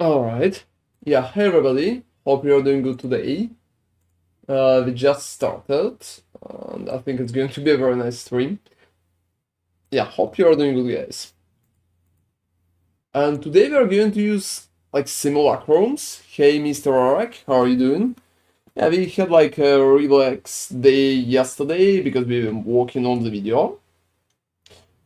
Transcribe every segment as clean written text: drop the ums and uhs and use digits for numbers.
Alright. Yeah, hey everybody. Hope you're doing good today. We just started, and I think it's going to be a very nice stream. Yeah, hope you're doing good, guys. And today we are going to use like Simulacrums. Hey, Mr. Arak, how are you doing? Yeah, we had like a relax day yesterday because we've been working on the video.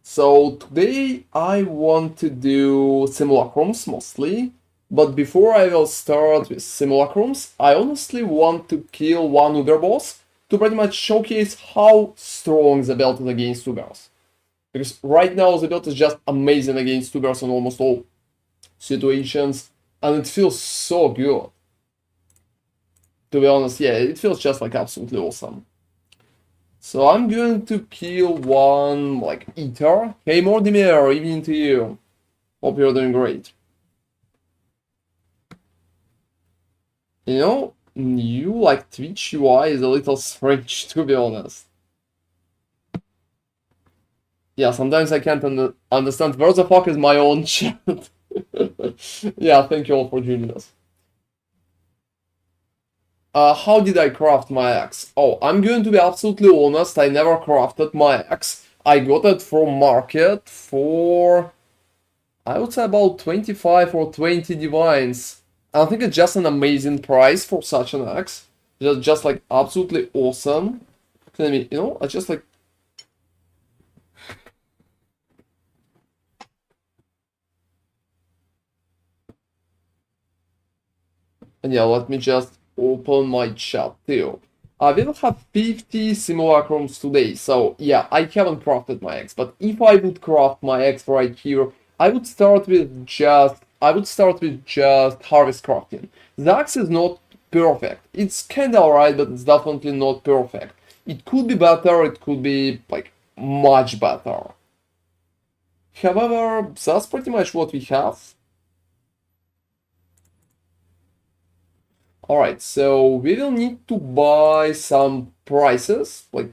So today I want to do Simulacrums mostly. But before I will start with Simulacrums, I honestly want to kill one Uber boss to pretty much showcase how strong the build is against Ubers. Because right now the build is just amazing against Ubers in almost all situations, and it feels so good. To be honest, yeah, it feels just like absolutely awesome. So I'm going to kill one, like, Eater. Hey Mordimir, evening to you. Hope you're doing great. You know, new like Twitch UI is a little strange, to be honest. Yeah, sometimes I can't understand where the fuck is my own chat. Yeah, thank you all for joining us. How did I craft my axe? Oh, I'm going to be absolutely honest, I never crafted my axe. I got it from market for, I would say about 25 or 20 divines. I think it's just an amazing price for such an axe. Just like absolutely awesome. I mean, you know, I just like. And yeah, let me just open my chat too. We will have 50 simulacrums today, so yeah, I haven't crafted my axe, but if I would craft my axe right here, I would start with just harvest crafting. The axe is not perfect. It's kinda alright, but it's definitely not perfect. It could be better, it could be like much better. However, that's pretty much what we have. Alright, so we will need to buy some prices. Like,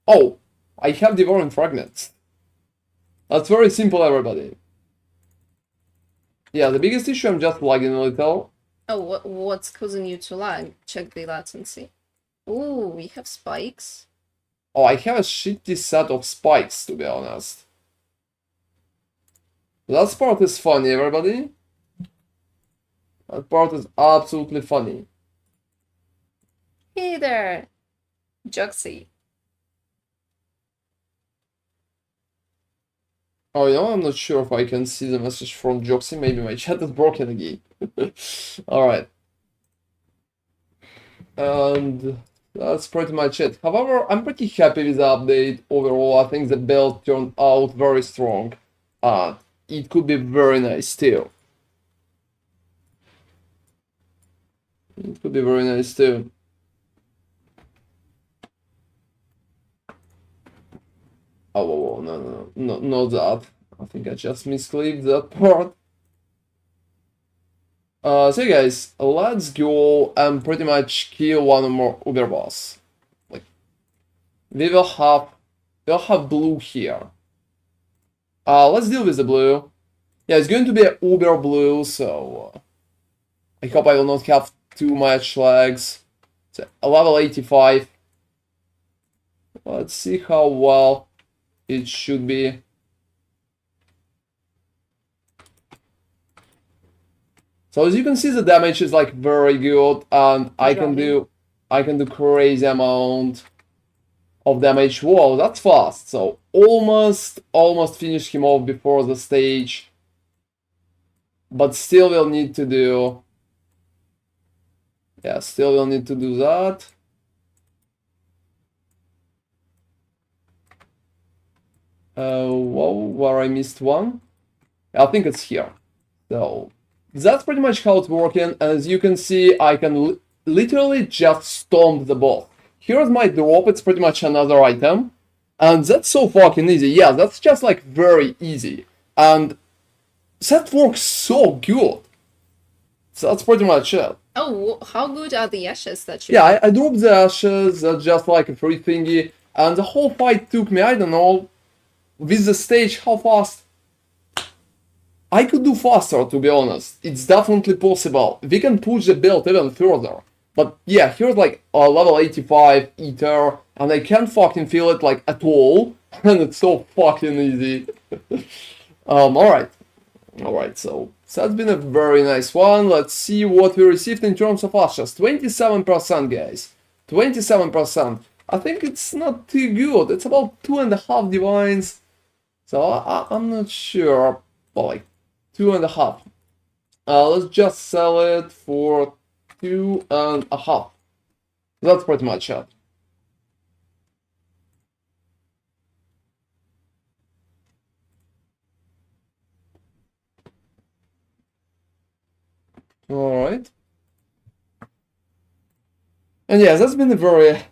oh, I have devouring fragments. That's very simple, everybody. Yeah, the biggest issue, I'm just lagging a little. Oh, what's causing you to lag? Check the latency. Ooh, we have spikes. Oh, I have a shitty set of spikes, to be honest. That part is funny, everybody. That part is absolutely funny. Hey there, Juxie. Oh, you know, I'm not sure if I can see the message from Joxy. Maybe my chat is broken again. Alright. And that's pretty much it. However, I'm pretty happy with the update overall. I think the build turned out very strong. It could be very nice too. It could be very nice too. Oh, no, not that. I think I just misclicked that part. So guys, let's go and pretty much kill one more Uber boss. Like, we'll have blue here. Let's deal with the blue. Yeah, it's going to be a Uber blue, so I hope I will not have too much lags. So, a level 85. Let's see how well it should be. So as you can see, the damage is like very good, and I can do crazy amount of damage. Whoa, that's fast. So almost finish him off before the stage, but still we'll need to do. Yeah, still we'll need to do that. Whoa, where I missed one. I think it's here. So that's pretty much how it's working. And as you can see, I can literally just stomp the boss. Here's my drop. It's pretty much another item. And that's so fucking easy. Yeah, that's just like very easy. And that works so good. So that's pretty much it. Oh, how good are the ashes that you Yeah, I dropped the ashes. That's just like a free thingy. And the whole fight took me, I don't know, with the stage, how fast? I could do faster, to be honest. It's definitely possible. We can push the build even further. But yeah, here's like a level 85 Ether, and I can't fucking feel it like at all. And it's so fucking easy. Alright. Alright, so that's been a very nice one. Let's see what we received in terms of ashes. 27%, guys. 27%. I think it's not too good. It's about 2.5 divines. So I'm not sure. But like 2.5. Let's just sell it for 2.5. That's pretty much it. Alright. And yeah, that's been a very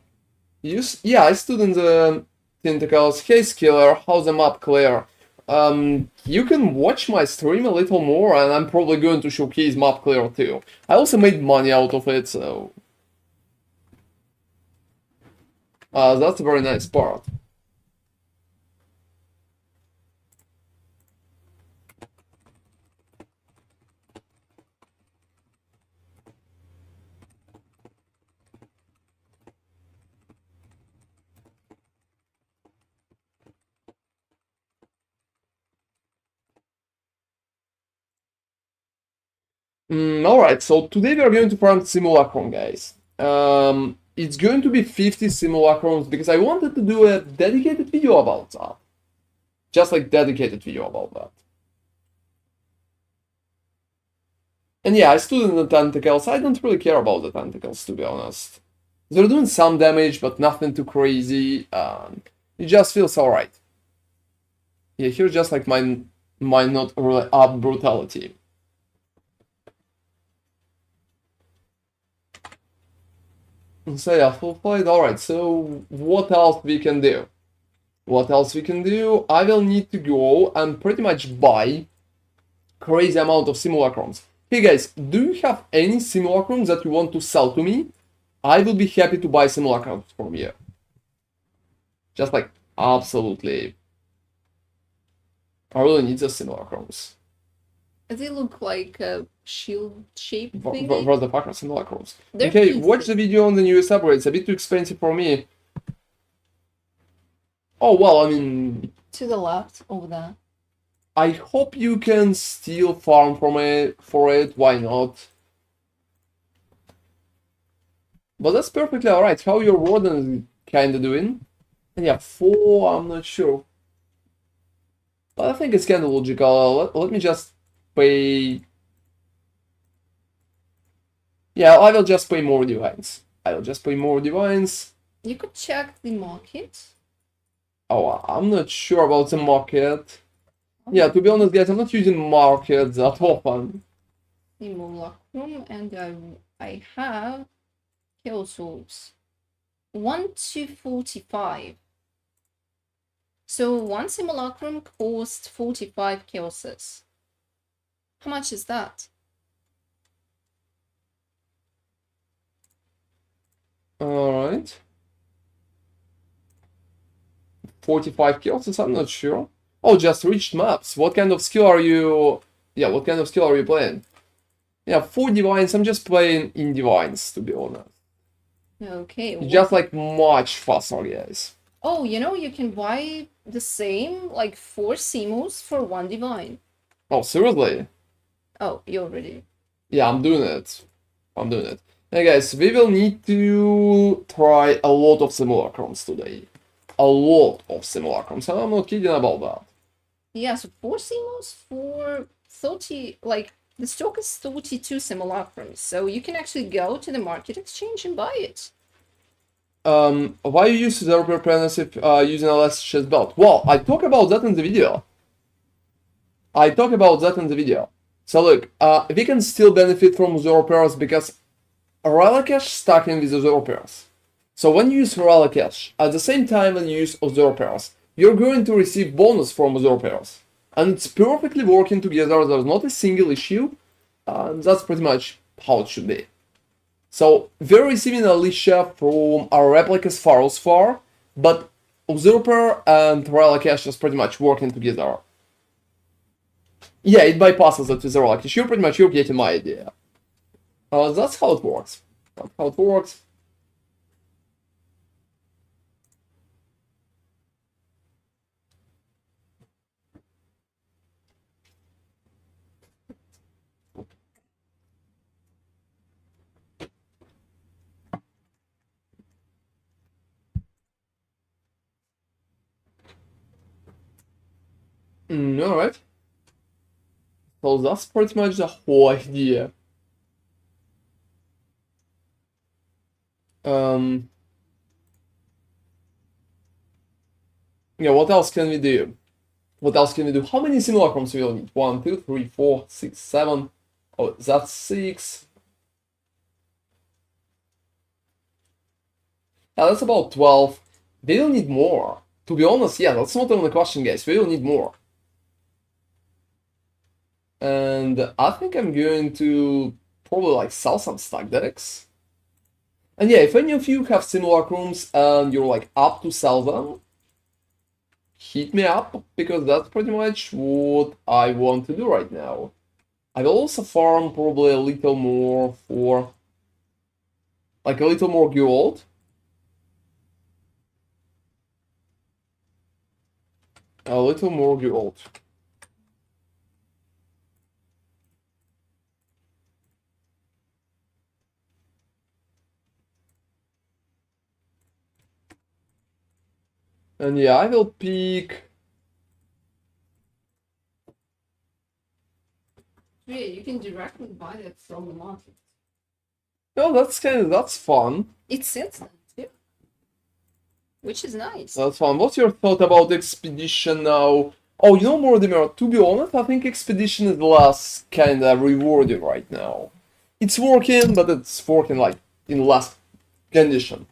yeah, I stood in the tentacles. Hey Skiller, how's the map clear? You can watch my stream a little more, and I'm probably going to showcase map clear too. I also made money out of it, so that's a very nice part. Alright, so today we are going to farm Simulacrum, guys. It's going to be 50 Simulacrums because I wanted to do a dedicated video about that. Just like dedicated video about that. And yeah, I stood in the tentacles. I don't really care about the tentacles, to be honest. They're doing some damage, but nothing too crazy. It just feels alright. Yeah, here's just like my not really up brutality. So yeah, full fight. Alright, so what else we can do? What else we can do? I will need to go and pretty much buy crazy amount of Simulacrums. Hey guys, do you have any Simulacrums that you want to sell to me? I will be happy to buy Simulacrums from you. Just like, absolutely. I really need the Simulacrums. They look like a shield shape thing. What the fuck are Simulacrums? Okay, watch the video on the newest upgrade. It's a bit too expensive for me. Oh, well, I mean... To the left, over there. I hope you can steal farm from it, for it. Why not? But that's perfectly alright. How your warden kinda doing? And yeah, 4, I'm not sure. But I think it's kinda logical. Let me just pay... Yeah, I will just pay more divines. I will just pay more divines. You could check the market. Oh, I'm not sure about the market. Yeah, to be honest, guys, I'm not using markets that often. Simulacrum, and I have kill souls. 1 to 45. So one Simulacrum costs 45 kill souls. How much is that? Alright. 45 kills, I'm not sure. Oh, just reached maps. What kind of skill are you... Yeah, what kind of skill are you playing? Yeah, 4 divines. I'm just playing in divines, to be honest. Okay. Just like much faster, guys. Oh, you know, you can buy the same, like 4 Simus for 1 divine. Oh, seriously? Oh, you already... Yeah, I'm doing it. I'm doing it. Hey guys, we will need to try a lot of Simulacrums today. A lot of Simulacrums, and I'm not kidding about that. Yeah, so 4 Simus for 30, like, the stock is 32 Simulacrums, so you can actually go to the market exchange and buy it. Why you use Zero Preparedness if using a less chest belt? Well, I talk about that in the video. So look, we can still benefit from Zero Pairs because Relicash stacking with the Zero Pairs. So when you use Relicash, at the same time when you use Zero Pairs, you're going to receive bonus from Zero Pairs. And it's perfectly working together, there's not a single issue, and that's pretty much how it should be. So we're receiving Alicia from our replicas far, but Usurper and Relicash is pretty much working together. Yeah, it bypasses it with the rock. You're pretty much, you're getting my idea. That's how it works. That's how it works. Alright. So that's pretty much the whole idea. Yeah, what else can we do? What else can we do? How many simulacrums will we need? 1, 2, 3, 4, 6, 7. Oh, that's 6. Yeah, that's about 12. They will need more. To be honest, yeah, that's not even a question, guys. We will need more. And I think I'm going to probably like sell some stack decks. And yeah, if any of you have simulacrums and you're like up to sell them, hit me up, because that's pretty much what I want to do right now. I will also farm probably a little more for like a little more gold. A little more gold. And yeah, I will pick. Yeah, you can directly buy it from the market. Oh, that's fun. It's instant, too. Which is nice. That's fun. What's your thought about Expedition now? Oh, you know, Mortimer, to be honest, I think Expedition is less kinda rewarding right now. It's working, but it's working like in less condition.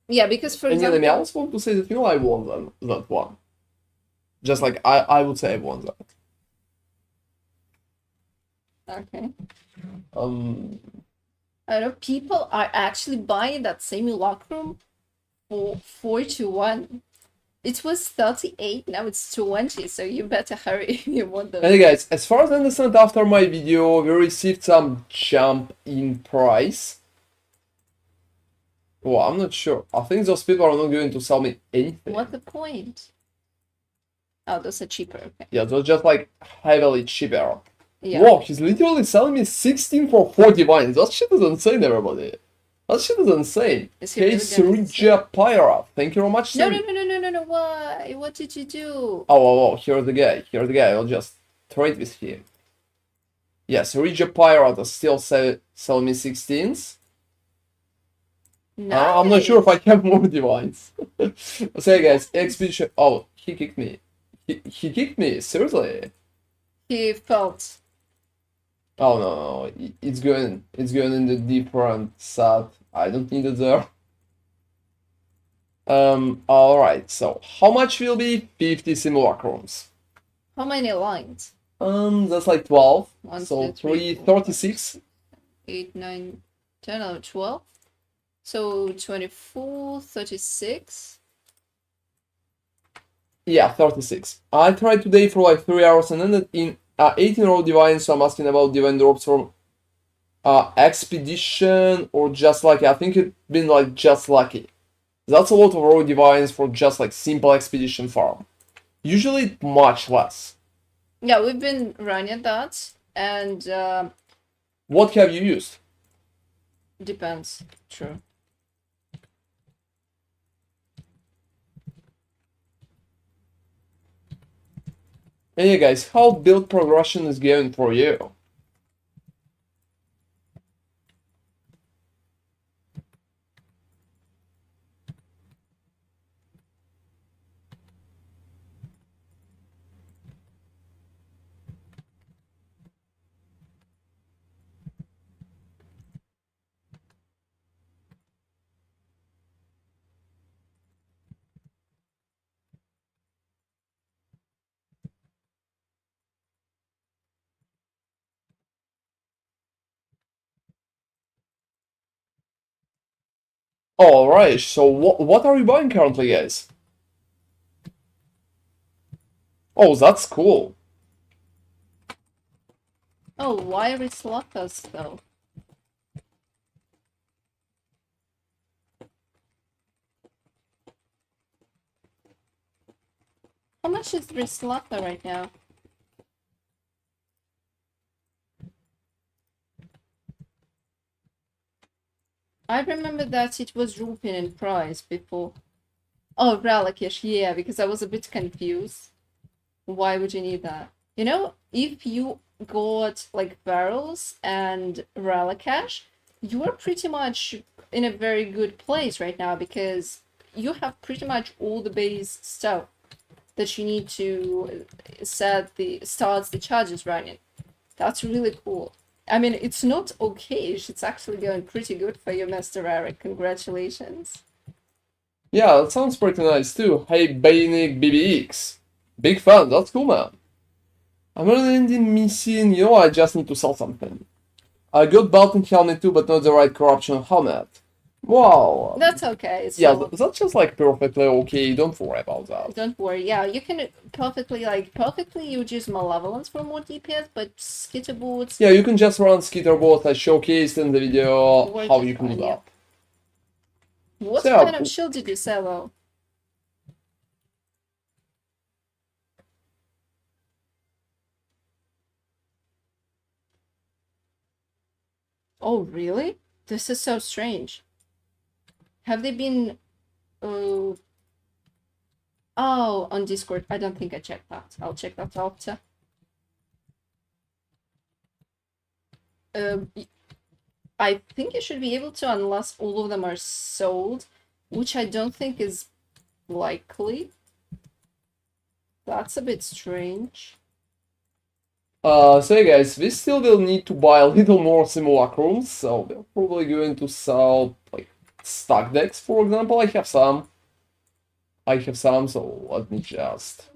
Yeah, because for And yeah, example, I also want to say that, you know, I won that one. Just like I would say I won that. okay. I don't know, people are actually buying that Simulacrum for 4-1. It was 38, now it's 20, so you better hurry if you want them. Hey guys, as far as I understand, after my video, we received some jump in price. Well, I'm not sure. I think those people are not going to sell me anything. What's the point? Oh, those are cheaper, okay. Yeah, those just like heavily cheaper. Yeah. Whoa, he's literally selling me 16 for 40 vines. That shit is insane, everybody. That shit is insane. Is he really Okay, gonna Surija Pyra. Thank you very much. No, why? What did you do? Oh, here's the guy. Here's the guy. I'll just trade with him. Yes, Surija Pyra is still selling me 16s. Nice. I'm not sure if I have more divines. So, hey guys, Expedition. Oh, he kicked me. He kicked me, seriously. He felt. Oh no, it's going in the different set. I don't need it there. Alright, so how much will be 50 simulacrums? How many lines? That's like 12. 1, So 2, 3, 36. 8, 9, 10, or 12. So 24, 36. Yeah, 36. I tried today for like 3 hours and ended in 18 raw divine, so I'm asking about divine drops from Expedition or Just Lucky. I think it's been like Just Lucky. That's a lot of raw divines for just like simple Expedition farm. Usually much less. Yeah, we've been running that, and What have you used? depends. True. Hey guys, how build progression is going for you? Alright, so what are you buying currently, guys? Oh, that's cool. Oh, why reslot us though? How much is Rislata right now? I remember that it was Rupin in price before. Oh, Relicash, yeah, because I was a bit confused. Why would you need that? You know, if you got like barrels and Relicash, you are pretty much in a very good place right now because you have pretty much all the base stuff that you need to start the charges running. That's really cool. I mean, it's not okay-ish, it's actually going pretty good for you, Mr. Eric. Congratulations. Yeah, that sounds pretty nice too. Hey, Bionic BBX. Big fan, that's cool, man. I'm really missing, you know, I just need to sell something. I got Balkan helmet too, but not the right corruption helmet. Wow. That's okay. Yeah, So that's just like perfectly okay, don't worry about that. don't worry. Yeah, you can perfectly you would use Malevolence for more DPS, but Skitter Boots Yeah, you can just run Skitterbot as showcased in the video Work how is you can do fine, yeah. that. What So, kind of shield did you sell though? Oh, really? This is so strange. Have they been... Oh, on Discord. I don't think I checked that. I'll check that after. I think you should be able to unless all of them are sold, which I don't think is likely. That's a bit strange. so yeah, guys, we still will need to buy a little more Simulacrums, so we're probably going to sell, like, stack decks, for example. I have some, so let me just...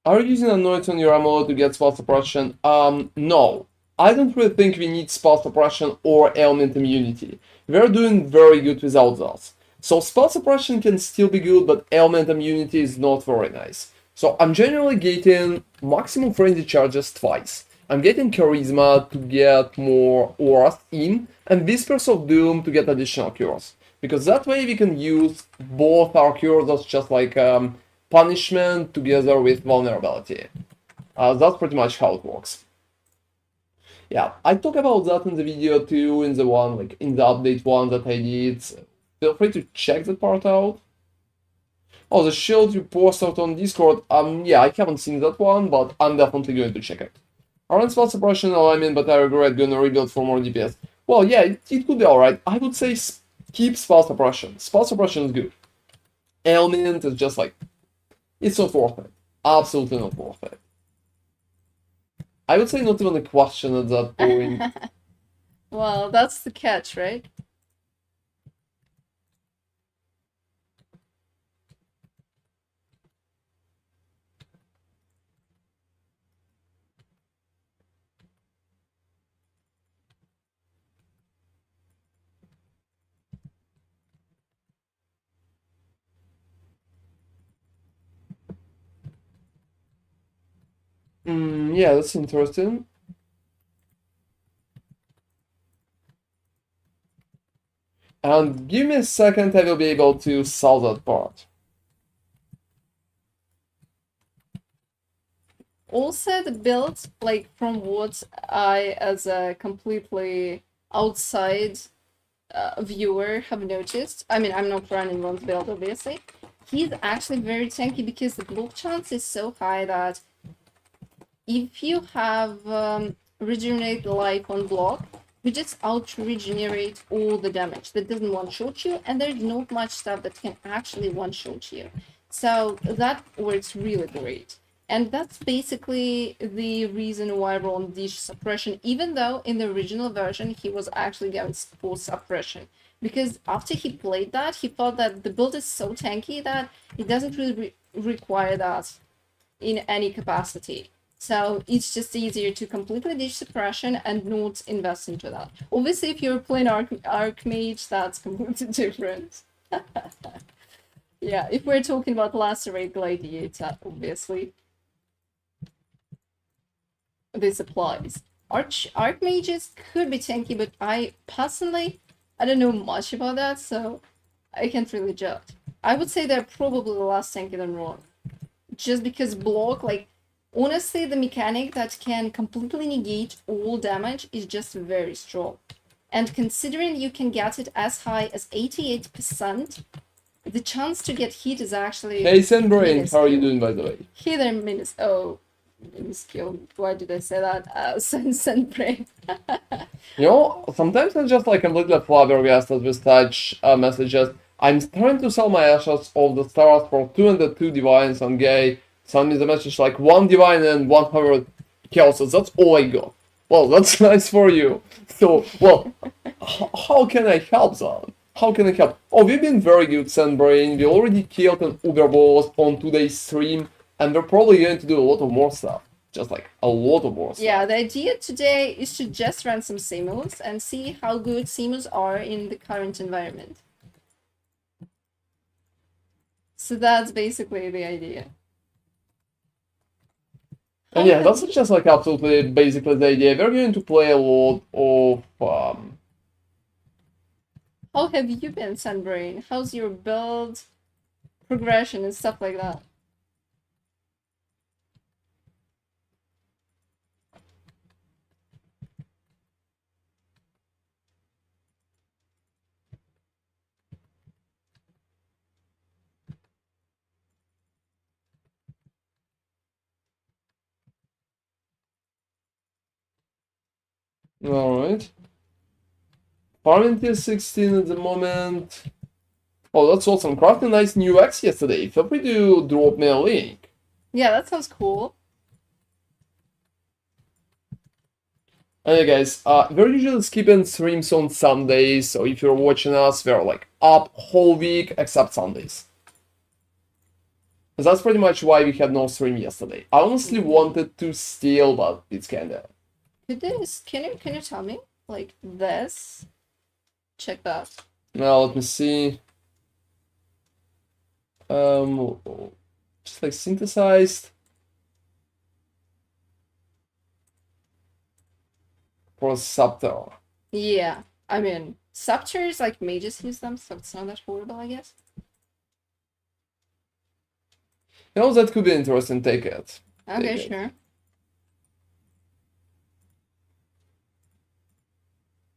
Are you using Anoint on your ammo to get spell suppression? No. I don't really think we need spell suppression or element immunity. We're doing very good without those. So spell suppression can still be good, but element immunity is not very nice. So I'm generally getting maximum frenzy charges twice. I'm getting charisma to get more auras in, and Whispers of Doom to get additional cures. Because that way we can use both our cures as just like punishment together with vulnerability. That's pretty much how it works. Yeah, I talk about that in the video too, in the one, like, in the update one that I did. Feel free to check that part out. Oh, the shield you post out on Discord, yeah, I haven't seen that one, but I'm definitely going to check it. Aren't spell suppression alignment, but I regret gonna rebuild for more DPS. Well, yeah, it could be alright. I would say keep spell suppression. Spell suppression is good. Ailment is just like, it's not worth it. Absolutely not worth it. I would say not even a question at that point. Well, that's the catch, right? Yeah, that's interesting. And give me a second, I will be able to solve that part. Also, the build, like, from what I, as a completely outside viewer, have noticed, I mean, I'm not running Ron's build, obviously, he's actually very tanky because the block chance is so high that if you have regenerate life on block, you just out-regenerate all the damage. That doesn't one-shot you, and there's not much stuff that can actually one-shot you. So that works really great. And that's basically the reason why Ron ditched suppression, even though in the original version he was actually going for suppression. Because after he played that, he felt that the build is so tanky that it doesn't really require that in any capacity. So it's just easier to completely ditch suppression and not invest into that. Obviously, if you're playing Archmage, that's completely different. Yeah, if we're talking about Lacerate Gladiator, obviously. this applies. Archmages could be tanky, but I don't know much about that, so I can't really judge. I would say they're probably less tanky than Ron. Just because block, like, honestly, the mechanic that can completely negate all damage is just very strong. And considering you can get it as high as 88%, the chance to get hit is actually... Hey, Sandbrain, how are you doing, by the way? Hither minuscule. Why did I say that? Sandbrain. You know, sometimes I'm just like completely flabbergasted with such messages. I'm trying to sell my Ashes of the Stars for 202 divines on Gay. Send me the message like 1 divine and 100 chaoses. That's all I got. Well, that's nice for you. So, well, how can I help them? How can I help? Oh, we've been very good, Sandbrain. We already killed an Uber boss on today's stream, and we're probably going to do a lot of more stuff. Just like a lot of more stuff. Yeah, the idea today is to just run some simus and see how good simus are in the current environment. So that's basically the idea. And yeah, that's just like absolutely basically the idea. We're going to play a lot of... How have you been, Sunbrain? How's your build progression and stuff like that? Alright. Farming tier 16 at the moment. Oh, that's awesome. Crafting a nice new X yesterday. Feel free to drop me a link. Yeah, that sounds cool. And yeah, guys, we're usually skipping streams on Sundays, so if you're watching us, we're like up whole week except Sundays. That's pretty much why we had no stream yesterday. I honestly wanted to steal, but it's kinda... Can you tell me? Like this? Check that. Now let me see. Just like synthesized. For Scepter. Yeah, I mean, scepters, like, mages use them, so it's not that horrible, I guess. You know, that could be interesting. Take it. Okay, Take it. sure.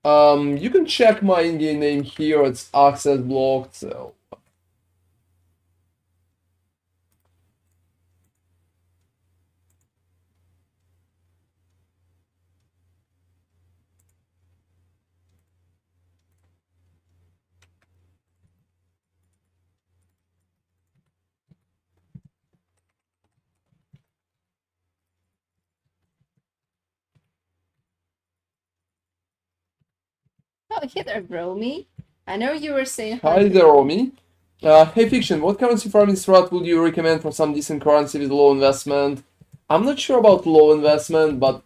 You can check my in-game name here. It's access blocked, so... Oh, hey there, Romy. I know you were saying Hi there, Romy. Hey, Fiction, what currency farming strat would you recommend for some decent currency with low investment? I'm not sure about low investment, but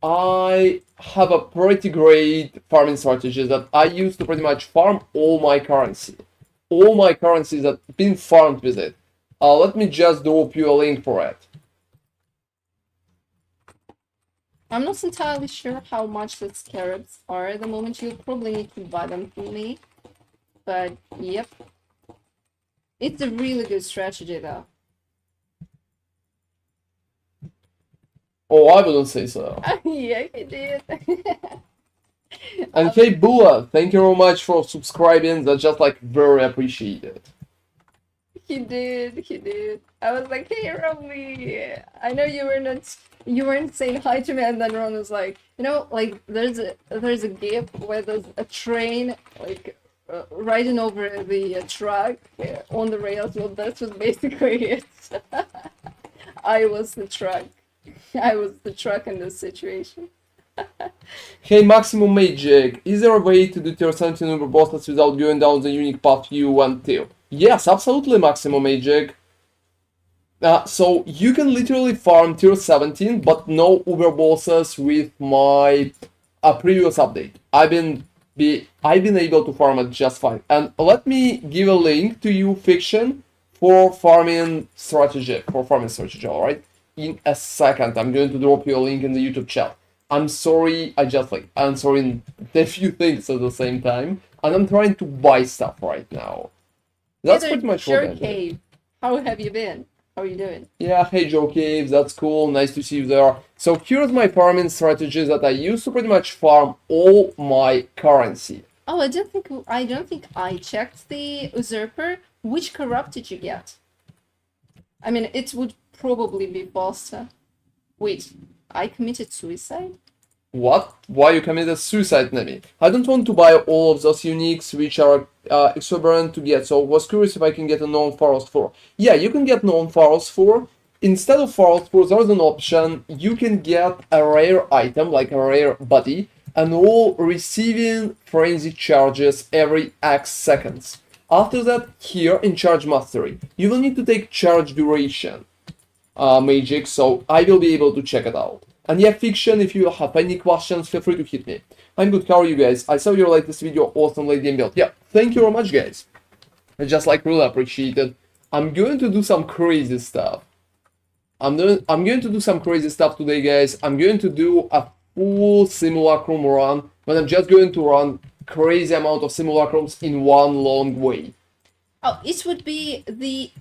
I have a pretty great farming strategy that I use to pretty much farm all my currency. All my currencies that have been farmed with it. Let me just drop you a link for it. I'm not entirely sure how much the scarabs are at the moment. You'll probably need to buy them from me. But, yep. It's a really good strategy, though. Oh, I wouldn't say so. Yeah, you did. And hey, Bula, thank you very much for subscribing. That's just like very appreciated. He did. I was like, hey, Romy. I know you weren't saying hi to me, and then Ron was like, you know, like there's a gap where there's a train like riding over the truck on the rails. Well, that was basically it. I was the truck. I was the truck in this situation. Hey, Maximum Magic, is there a way to do tier 17 Uber bosses without going down the unique path you want to? Yes, absolutely, Maximum Magic. So you can literally farm tier 17, but no Uber bosses with my previous update. I've been able to farm it just fine. And let me give a link to you, Fiction, for farming strategy. Alright? in a second. I'm going to drop you a link in the YouTube chat. I'm sorry, I just like answering a few things at the same time, and I'm trying to buy stuff right now. That's pretty much what I'm doing. How have you been? How are you doing? Yeah, hey Joe Cave, that's cool, nice to see you there. So here's my farming strategies that I use to pretty much farm all my currency. Oh, I don't think I checked the usurper. Which corrupt did you get? I mean, it would probably be faster. Wait, I committed suicide? What? Why you committed suicide, Nemi? I don't want to buy all of those uniques which are exorbitant to get, so I was curious if I can get a non-Pharos 4. Yeah, you can get non-Pharos 4. Instead of Pharos 4, there's an option. You can get a rare item, like a rare body, and all receiving frenzy charges every X seconds. After that, here in Charge Mastery, you will need to take charge duration magic, so I will be able to check it out. And yeah, Fiction, if you have any questions, feel free to hit me. I'm good, how are you guys? I saw your latest video, awesome late game build. Yeah, thank you very much, guys. I just like really appreciate it. I'm going to do some crazy stuff. I'm going to do some crazy stuff today, guys. I'm going to do a full Simulacrum run, but I'm just going to run crazy amount of Simulacrums in one long way. Oh, it would be the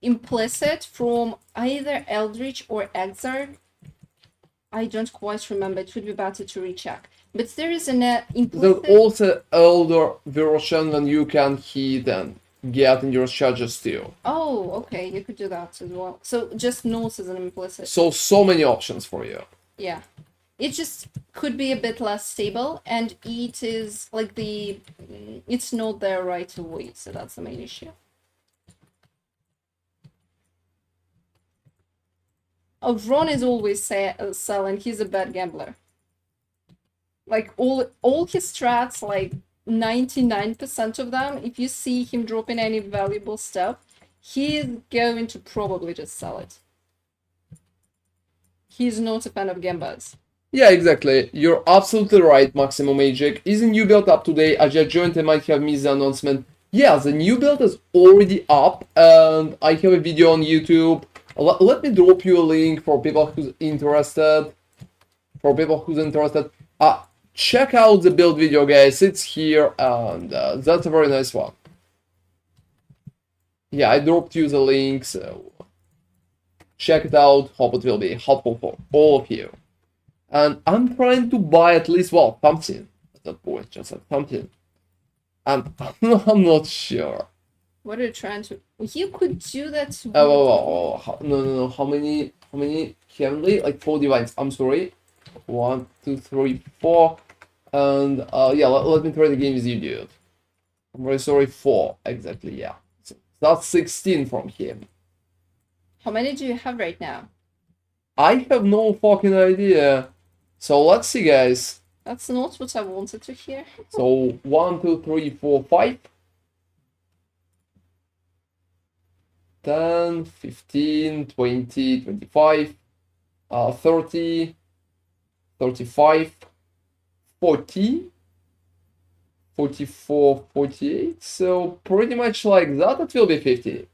implicit from either Eldritch or Exarch. I don't quite remember. It would be better to recheck. But there is an implicit... There's also older version that you can hit and get in your charges too. Oh, okay. You could do that as well. So just notes as an implicit. So many options for you. Yeah. It just could be a bit less stable, and it is like it's not there right away, so that's the main issue. Oh, Ron is always selling. He's a bad gambler. Like all his strats, like 99% of them, if you see him dropping any valuable stuff, he's going to probably just sell it. He's not a fan of gambas. Yeah, exactly. You're absolutely right, Maximum Magic. Is the new build up today? I just joined and might have missed the announcement. Yeah, the new build is already up, and I have a video on YouTube. Let me drop you a link for people who's interested. Check out the build video, guys. It's here, and that's a very nice one. Yeah, I dropped you the link, so check it out. Hope it will be helpful for all of you. And I'm trying to buy at least, well, something. That point just said something. And I'm not sure. What are you trying to... You could do that... No. How many heavenly? Like 4 divines. I'm sorry. 1, 2, 3, 4. And yeah, let me try the game with you, dude. I'm very sorry, 4. Exactly, yeah. So that's 16 from him. How many do you have right now? I have no fucking idea. So let's see, guys. That's not what I wanted to hear. So 1, 2, 3, 4, 5. 10, 15, 20, 25, 30, 35, 40, 44, 48. So pretty much like that, it will be 50.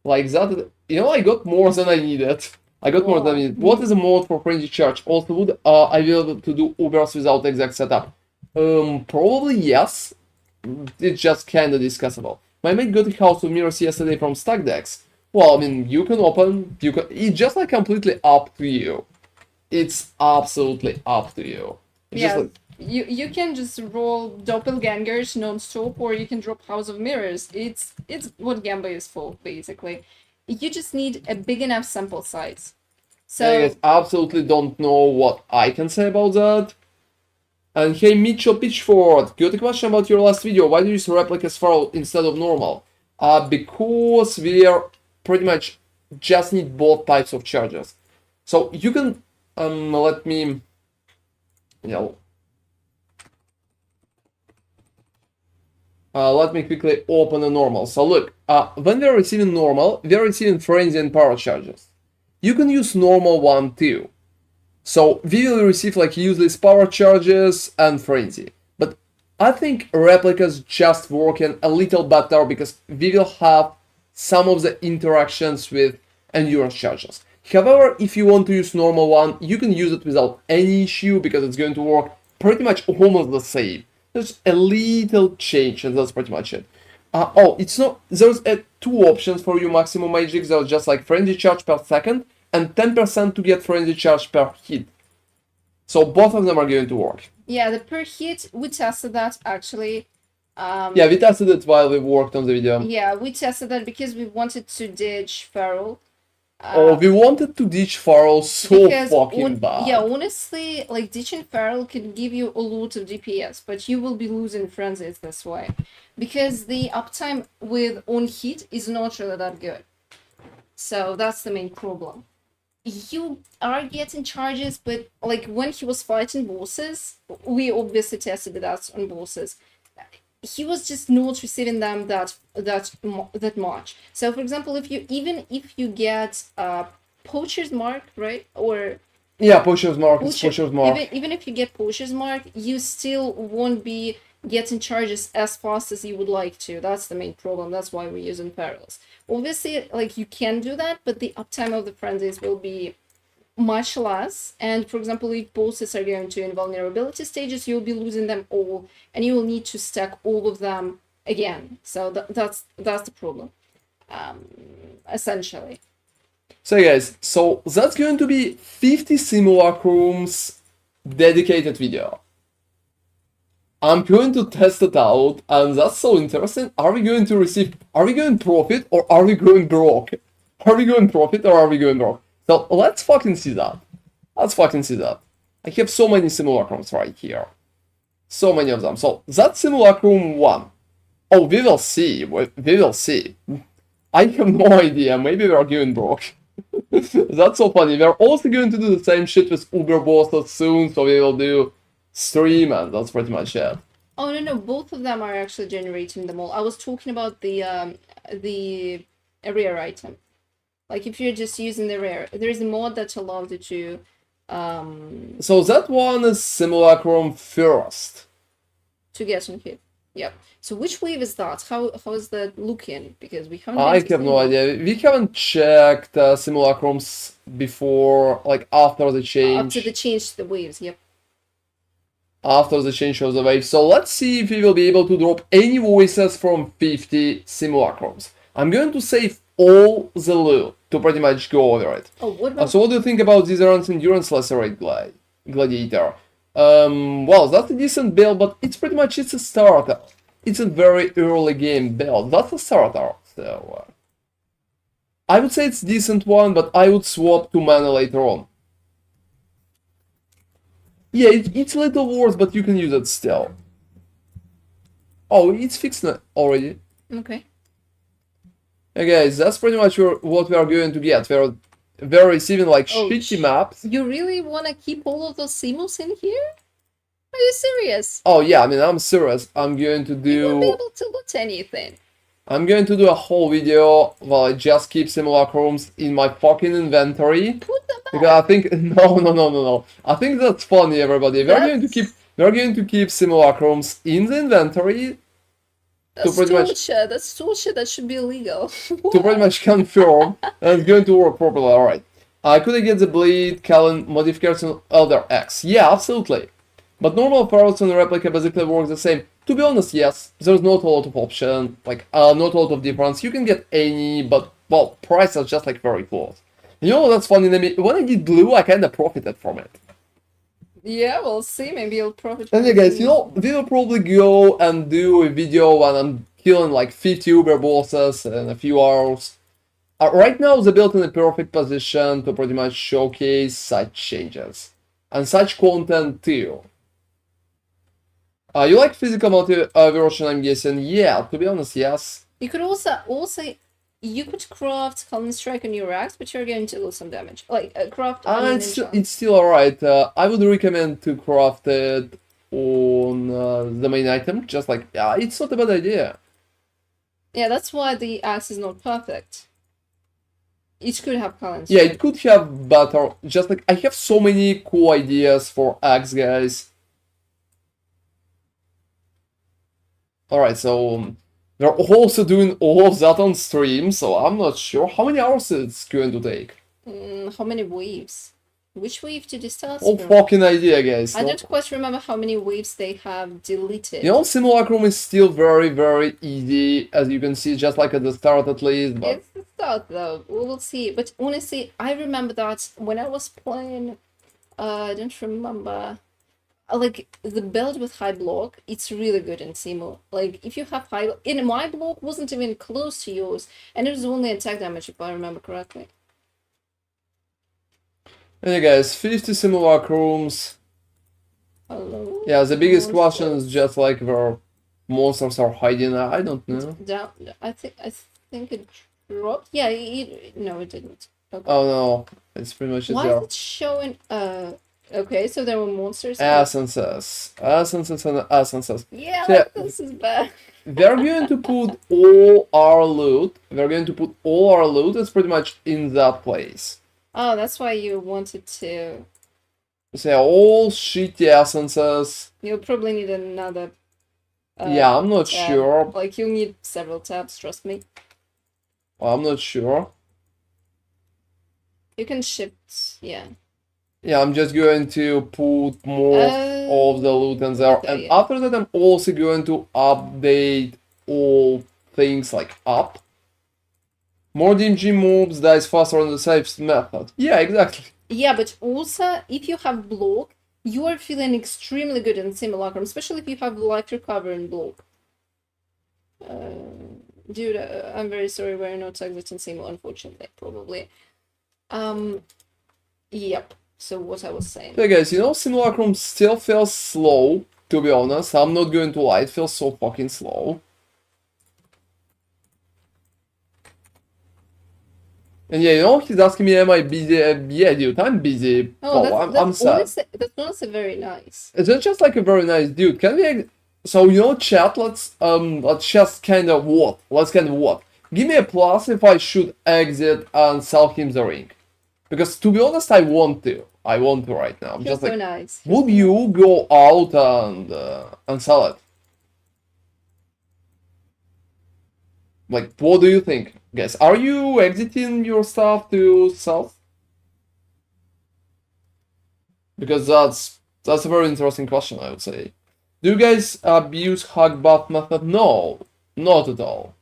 Like that, you know, I got more than I needed. More than I needed. What is a mode for frenzy charge? Also, would I be able to do Ubers without exact setup? Probably yes. It's just kinda discussable. My mate got a House of Mirrors yesterday from stack decks. Well, I mean, you can open, it's just like completely up to you. It's absolutely up to you. Yeah, you can just roll doppelgangers non-stop, or you can drop House of Mirrors. It's what Gamba is for, basically. You just need a big enough sample size. So I guess absolutely don't know what I can say about that. And hey, Mitchell Pitchford, got a question about your last video. Why do you use replicas Feral instead of normal? Because we are pretty much just need both types of charges. So you can let me, let me quickly open a normal. So look, when we are receiving normal, we are receiving frenzy and power charges. You can use normal one too. So we will receive like useless power charges and frenzy. But I think replicas just working a little better because we will have some of the interactions with endurance charges. However, if you want to use normal one, you can use it without any issue because it's going to work pretty much almost the same. There's a little change and that's pretty much it. Oh, it's not, there's two options for you maximum magic. There's just like frenzy charge per second and 10% to get frenzy charge per hit. So both of them are going to work. Yeah, the per hit, we tested that actually. Yeah, we tested it while we worked on the video. Yeah, we tested that because we wanted to ditch Feral. We wanted to ditch Feral so fucking bad. Yeah, honestly, like ditching Feral can give you a lot of DPS, but you will be losing frenzies this way. Because the uptime with on hit is not really that good. So that's the main problem. You are getting charges, but like when he was fighting bosses, we obviously tested that on bosses. He was just not receiving them that much. So for example, if you get Poacher's Mark, right, or yeah, Poacher's Mark, Poacher's Mark. Even if you get Poacher's Mark, you still won't be getting charges as fast as you would like to. That's the main problem. That's why we're using Perils. Obviously, like you can do that, but the uptime of the frenzies will be much less. And for example, if bosses are going to invulnerability stages, you'll be losing them all, and you will need to stack all of them again. So that's the problem, essentially. So guys, so that's going to be 50 Simulacrums dedicated video. I'm going to test it out, and that's so interesting. Are we going to profit, or are we going broke? Are we going profit, or are we going broke? So let's fucking see that. Let's fucking see that. I have so many Simulacrums right here. So many of them. So that's Simulacrum 1. Oh, we will see. We will see. I have no idea. Maybe we are going broke. That's so funny. We're also going to do the same shit with Uber bosses soon, so we will do stream, and that's pretty much it. Oh no, both of them are actually generating them all. I was talking about the rare item. Like if you're just using the rare, there is a mod that allows you to. So that one is Simulacrum first. To get on hit. Yep. So which wave is that? How is that looking? Because we haven't. I have no idea. We haven't checked Simulacrums before, like after the change. After the change to the waves, yep. After the change of the wave. So let's see if we will be able to drop any voices from 50 Simulacrums. I'm going to save all the loot to pretty much go over it. Oh, what about... So what do you think about this Zizarant's Endurance Lacerate Gladiator? Well, that's a decent build, but it's pretty much a starter. It's a very early game build. That's a starter, so... I would say it's a decent one, but I would swap to mana later on. Yeah, it's a little worse, but you can use it still. Oh, it's fixed already. Okay. Hey guys, that's pretty much what we are going to get. We're receiving like shitty maps. You really want to keep all of those simus in here? Are you serious? Oh yeah, I mean, I'm serious. I'm going to do... You won't be able to loot anything. I'm going to do a whole video while I just keep Simulacrums in my fucking inventory. Put them back. Because I think... No. I think that's funny, everybody. We're going to keep Simulacrums in the inventory. That's torture. That's torture. That should be illegal. To pretty much confirm and it's going to work properly. Alright. Could I get the Bleed, Callan, modifiers and Elder X? Yeah, absolutely. But normal Ferals and Replica basically work the same. To be honest, yes, there's not a lot of option, like, not a lot of difference. You can get any, but, well, price is just, like, very close. You know what's funny? When I did blue, I kinda profited from it. Yeah, we'll see. Maybe you'll profit. And yeah, guys, you know, we will probably go and do a video when I'm killing, like, 50 Uber bosses in a few hours. Right now, they're built in a perfect position to pretty much showcase such changes. And such content, too. You like physical multi-version, I'm guessing? Yeah, to be honest, yes. You could also you could craft Calling Strike on your axe, but you're going to lose some damage. Like craft. It's still alright. I would recommend to craft it on the main item. Just like it's not a bad idea. Yeah, that's why the axe is not perfect. It could have Calling Strike. Yeah, it could have better. Just like I have so many cool ideas for axe, guys. Alright, so They're also doing all of that on stream, so I'm not sure how many hours it's going to take. How many waves? Which wave did you start No from? fucking idea, guys. I don't quite remember how many waves they have deleted. You know, Simulacrum is still very, very easy, as you can see, just like at the start at least. But It's the start though. We will see. But honestly, I remember that when I was playing, I don't remember. Like the build with high block, it's really good in Simu. Like if you have high, in my block wasn't even close to yours, and it was only attack damage if I remember correctly. Hey guys, 50 Simulacrums. Hello. Yeah, the biggest question is just like where monsters are hiding. I don't know. Down. I think it dropped. Yeah. No, it didn't. Okay. Oh no, it's pretty much Why there. is it showing? Okay, so there were monsters. Essences and essences. Yeah, So, like, this is bad. We're going to put all our loot. We're going to put all our loot. It's pretty much in that place. Oh, that's why you wanted to. So all shitty essences. You'll probably need another. Yeah, I'm not tab. sure. Like you'll need several tabs. Trust me. I'm not sure. You can shift. Yeah. Yeah, I'm just going to put more of the loot in there. And yeah. after that, I'm also going to update all things like up. More DMG moves dies faster on the safe method. Yeah, exactly. Yeah, but also, if you have block, you are feeling extremely good in Simulacrum, especially if you have life recovery in block. Dude, I'm very sorry we're not exiting Simu, unfortunately, probably. Yep. So what I was saying. So guys, you know, Simulacrum still feels slow, to be honest. I'm not going to lie, it feels so fucking slow. And yeah, you know, he's asking me, am I busy? Yeah, dude, I'm busy. Oh, I'm sad. Honestly, that's honestly very nice. It's just like a very nice dude. Can we... So, you know, chat, let's just kind of what? Let's kind of what? Give me a plus if I should exit and sell him the ring. Because, to be honest, I want to. I want to right now. I'm just so like, nice. would you go out and sell it? Like, what do you think, guys? Are you exiting your stuff to sell? Because that's a very interesting question, I would say. Do you guys abuse hug buff method? No, not at all.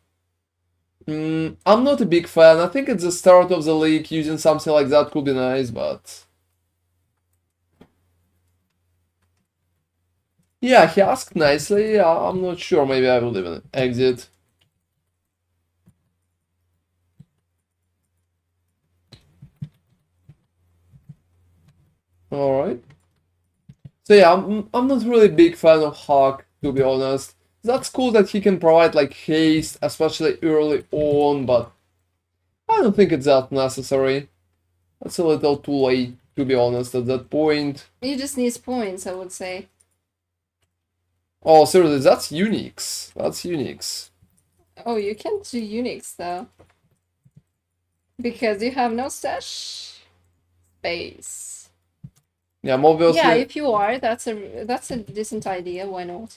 I'm not a big fan. I think at the start of the league, using something like that could be nice, but... Yeah, he asked nicely. I'm not sure. Maybe I will even exit. Alright. So yeah, I'm not really a big fan of Hawk, to be honest. That's cool that he can provide like haste, especially early on, but I don't think it's that necessary. That's a little too late, to be honest, at that point. You just need points, I would say. Oh, seriously, that's Unix. That's Unix. Oh, you can't do Unix though. Because you have no stash space. Yeah, obviously. Yeah, if you are, that's a decent idea. Why not?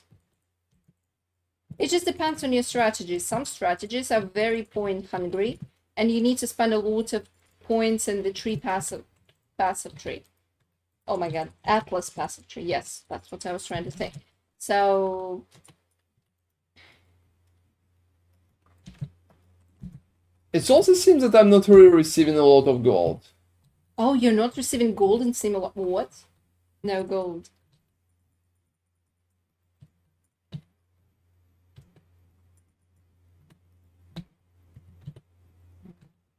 It just depends on your strategy. Some strategies are very point hungry, and you need to spend a lot of points in the tree passive tree. Oh my god, Atlas passive tree. Yes, that's what I was trying to say. So it also seems that I'm not really receiving a lot of gold. oh, you're not receiving gold in Simulacrum? What? No gold.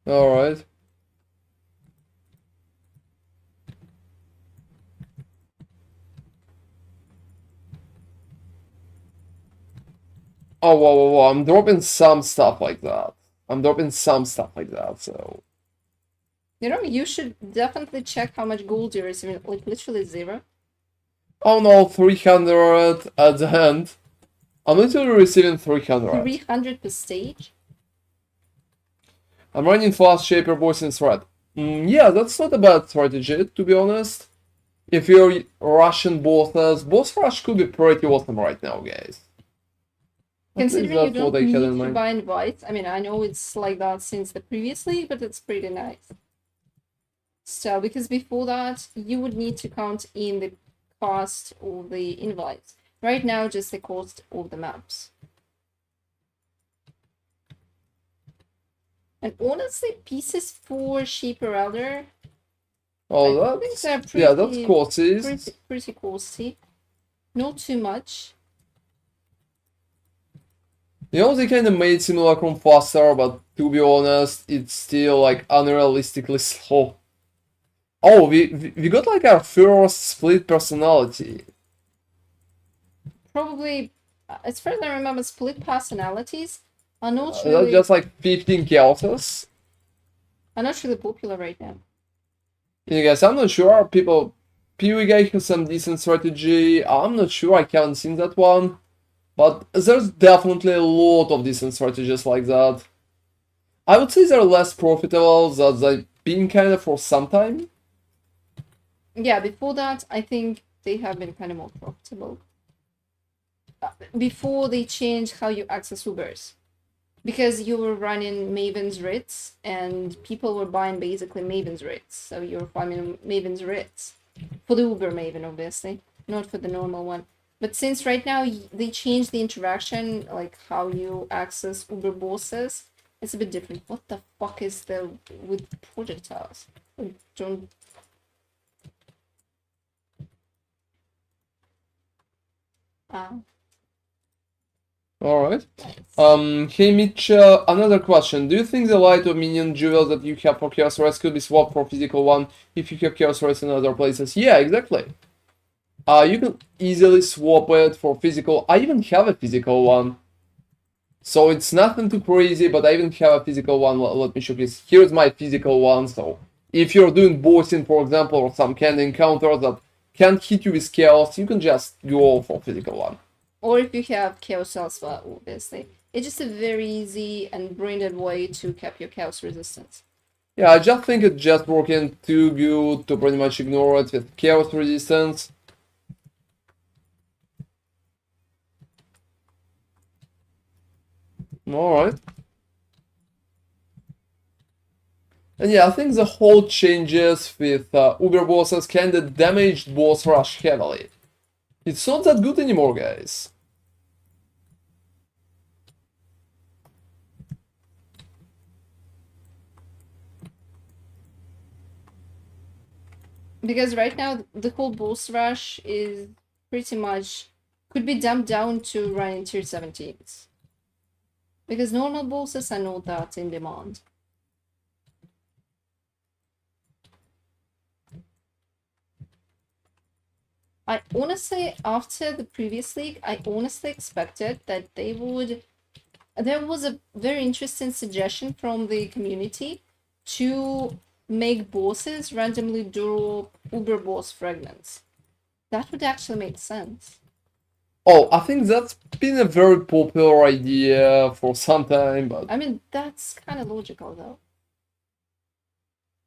Alright. Oh, whoa, I'm dropping some stuff like that. So... You know, you should definitely check how much gold you're receiving. Like, literally 0. Oh no, 300 at the end. I'm literally receiving 300. 300 per stage? I'm running fast Shaper Boss in threat. Yeah, that's not a bad strategy, to be honest. If you're rushing bosses, boss rush could be pretty awesome right now, guys. At least Considering you that's what don't I had need in to mind. buy invites, I mean, I know it's like that since the previous league, but it's pretty nice. Still, because before that, you would need to count in the cost of the invites. Right now, just the cost of the maps. And honestly, pieces for Sheeper Elder, Oh, I think that's they're pretty, yeah, that's costly. pretty costly. Not too much. You know, they kind of made Simulacrum faster, but to be honest, it's still like unrealistically slow. Oh, we got like our first split personality. Probably, as far as I remember, split personalities are not That's really just like 15 chaoses. popular right now. You guys, I'm not sure. PoE guy has some decent strategy. I'm not sure. I haven't seen that one. But there's definitely a lot of decent strategies like that. I would say they're less profitable than they've been kind of for some time. Yeah, before that, I think they have been kind of more profitable. Before they changed how you access Ubers. Because you were running Maven's Ritz, and people were buying basically Maven's Ritz. So you were farming Maven's Ritz. For the Uber Maven, obviously. Not for the normal one. But since right now they changed the interaction, like how you access Uber bosses, it's a bit different. What the fuck is there with projectiles? I don't... Alright. Hey Mitch, another question. Do you think the light of minion jewels that you have for Chaos Race could be swapped for physical one if you have Chaos Race in other places? Yeah, exactly. You can easily swap it for physical. I even have a physical one. So it's nothing too crazy, but I even have a physical one. Let me show you. Here's my physical one. So if you're doing bossing, for example, or some kind of encounter that can't hit you with chaos, you can just go for physical one. Or if you have Chaos Alpha, obviously. It's just a very easy and branded way to cap your Chaos resistance. Yeah, I just think it's just working too good to pretty much ignore it with chaos resistance. Alright. And yeah, I think the whole changes with Uber bosses kinda damaged boss rush heavily. It's not that good anymore, guys. Because right now, the whole boss rush is pretty much... could be dumped down to running tier 17s. Because normal bosses are not that in demand. I honestly, after the previous league, I honestly expected that they would... There was a very interesting suggestion from the community to make bosses randomly drop Uber boss fragments. That would actually make sense. Oh, I think that's been a very popular idea for some time, but... I mean, that's kind of logical, though.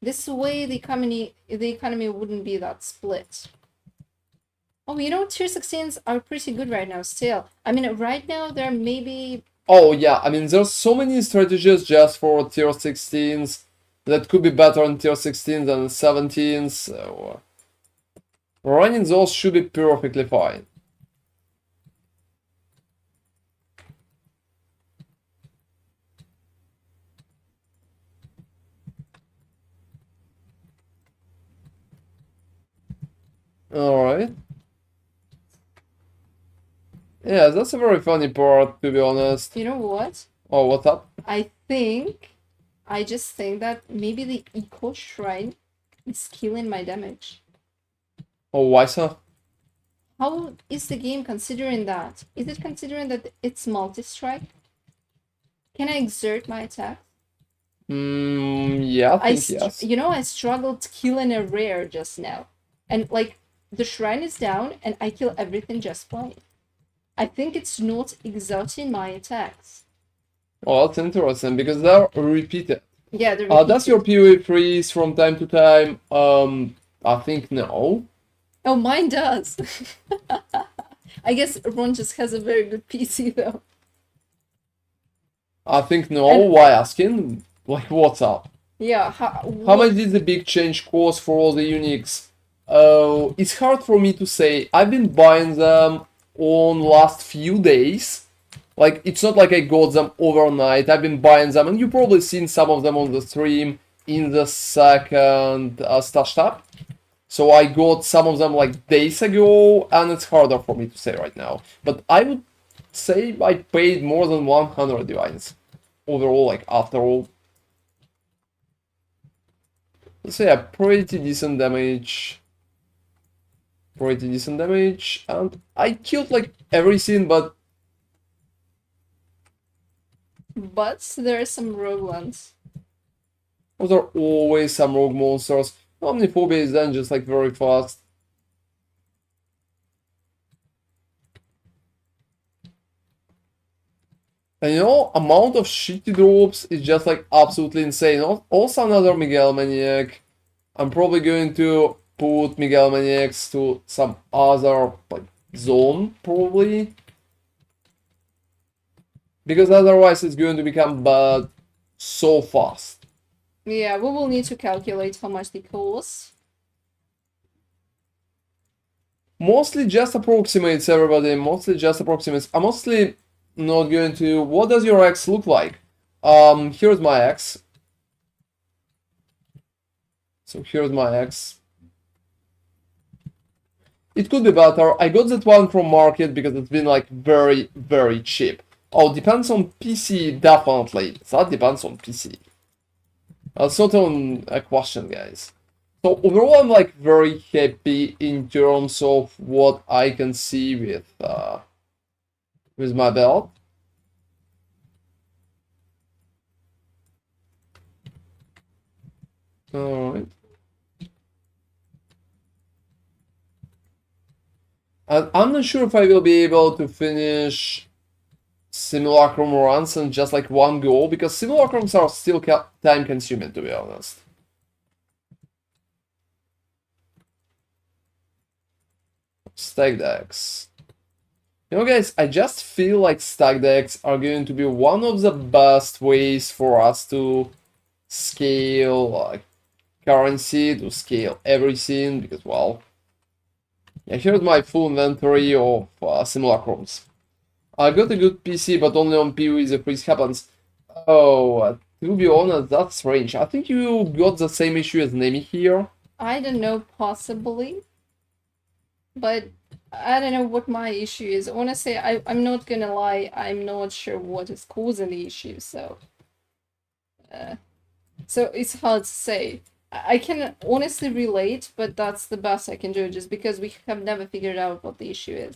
This way, the economy wouldn't be that split. Oh, you know, tier 16s are pretty good right now still. I mean, right now, there may be... Oh, yeah, I mean, there's so many strategies just for tier 16s that could be better in tier 16s than 17s, so... running those should be perfectly fine. Alright. Yeah, that's a very funny part, to be honest. You know what? Oh, what's up? I just think that maybe the Eco Shrine is killing my damage. Oh, why so? How is the game considering that? Is it considering that it's multi-strike? Can I exert my attack? Yeah, I think yes. You know, I struggled killing a rare just now. And, like, the shrine is down and I kill everything just fine. I think it's not exerting my attacks. Oh, that's interesting, because they're repeated. Yeah, they're repeated. Does your PoE freeze from time to time? I think no. Oh, mine does. I guess Ron just has a very good PC, though. I think no. And- Why asking? Like, what's up? Yeah, How much did the big change cost for all the uniques? It's hard for me to say. I've been buying them on last few days. Like, it's not like I got them overnight. I've been buying them, and you've probably seen some of them on the stream in the second stash tab. So I got some of them like days ago, and it's harder for me to say right now. But I would say I paid more than 100 divines overall, like after all. So yeah, pretty decent damage. Pretty decent damage, and I killed like everything, but there are some rogue ones. those are always some rogue monsters. Omniphobia is then just like very fast. And you know, amount of shitty drops is just like absolutely insane. Also another Miguel Maniac. I'm probably going to put Miguel Maniacs to some other like zone, probably. Because otherwise it's going to become bad so fast. Yeah, we will need to calculate how much they cost. Mostly just approximates, everybody. Mostly just approximates. I'm mostly not going to... What does your X look like? Here's my X. So here's my X. It could be better. I got that one from market because it's been like very, very cheap. Oh, depends on PC, definitely. That depends on PC. That's not on a question, guys. So overall, I'm like very happy in terms of what I can see with my build. All right. And I'm not sure if I will be able to finish Simulacrum runs in just like one go, because Simulacrums are still time consuming, to be honest. Stack decks. You know, guys, I just feel like stack decks are going to be one of the best ways for us to scale currency, to scale everything, because, well, yeah, here's my full inventory of Simulacrums. I got a good PC, but only on PoE the freeze happens. Oh, to be honest, that's strange. I think you got the same issue as Nemi here. I don't know, possibly. But I don't know what my issue is. Honestly, I'm not gonna lie, I'm not sure what is causing the issue, so... so it's hard to say. I can honestly relate, but that's the best I can do, just because we have never figured out what the issue is.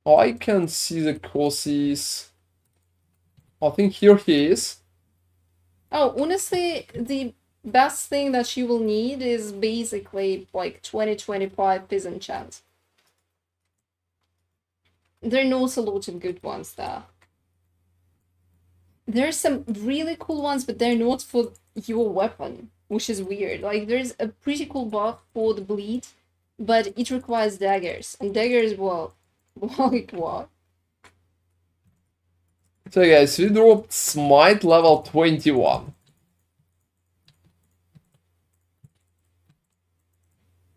Oh, I can see the causes. I think here he is. Oh, honestly, the best thing that you will need is basically like 20-25 Peasant Chant. There are not a lot of good ones there. There's some really cool ones, but they're not for your weapon, which is weird. Like, there's a pretty cool buff for the bleed, but it requires daggers, and daggers, well, like what? So guys, we dropped Smite level 21.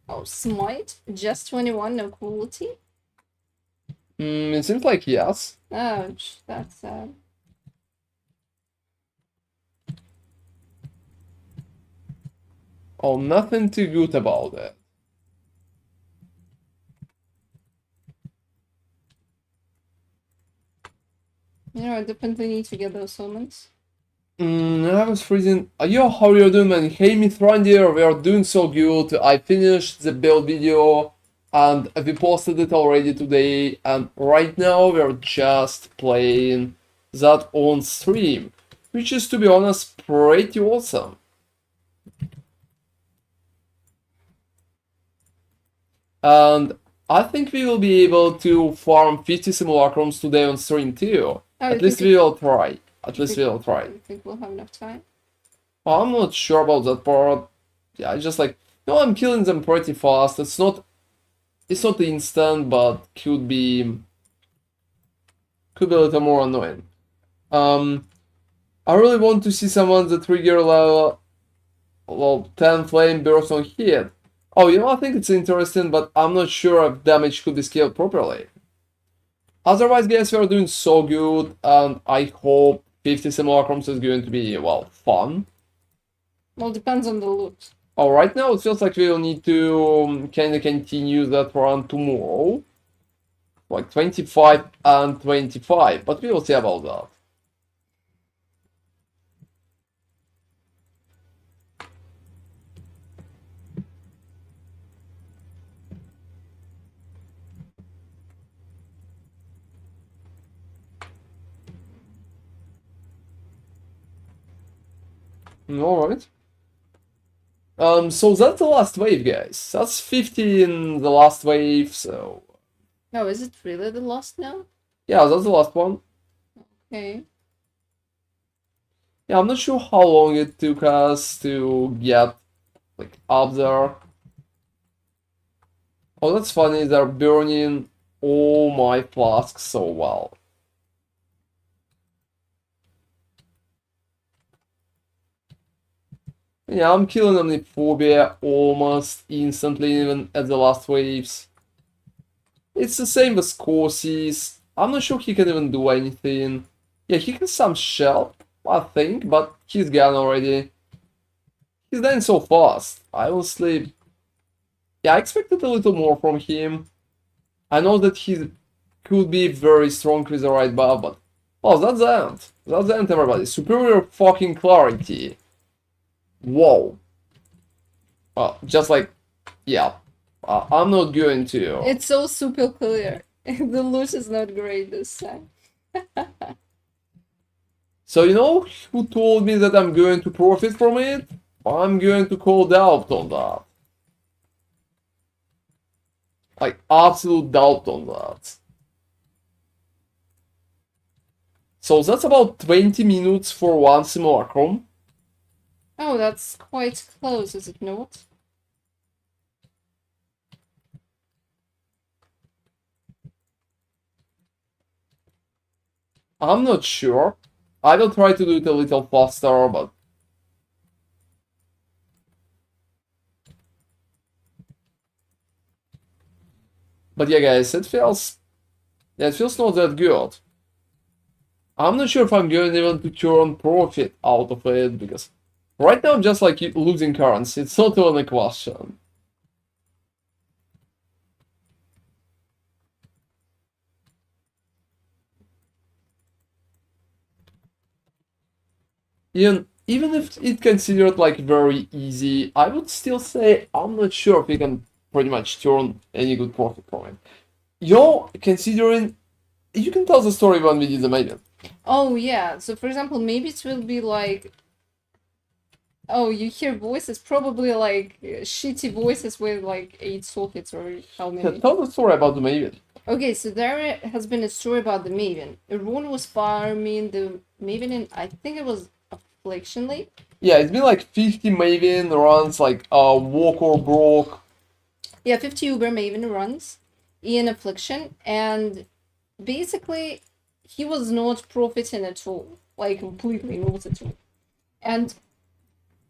Oh, Smite? Just 21, no quality? It seems like yes. Ouch, that's sad. Oh, nothing too good about it. You know, I definitely need to get those summons. I was freezing. Yo, how are you doing, man? Hey, Mithrandir, we are doing so good. I finished the build video and we posted it already today. And right now we are just playing that on stream, which is, to be honest, pretty awesome. And I think we will be able to farm 50 Simulacrums today on stream too. At least we will try. At least we will try. I think we'll have enough time. Well, I'm not sure about that part. Yeah, I just like... No, I'm killing them pretty fast. It's not It's not instant, but could be a little more annoying. I really want to see someone that trigger level 10 flame burst on hit. Oh, you know, I think it's interesting, but I'm not sure if damage could be scaled properly. Otherwise, guys, we are doing so good, and I hope 50 Simulacrums is going to be, well, fun. Well, depends on the loot. Oh, right now it feels like we'll need to kind of continue that run tomorrow. Like 25 and 25, but we will see about that. Alright. So that's the last wave, guys. That's 50 in the last wave, so... No, is it really the last now? Yeah, that's the last one. Okay. Yeah, I'm not sure how long it took us to get, like, up there. Oh, that's funny, they're burning all my flasks so well. Yeah, I'm killing Omniphobia almost instantly, even at the last waves. It's the same with Corsis. I'm not sure he can even do anything. Yeah, he has some shell, I think, but he's gone already. He's dying so fast. I honestly... Yeah, I expected a little more from him. I know that he could be very strong with the right buff, but... Oh, that's the end. That's the end, everybody. Superior fucking clarity. Whoa. Just like... Yeah. I'm not going to... It's so super clear. The loot is not great this time. So you know who told me that I'm going to profit from it? I'm going to call doubt on that. Like, absolute doubt on that. So that's about 20 minutes for one Simulacrum. Oh, that's quite close, is it not? I'm not sure. I will try to do it a little faster, but... But yeah, guys, it feels... Yeah, it feels not that good. I'm not sure if I'm going even to turn profit out of it, because... Right now I'm just like losing currency, it's not even a question. Even if it considered like very easy, I would still say I'm not sure if we can pretty much turn any good profit from it. Yo, considering you can tell the story when we did the Maven. Oh, yeah. So, for example, maybe it will be like... Oh, you hear voices, probably like shitty voices with like 8 sockets or how Yeah, many. tell the story about the Maven. Okay, so there has been a story about the Maven. Everyone was farming the Maven in, I think it was Affliction Lake. Yeah, it's been like 50 Maven runs, like Walk or Broke. Yeah, 50 Uber Maven runs in Affliction, and basically he was not profiting at all, like completely not at all. And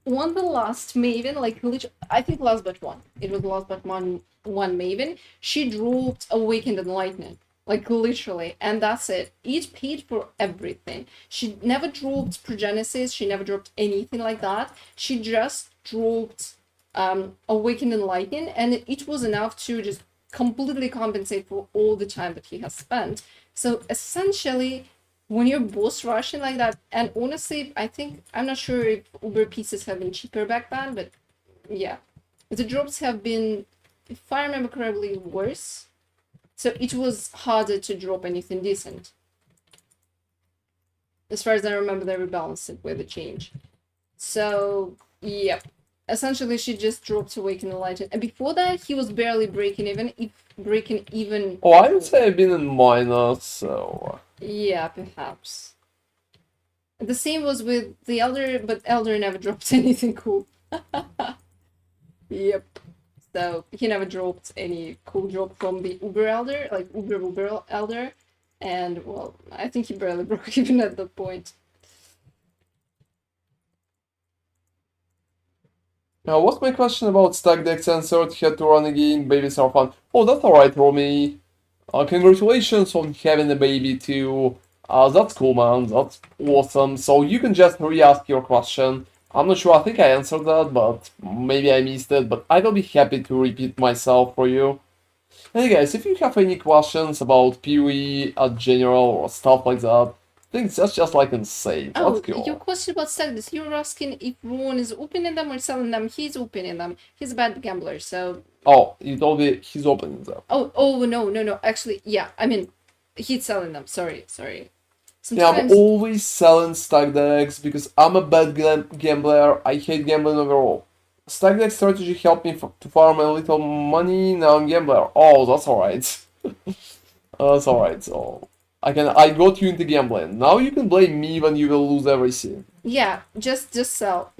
on the last Maven, like I think last but one, it was last but one Maven, she dropped Awakened Enlightenment, like literally, and that's it. It paid for everything. She never dropped Progenesis, she never dropped anything like that. She just dropped Awakened Enlightenment, and it was enough to just completely compensate for all the time that he has spent. So essentially, when you're boss rushing like that, and honestly, I think, I'm not sure if Uber pieces have been cheaper back then, but yeah. The drops have been, if I remember correctly, worse. So it was harder to drop anything decent. As far as I remember, they rebalanced it with the change. So, yep. Essentially, she just dropped Awaken Enlightened. And before that, he was barely breaking even, if breaking even... Oh, I would say I've been in minus, so... Yeah, perhaps. The same was with the Elder, but Elder never dropped anything cool. Yep. So he never dropped any cool drop from the Uber Elder, like Uber Elder. And, well, I think he barely broke even at that point. Now, what's my question about stack decks answered? Had to run again, babies are fun. Oh, that's alright, Romy. Congratulations on having a baby too. That's cool, man. That's awesome. So you can just re-ask your question. I'm not sure, I think I answered that, but maybe I missed it. But I will be happy to repeat myself for you. And guys, if you have any questions about PoE at general or stuff like that, I think that's just like insane. Oh, That's cool. your question about stack decks, you were asking if Ron is opening them or selling them. He's opening them. He's a bad gambler, so... Oh, you told me he's opening them. Oh, no. Actually, yeah, I mean, he's selling them. Sorry. Yeah, I'm always selling stack decks because I'm a bad gambler. I hate gambling overall. Stack deck strategy helped me to farm a little money. Now I'm gambler. Oh, that's alright. That's alright. So I got you into gambling. Now you can blame me when you will lose everything. Yeah, just sell.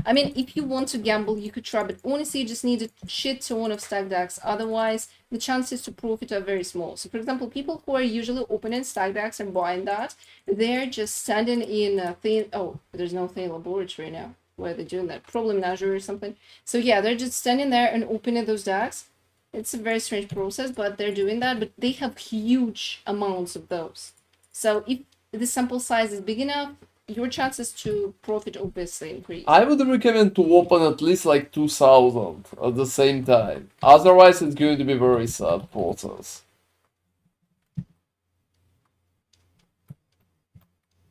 I mean, if you want to gamble, you could try, but honestly, you just need a shit ton of stack decks. Otherwise, the chances to profit are very small. So, for example, people who are usually opening stack decks and buying that, they're just standing in a thing. Oh, there's no thing laboratory now. Where they're doing that, probably Measure or something. So yeah, they're just standing there and opening those decks. It's a very strange process, but they're doing that. But they have huge amounts of those. So if the sample size is big enough, your chances to profit obviously increase. I would recommend to open at least like 2,000 at the same time. Otherwise, it's going to be very sad process.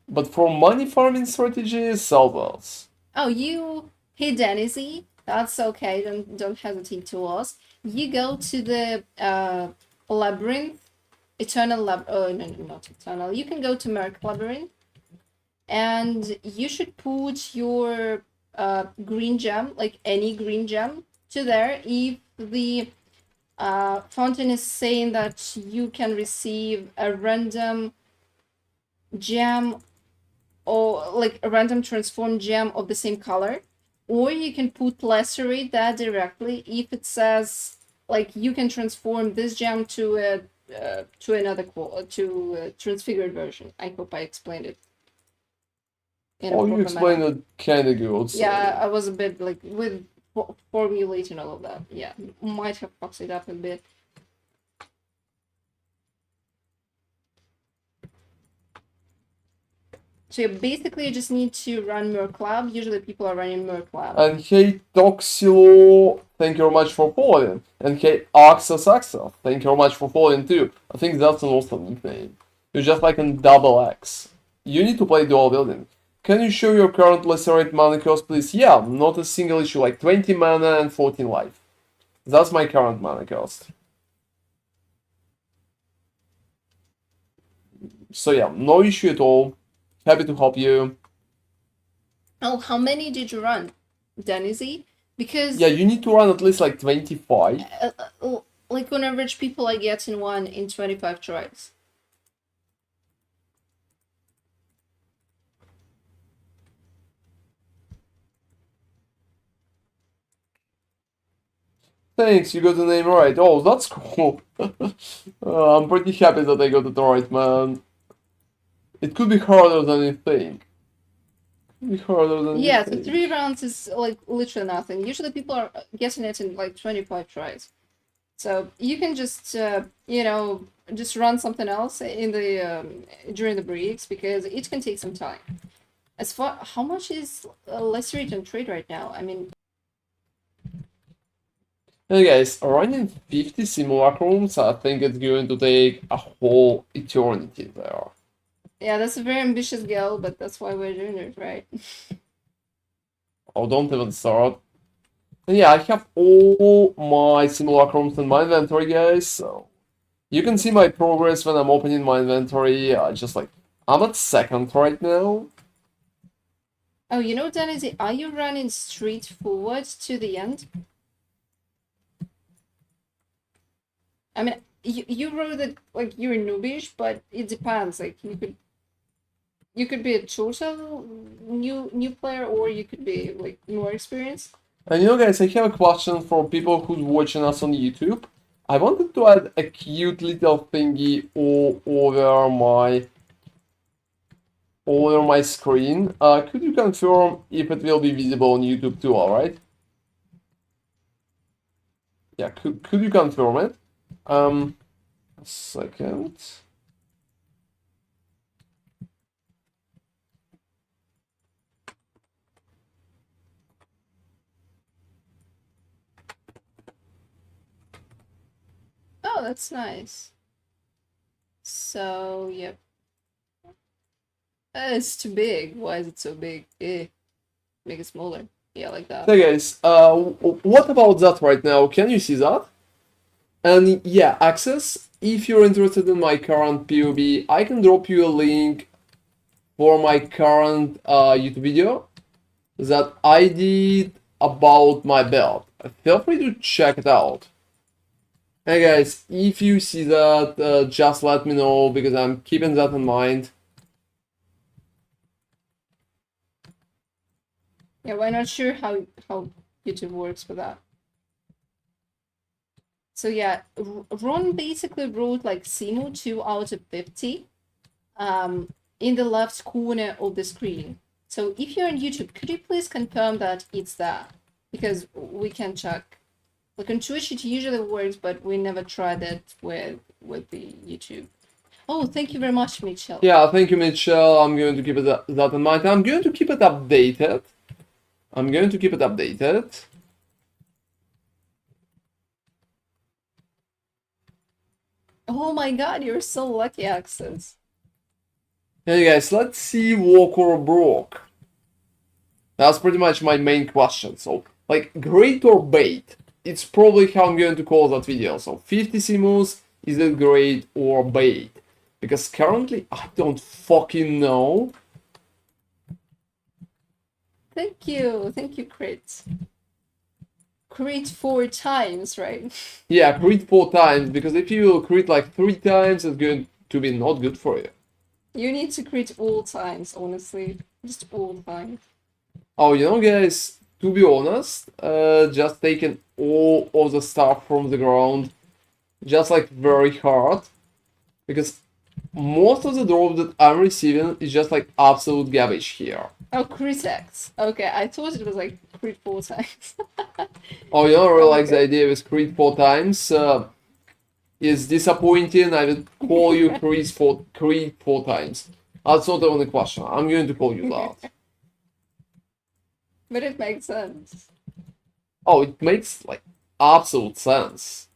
But for money farming strategies, sell those. Oh, you hit Denizzy. That's okay. Don't hesitate to ask. You go to the labyrinth, eternal lab. Oh no, not eternal. You can go to Merc Labyrinth, and you should put your green gem, like any green gem, to there. If the fountain is saying that you can receive a random gem or like a random transformed gem of the same color, or you can put Lacerate that directly if it says like you can transform this gem to another transfigured version. I hope I explained it. Oh, you explained it kind of good. So. Yeah, I was a bit like with formulating all of that. Yeah, might have fucked it up a bit. So basically, you just need to run Merc Lab. Usually people are running Merc Lab. And hey, Toxilo, thank you very much for following. And hey, Axis, thank you very much for following too. I think that's an awesome nickname. You're just like in double X. You need to play dual building. Can you show your current Lacerate mana cost, please? Yeah, not a single issue, like 20 mana and 14 life. That's my current mana cost. So yeah, no issue at all. Happy to help you. Oh, how many did you run, Denizzy? Because yeah, you need to run at least like 25. Like on average, people are getting one in 25 tries. Thanks, you got the name right. Oh, that's cool. I'm pretty happy that I got it right, man. It could be harder than you think. Yeah, so 3 rounds is like literally nothing. Usually people are getting it in like 25 tries. So you can just, you know, just run something else in the during the breaks because it can take some time. As far, how much is Lacerate on trade right now? I mean... Hey guys, running 50 Simulacrums, I think it's going to take a whole eternity there. Yeah, that's a very ambitious goal, but that's why we're doing it, right? Oh, don't even start. And yeah, I have all my Simulacrums in my inventory, guys, so... You can see my progress when I'm opening my inventory, just like... I'm at 2nd right now. Oh, you know, Dennis, are you running straight forward to the end? I mean, you wrote that, like, you're noobish, but it depends, like, you could be a total new player, or you could be like more experienced. And you know, guys, I have a question for people who's watching us on YouTube. I wanted to add a cute little thingy all over my screen. Could you confirm if it will be visible on YouTube too, alright? Yeah, could you confirm it? A second. Oh, that's nice. So, yep. It's too big. Why is it so big? Make it smaller. Yeah, like that. Hey guys, what about that right now? Can you see that? And yeah, Access, if you're interested in my current POV, I can drop you a link for my current YouTube video that I did about my build. Feel free to check it out. Hey guys, if you see that, just let me know because I'm keeping that in mind. Yeah, we're not sure how YouTube works for that. So yeah, Ron basically wrote like Simu 2 out of 50 in the left corner of the screen. So if you're on YouTube, could you please confirm that it's there? Because we can check. Like on Twitch it usually works, but we never tried it with the YouTube. Oh, thank you very much, Mitchell. Yeah, thank you, Mitchell. I'm going to keep it that in mind. I'm going to keep it updated. Oh my god, you're so lucky, Access. Hey guys, let's see walk or broke. That's pretty much my main question. So, like, great or bait? It's probably how I'm going to call that video. So, 50 simus, is it great or bait? Because currently, I don't fucking know. Thank you, Crit. Crit 4 times, right? Yeah, crit 4 times, because if you crit like 3 times, it's going to be not good for you. You need to crit all times, honestly. Just all times. Oh, you know, guys, to be honest, just taking all of the stuff from the ground, just like very hard, because most of the drops that I'm receiving is just like absolute garbage here. Oh, crit X. Okay, I thought it was like crit 4 times. Oh, you don't really like Okay. the idea with crit 4 times? It's disappointing. I will call you crit 4 times. That's not the only question. I'm going to call you that. But it makes sense. Oh, it makes like absolute sense.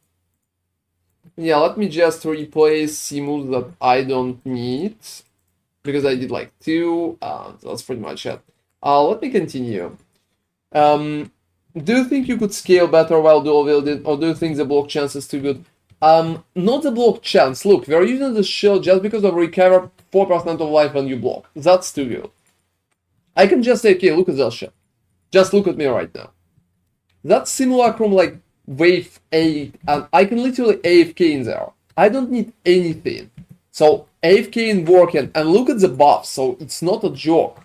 Yeah, let me just replace simus that I don't need because I did like 2. That's pretty much it. Let me continue. Do you think you could scale better while dual wielding, or do you think the block chance is too good? Not the block chance. Look, we're using the shield just because of recover 4% of life when you block. That's too good. I can just say, okay, look at that shit. Just look at me right now. That's Simulacrum like wave 8, and I can literally AFK in there. I don't need anything. So AFK in working, and look at the buffs, so it's not a joke.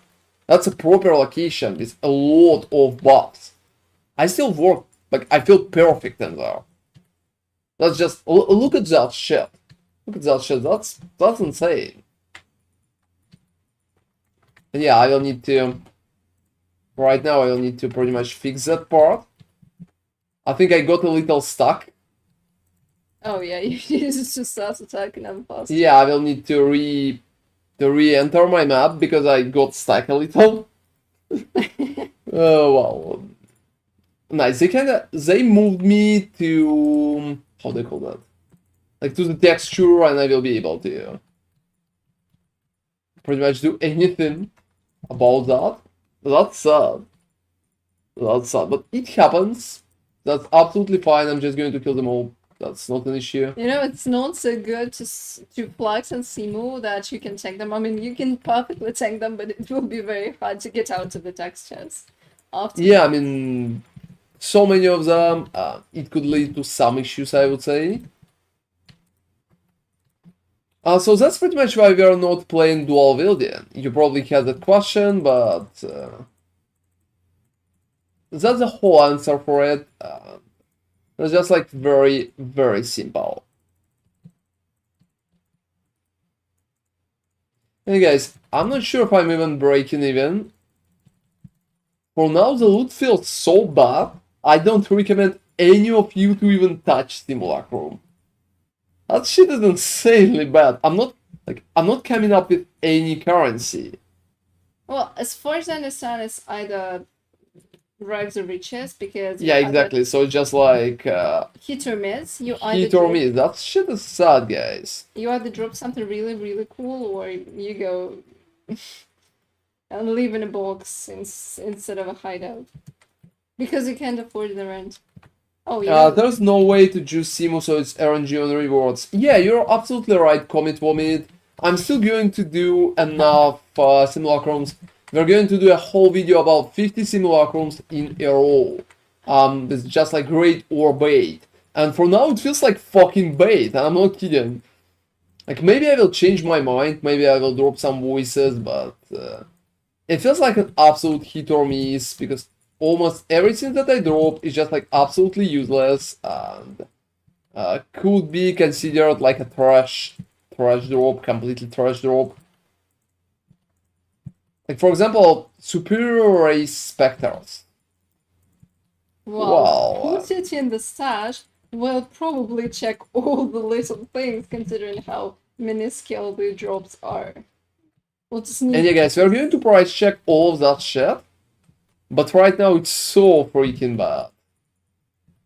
That's a proper location with a lot of buffs. I still work, like I feel perfect in there. Let's just look at that shit. Look at that shit. That's insane. And yeah, I will need to. Right now, I will need to pretty much fix that part. I think I got a little stuck. Oh yeah, you just start attacking them fast. Yeah, I will need to re-enter my map because I got stuck a little. Oh well. Nice. They moved me to how do they call that? Like to the texture, and I will be able to pretty much do anything about that. That's sad. That's sad, but it happens. That's absolutely fine. I'm just going to kill them all. That's not an issue. You know, it's not so good to flex and Simu that you can tank them. I mean, you can perfectly tank them, but it will be very hard to get out of the textures after. Yeah, I mean, so many of them. It could lead to some issues, I would say. So that's pretty much why we are not playing dual wielding. You probably had that question, but that's the whole answer for it. It's just like very, very simple. Hey guys, I'm not sure if I'm even breaking even. For now, the loot feels so bad, I don't recommend any of you to even touch Simulacrum. That shit is insanely bad. I'm not coming up with any currency. Well, as far as I understand, it's either rags or riches because Yeah, exactly. So it's just like hit or miss. hit or miss. That shit is sad, guys. You either drop something really, really cool, or you go and live in a box instead of a hideout because you can't afford the rent. Oh yeah. There's no way to juice Simu, so it's RNG on rewards. Yeah, you're absolutely right, Comet Vomit. I'm still going to do enough simulacrums. We're going to do a whole video about 50 simulacrums in a row. It's just like raid or bait. And for now, it feels like fucking bait, and I'm not kidding. Like, maybe I will change my mind, maybe I will drop some voices, but it feels like an absolute hit or miss, because almost everything that I drop is just like absolutely useless, and could be considered like a trash drop, completely trash drop. Like, for example, superior race specters. Well, put it in the stash. We'll probably check all the little things, considering how minuscule the drops are. We'll just need. And yeah, guys, we're going to price check all of that shit, but right now it's so freaking bad.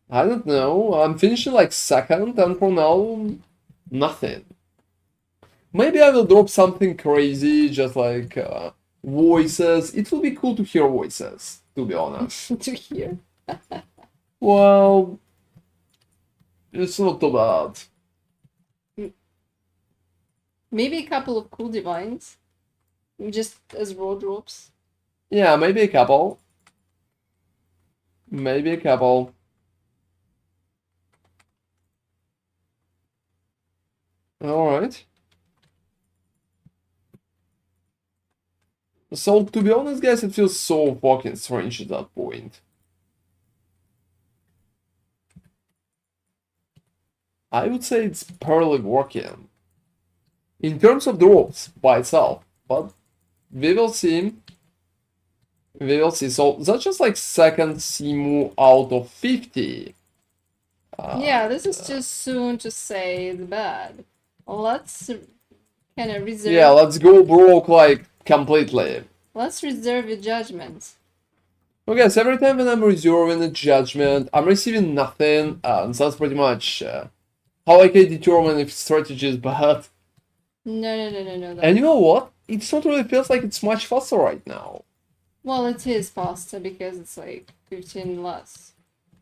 I don't know. I'm finishing like second, and for now, nothing. Maybe I will drop something crazy, just like voices. It will be cool to hear voices, to be honest. to hear. Well, it's not too bad. Maybe a couple of cool divines, just as raw drops. Yeah, maybe a couple. Maybe a couple. Alright. So, to be honest, guys, it feels so fucking strange at that point. I would say it's barely working. In terms of drops by itself, but we will see. We will see. So, that's just like second Simu out of 50. Yeah, this is too soon to say it's bad. Let's kind of reserve. Yeah, let's go broke like completely. Let's reserve your judgment. Okay, so every time when I'm reserving a judgment, I'm receiving nothing, and that's pretty much how I can determine if strategy is bad. No. And you know what? It not really feels like it's much faster right now. Well, it is faster because it's like 15 less.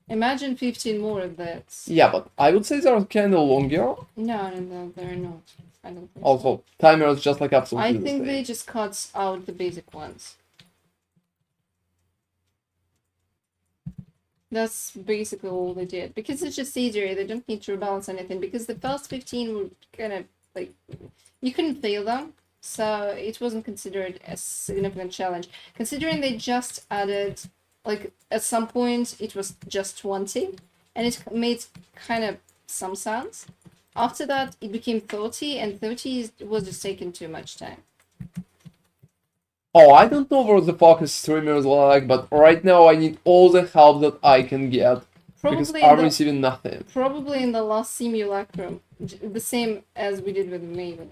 Imagine 15 more of that. Yeah, but I would say they're kind of longer. No, they're not. I don't think Also, timer is just like absolutely I the think same. they just cut out the basic ones. That's basically all they did. Because it's just easier, they don't need to rebalance anything. Because the first 15 were kind of like, you couldn't fail them. So it wasn't considered a significant challenge. Considering they just added, like, at some point it was just 20. And it made kind of some sense. After that, it became 30, and 30 was just taking too much time. Oh, I don't know what the fuck is streamers like, but right now I need all the help that I can get. Because I'm receiving nothing. Probably in the last Simulacrum. The same as we did with Maven.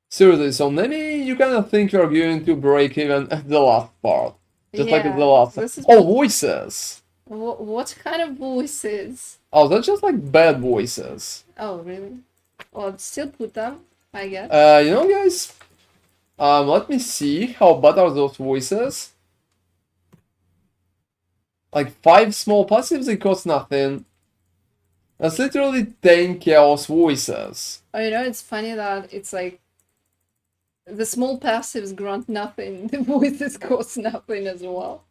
Seriously, so maybe you kind of think you're going to break even at the last part. Just like at the last. Oh, voices! What kind of voices? Oh, that's just like bad voices. Oh, really? Well, I'd still put them, I guess. You know, guys, let me see how bad are those voices. Like 5 small passives, they cost nothing. That's literally 10 chaos voices. Oh, you know, it's funny that it's like the small passives grant nothing, the voices cost nothing as well.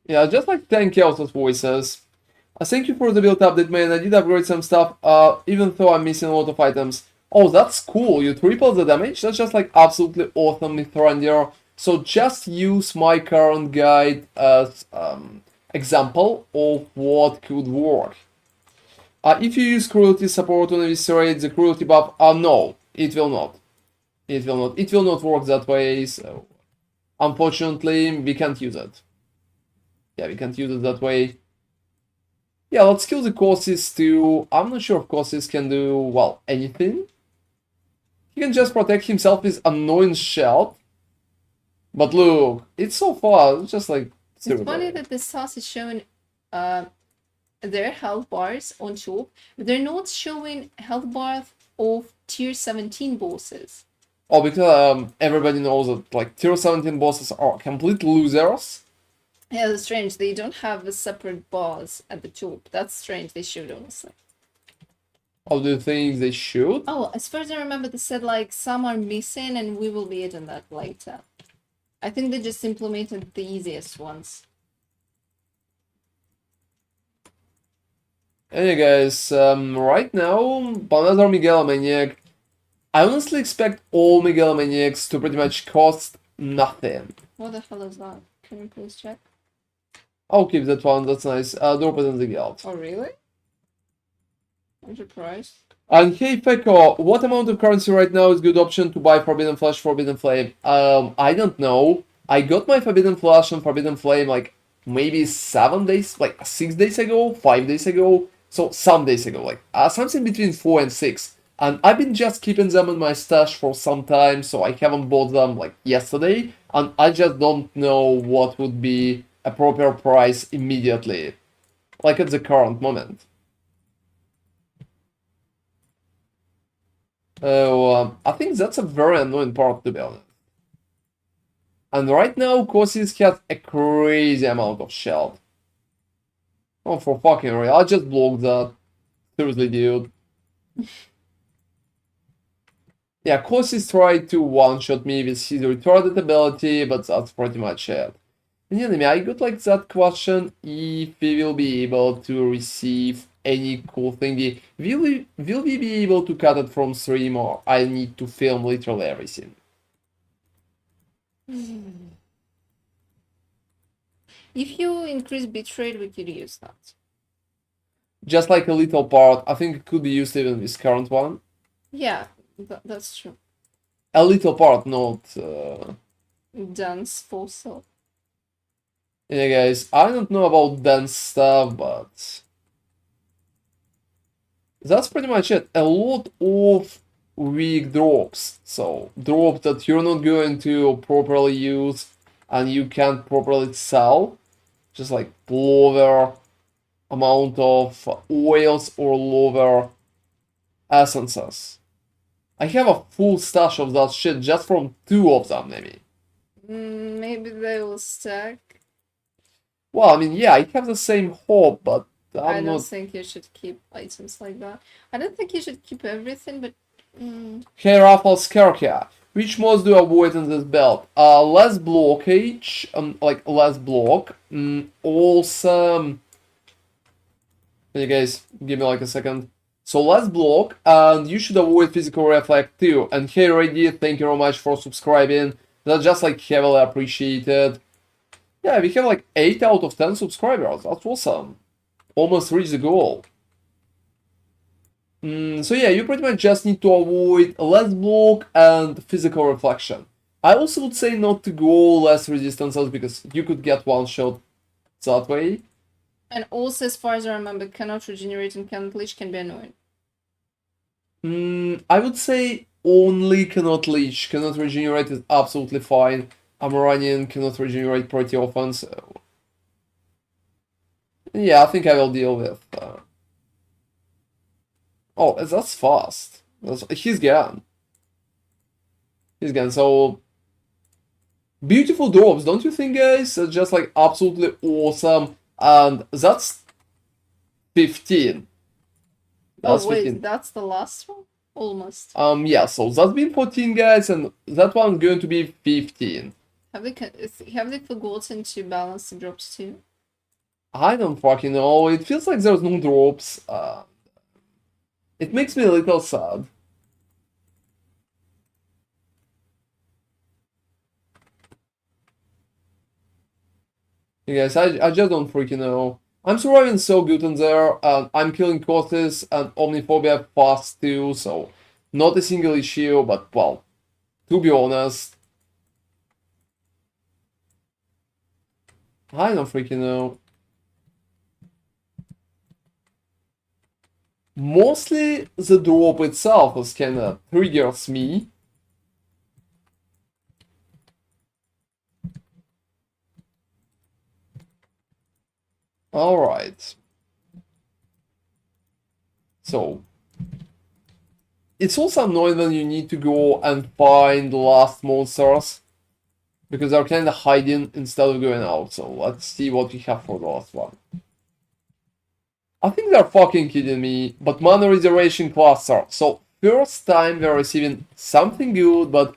Yeah, just like 10 chaos voices. Thank you for the build update, man. I did upgrade some stuff, even though I'm missing a lot of items. Oh, that's cool. You triple the damage? That's just like absolutely awesome, Mithrandir. So just use my current guide as example of what could work. If you use cruelty support on Eviscerate, the cruelty buff, no, it will not. It will not. It will not work that way, so unfortunately, we can't use it. Yeah, we can't use it that way. Yeah, let's kill the Corsis too. I'm not sure if Corsis can do, well, anything. He can just protect himself with annoying shout. But look, it's so far, it's just like... It's funny that the sauce is showing their health bars on top, but they're not showing health bars of tier 17 bosses. Oh, because everybody knows that like tier 17 bosses are complete losers. Yeah, that's strange. They don't have a separate boss at the top. That's strange. They should, honestly. Oh, do you think they should? Oh, as far as I remember, they said like some are missing and we will be adding that later. I think they just implemented the easiest ones. Hey guys, right now, another Megalomaniac. I honestly expect all Megalomaniacs to pretty much cost nothing. What the hell is that? Can you please check? I'll keep that one, that's nice. Drop it in the guild. Oh, really? I'm surprised. And hey Peko, what amount of currency right now is good option to buy Forbidden Flash, Forbidden Flame? I don't know. I got my Forbidden Flash and Forbidden Flame like maybe 7 days, like 6 days ago, 5 days ago. So some days ago, like something between 4 and 6. And I've been just keeping them in my stash for some time, so I haven't bought them like yesterday. And I just don't know what would be a proper price immediately, like at the current moment. I think that's a very annoying part, to be honest. And right now, Corsis has a crazy amount of shield. Oh, for fucking real, I just blocked that. Seriously, dude. Yeah, Corsis tried to one-shot me with his retarded ability, but that's pretty much it. And anyway, I got like that question if we will be able to receive any cool thingy. Will we be able to cut it from stream, or I need to film literally everything? If you increase bitrate, we could use that. Just like a little part, I think it could be used even with current one. Yeah, that's true. A little part, not... Dance full self. Yeah, guys, I don't know about dance stuff, but... that's pretty much it. A lot of weak drops. So, drops that you're not going to properly use and you can't properly sell. Just like lower amount of oils or lower essences. I have a full stash of that shit just from 2 of them, maybe. Maybe they will stack. Well, I mean, yeah, I have the same hope, but I don't think you should keep items like that. I don't think you should keep everything, but... Hey, Raffle Skarkia, which mods do you avoid in this build? Less blockage, like less block. Also... Can you guys give me like a second? So less block, and you should avoid physical reflect too. And hey, Reddy, thank you very much for subscribing. That's just like heavily appreciated. Yeah, we have like 8 out of 10 subscribers. That's awesome. Almost reached the goal. So yeah, you pretty much just need to avoid less block and physical reflection. I also would say not to go less resistances because you could get one shot that way. And also, as far as I remember, cannot regenerate and cannot leech can be annoying. I would say only cannot leech. Cannot regenerate is absolutely fine. I'm running cannot regenerate pretty often, so... yeah, I think I will deal with... oh, that's fast. He's gone. He's gone, so... beautiful drops, don't you think, guys? That's just like absolutely awesome. And that's 15. That's 15. That's the last one? Almost. Yeah, so that's been 14, guys, and that one's going to be 15. Have they forgotten to balance the drops too? I don't fucking know. It feels like there's no drops. It makes me a little sad. You guys, I just don't freaking know. I'm surviving so good in there, and I'm killing Cortis and Omniphobia fast too, so not a single issue, but well, to be honest, I don't freaking know. Mostly the drop itself is kinda triggers me. Alright. So, it's also annoying when you need to go and find the last monsters, because they're kinda hiding instead of going out, so let's see what we have for the last one. I think they're fucking kidding me, but mana reservation cluster. So, first time we're receiving something good, but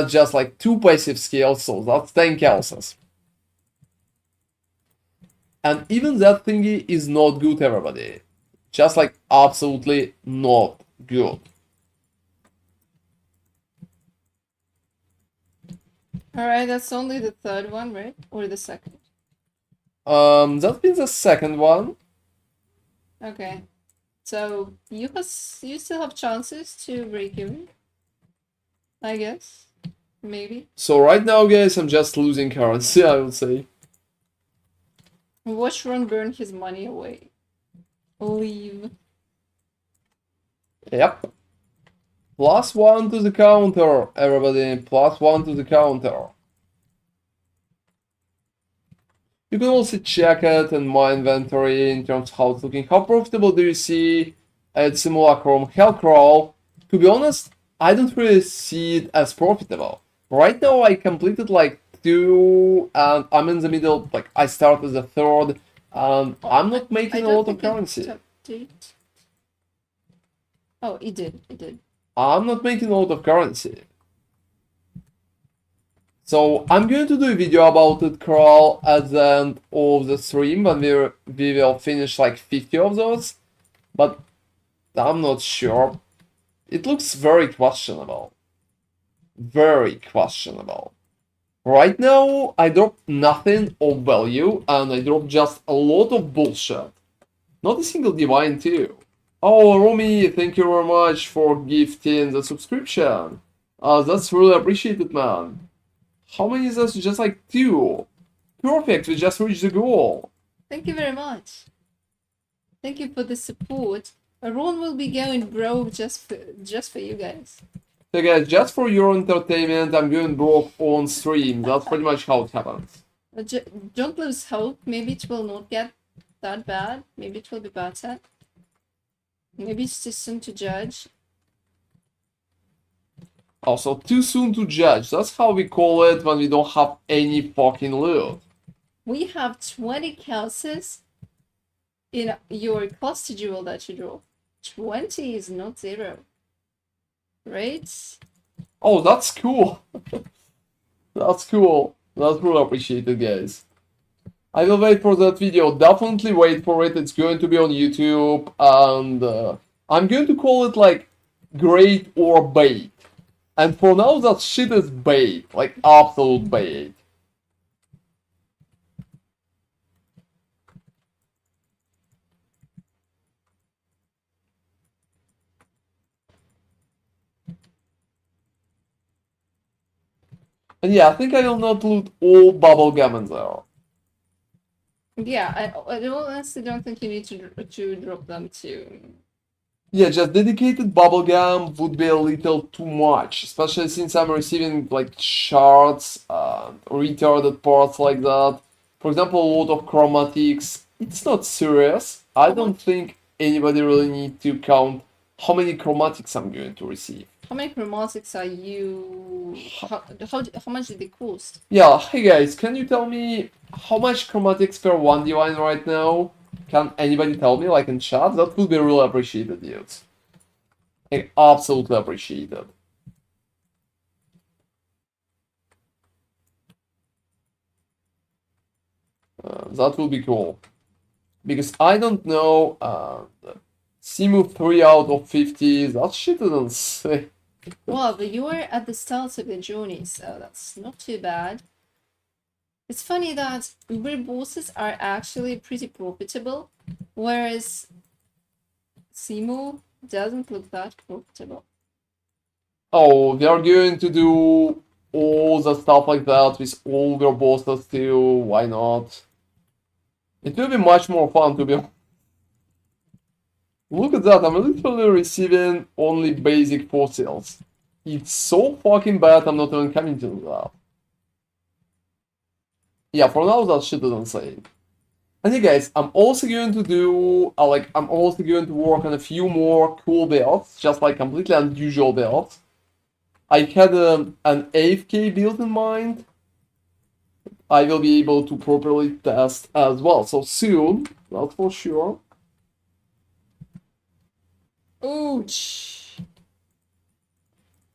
just like 2 passive skills, so that's 10 Kelses. And even that thingy is not good, everybody. Just like absolutely not good. Alright, that's only the third one, right? Or the second? That's been the second one. Okay. So you still have chances to break even. I guess. Maybe. So right now, guys, I'm just losing currency, I would say. Watch Ron burn his money away. Leave. Yep. +1 to the counter, everybody. +1 to the counter. You can also check it in my inventory in terms of how it's looking. How profitable do you see at Simulacrum? Hellcrawl, to be honest, I don't really see it as profitable. Right now I completed like 2 and I'm in the middle, like I started the 3rd and I'm not making a lot of currency. Oh, it did. I'm not making a lot of currency. So I'm going to do a video about it, Crawl, at the end of the stream when we will finish like 50 of those, but I'm not sure. It looks very questionable. Very questionable. Right now, I dropped nothing of value, and I dropped just a lot of bullshit. Not a single divine too. Oh, Rumi, thank you very much for gifting the subscription. That's really appreciated, man. How many is this? Just like 2. Perfect, we just reached the goal. Thank you very much. Thank you for the support. Ron will be going broke just for you guys. So guys, just for your entertainment, I'm going broke on stream. That's pretty much how it happens. Don't lose hope. Maybe it will not get that bad. Maybe it will be better. Maybe it's too soon to judge. Also, too soon to judge. That's how we call it when we don't have any fucking loot. We have 20 Kelses in your cluster jewel that you draw. 20 is not 0. Right? Oh, that's cool. That's cool. That's really appreciated, guys. I will wait for that video. Definitely wait for it. It's going to be on YouTube. And I'm going to call it like great or bait. And for now, that shit is bait. Like absolute bait. And yeah, I think I will not loot all bubblegum in there. Yeah, I honestly don't think you need to drop them too. Yeah, just dedicated bubblegum would be a little too much, especially since I'm receiving like shards, retarded parts like that. For example, a lot of chromatics. It's not serious. I don't think anybody really need to count how many chromatics I'm going to receive. How many chromatics are you? How much did they cost? Yeah, hey guys, can you tell me how much chromatics per 1 divine right now? Can anybody tell me, like in chat? That would be really appreciated, dudes. Like, absolutely appreciated. That will be cool. Because I don't know, Simu 3 out of 50, that shit is insane. Well, but you were at the start of the journey, so that's not too bad. It's funny that Uber bosses are actually pretty profitable, whereas Simu doesn't look that profitable. Oh, we are going to do all the stuff like that with all your bosses too. Why not? It will be much more fun to be. Look at that, I'm literally receiving only basic fossils. It's so fucking bad, I'm not even coming to that. Yeah, for now that shit is insane. And yeah, guys, I'm also going to do, I'm also going to work on a few more cool builds, just like completely unusual builds. I had an AFK build in mind. I will be able to properly test as well. So soon, that's for sure. Ouch!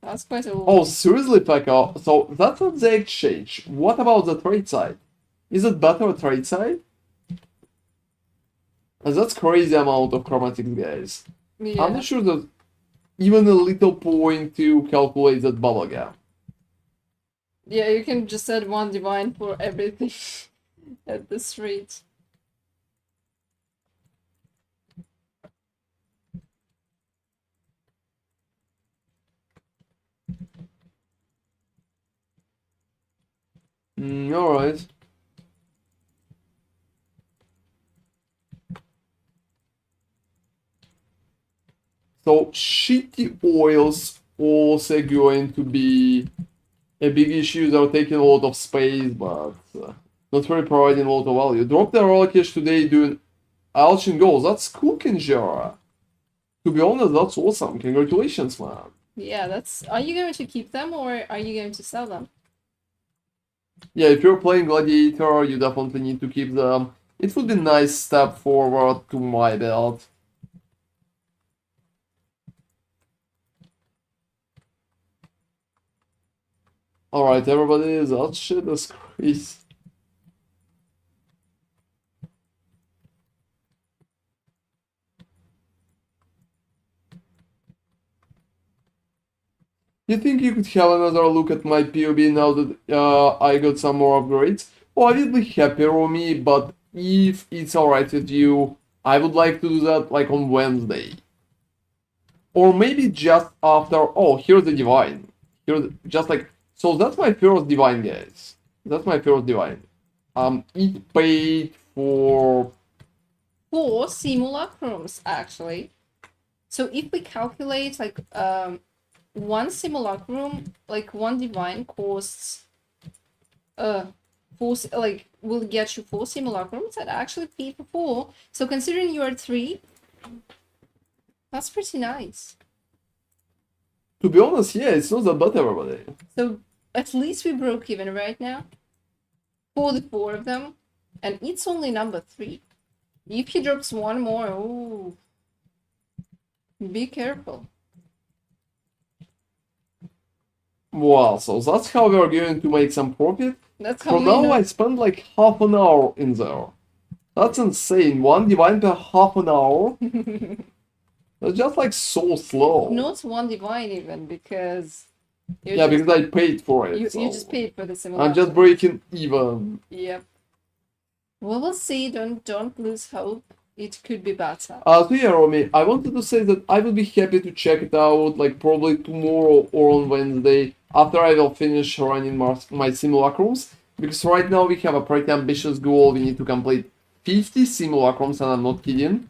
That's quite a Oh, seriously, Pekka? So that's not the exchange. What about the trade side? Is it better trade side? And that's crazy amount of chromatics, guys. Yeah. I'm not sure that even a little point to calculate that bubble gap. Yeah, you can just add one divine for everything at this rate. Alright. So shitty oils also going to be a big issue. They're taking a lot of space, but not really providing a lot of value. Drop the roller cache today doing Alchin goals. That's cool, Kinjara. To be honest, that's awesome. Congratulations, man. Yeah, that's... Are you going to keep them or are you going to sell them? Yeah, if you're playing Gladiator, you definitely need to keep them. It would be a nice step forward to my build. Alright, everybody, that shit is crazy. You think you could have another look at my PoB now that I got some more upgrades? Oh, I will be happy, Romy, but if it's alright with you, I would like to do that like on Wednesday. Or maybe just after. Oh, here's the divine. Here's just like. So that's my first divine, guys. That's my first divine. It paid for 4 simulacrums, actually. So if we calculate, like, one simulacrum, like, one divine costs, 4, like, will get you 4 simulacrums that actually pay for 4. So considering you are 3, that's pretty nice. To be honest, yeah, it's not that bad, everybody. So at least we broke even right now for the 4 of them, and it's only number 3. If he drops one more, ooh, be careful. Wow, so that's how we are going to make some profit. That's how For now, I spent like half an hour in there. That's insane. One divine per half an hour. That's just like so slow. Not one divine even, because yeah, because I paid for it. You so just paid for the simulacrum. I'm just breaking even. Yep. Well, we'll see. Don't lose hope. It could be better. So yeah, Romy, I wanted to say that I will be happy to check it out, like probably tomorrow or on Wednesday, after I will finish running my simulacrums. Because right now we have a pretty ambitious goal. We need to complete 50 simulacrums, and I'm not kidding.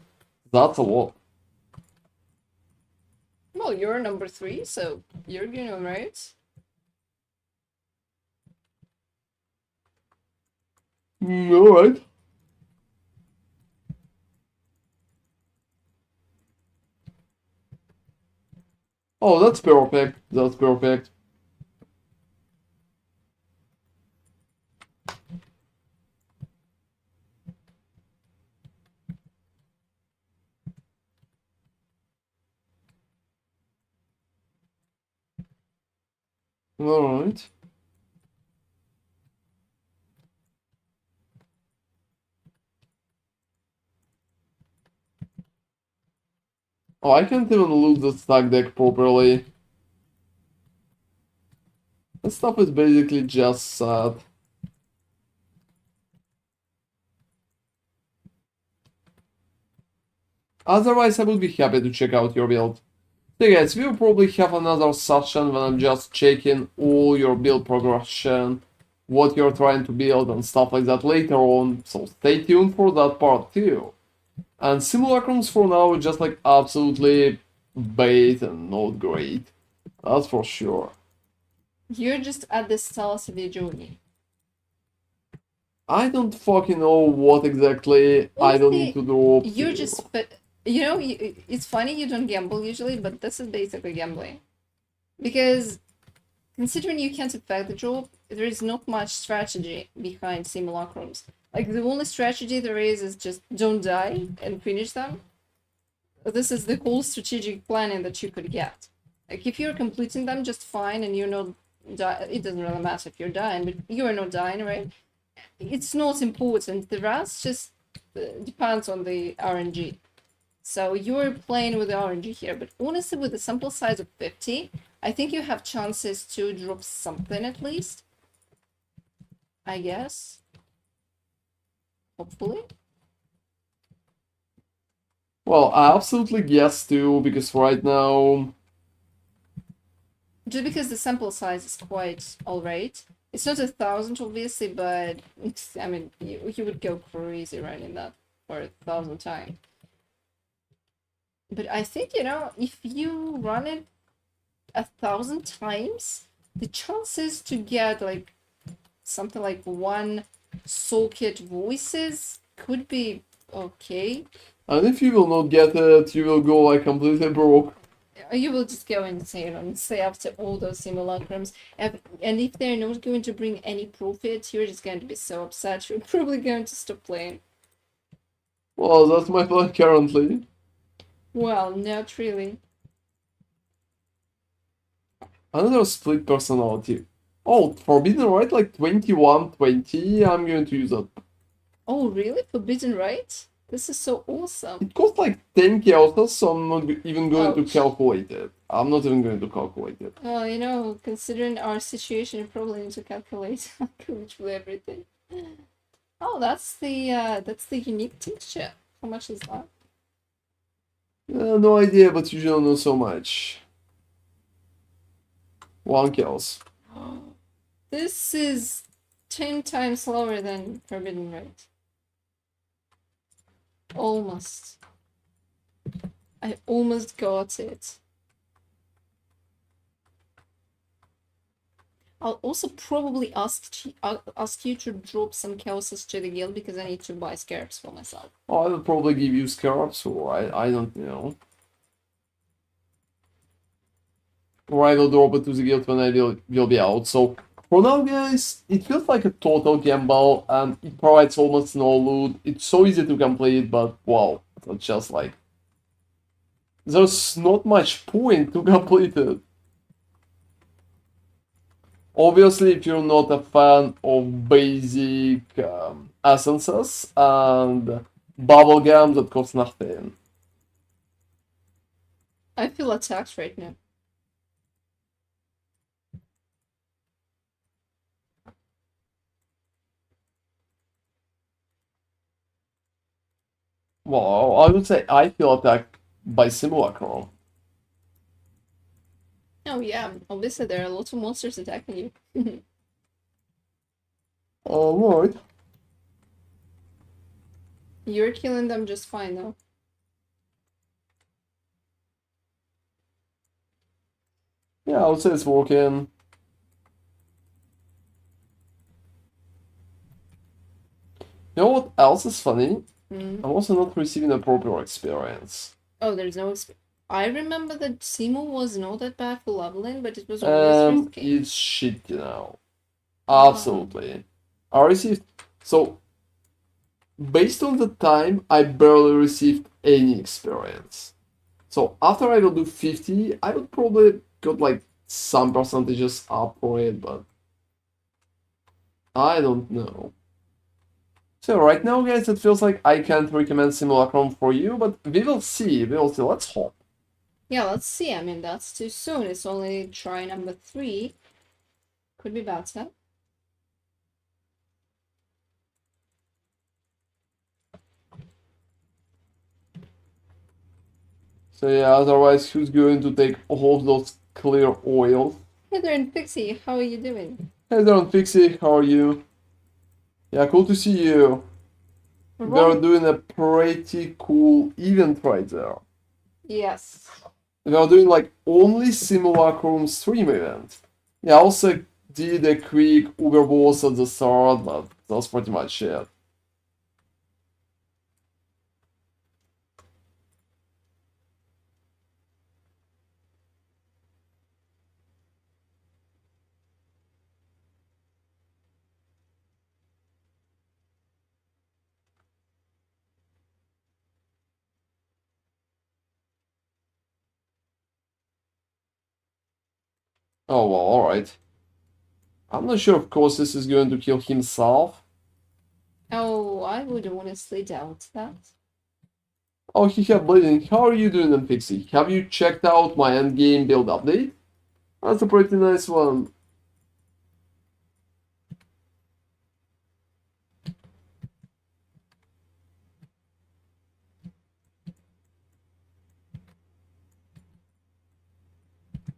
That's a lot. Well, you're number 3, so you're doing alright. Alright. Oh, that's perfect. That's perfect. Alright. Oh, I can't even loot the stack deck properly. This stuff is basically just sad. Otherwise, I would be happy to check out your build. So guys, we'll probably have another session when I'm just checking all your build progression, what you're trying to build and stuff like that later on, so stay tuned for that part too. And Simulacrums for now just like absolutely bait and not great, that's for sure. You're just at the start of your journey. I don't fucking know what exactly I don't need to drop. You're just... You know, it's funny you don't gamble usually, but this is basically gambling. Because, considering you can't affect the drop, there is not much strategy behind Simulacrums. Like, the only strategy there is just don't die and finish them. This is the whole strategic planning that you could get. Like, if you're completing them just fine and you're not it doesn't really matter if you're dying, but you are not dying, right? It's not important. The rest just depends on the RNG. So you're playing with the RNG here, but honestly, with a sample size of 50, I think you have chances to drop something at least. I guess. Hopefully. Well, I absolutely guess too, because right now... Just because the sample size is quite alright. It's not 1,000 obviously, but it's, I mean, you would go crazy running that for 1,000 times. But I think, you know, if you run it 1,000 times, the chances to get like something like 1 socket voices could be okay. And if you will not get it, you will go like completely broke. You will just go insane, honestly, after all those simulacrums. And if they're not going to bring any profit, you're just going to be so upset. You're probably going to stop playing. Well, that's my plan currently. Well, not really. Another split personality. Oh, Forbidden Right, like 2120, I'm going to use that. Oh, really? Forbidden Right? This is so awesome. It costs like 10 chaos, so I'm not even going to Ouch. calculate it. I'm not even going to calculate it. Well, you know, considering our situation, you probably need to calculate literally everything. Oh, that's the unique tincture. How much is that? No idea, but you don't know so much. 1 chaos. This is 10 times lower than Forbidden Right. Almost. I almost got it. I'll also probably ask you to drop some chaoses to the guild because I need to buy scarabs for myself. Oh, I will probably give you scarabs, or I don't know. Or I will drop it to the guild when I will be out. So for now, guys, it feels like a total gamble, and it provides almost no loot. It's so easy to complete, but wow, it's just like there's not much point to complete it. Obviously, if you're not a fan of basic essences and bubblegum that costs nothing. I feel attacked right now. Well, I would say I feel attacked by Simulacrum. Oh yeah, obviously there are lots of monsters attacking you. Alright. You're killing them just fine though. Yeah, I would say it's working. You know what else is funny? I'm also not receiving a proper experience. Oh, there's no I remember that Simu was not that bad for leveling, but it was always risky. It's shit now. Absolutely. I received... So, based on the time, I barely received any experience. So, after I will do 50, I would probably got like some percentages up for it, but... I don't know. So right now, guys, it feels like I can't recommend Simulacrum for you, but we will see. We will see. Let's hope. Yeah, let's see. I mean, that's too soon. It's only try number 3. Could be better. So yeah, otherwise who's going to take all of those clear oils? Heather and Pixie, how are you doing? Hey there, Pixie, how are you? Yeah, cool to see you. They're doing a pretty cool event right there. Yes. They're doing like only Simulacrum stream event. Yeah, I also did a quick Uber boss at the start, but that's pretty much it. Oh well, alright. I'm not sure, of course, this is going to kill himself. Oh, I would honestly doubt that. Oh, he had bleeding. How are you doing then, Pixie? Have you checked out my endgame build update? That's a pretty nice one.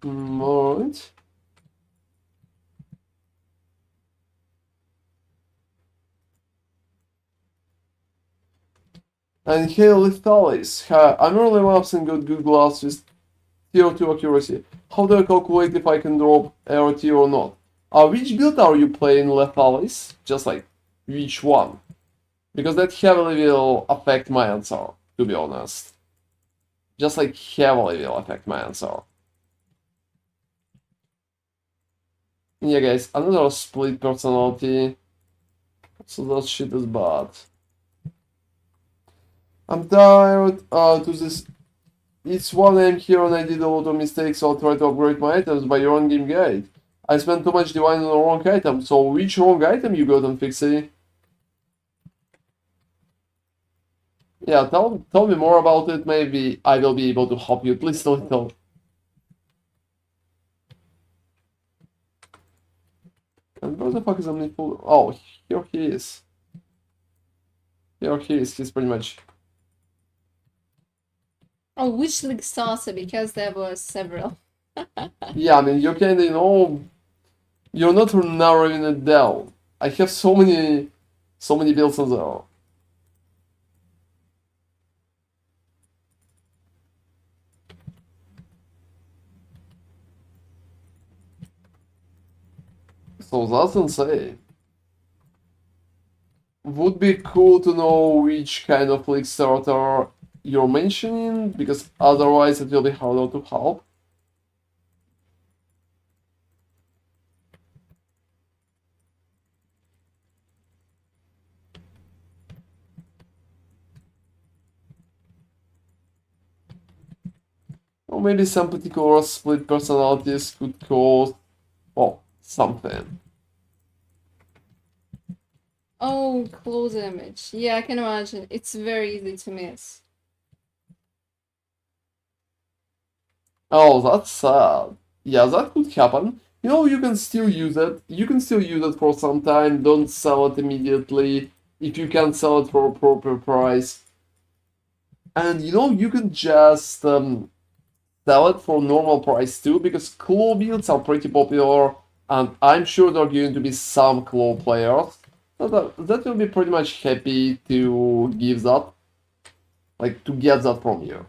Alright. And hey, Lithalis, I'm early maps and got good glass with tier 2 accuracy. How do I calculate if I can drop ART or not? Which build are you playing, Lithalis? Just like, which one? Because that heavily will affect my answer, to be honest. Just like heavily will affect my answer. Yeah, guys, another split personality. So that shit is bad. I'm tired to this. It's 1 AM here and I did a lot of mistakes, so I'll try to upgrade my items by your own game guide. I spent too much divine on the wrong item, so which wrong item you got on Fixie? Yeah, tell me more about it, maybe I will be able to help you at least a little. And where the fuck is Omniful? Oh, here he is. Here he is, he's pretty much... Oh, which League starter? Because there were several. Yeah, I mean, you can, you know... You're not narrowing it down. I have so many builds on there. So that's insane. Would be cool to know which kind of league starter you're mentioning, because otherwise it will be harder to help. Or maybe some particular split personalities could cause, oh, something. Oh, close image. Yeah, I can imagine. It's very easy to miss. Oh, that's sad. Yeah, that could happen. You know, you can still use it. You can still use it for some time. Don't sell it immediately. If you can sell it for a proper price. And you know, you can just sell it for normal price too, because claw builds are pretty popular, and I'm sure there are going to be some claw players that will be pretty much happy to give that, like to get that from you.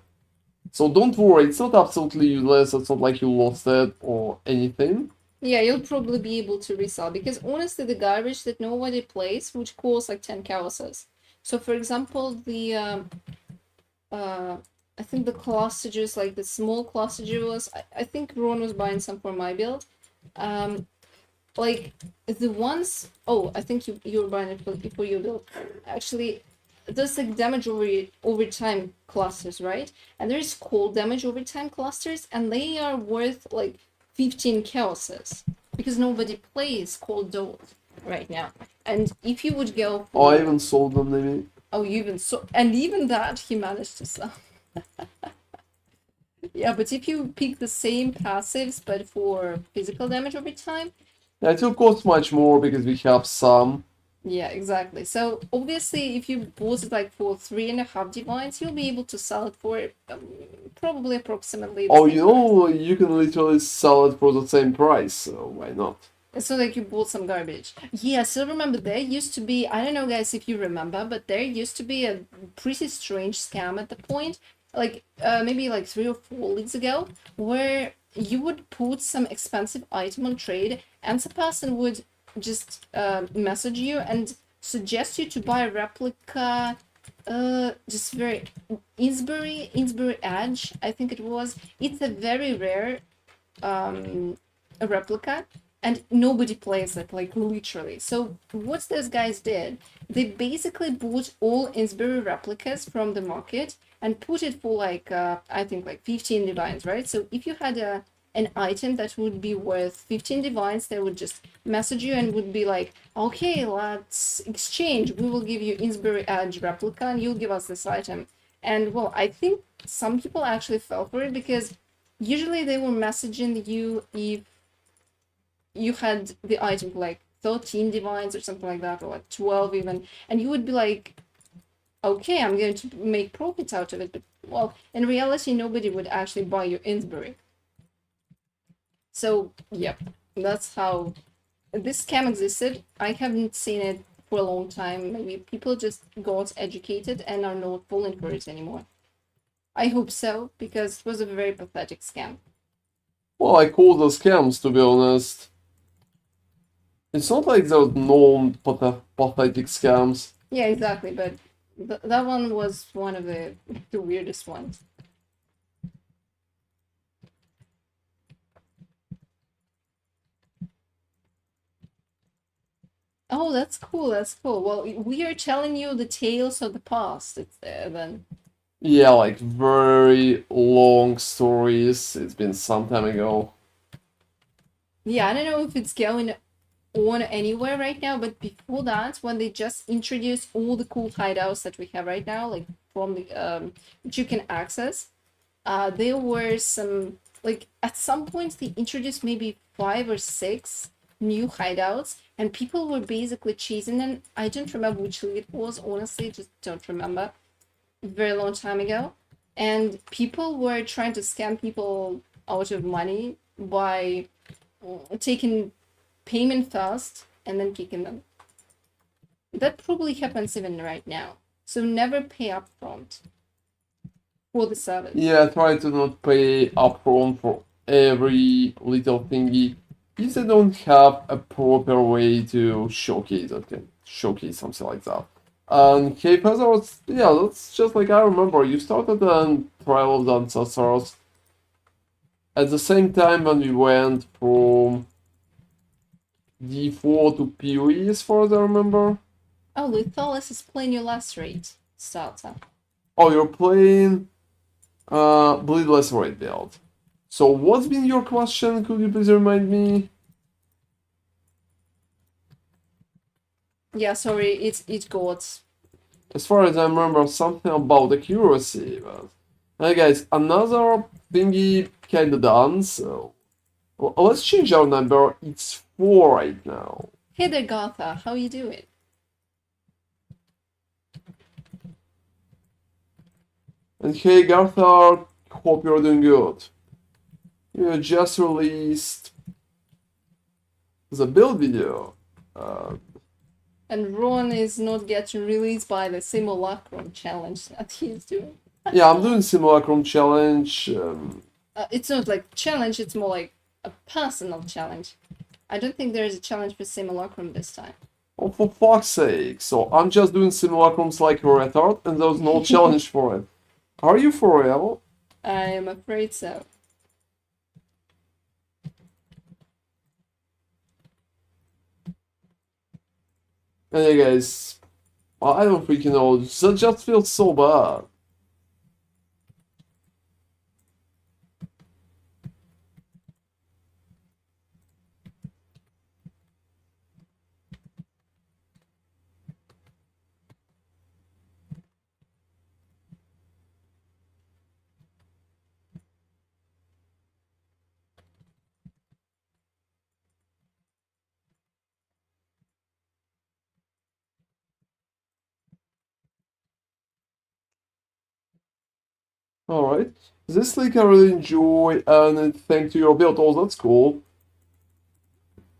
So don't worry, it's not absolutely useless, it's not like you lost it or anything. Yeah, you'll probably be able to resell, because honestly, the garbage that nobody plays, which costs like 10 chaoses. So for example, the I think the clusters, like the small clusters, I think Ron was buying some for my build. Like the ones, oh, I think you were buying it for your build. Actually, there's like damage over time clusters, right? And there's cold damage over time clusters, and they are worth like 15 chaoses, because nobody plays cold dove right now. And if you would go Oh, for... I even sold them, maybe. Oh, you even so, and even that he managed to sell. Yeah, but if you pick the same passives but for physical damage over time, Yeah, it will cost much more because we have some Yeah, exactly. So obviously, if you bought it like for 3.5 divines, you'll be able to sell it for probably approximately the Oh, same price. you can literally sell it for the same price, so why not? It's not like you bought some garbage. Yeah, so remember there used to be, I don't know guys if you remember, but there used to be a pretty strange scam at the point, like maybe like 3 or 4 weeks ago, where you would put some expensive item on trade and the person would just message you and suggest you to buy a replica, just very Innsbury Edge, I think it was. It's a very rare a replica, and nobody plays it, like literally. So what those guys did, they basically bought all Innsbury replicas from the market and put it for like I think like 15 divines, right? So if you had an item that would be worth 15 divines, they would just message you and would be like, okay, let's exchange. We will give you Innsbury Edge replica and you'll give us this item. And well, I think some people actually fell for it because usually they were messaging you if you had the item for like 13 divines or something like that, or like 12 even, and you would be like, okay, I'm going to make profits out of it, but well, in reality, nobody would actually buy your Innsbury. So, yep, that's how this scam existed. I haven't seen it for a long time. Maybe people just got educated and are not falling for it anymore. I hope so, because it was a very pathetic scam. Well, I call those scams, to be honest. It's not like those known pathetic scams. Yeah, exactly, but that one was one of the weirdest ones. Oh, that's cool. That's cool. Well, we are telling you the tales of the past. It's there then. Yeah, like very long stories. It's been some time ago. Yeah, I don't know if it's going on anywhere right now, but before that, when they just introduced all the cool hideouts that we have right now, like from the which you can access, there were some like at some point they introduced maybe 5 or 6 new hideouts, and people were basically chasing them. I don't remember which league it was, honestly, just don't remember. Very long time ago, and people were trying to scam people out of money by taking payment first and then kicking them. That probably happens even right now. So never pay upfront for the service. Yeah, try to not pay upfront for every little thingy. If they don't have a proper way to showcase it, can showcase something like that. And Cape Hazards, yeah, that's just like I remember. You started on Trial of the Ancestors at the same time when we went from D4 to PoE, as far as I remember. Oh, Lethalis is playing your Lacerate starter. Oh, you're playing Bleed Lacerate build. So what's been your question? Could you please remind me? Yeah, sorry, it got. As far as I remember, something about accuracy. But hey guys, another thingy kinda done. So let's change our number. It's 4 right now. Hey there, Gotha, how you doing? And hey Garthar, hope you're doing good. You just released the build video. Uh, And Ron is not getting released by the Simulacrum challenge that he's doing. yeah, I'm doing Simulacrum challenge. It's not like challenge, it's more like a personal challenge. I don't think there is a challenge for Simulacrum this time. Oh, for fuck's sake. So I'm just doing Simulacrums like a retard and there's no challenge for it. Are you for real? I am afraid so. And yeah, guys, I don't freaking know. That just feels so bad. Alright. This leak I really enjoy, and thanks to your build. Oh, that's cool.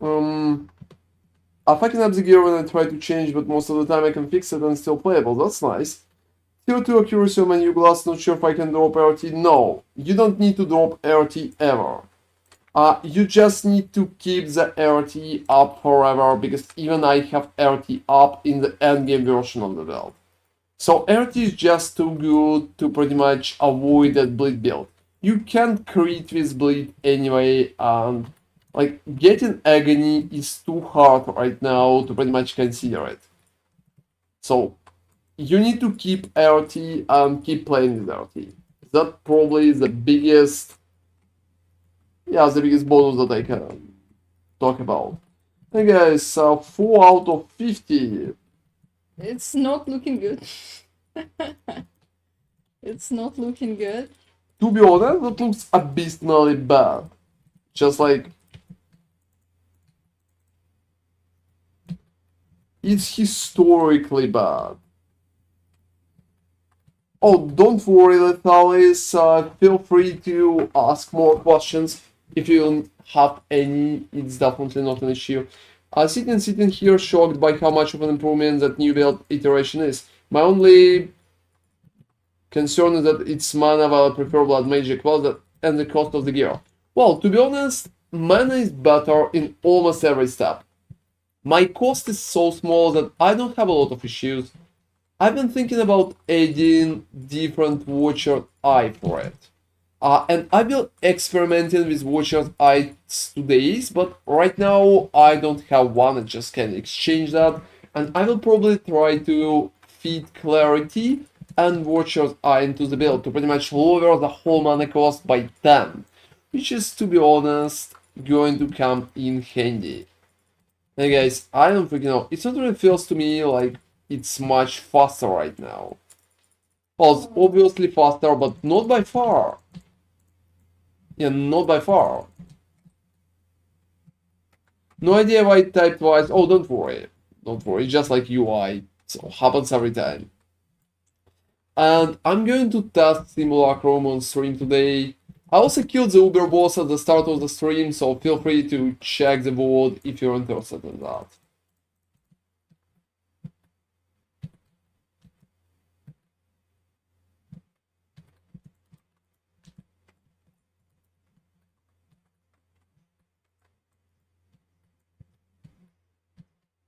I fucking up the gear when I try to change, but most of the time I can fix it and still playable. That's nice. Tier 2 accuracy on my new glass, not sure if I can drop RT. No, you don't need to drop RT ever. You just need to keep the RT up forever, because even I have RT up in the endgame version of the build. So RT is just too good to pretty much avoid that bleed build. You can't crit with bleed anyway, and like getting agony is too hard right now to pretty much consider it. So you need to keep RT and keep playing with RT. That probably is the biggest, yeah, the biggest bonus that I can talk about. Hey guys, 4 out of 50. It's not looking good. It's not looking good. To be honest, that looks abysmally bad. Just like, it's historically bad. Oh, don't worry, Lethalis. Feel free to ask more questions if you don't have any. It's definitely not an issue. Sitting here shocked by how much of an improvement that new build iteration is. My only concern is that its mana while I prefer Blood Magic well and the cost of the gear. Well, to be honest, mana is better in almost every step. My cost is so small that I don't have a lot of issues. I've been thinking about adding different Watcher's Eye for it. And I've been experimenting with Watcher's Eyes today, but right now I don't have one, I just can exchange that. And I will probably try to feed Clarity and Watcher's Eye into the build to pretty much lower the whole mana cost by 10. Which is, to be honest, going to come in handy. Hey guys, I don't freaking know. It sort of feels to me like it's much faster right now. Well, it's obviously faster, but not by far. Yeah, not by far. No idea why it typed twice. Oh, don't worry. Don't worry, it's just like UI. So happens every time. And I'm going to test Simulacrum on stream today. I also killed the Uber boss at the start of the stream, so feel free to check the board if you're interested in that.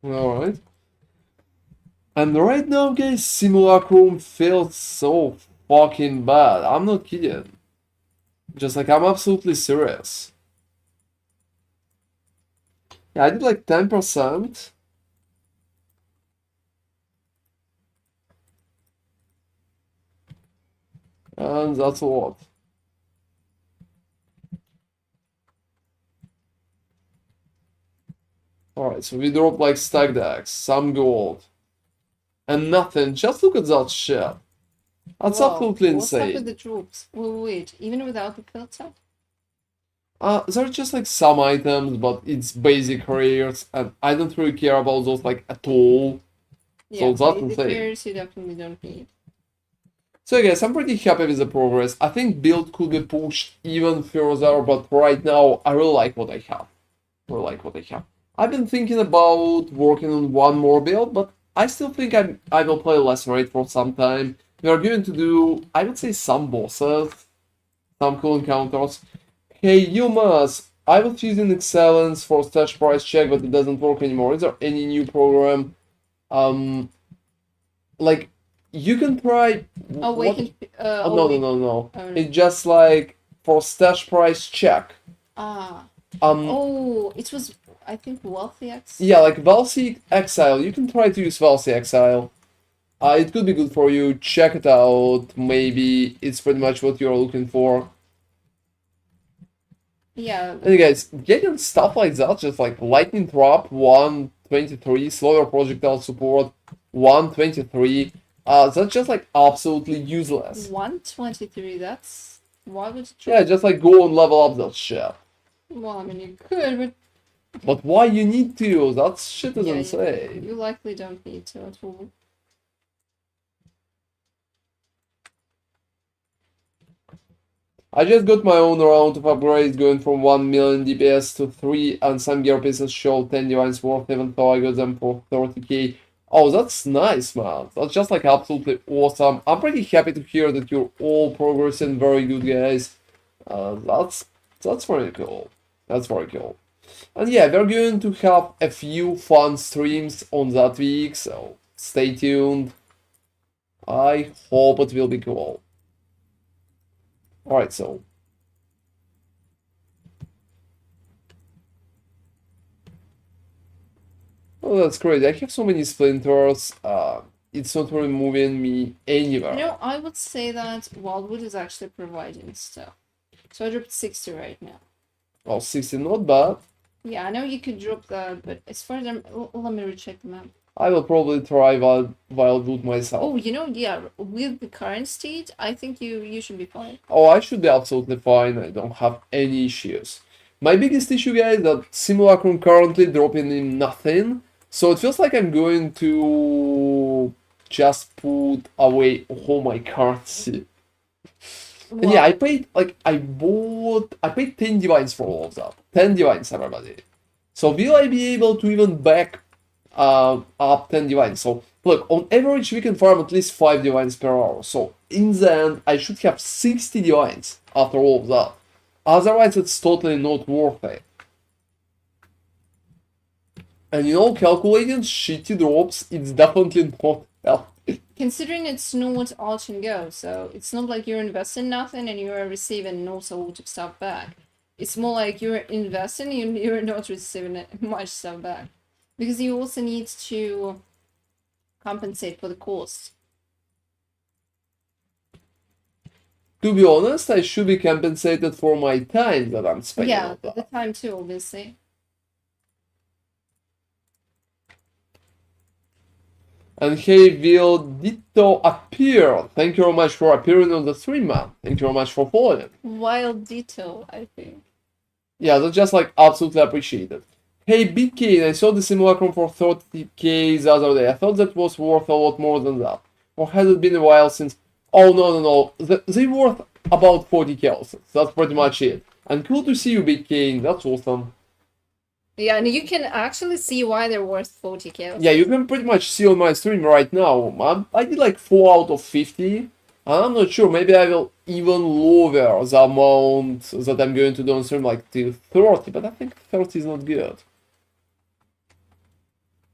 Alright. And right now, guys, Simulacrum feels so fucking bad. I'm not kidding. Just like, I'm absolutely serious. Yeah, I did like 10%. And that's a lot. Alright, so we dropped like stack decks, some gold, and nothing. Just look at that shit. That's Wow, absolutely what's up with insane. the troops? Wait, even without the filter? There are just like some items, but it's basic rares, and I don't really care about those like at all. Yeah, So that's basic insane. rares you definitely don't need. So guys, I'm pretty happy with the progress. I think build could be pushed even further, but right now I really like what I have. Really like what I have. I've been thinking about working on one more build, but I still think I will play Lacerate for some time. We are going to do, I would say, some bosses, some cool encounters. Hey, Yumas, I was using Excellence for stash price check, but it doesn't work anymore. Is there any new program? Like, you can try. Oh, wait, Oh, no, no, no, no. Oh, no. It's just like for stash price check. Oh, it was, I think, Wealthy X. Yeah, like Wealthy Exile. You can try to use Wealthy Exile. It could be good for you. Check it out. Maybe it's pretty much what you're looking for. Yeah. And guys, getting stuff like that, just like Lightning Trap 123, slower projectile support 123, that's just like absolutely useless. 123, that's... Why would you... Yeah, just like go and level up that shit. Well, I mean, you could, but why you need to? That shit is yeah, insane. you likely don't need to at all. I just got my own round of upgrades going from 1 million DPS to 3, and some gear pieces show 10 divines worth, even though I got them for 30k. Oh, that's nice, man. That's just like absolutely awesome. I'm pretty happy to hear that you're all progressing very good, guys. That's very cool. That's very cool. And yeah, we're going to have a few fun streams on that week, so stay tuned. I hope it will be cool. Alright, so. Oh, that's great. I have so many splinters. It's not really moving me anywhere. You know, I would say that Wildwood is actually providing stuff. So I dropped 60 right now. Oh, 60, not bad. Yeah, I know you could drop that, but as far as let me recheck the map. I will probably try Wildwood myself. Oh, you know, yeah, with the current state, I think you should be fine. Oh, I should be absolutely fine. I don't have any issues. My biggest issue, guys, is that Simulacrum currently dropping in nothing. So it feels like I'm going to just put away all my currency. Well, And yeah, I paid, like, I paid 10 divines for all of that. 10 divines, everybody. So will I be able to even back up 10 divines? So look, on average we can farm at least 5 divines per hour. So in the end, I should have 60 divines after all of that. Otherwise, it's totally not worth it. And you know, calculating shitty drops, it's definitely not healthy. considering it's not alt and go, so it's not like you're investing nothing and you're receiving no sort of stuff back. It's more like you're investing and you're not receiving much stuff back. Because you also need to compensate for the cost. To be honest, I should be compensated for my time that I'm spending Yeah, on that. the time too, obviously. And hey, will Ditto appear? Thank you very much for appearing on the stream, man. Thank you very much for following. Wild Ditto, I think. Yeah, that's just like absolutely appreciated. Hey, BK, I saw the Simulacrum for 30k the other day. I thought that was worth a lot more than that. Or has it been a while since? Oh, no. They worth about 40k also. That's pretty much it. And cool to see you, BK. That's awesome. Yeah, and you can actually see why they're worth 40k. Yeah, you can pretty much see on my stream right now. I did like 4 out of 50. I'm not sure, maybe I will even lower the amount that I'm going to do on stream, like to 30, but I think 30 is not good.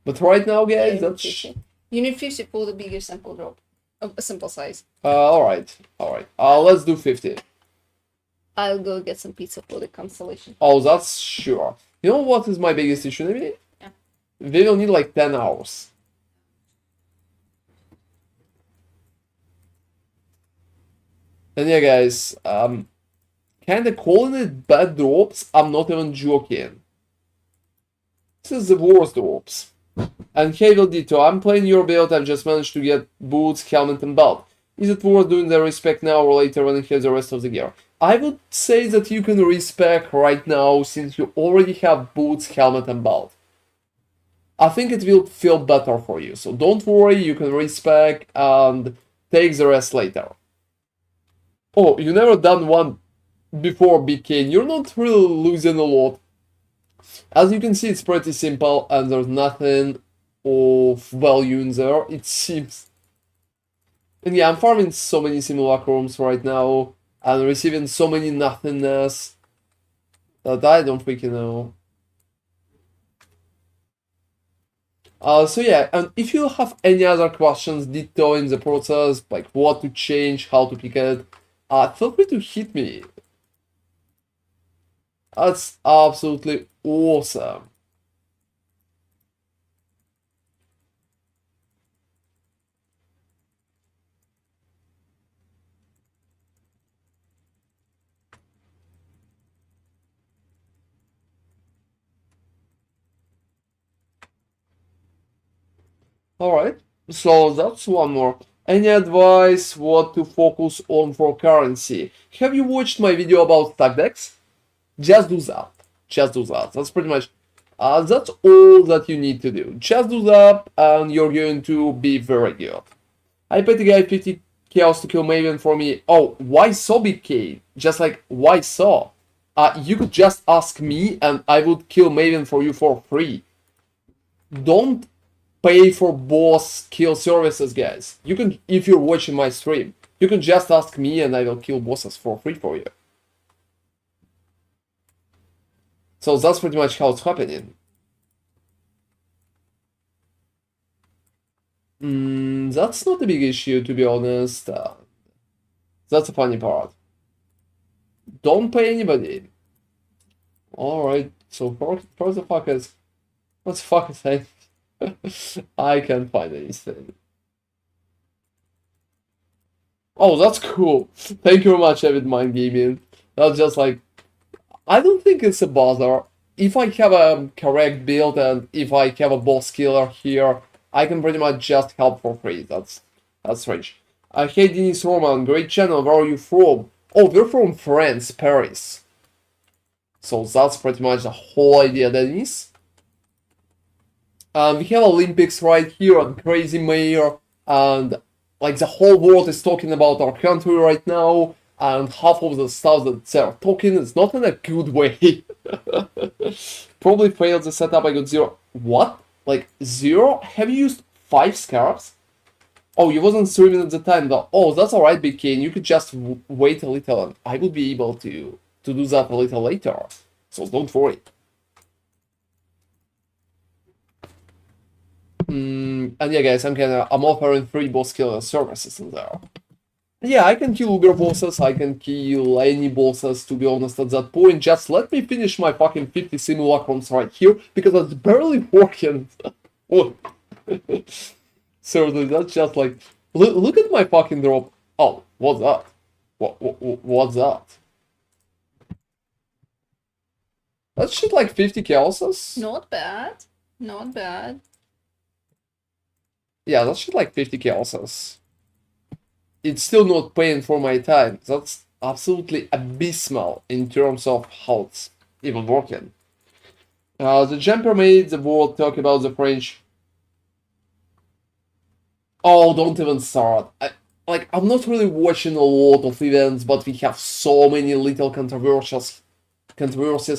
But right now, guys, Yeah, that's... 50. You need 50 for the bigger sample drop. Of a simple size. Alright. Let's do 50. I'll go get some pizza for the constellation. Oh, that's sure. You know what is my biggest issue, maybe? Yeah. We will need like 10 hours. And yeah, guys, kinda calling it bad drops, I'm not even joking. This is the worst drops. And hey, Dito, I'm playing your build, I've just managed to get boots, helmet, and belt. Is it worth doing the respec now or later when it has the rest of the gear? I would say that you can respec right now since you already have boots, helmet, and belt. I think it will feel better for you, so don't worry, you can respec and take the rest later. Oh, you never done one before, BK. You're not really losing a lot. As you can see, it's pretty simple and there's nothing of value in there, it seems. And yeah, I'm farming so many Simulacrums right now and receiving so many nothingness that I don't freaking know. So yeah, and if you have any other questions, ditto in the process, like what to change, how to pick it, feel free to hit me. That's absolutely awesome. Alright, so that's one more. Any advice what to focus on for currency? Have you watched my video about stack decks? Just do that. Just do that. That's pretty much, that's all that you need to do. Just do that and you're going to be very good. I paid the guy 50k Chaos to kill Maven for me. Oh, why so, Big K? Just like, why so? You could just ask me and I would kill Maven for you for free. Don't pay for boss kill services, guys. You can, if you're watching my stream, you can just ask me and I will kill bosses for free for you. So that's pretty much how it's happening. That's not a big issue, to be honest. That's a funny part. Don't pay anybody. Alright, so for the fuckers, what the fuck is that? I can't find anything. Oh, that's cool. Thank you very much, Avid Mind Gaming. That's just like, I don't think it's a bother. If I have a correct build and if I have a boss killer here, I can pretty much just help for free. That's strange. Hey Denise Roman, great channel. Where are you from? Oh, we're from France, Paris. So that's pretty much the whole idea, Denise. We have Olympics right here on Crazy Mayor, and like the whole world is talking about our country right now, and half of the stuff that they're talking is not in a good way. Probably failed the setup. I got 0. What? Like 0? Have you used 5 scarabs? Oh, you wasn't streaming at the time though. Oh, that's alright, Big King. You could just wait a little and I will be able to do that a little later. So don't worry. And yeah, guys, I'm offering free boss killer services in there. Yeah, I can kill Uber bosses, I can kill any bosses, to be honest, at that point. Just let me finish my fucking 50 Simulacrums right here, because it's barely working. Oh. Seriously, that's just like... Look at my fucking drop. Oh, what's that? What's that? That's shit like 50 chaoses? Not bad. Not bad. Yeah, that's shit like 50 chaoses. It's still not paying for my time. That's absolutely abysmal in terms of how it's even working. The jumper made the world talk about the French. Oh, don't even start. I'm not really watching a lot of events, but we have so many little controversies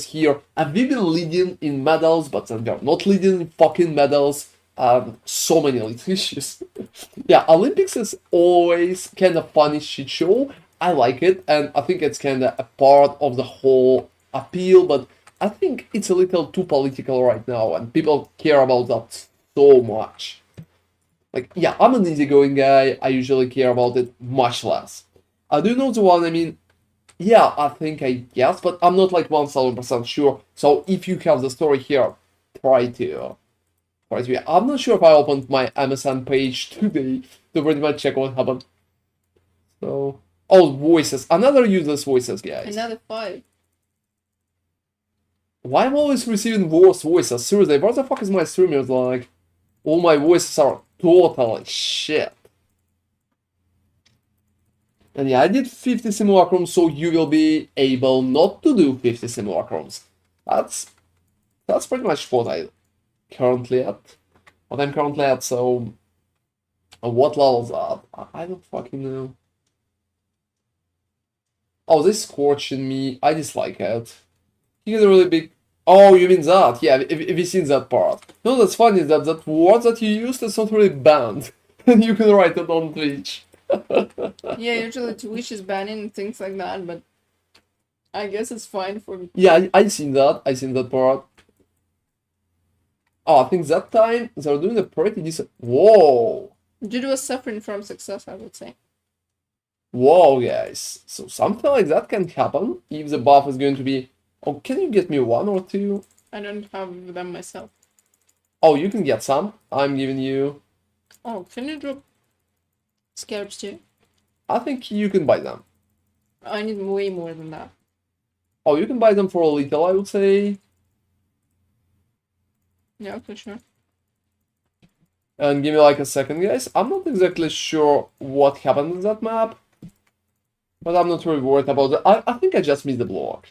here. And we've been leading in medals, but then we're not leading in fucking medals. So many little issues. Yeah, Olympics is always kind of funny shit show. I like it, and I think it's kind of a part of the whole appeal, but I think it's a little too political right now, and people care about that so much. Like, yeah, I'm an easygoing guy, I usually care about it much less. Do you know the one, I mean, yeah, I think I guess, but I'm not like 1000% sure, so if you have the story here, try to. I'm not sure if I opened my MSN page today to pretty much check what happened. So, oh, voices. Another useless voices, guys. Another 5. Why am I always receiving worse voices? Seriously, what the fuck is my streamers like? All my voices are totally shit. And yeah, I did 50 simulacrums, so you will be able not to do 50 simulacrums. That's pretty much what I'm currently at, so what level's that? I don't fucking know. Oh, this scorching me. I dislike it. You get a really big... Oh, you mean that? Yeah, if you seen that part. No, that's funny, that word that you used is not really banned. And you can write it on Twitch. Yeah, usually Twitch is banning things like that, but I guess it's fine for me. Yeah, I seen that part. Oh, I think that time they're doing a pretty decent... Whoa! Judo was suffering from success, I would say. Whoa, guys. So something like that can happen if the buff is going to be... Oh, can you get me 1 or 2? I don't have them myself. Oh, you can get some. I'm giving you... Oh, can you drop scarabs too? I think you can buy them. I need way more than that. Oh, you can buy them for a little, I would say. Yeah, for sure. And give me like a second, guys. I'm not exactly sure what happened in that map, but I'm not really worried about it. I think I just missed the block.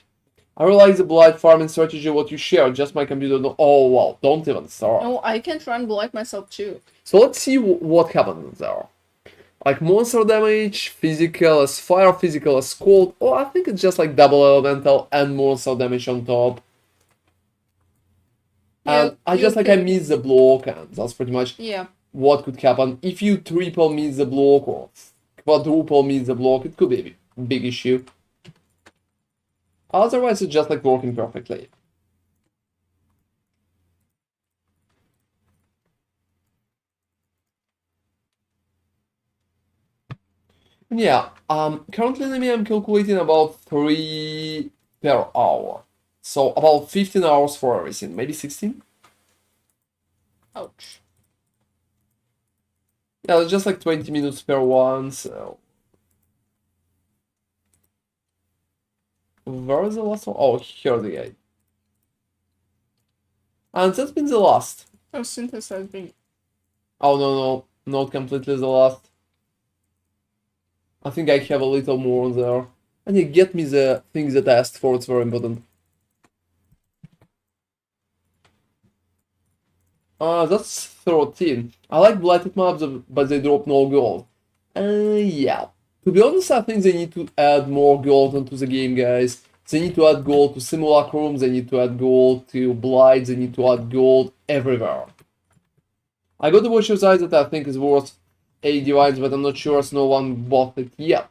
I realize the blight farming strategy what you shared, just my computer. No, oh wow, don't even start. Oh, I can try and blight myself too. So let's see what happened there. like monster damage, physical as fire, physical as cold, or I think it's just like double elemental and monster damage on top. And I just like I miss the block, and that's pretty much what could happen. If you triple miss the block or quadruple miss the block, it could be a big issue. Otherwise, it's just like working perfectly. Yeah, currently I'm calculating about 3 per hour. So about 15 hours for everything, maybe 16? Ouch. Yeah, it's just like 20 minutes per one, so... Where is the last one? Oh, here's the guy. And that's been the last. Oh, synthesize me. Oh, no, not completely the last. I think I have a little more there. And you get me the things that I asked for, it's very important. That's 13. I like blighted maps, but they drop no gold. Yeah. To be honest, I think they need to add more gold into the game, guys. They need to add gold to Simulacrums, they need to add gold to Blight, they need to add gold everywhere. I got the Watcher's Eye that I think is worth 8 divines, but I'm not sure as no one bought it yet.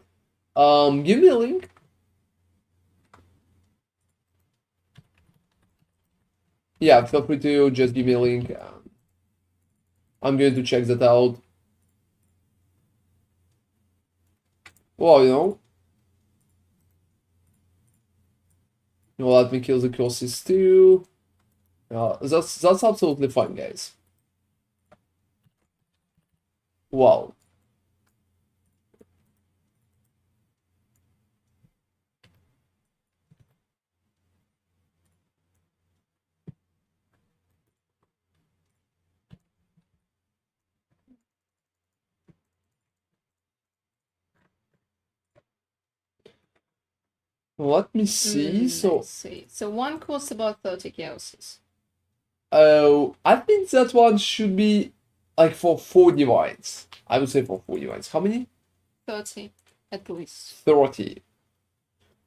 Give me a link. Yeah, feel free to just give me a link. I'm going to check that out. Well, let me kill the curses too. That's absolutely fine, guys. Wow. Let me see. Let's see. So one costs about 30 chaoses. Oh, I think that one should be like for 4 divines. I would say for 4 divines. How many? 30 at least. 30.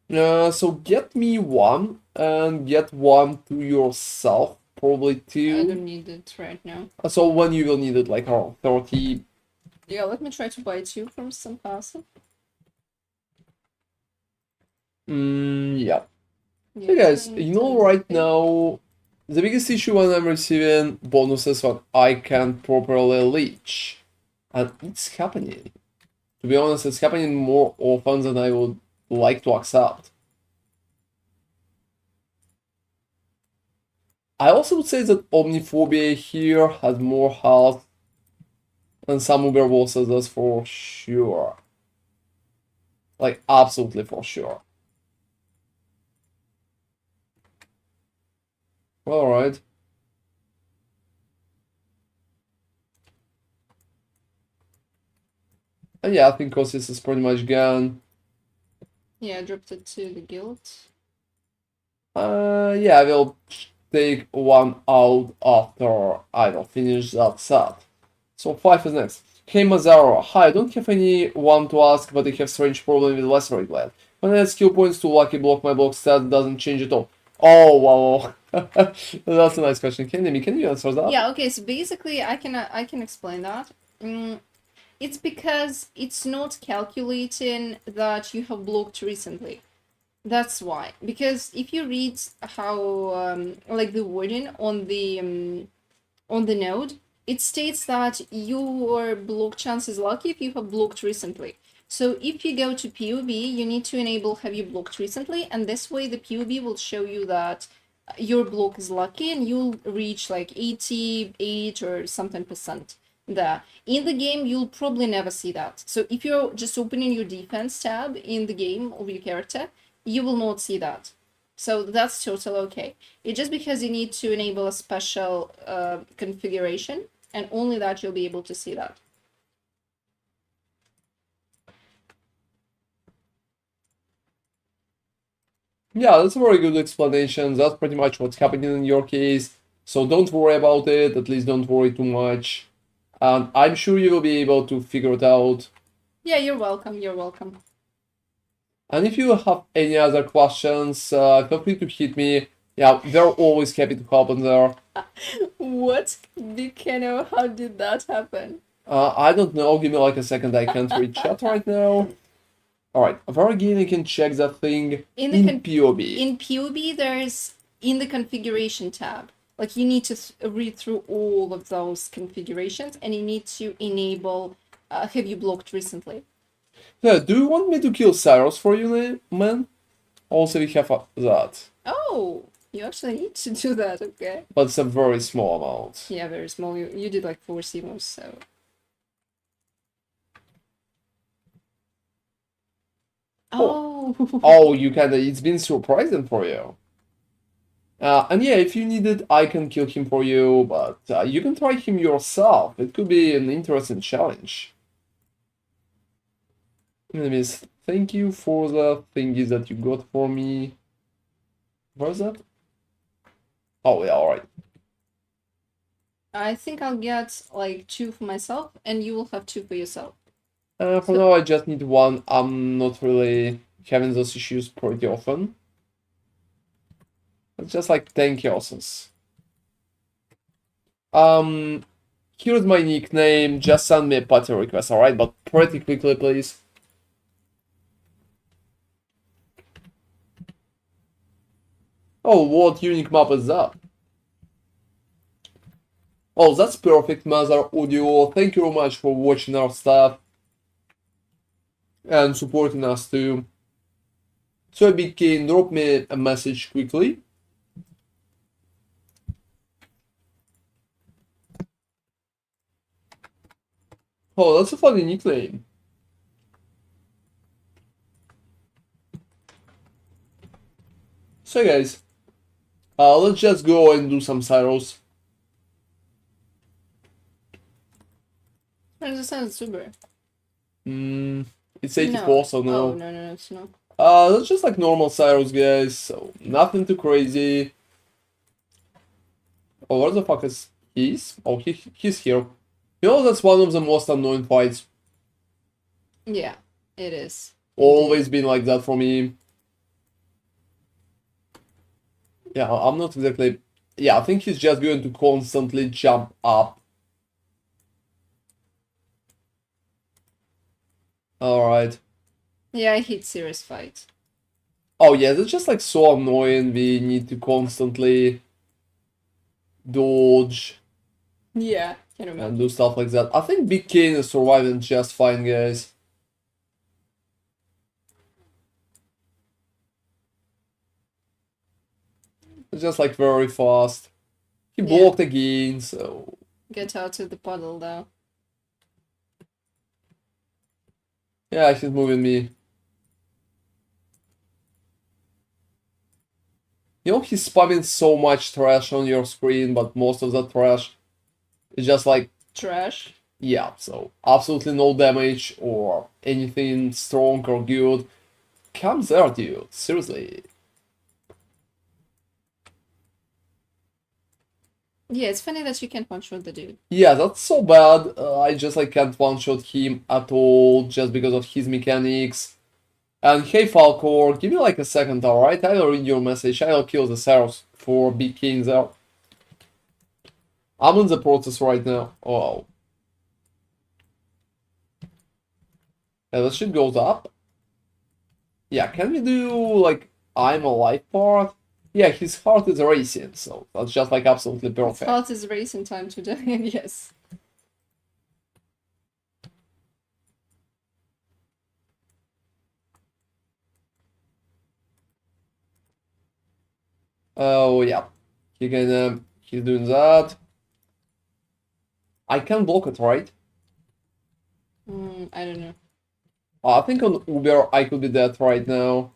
So get me one and get one to yourself, probably 2. I don't need it right now. So when you will need it, like around 30. Yeah, let me try to buy 2 from some passive. Yeah. Hey guys, right now, the biggest issue when I'm receiving bonuses when I can't properly leech. And it's happening. To be honest, it's happening more often than I would like to accept. I also would say that Omniphobia here has more health than some Uber bosses does for sure. Like, absolutely for sure. Alright. And yeah, I think Kosis is pretty much gone. Yeah, I dropped it to the guild. Yeah, I will take one out after I will finish that set. So 5 is next. Hey Mazaro, hi, I don't have anyone to ask, but I have strange problem with Lacerate Gladiator. When I add skill points to lucky block, my block stat doesn't change at all. Oh, wow. That's a nice question. Can you answer that? Yeah, okay, so basically I can explain that. It's because it's not calculating that you have blocked recently. That's why. Because if you read how like the wording on the node, it states that your block chance is lucky if you have blocked recently. So if you go to PoE, you need to enable have you blocked recently, and this way the PoE will show you that your block is lucky and you'll reach like 88 or something percent there. In the game, you'll probably never see that. So if you're just opening your defense tab in the game of your character, you will not see that. So that's totally okay. It's just because you need to enable a special configuration, and only that you'll be able to see that. Yeah, that's a very good explanation. That's pretty much what's happening in your case. So don't worry about it, at least don't worry too much. And I'm sure you will be able to figure it out Yeah, you're welcome. You're welcome. And if you have any other questions, feel free to hit me. Yeah, they're always happy to help in there. What? Bicano, how did that happen? I don't know, give me like a second, I can't read chat right now. Alright, for again, you can check that thing in PoE. In PoE, there's in the configuration tab. Like, you need to read through all of those configurations, and you need to enable have you blocked recently? Yeah, do you want me to kill Cyrus for you, man? Also, we have that. Oh, you actually need to do that, okay. But it's a very small amount. Yeah, very small. You did like 4 Simos, so... Oh! Oh, you kinda, it's been surprising for you. And yeah, if you need it, I can kill him for you, but you can try him yourself. It could be an interesting challenge. Anyways, thank you for the thingies that you got for me. Where's that? Oh, yeah, alright. I think I'll get like 2 for myself, and you will have 2 for yourself. For now, I just need 1. I'm not really having those issues pretty often. It's just like 10 chaoses. Here's my nickname. Just send me a party request, alright? But pretty quickly, please. Oh, what unique map is that? Oh, that's perfect, Mother Audio. Thank you very much for watching our stuff and supporting us too. So, BK, drop me a message quickly. Oh, that's a funny nickname. So, guys, let's just go and do some Cyros. I understand it's super. It's 84, so no. Oh, no, it's not. That's just like normal Cyros, guys, so nothing too crazy. Oh, where the fuck is he? Oh, he's here. You know, that's one of the most annoying fights. Yeah, it is. Always been like that for me. Yeah, I'm not exactly... Yeah, I think he's just going to constantly jump up. Alright. Yeah, I hate serious fight. Oh yeah, that's just like so annoying. We need to constantly dodge. Yeah, can imagine. And do stuff like that. I think Big Kane is surviving just fine, guys. It's just like very fast. He blocked again, so... Get out of the puddle, though. Yeah, he's moving me. You know, he's spamming so much trash on your screen, but most of that trash is just like... Trash? Yeah, so absolutely no damage or anything strong or good. Come there, dude. Seriously. Yeah, it's funny that you can't one-shot the dude. Yeah, that's so bad. I just like can't one-shot him at all just because of his mechanics. And hey Falcor, give me like a second, alright? I'll read your message. I'll kill the Saros for Big King there. I'm in the process right now. Oh. Yeah, that shit goes up. Yeah, can we do like I'm alive part? Yeah, his heart is racing, so that's just like absolutely perfect. His heart is racing time to die, yes. Oh yeah, he's doing that. I can block it, right? I don't know. I think on Uber I could be dead right now.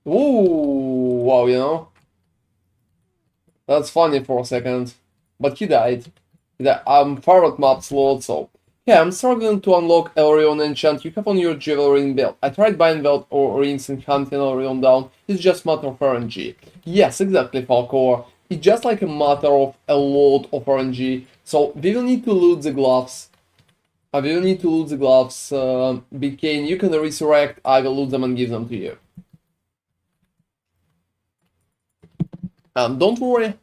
Ooh, wow, you know? That's funny for a second. But he died. I'm favorite map slot, so... Yeah, I'm struggling to unlock Elrion enchant you have on your jewelry build. I tried buying belt or rings and hunting Elrion down. It's just matter of RNG. Yes, exactly, Falcor. it's just like a matter of a lot of RNG. So we will need to loot the gloves. We will need to loot the gloves. Big Kane, you can resurrect. I will loot them and give them to you. Don't worry.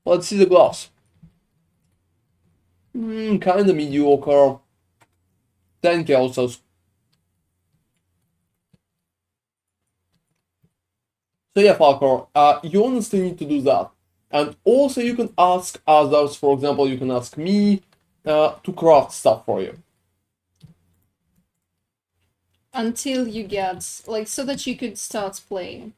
Let's see the gloves. Kinda mediocre. 10 kills. So yeah, Falcor, you honestly need to do that. And also you can ask others, for example, you can ask me to craft stuff for you. Until you get, like, so that you could start playing.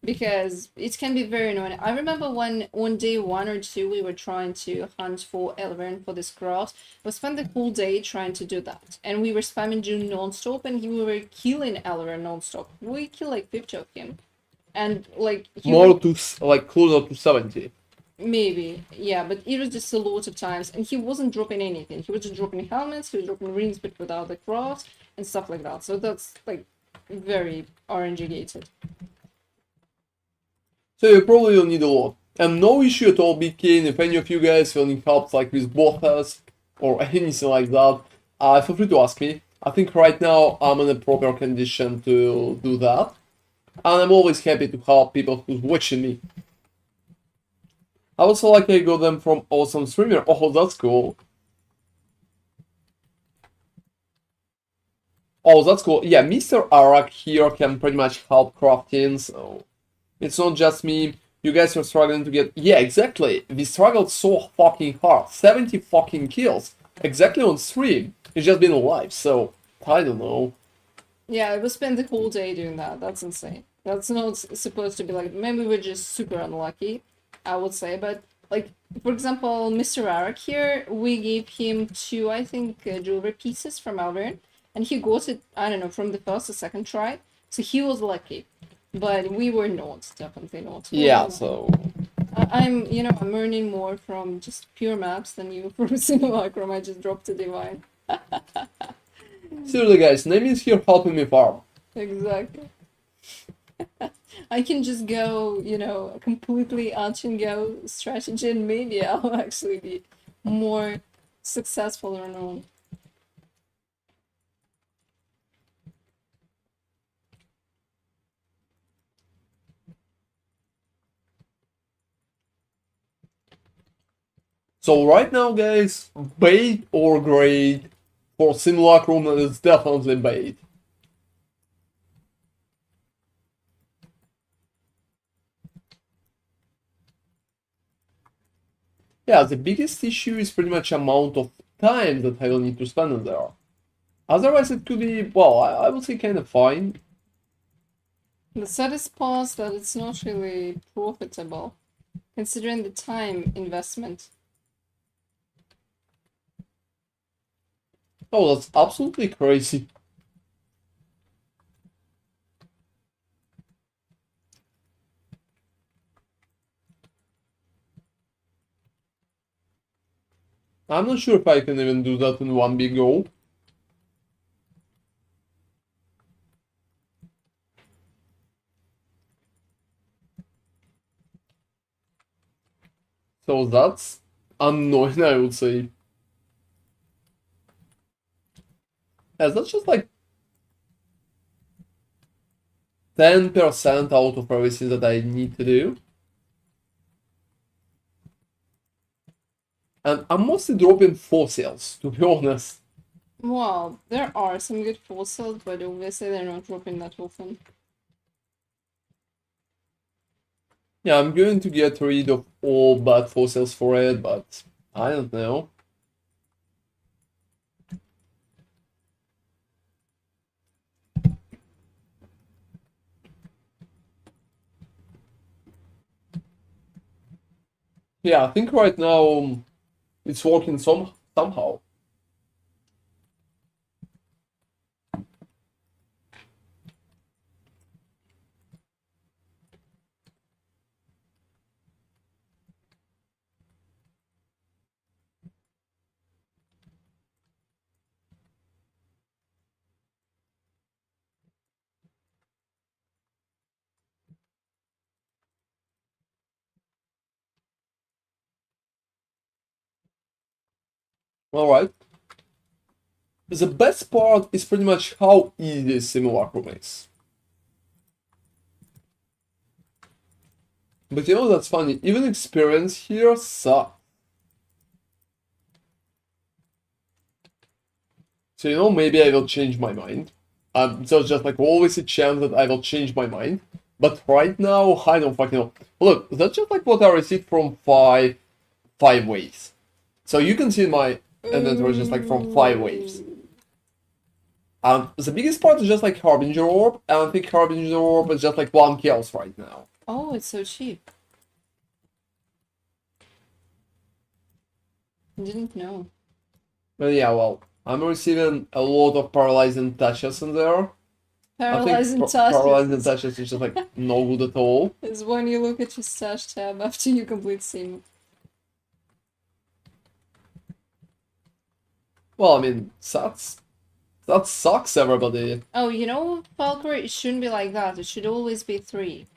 Because it can be very annoying. I remember when on day 1 or 2 we were trying to hunt for Elvern for this craft. We spent the whole day trying to do that. And we were spamming June non-stop and we were killing Elvern non-stop. We killed like 50 of him. And like... More to, like, closer to 70. Maybe, yeah, but it was just a lot of times. And he wasn't dropping anything. He was just dropping helmets, he was dropping rings but without the craft and stuff like that. So that's like very RNG gated. So you probably will need a lot. And no issue at all, Big Kane, if any of you guys will need help like with bosses or anything like that, feel free to ask me. I think right now I'm in a proper condition to do that. And I'm always happy to help people who's watching me. I also like I got them from awesome streamer. Oh, that's cool. Oh, that's cool. Yeah, Mr. Arak here can pretty much help crafting, so... It's not just me. You guys are struggling to get... Yeah, exactly. We struggled so fucking hard. 70 fucking kills. Exactly on stream. It's just been live, so... I don't know. Yeah, we spent the whole day doing that. That's insane. That's not supposed to be like... Maybe we're just super unlucky, I would say. But, like, for example, Mr. Arak here, we gave him 2, I think, jewelry pieces from Alvern. And he got it, I don't know, from the first or second try. So he was lucky. But we were not, definitely not. Yeah, so... I'm earning more from just pure maps than you from Simulacrum. I just dropped a divine. Seriously, guys, Name is here helping me farm. Exactly. I can just go, completely out-and-go strategy, and maybe I'll actually be more successful or not. So right now, guys, bait or grade for Simulacrum is definitely bait. Yeah, the biggest issue is pretty much amount of time that I will need to spend in there. Otherwise, it could be, well, I would say kind of fine. The saddest part is that it's not really profitable, considering the time investment. Oh, that's absolutely crazy. I'm not sure if I can even do that in one big go. So that's annoying, I would say. Yeah, that's just like 10% out of everything that I need to do. And I'm mostly dropping fossils, to be honest. Well, there are some good fossils, but obviously they're not dropping that often. Yeah, I'm going to get rid of all bad fossils for it, but I don't know. Yeah, I think right now it's working somehow. Alright. The best part is pretty much how easy Simulacrum is. But you know, that's funny, even experience here sucks. So you know, maybe I will change my mind. So just like always a chance that I will change my mind. But right now, I don't fucking know. Look, that's just like what I received from five waves. So you can see my inventory just like from 5 waves. The biggest part is just like Harbinger Orb, and I think Harbinger Orb is just like 1 kills right now. Oh, it's so cheap. Didn't know. But yeah, well, I'm receiving a lot of paralyzing touches in there. Paralyzing I think touches paralyzing touches is just like no good at all. is when you look at your stash tab after you complete Sim. Well, I mean, that sucks, everybody. Oh, you know, Falcor, it shouldn't be like that. It should always be 3.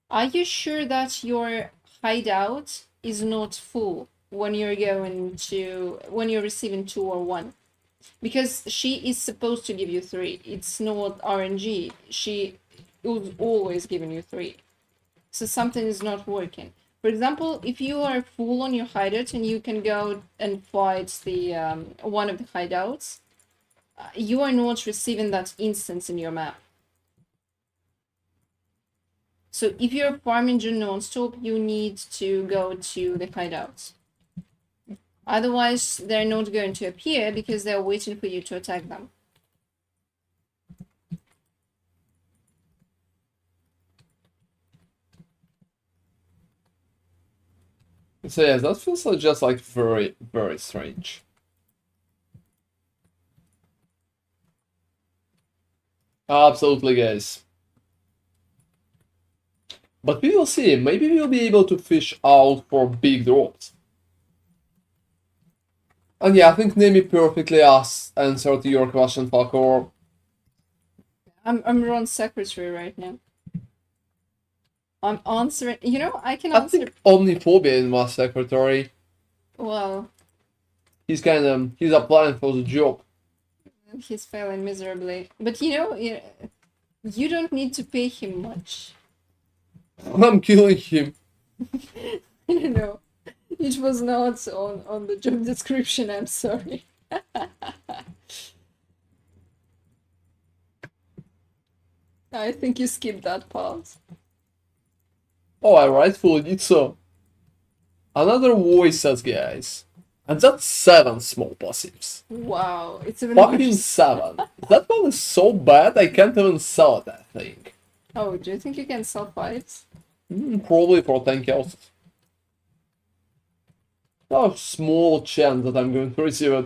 Are you sure that your hideout is not full when you're receiving 2 or 1? Because she is supposed to give you 3. It's not RNG. She is always giving you 3. So something is not working. For example, if you are full on your hideout and you can go and fight the one of the hideouts, you are not receiving that instance in your map. So if you're farming non-stop, you need to go to the hideouts. Otherwise, they're not going to appear because they're waiting for you to attack them. So yes, that feels like just like very, very strange. Absolutely, guys. But we will see. Maybe we'll be able to fish out for big drops. And yeah, I think Nemi perfectly answered your question, Falcor. I'm Ron's secretary right now. I'm answering. You know, I can I answer. think Omniphobia is my secretary. Well, He's applying for the job. he's failing miserably. But you know, you don't need to pay him much. I'm killing him. I don't know. It was not on the job description, I'm sorry. I think you skipped that part. Oh, I rightfully did so. Another voice says, guys. And that's 7 small passives. Wow, it's even Fucking worse. 7. That one is so bad I can't even sell it, I think. Oh, do you think you can sell 5s? Probably for 10 kills. No small chance that I'm going to receive it.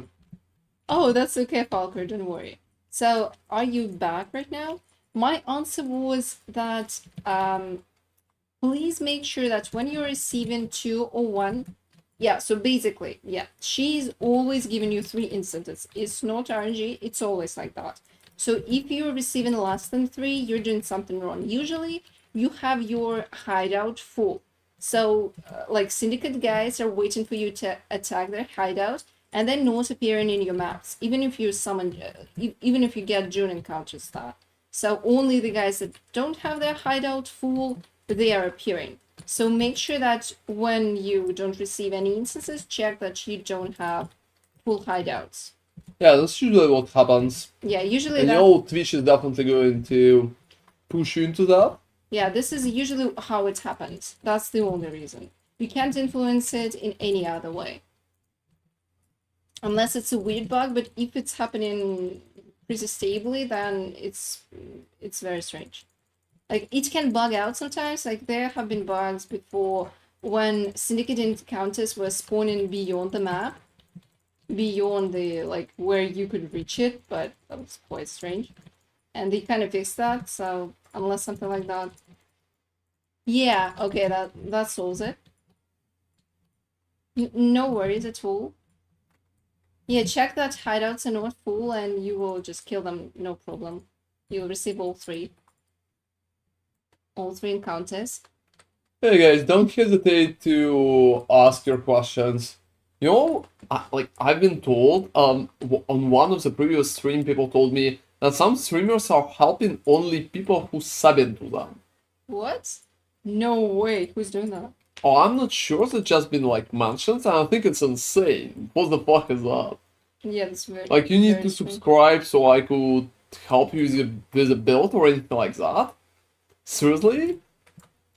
Oh, that's okay, Falker, don't worry. So, are you back right now? My answer was that please make sure that when you're receiving 2 or 1, yeah, so basically, yeah, she's always giving you 3 instances. It's not RNG, it's always like that. So if you're receiving less than 3, you're doing something wrong. Usually, you have your hideout full. So, like, Syndicate guys are waiting for you to attack their hideout, and then not appearing in your maps, even if you summon, even if you get June encounters that. So only the guys that don't have their hideout full, they are appearing. So make sure that when you don't receive any instances, check that you don't have full hideouts. Yeah, that's usually what happens. Yeah, usually And that. you know, Twitch is definitely going to push you into that. Yeah, this is usually how it happens. That's the only reason. You can't influence it in any other way. Unless it's a weird bug, but if it's happening pretty stably, then it's very strange. Like, it can bug out sometimes. Like, there have been bugs before when Syndicate encounters were spawning beyond the map. Beyond the, like, where you could reach it, but that was quite strange. And they kind of fixed that, so unless something like that. Yeah, okay, that solves it. No worries at all. Yeah, check that hideouts are not full and you will just kill them, no problem. You'll receive all 3. All 3 encounters. Hey guys, don't hesitate to ask your questions. You know, I've been told on one of the previous stream, people told me that some streamers are helping only people who sub into them. What? No way. Who's doing that? Oh, I'm not sure. It's just been like mentioned, and I think it's insane. What the fuck is that? Yeah, that's very. Like, you need very to strange. subscribe so I could help you with a build or anything like that? Seriously?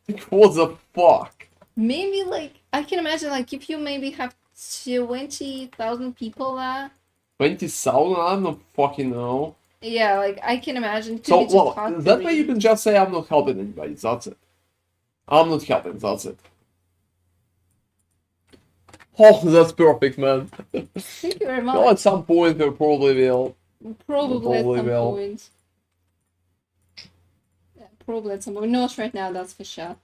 Like, what the fuck? Maybe like I can imagine like if you maybe have 20,000 people there. 20,000? I don't fucking know. Yeah, like I can imagine. Could So, be just well, hard that to way you read. can just say I'm not helping anybody, that's it. I'm not helping, that's it. Oh, that's perfect, man. Thank you very Well, much. at some point we probably will. Probably at probably some will. point. Yeah, probably at some point. Not right now, that's for sure.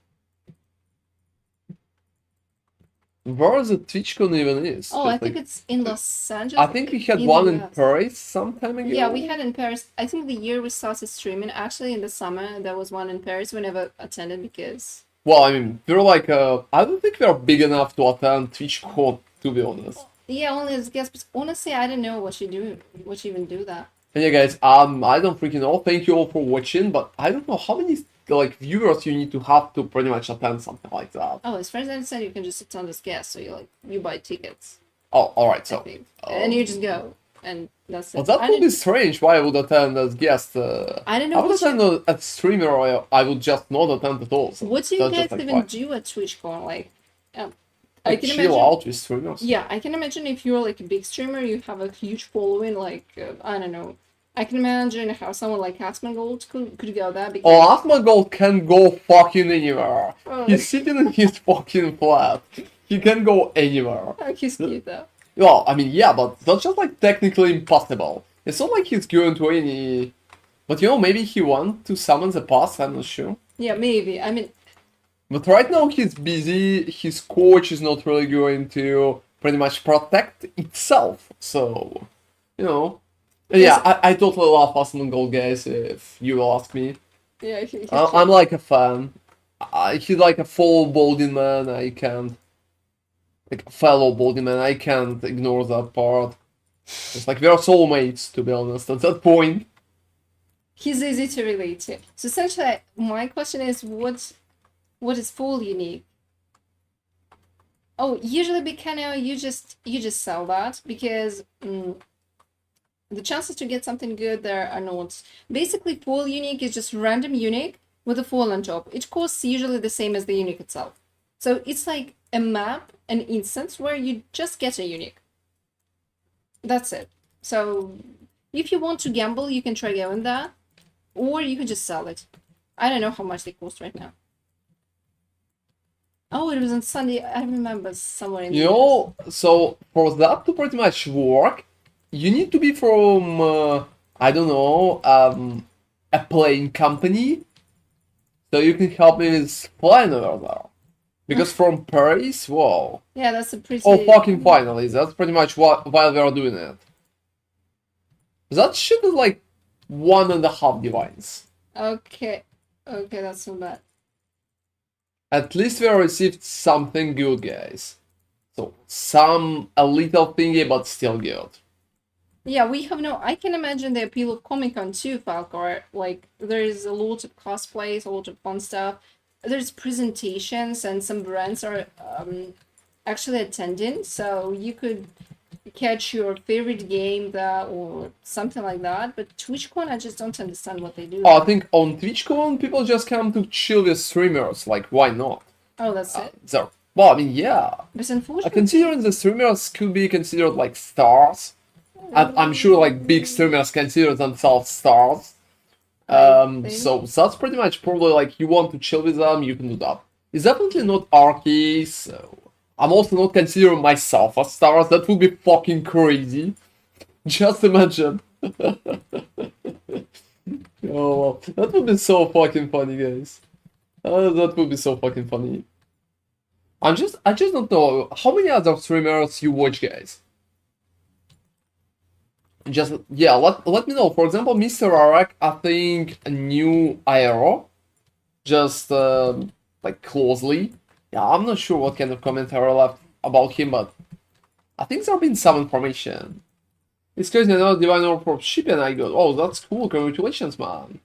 Where the TwitchCon even is? Oh, Just I think like- it's in Los Angeles. I think we had in one the in US. Paris some time ago. Yeah, we had in Paris. I think the year we started streaming, actually in the summer, there was one in Paris. We never attended because. Well, I mean, we're like, I don't think we're big enough to attend TwitchCon, to be honest. Yeah, only as guests. But honestly, I don't know what you do. What you even do that. And yeah, guys, I don't freaking know. Thank you all for watching, but I don't know how many like viewers you need to have to pretty much attend something like that. Oh, as far as I understand, you can just attend as guest. So you buy tickets. Oh, all right, I so. think, and you just go, and that's it. Well, that I would be didn't- strange. Why I would attend as guest? I don't I know would what you, attend as streamer, or I would just not attend at all. So what do you that's guys just, like, even fine. do at TwitchCon. Like, I Like, can chill imagine. out with streamers. Yeah, I can imagine if you're like a big streamer, you have a huge following. Like, I don't know. I can imagine how someone like Asmongold could go there because. Oh, Asmongold can go fucking anywhere. Oh, He's sitting in his fucking flat. He can go anywhere. oh, he's cute though. Well, I mean, yeah, but that's just like technically impossible. It's not like he's going to any. But you know, maybe he wants to summon the past. I'm not sure. Yeah, maybe. I mean, But right now he's busy. His coach is not really going to pretty much protect itself. So, you know. Yeah, I totally love Asmongold, guys. If you will ask me. yeah, he's I'm like a fan. He's like a full balding man. I can't, like a fellow balding man. I can't ignore that part. It's like we are soulmates, to be honest. At that point, he's easy to relate to. So essentially, my question is, what is full unique? Oh, usually Bicano, you just sell that because the chances to get something good there are not. Basically, full unique is just random unique with a full on top. It costs usually the same as the unique itself. So it's like a map, an instance where you just get a unique. That's it. So if you want to gamble, you can try going there, or you can just sell it. I don't know how much they cost right now. Oh, it was on Sunday. I remember somewhere in the you US. know. So for that to pretty much work, you need to be from I don't know, a plane company, so you can help me with flying over there. Because from Paris, whoa. Yeah, that's a pretty. Oh, fucking finally. That's pretty much why we are doing it. That shit is like 1.5 divines. Okay, that's so bad. At least we received something good, guys. So, a little thingy, but still good. Yeah, we have no. I can imagine the appeal of Comic Con too, Falcor. Like, there's a lot of cosplays, a lot of fun stuff. There's presentations, and some brands are actually attending, so you could catch your favorite game there or something like that. But TwitchCon, I just don't understand what they do. Oh, I think on TwitchCon, people just come to chill with streamers. Like, why not? Oh, that's it. So, well, I mean, yeah. But unfortunately, Considering the streamers could be considered like stars, and I'm sure like big streamers consider themselves stars. So that's pretty much probably like you want to chill with them, you can do that. It's definitely not our case. So I'm also not considering myself a star. That would be fucking crazy. Just imagine. Oh, that would be so fucking funny, guys. That would be so fucking funny. I just don't know how many other streamers you watch, guys. Just yeah, let me know. For example, Mr. Arak, I think a new IRO, just like closely. Yeah, I'm not sure what kind of commentary left about him, but I think there have been some information. It's crazy another divine orb for shipping I got. Oh, that's cool. Congratulations, man.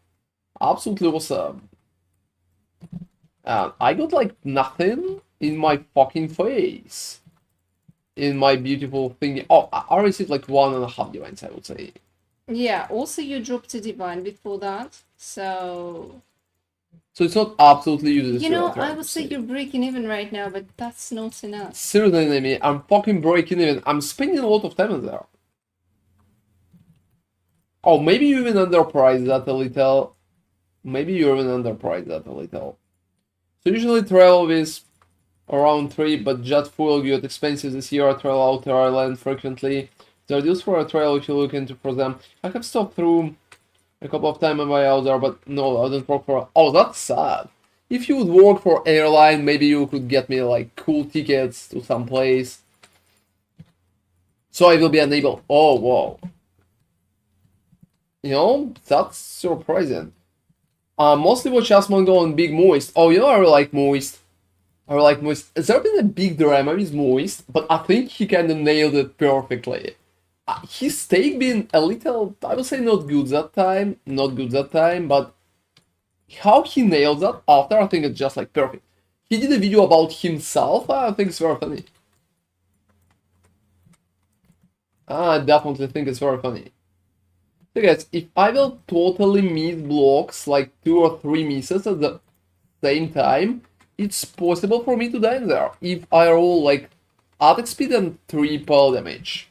Absolutely awesome. I got like nothing in my fucking face. In my beautiful thing. Oh, I received like 1.5 divines, I would say. Yeah, also you dropped a divine before that, so... So it's not absolutely useless. You know, I would say you're breaking even right now, but that's not enough. Seriously, Nemi, I'm fucking breaking even. I'm spending a lot of time in there. Oh, maybe you even underpriced that a little. Maybe you even underpriced that a little. So usually travel with around 3, but jet fuel got expensive this year. I travel out Ireland frequently. They're used for a trail if you look into for them. I have stopped through a couple of times on my way out there, but no, I don't work for... Oh, that's sad. If you would work for airline, maybe you could get me like cool tickets to some place. So I will be unable... Oh, whoa. You know, that's surprising. Mostly watch Asmongold and Big Moist. Oh, you know, I really like Moist. I really like Moist. There's been a big drama with Moist, but I think he kind of nailed it perfectly. His take being a little, I would say not good that time, but how he nailed that after, I think it's just like perfect. He did a video about himself, I think it's very funny. I definitely think it's very funny. So guys, if I will totally miss blocks, like 2 or 3 misses at the same time, it's possible for me to die in there, if I roll like attack speed and 3 pile damage.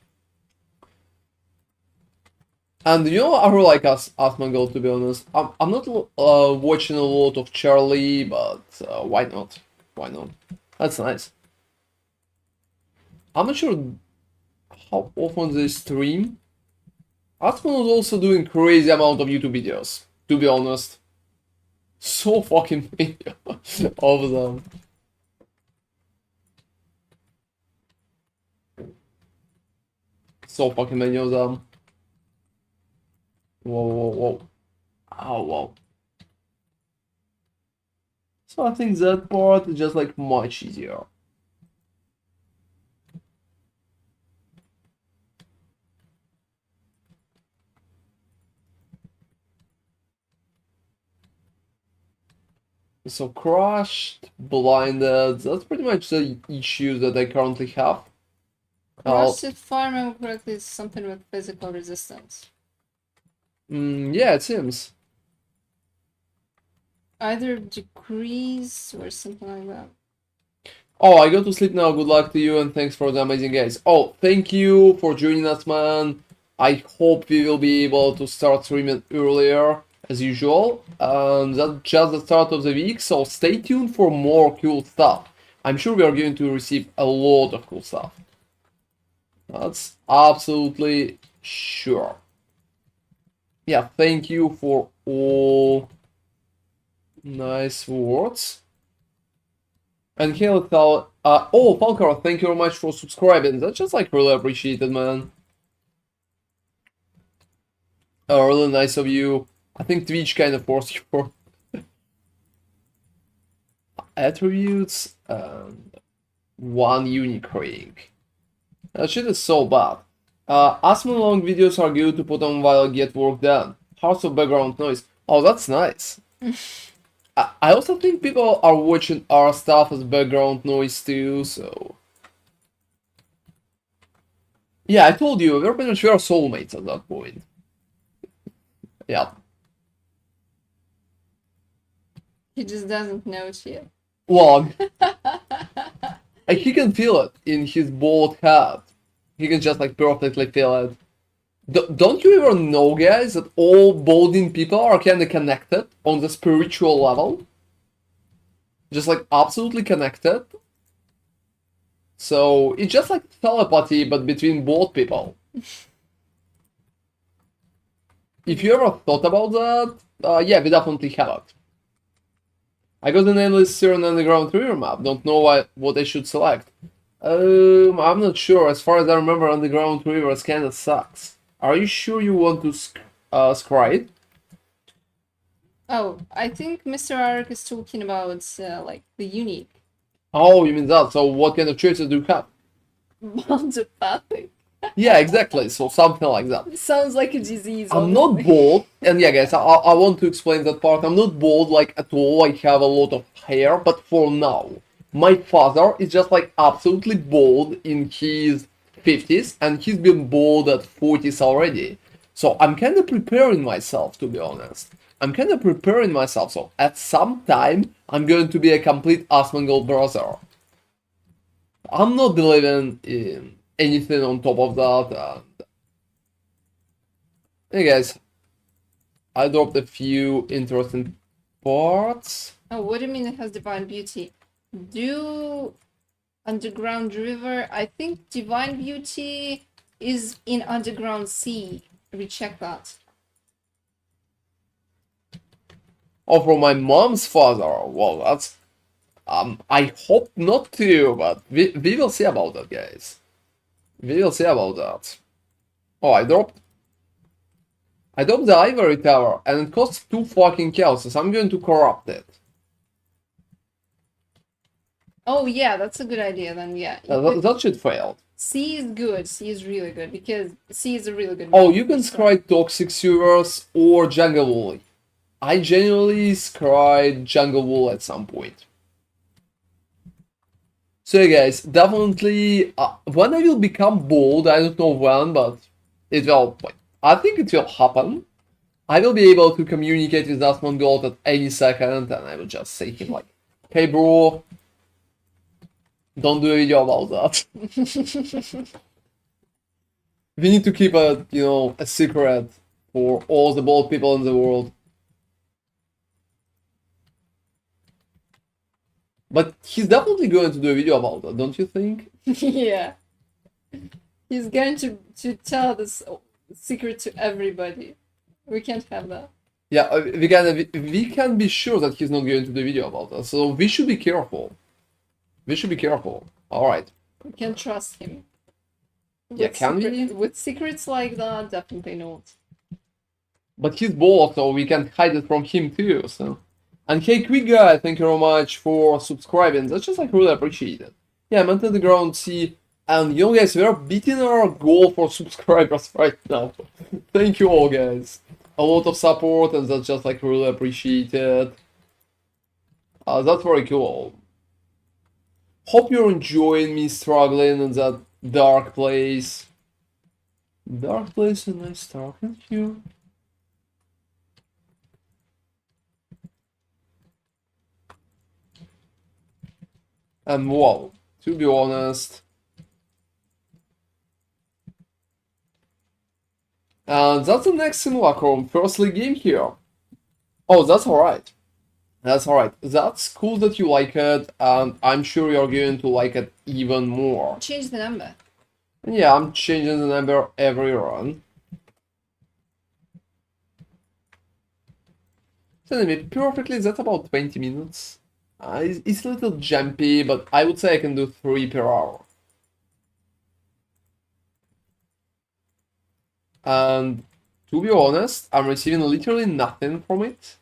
And you know, I really like Asmongold, to be honest. I'm not watching a lot of Charlie, but why not? Why not? That's nice. I'm not sure how often they stream. Asmon was also doing crazy amount of YouTube videos, to be honest. So fucking many of them. So fucking many of them. Whoa, whoa, whoa. Oh, whoa. So I think that part is just like much easier. So crushed, blinded, that's pretty much the issues that I currently have. Crushed, if I remember correctly, is something with physical resistance. Yeah, it seems. Either decrease or something like that. Oh, I go to sleep now. Good luck to you and thanks for the amazing guys. Oh, thank you for joining us, man. I hope we will be able to start streaming earlier as usual. That's just the start of the week, so stay tuned for more cool stuff. I'm sure we are going to receive a lot of cool stuff. That's absolutely sure. Yeah, thank you for all nice words. And here, oh, Falcar, thank you very much for subscribing. That's just like really appreciated, man. Really nice of you. I think Twitch kind of forced you for attributes and 1 unique ring. That shit is so bad. Asmon long videos are good to put on while I get work done. House of background noise. Oh, that's nice. I also think people are watching our stuff as background noise too, so... Yeah, I told you, we're pretty much soulmates at that point. Yeah. He just doesn't know it yet. Well, he can feel it in his bald head. He can just like perfectly feel it. Don't you ever know, guys, that all balding people are kind of connected on the spiritual level? Just like absolutely connected. So it's just like telepathy, but between bald people. If you ever thought about that, yeah, we definitely have it. I got the nameless Syrian Underground River map. Don't know what I should select. I'm not sure. As far as I remember, Underground Rivers kinda sucks. Are you sure you want to scry it? Oh, I think Mr. Arik is talking about like the unique. Oh, you mean that? So what kind of choices do you have? Baldopathic. Yeah, exactly. So something like that. Sounds like a disease. I'm not honestly. bald, and yeah, guys, I want to explain that part. I'm not bald like at all. I have a lot of hair, but for now, my father is just like absolutely bald in his 50s, and he's been bald at 40s already. So I'm kind of preparing myself, to be honest. I'm kind of preparing myself. So at some time, I'm going to be a complete Asmongold brother. I'm not believing in anything on top of that. Hey guys, I dropped a few interesting parts. Oh, what do you mean it has divine beauty? Do underground river? I think divine beauty is in underground sea. Recheck that. Oh, from my mom's father. Well, that's I hope not to, but we will see about that, guys. We will see about that. Oh, I dropped the ivory tower, and it costs 2 fucking kills, so I'm going to corrupt it. Oh yeah, that's a good idea then. Yeah. That shit failed. C is good. C is really good because C is a really good. Oh, you can scry toxic sewers or jungle wool. I genuinely scried jungle wool at some point. So yeah, guys, definitely when I will become bold, I don't know when, but it will. I think it will happen. I will be able to communicate with Asmongold at any second, and I will just say him like, "Hey, bro, don't do a video about that. We need to keep a secret for all the bald people in the world." But he's definitely going to do a video about that, don't you think? Yeah. He's going to tell this secret to everybody. We can't have that. Yeah, we can be sure that he's not going to do a video about that. So we should be careful. We should be careful. All right. We can trust him. Yeah, can we? With secrets like that, definitely not. But he's bald, so we can hide it from him too. So. And hey, quick guy, thank you very much for subscribing. That's just like really appreciated. Yeah, I'm into the ground C. And you know, guys, we are beating our goal for subscribers right now. Thank you all, guys. A lot of support, and that's just like really appreciated. That's very cool. Hope you're enjoying me struggling in that dark place. Dark place, and nice talking to you. And wow, to be honest. And that's the next Simulacrum, first league game here. Oh, that's alright. That's alright. That's cool that you like it, and I'm sure you're going to like it even more. Change the number. Yeah, I'm changing the number every run. So perfectly, that's about 20 minutes. It's a little jumpy, but I would say I can do 3 per hour. And to be honest, I'm receiving literally nothing from it.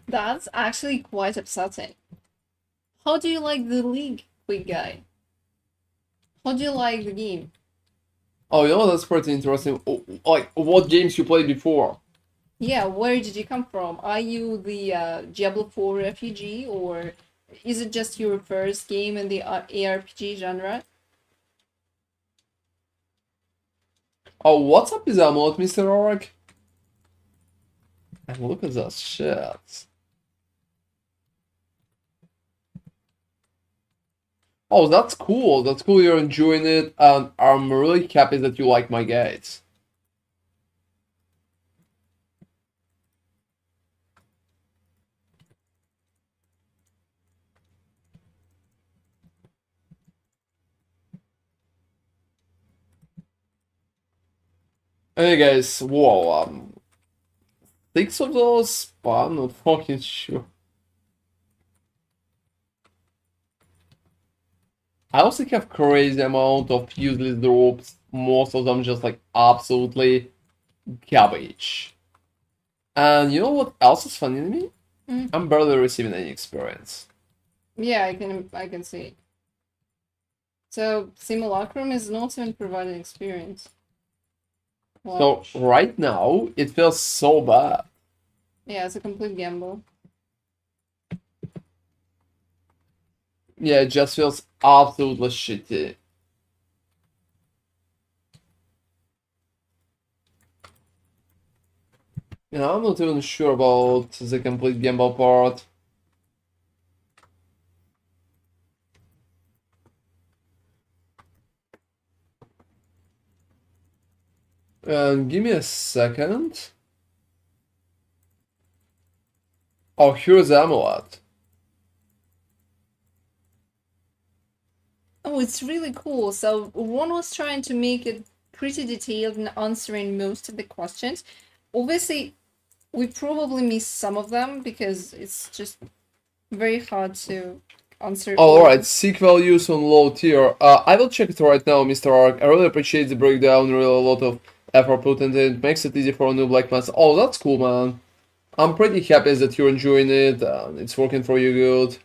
That's actually quite upsetting. How do you like the league, quick guy? How do you like the game? Oh, you know, that's pretty interesting. Like, what games you played before? Yeah, where did you come from? Are you the Diablo 4 refugee, or is it just your first game in the ARPG genre? Oh, what's up, is Amulet, Mr. Orak? And look at that shit. Oh, that's cool. That's cool you're enjoying it, and I'm really happy that you like my guides. Hey guys, whoa, 6 of those? But I'm not fucking sure. I also have crazy amount of useless drops, most of them just like absolutely garbage. And you know what else is funny to me? I'm barely receiving any experience. Yeah, I can see. So Simulacrum is not even providing experience. So right now, it feels so bad. Yeah, it's a complete gamble. Yeah, it just feels absolutely shitty. Yeah, I'm not even sure about the complete gamble part. Give me a second. Oh, here's the amulet. Oh, it's really cool. So one was trying to make it pretty detailed and answering most of the questions. Obviously, we probably missed some of them because it's just very hard to answer. Oh, alright, seek values on low tier. I will check it right now, Mr. Ark. I really appreciate the breakdown, really a lot of effort put into it. Makes it easy for a new black master. Oh, that's cool, man. I'm pretty happy that you're enjoying it, and it's working for you good.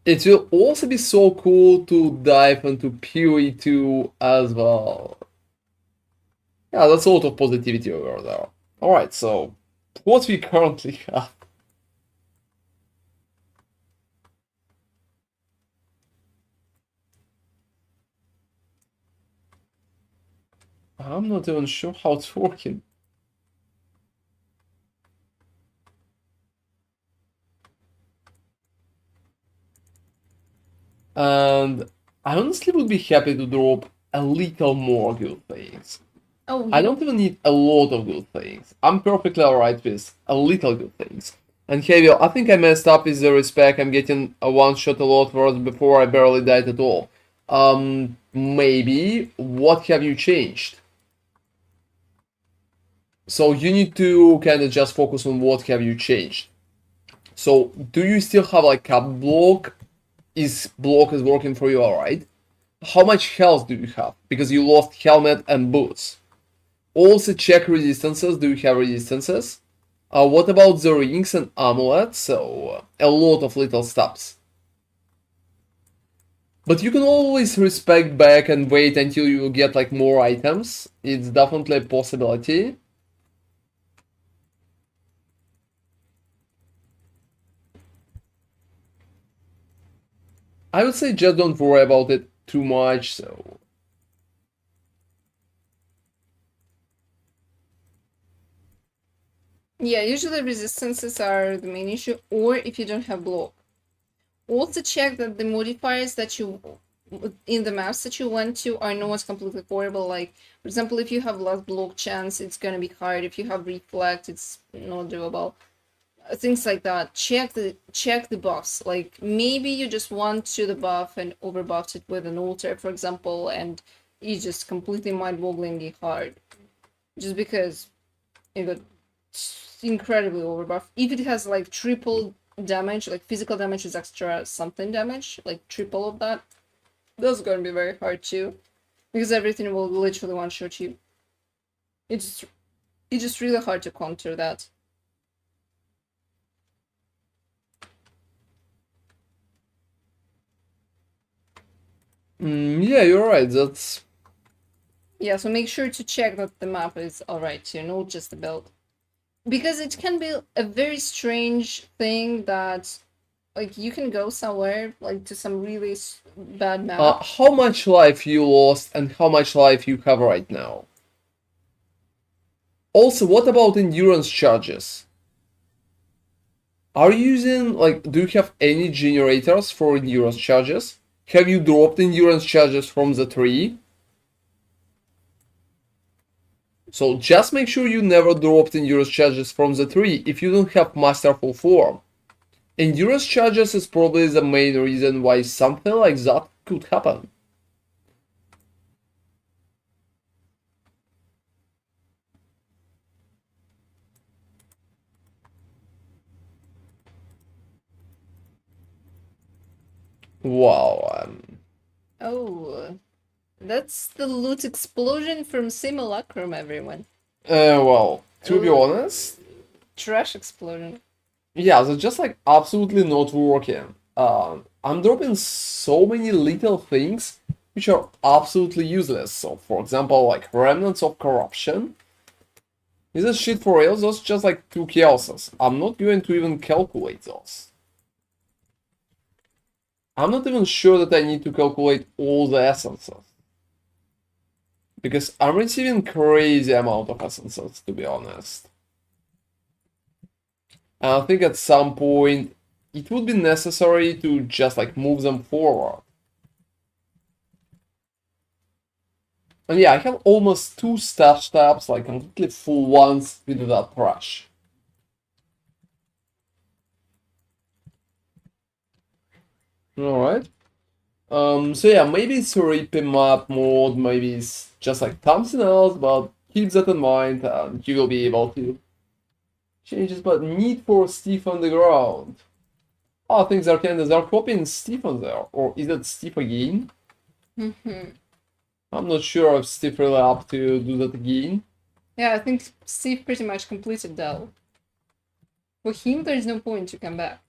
It will also be so cool to dive into PoE 2 as well. Yeah, that's a lot of positivity over there. Alright, so what we currently have. I'm not even sure how it's working. And I honestly would be happy to drop a little more good things. Oh, I don't even need a lot of good things. I'm perfectly alright with a little good things. And hey, well, I think I messed up with the respec. I'm getting a one shot a lot whereas before I barely died at all. Maybe. What have you changed? So you need to kind of just focus on what have you changed. So do you still have like a block? Is block is working for you alright? How much health do you have? Because you lost helmet and boots. Also check resistances. Do you have resistances? What about the rings and amulets? So a lot of little stuffs. But you can always respec back and wait until you get like more items. It's definitely a possibility. I would say just don't worry about it too much, so... yeah, usually resistances are the main issue, or if you don't have block. Also check that the modifiers that you in the maps that you went to are not completely horrible. Like, for example, if you have less block chance, it's gonna be hard. If you have reflect, it's not doable. Things like that. Check the buffs. Like, maybe you just want to the buff and overbuffed it with an altar, for example, and you just completely mind-bogglingly hard. Just because it got incredibly overbuffed. If it has like triple damage, like physical damage is extra something damage, like triple of that, that's gonna be very hard too. Because everything will literally one-shot you. It's just really hard to counter that. Yeah, you're right, that's... Yeah, so make sure to check that the map is alright too, not just the build. Because it can be a very strange thing that, like, you can go somewhere, like, to some really bad map. How much life you lost and how much life you have right now? Also, what about endurance charges? Are you using, like, do you have any generators for endurance charges? Have you dropped endurance charges from the tree? So just make sure you never dropped endurance charges from the tree if you don't have masterful form. Endurance charges is probably the main reason why something like that could happen. Wow. Oh, that's the loot explosion from Simulacrum, everyone. Well, to be honest, Trash explosion. yeah, they're just like absolutely not working. I'm dropping so many little things which are absolutely useless. So, for example, like Remnants of Corruption. Is this shit for real? Those just like 2 chaoses. I'm not going to even calculate those. I'm not even sure that I need to calculate all the essences. Because I'm receiving crazy amount of essences, to be honest. And I think at some point it would be necessary to just like move them forward. And yeah, I have almost 2 stash tabs, like completely full ones with that rush. Alright. So yeah, maybe it's a rip him up mode, maybe it's just like something else, but keep that in mind and you will be able to change it. But need for Steve on the ground. Oh, I think they're copying Steve on there, or is it Steve again? I'm not sure if Steve really up to do that again. Yeah, I think Steve pretty much completed that. For him, there is no point to come back.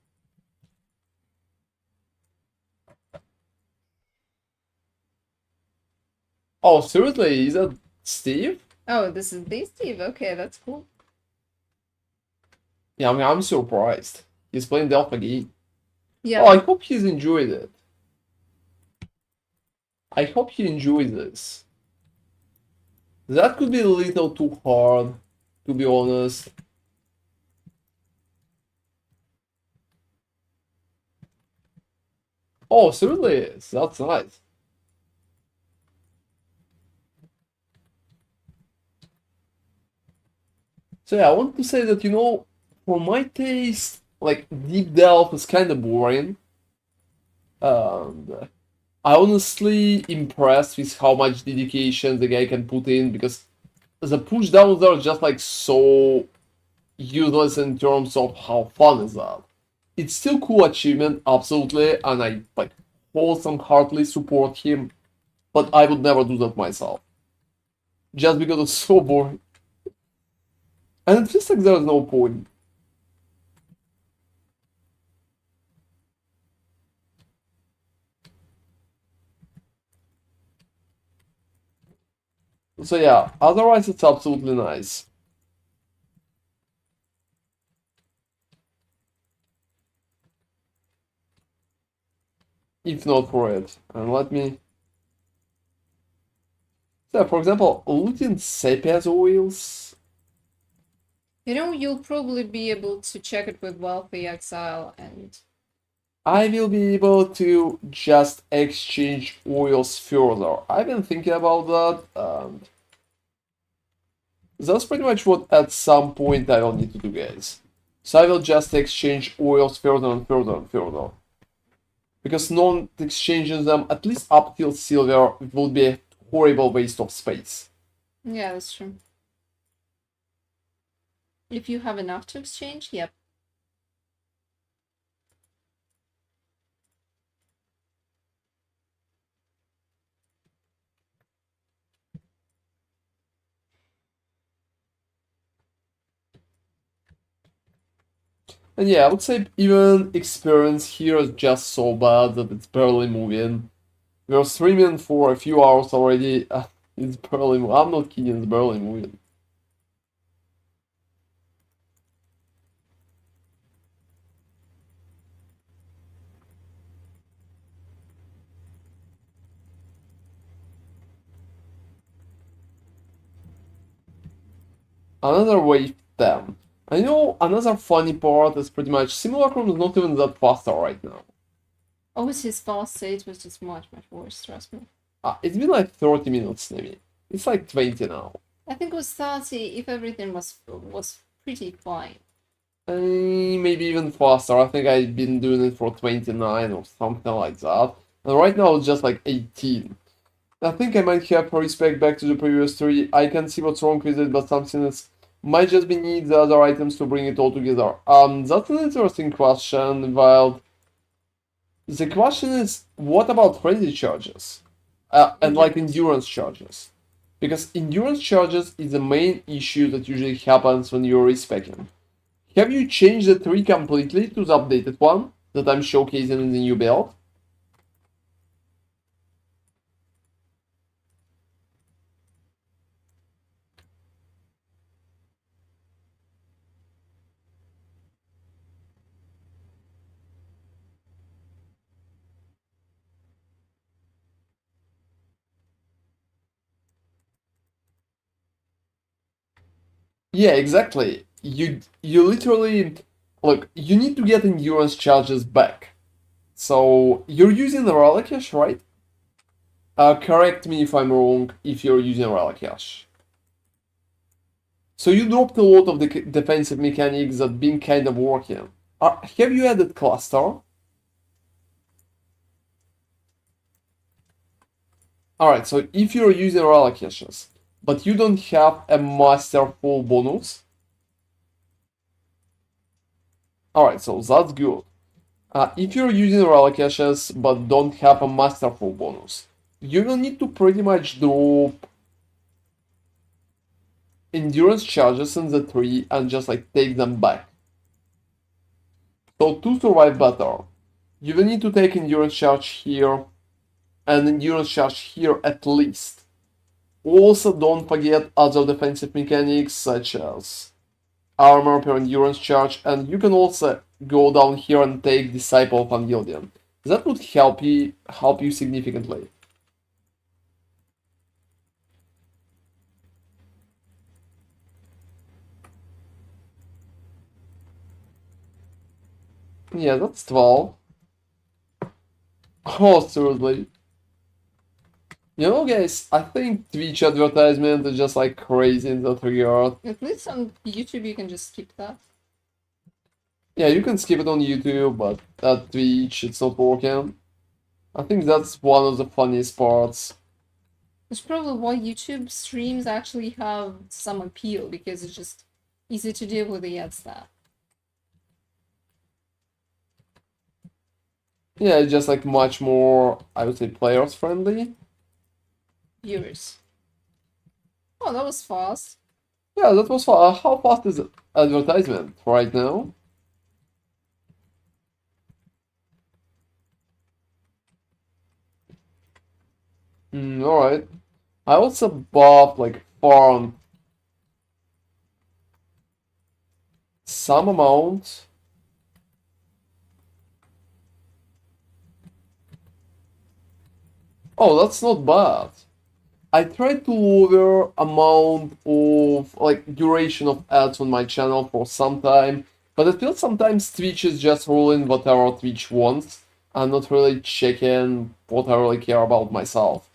Oh, seriously? Is that Steve? Oh, this is the Steve. Okay, that's cool. Yeah, I mean, I'm surprised. He's playing Delph again. Yeah. Oh, I hope he's enjoyed it. I hope he enjoys this. That could be a little too hard, to be honest. Oh, certainly is. That's nice. So yeah, I want to say that, you know, for my taste, like, Deep Delve is kind of boring. And I honestly impressed with how much dedication the guy can put in, because the push downs are just like so useless in terms of how fun is that. It's still cool achievement, absolutely, and I like wholeheartedly support him, but I would never do that myself. Just because it's so boring. And it feels like there's no point. So yeah, otherwise it's absolutely nice. If not for it. And let me... So for example, looting Sepia's oils. You know, you'll probably be able to check it with Wealthy Exile and... I will be able to just exchange oils further. I've been thinking about that, and that's pretty much what at some point I will need to do, guys. So I will just exchange oils further and further and further. Because not exchanging them, at least up till silver, would be a horrible waste of space. Yeah, that's true. If you have enough to exchange, yep. And yeah, I would say even experience here is just so bad that it's barely moving. We're streaming for a few hours already. It's barely moving. I'm not kidding, it's barely moving. Another wave 10. I know another funny part is pretty much Simulacrum is not even that faster right now. Oh, it's his fast state was just much worse, trust me. It's been like 30 minutes maybe. It's like 20 now. I think it was 30 if everything was pretty fine. Maybe even faster. I think I've been doing it for 29 or something like that. And right now it's just like 18. I think I might have respect back to the previous 3. I can see what's wrong with it, but something is might just be need the other items to bring it all together. That's an interesting question, Wild. The question is, what about frenzy charges? And like endurance charges? Because endurance charges is the main issue that usually happens when you're respecing. Have you changed the tree completely to the updated one that I'm showcasing in the new build? Yeah, exactly. You literally look. You need to get endurance charges back. So you're using the relic cache, right? Correct me if I'm wrong. If you're using relic cache. So you dropped a lot of the defensive mechanics that been kind of working. Have you added cluster? Alright, so if you're using relic caches, but you don't have a masterful bonus, alright, so that's good. If you're using relic caches but don't have a masterful bonus, you will need to pretty much drop endurance charges in the tree and just like take them back. So to survive better, you will need to take endurance charge here and endurance charge here at least. Also, don't forget other defensive mechanics such as armor per endurance charge, and you can also go down here and take Disciple of Unyielding. That would help you significantly. Yeah, that's 12. Oh, seriously. You know, guys, I think Twitch advertisement is just like crazy in that regard. At least on YouTube you can just skip that. Yeah, you can skip it on YouTube, but at Twitch it's not working. I think that's one of the funniest parts. It's probably why YouTube streams actually have some appeal, because it's just easy to deal with the ad stuff. Yeah, it's just like much more, I would say, players friendly. Viewers. Oh, that was fast. Yeah, that was fast. How fast is advertisement right now? Alright. I also bought like farm some amount. Oh, that's not bad. I tried to lower amount of like duration of ads on my channel for some time, but I feel sometimes Twitch is just ruling whatever Twitch wants and not really checking what I really care about myself.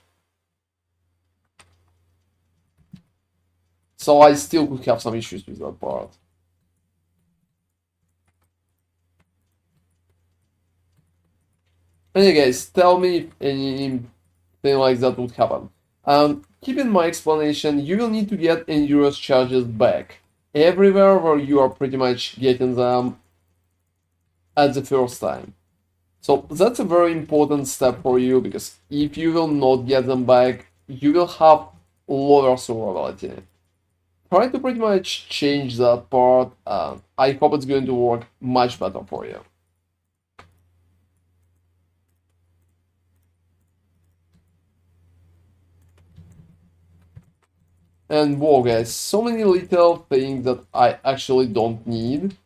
So I still could have some issues with that part. Anyway, guys, tell me if anything like that would happen. Keep in my explanation, you will need to get endurance charges back everywhere where you are pretty much getting them at the first time. So that's a very important step for you, because if you will not get them back, you will have lower survivability. Try to pretty much change that part. I hope it's going to work much better for you. And whoa, guys, so many little things that I actually don't need.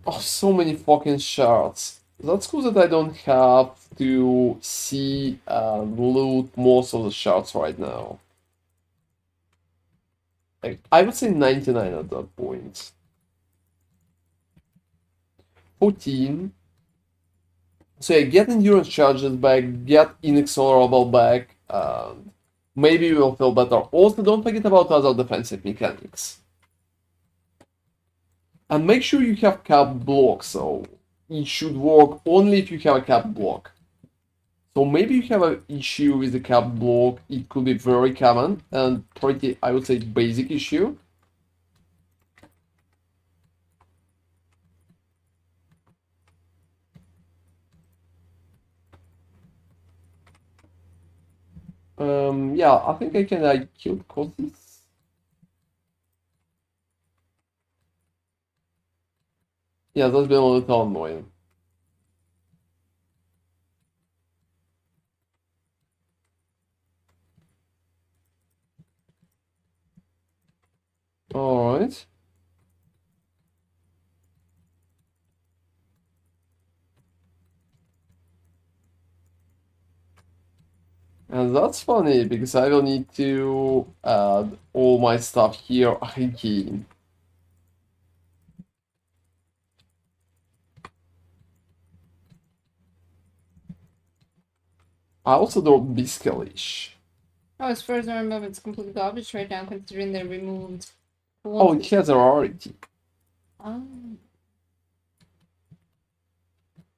Oh, so many fucking shards. That's cool that I don't have to see and loot most of the shards right now. I would say 99 at that point. 14. So yeah, get endurance charges back, get inexorable back, and maybe you will feel better. Also, don't forget about other defensive mechanics. And make sure you have cap block, so it should work only if you have a cap block. So maybe you have an issue with the cap block. It could be very common and pretty, I would say, basic issue. Yeah, I think I can kill Kosis. Yeah, that's been a little annoying. Alright. And that's funny, because I will need to add all my stuff here again. I also dropped Biscalish. Oh, as far as I remember, it's complete garbage right now, considering they removed. Oh, it has a rarity. Ah.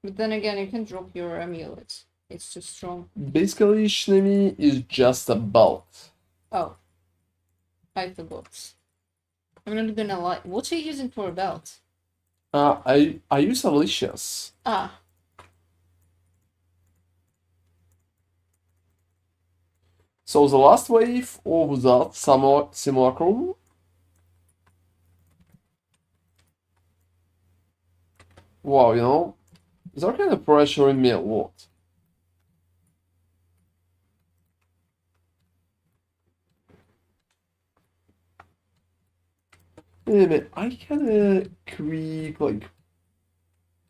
But then again, you can drop your amulet. It's too strong. Biscalish enemy is just a belt. Oh. I forgot. I'm not gonna lie. What are you using for a belt? I use Alicia's. Ah. So the last wave of that Simulacrum. Wow, you know, they're kind of pressuring me a lot. Anyway, I had a quick, like,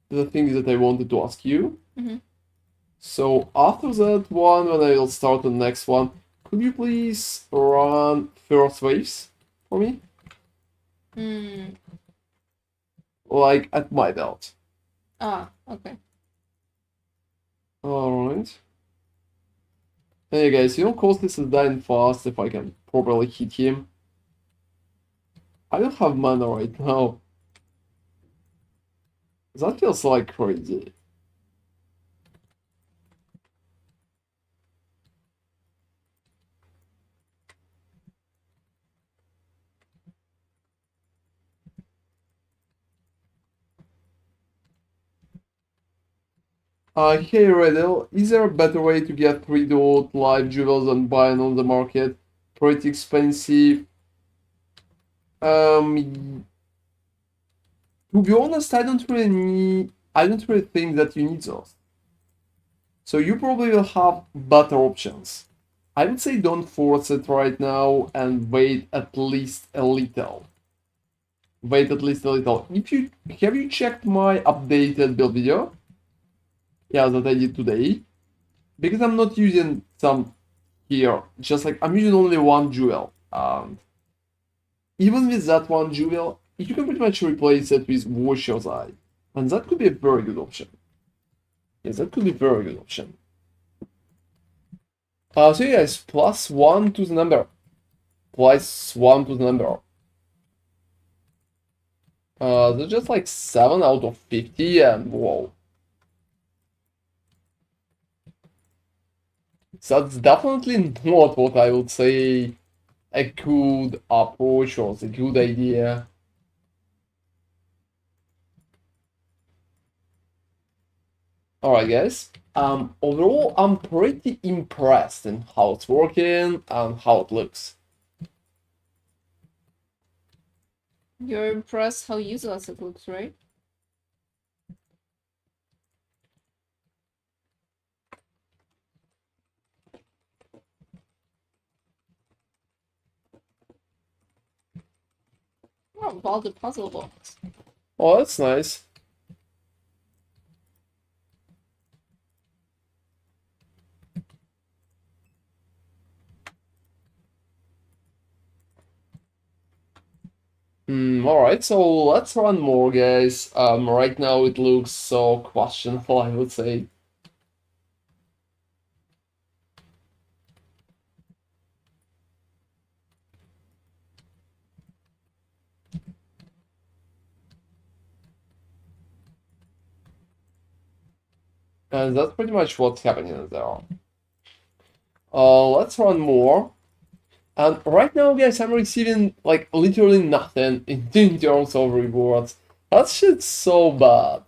the things that I wanted to ask you. Mm-hmm. So after that one, when I will start the next one, could you please run first waves for me? Like at my belt. Ah, okay. Alright. Hey guys, you know Costas is dying fast if I can properly hit him. I don't have mana right now. That feels like crazy. Hey Riddle, is there a better way to get 3-dot live jewels than buying on the market? Pretty expensive. To be honest, I don't really think that you need those. So you probably will have better options. I would say don't force it right now and wait at least a little. Wait at least a little. Have you checked my updated build video? Yeah, that I did today. Because I'm not using some here, just like I'm using only one jewel. Even with that one jewel, you can pretty much replace it with Washer's Eye. And that could be a very good option. Yes, that could be a very good option. So yes, +1 to the number. +1 to the number. They're just like 7 out of 50 and whoa. That's definitely not what I would say a good approach or a good idea. Alright guys, overall I'm pretty impressed in how it's working and how it looks. You're impressed how useless it looks, right? Oh, all the puzzle box. Oh, that's nice. Alright, so let's run more, guys. Right now it looks so questionable, I would say. And that's pretty much what's happening there. Let's run more. And right now, guys, I'm receiving like literally nothing in terms of rewards. That shit's so bad.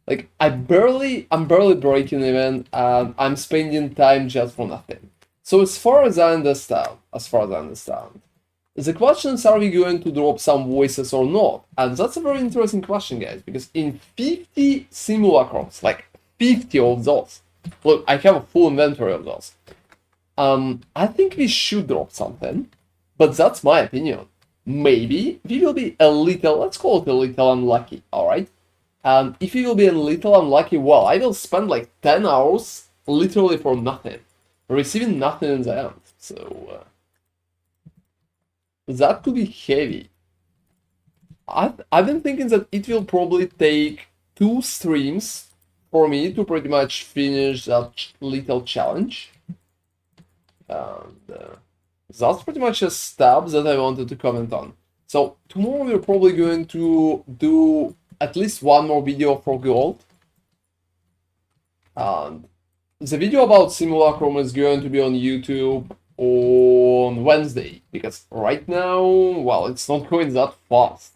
Like I'm barely breaking even, and I'm spending time just for nothing. So as far as I understand, the question is, are we going to drop some voices or not? And that's a very interesting question, guys, because in 50 simulacrums, like 50 of those, look, I have a full inventory of those. I think we should drop something, but that's my opinion. maybe we will be a little, let's call it a little unlucky, alright? And if we will be a little unlucky, well, I will spend like 10 hours literally for nothing, receiving nothing in the end. So that could be heavy. I've been thinking that it will probably take 2 streams for me to pretty much finish that little challenge. And that's pretty much a step that I wanted to comment on. So tomorrow we're probably going to do at least one more video for gold. And the video about Simulacrum is going to be on YouTube on Wednesday, because right now, well, it's not going that fast.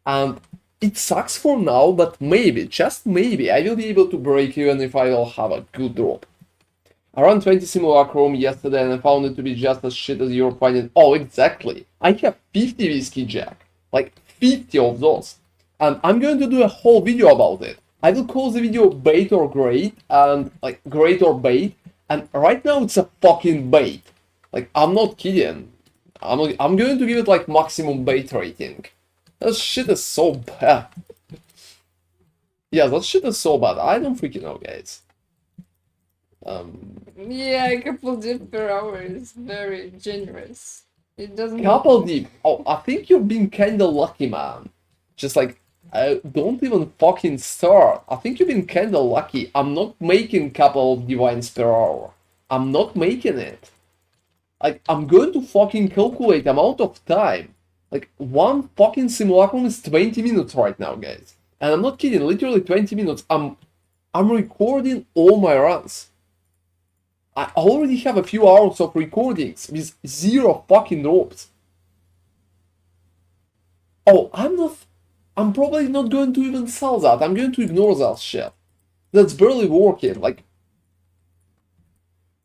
And it sucks for now, but maybe, just maybe, I will be able to break even if I will have a good drop. I ran 20 Simulacrum yesterday and I found it to be just as shit as you're finding. Oh, exactly. I have 50 Whiskey Jack. Like, 50 of those. And I'm going to do a whole video about it. I will call the video Bait or Great, and, like, Great or Bait. And right now it's a fucking bait. Like, I'm not kidding. I'm going to give it, like, maximum bait rating. That shit is so bad. Yeah, that shit is so bad. I don't freaking know, guys. Yeah, a couple dip per hour is very generous. It doesn't. Couple deep. Oh, I think you're being kinda lucky, man. Just like, don't even fucking start. I think you've been kinda lucky. I'm not making couple of divines per hour. I'm not making it. Like, I'm going to fucking calculate amount of time. Like, one fucking simulacrum is 20 minutes right now, guys. And I'm not kidding, literally 20 minutes. I'm recording all my runs. I already have a few hours of recordings with 0 fucking drops. Oh, I'm probably not going to even sell that. I'm going to ignore that shit. That's barely working. Like,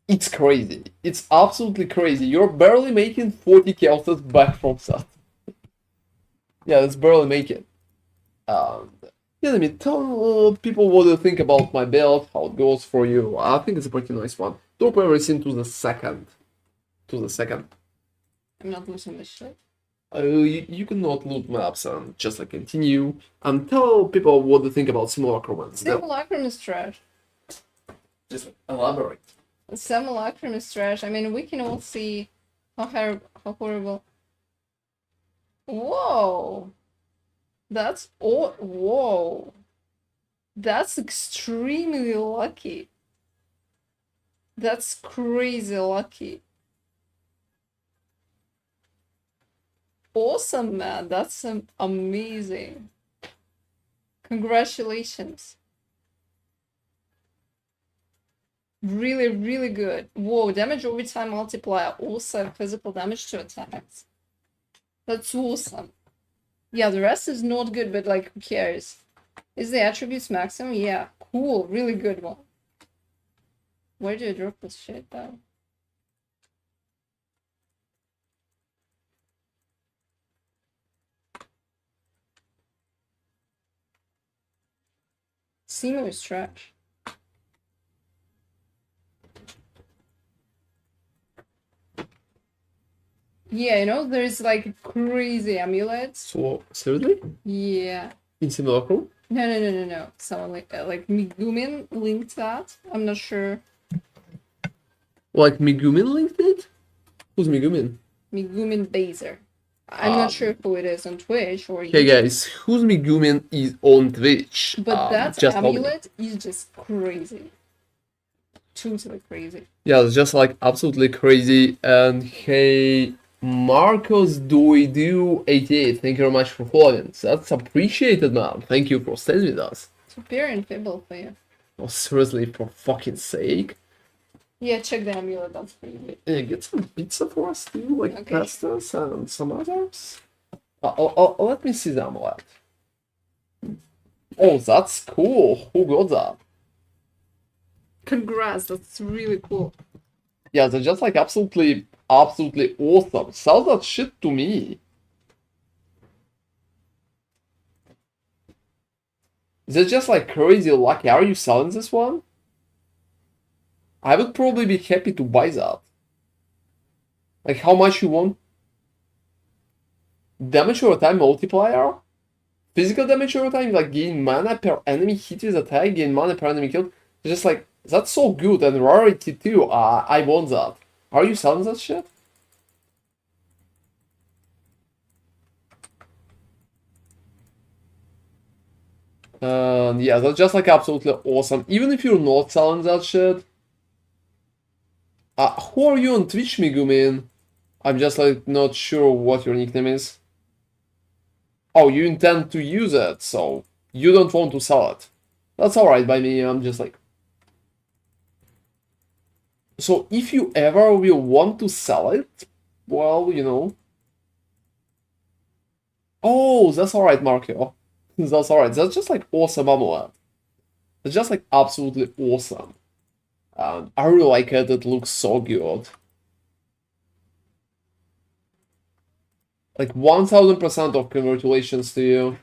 it's crazy. It's absolutely crazy. You're barely making 40 chaoses back from that. Yeah, that's barely making. Yeah, let me tell people what you think about my build, how it goes for you. I think it's a pretty nice one. Drop everything to the second. I'm not losing this shit. You cannot loot maps and just like continue and tell people what they think about Simulacrum. Simulacrum is trash. Just elaborate. Simulacrum is trash. I mean, we can all see how horrible. Whoa! That's all. Whoa! That's extremely lucky. That's crazy lucky. Awesome, man. That's amazing. Congratulations. Really, really good. Whoa, damage over time multiplier. Also physical damage to attacks. That's awesome. Yeah, the rest is not good, but like, who cares? Is the attributes maximum? Yeah, cool. Really good one. Where do you drop this shit though? Simu is trash. Yeah, you know, there's like crazy amulets. So, seriously? Yeah. In Simulacrum? No. Someone like Migumin linked that. I'm not sure. Like Migumin linked it? Who's Migumin? Migumin Baser. I'm not sure who it is on Twitch or Hey guys, who's Migumin is on Twitch? But that amulet is just crazy. Totally crazy. Yeah, it's just like absolutely crazy. And hey, Marcos do 88, thank you very much for following. That's appreciated, man. Thank you for staying with us. Superior and Fibble for you. Oh, seriously, for fucking sake. Yeah, check the amulet, that's pretty good. Yeah, get some pizza for us too, like Okay. pastas and some others. Let me see the amulet. Oh, that's cool. Who got that? Congrats, that's really cool. Yeah, they're just like absolutely awesome. Sell that shit to me. They're just like crazy lucky. Are you selling this one? I would probably be happy to buy that. Like, how much you want? damage over time multiplier, physical damage over time, like gain mana per enemy hit with attack, gain mana per enemy killed. It's just like, that's so good, and rarity too. I want that. Are you selling that shit? Yeah, that's just like absolutely awesome. Even if you're not selling that shit. Who are you on Twitch, Megumin? I'm just like not sure what your nickname is. Oh, you intend to use it, so you don't want to sell it. That's alright by me, I'm just like... So if you ever will want to sell it, well, you know... Oh, that's alright, Marco. That's alright, that's just like awesome amulet. It's just like absolutely awesome. I really like it, it looks so good. Like 1000% of congratulations to you.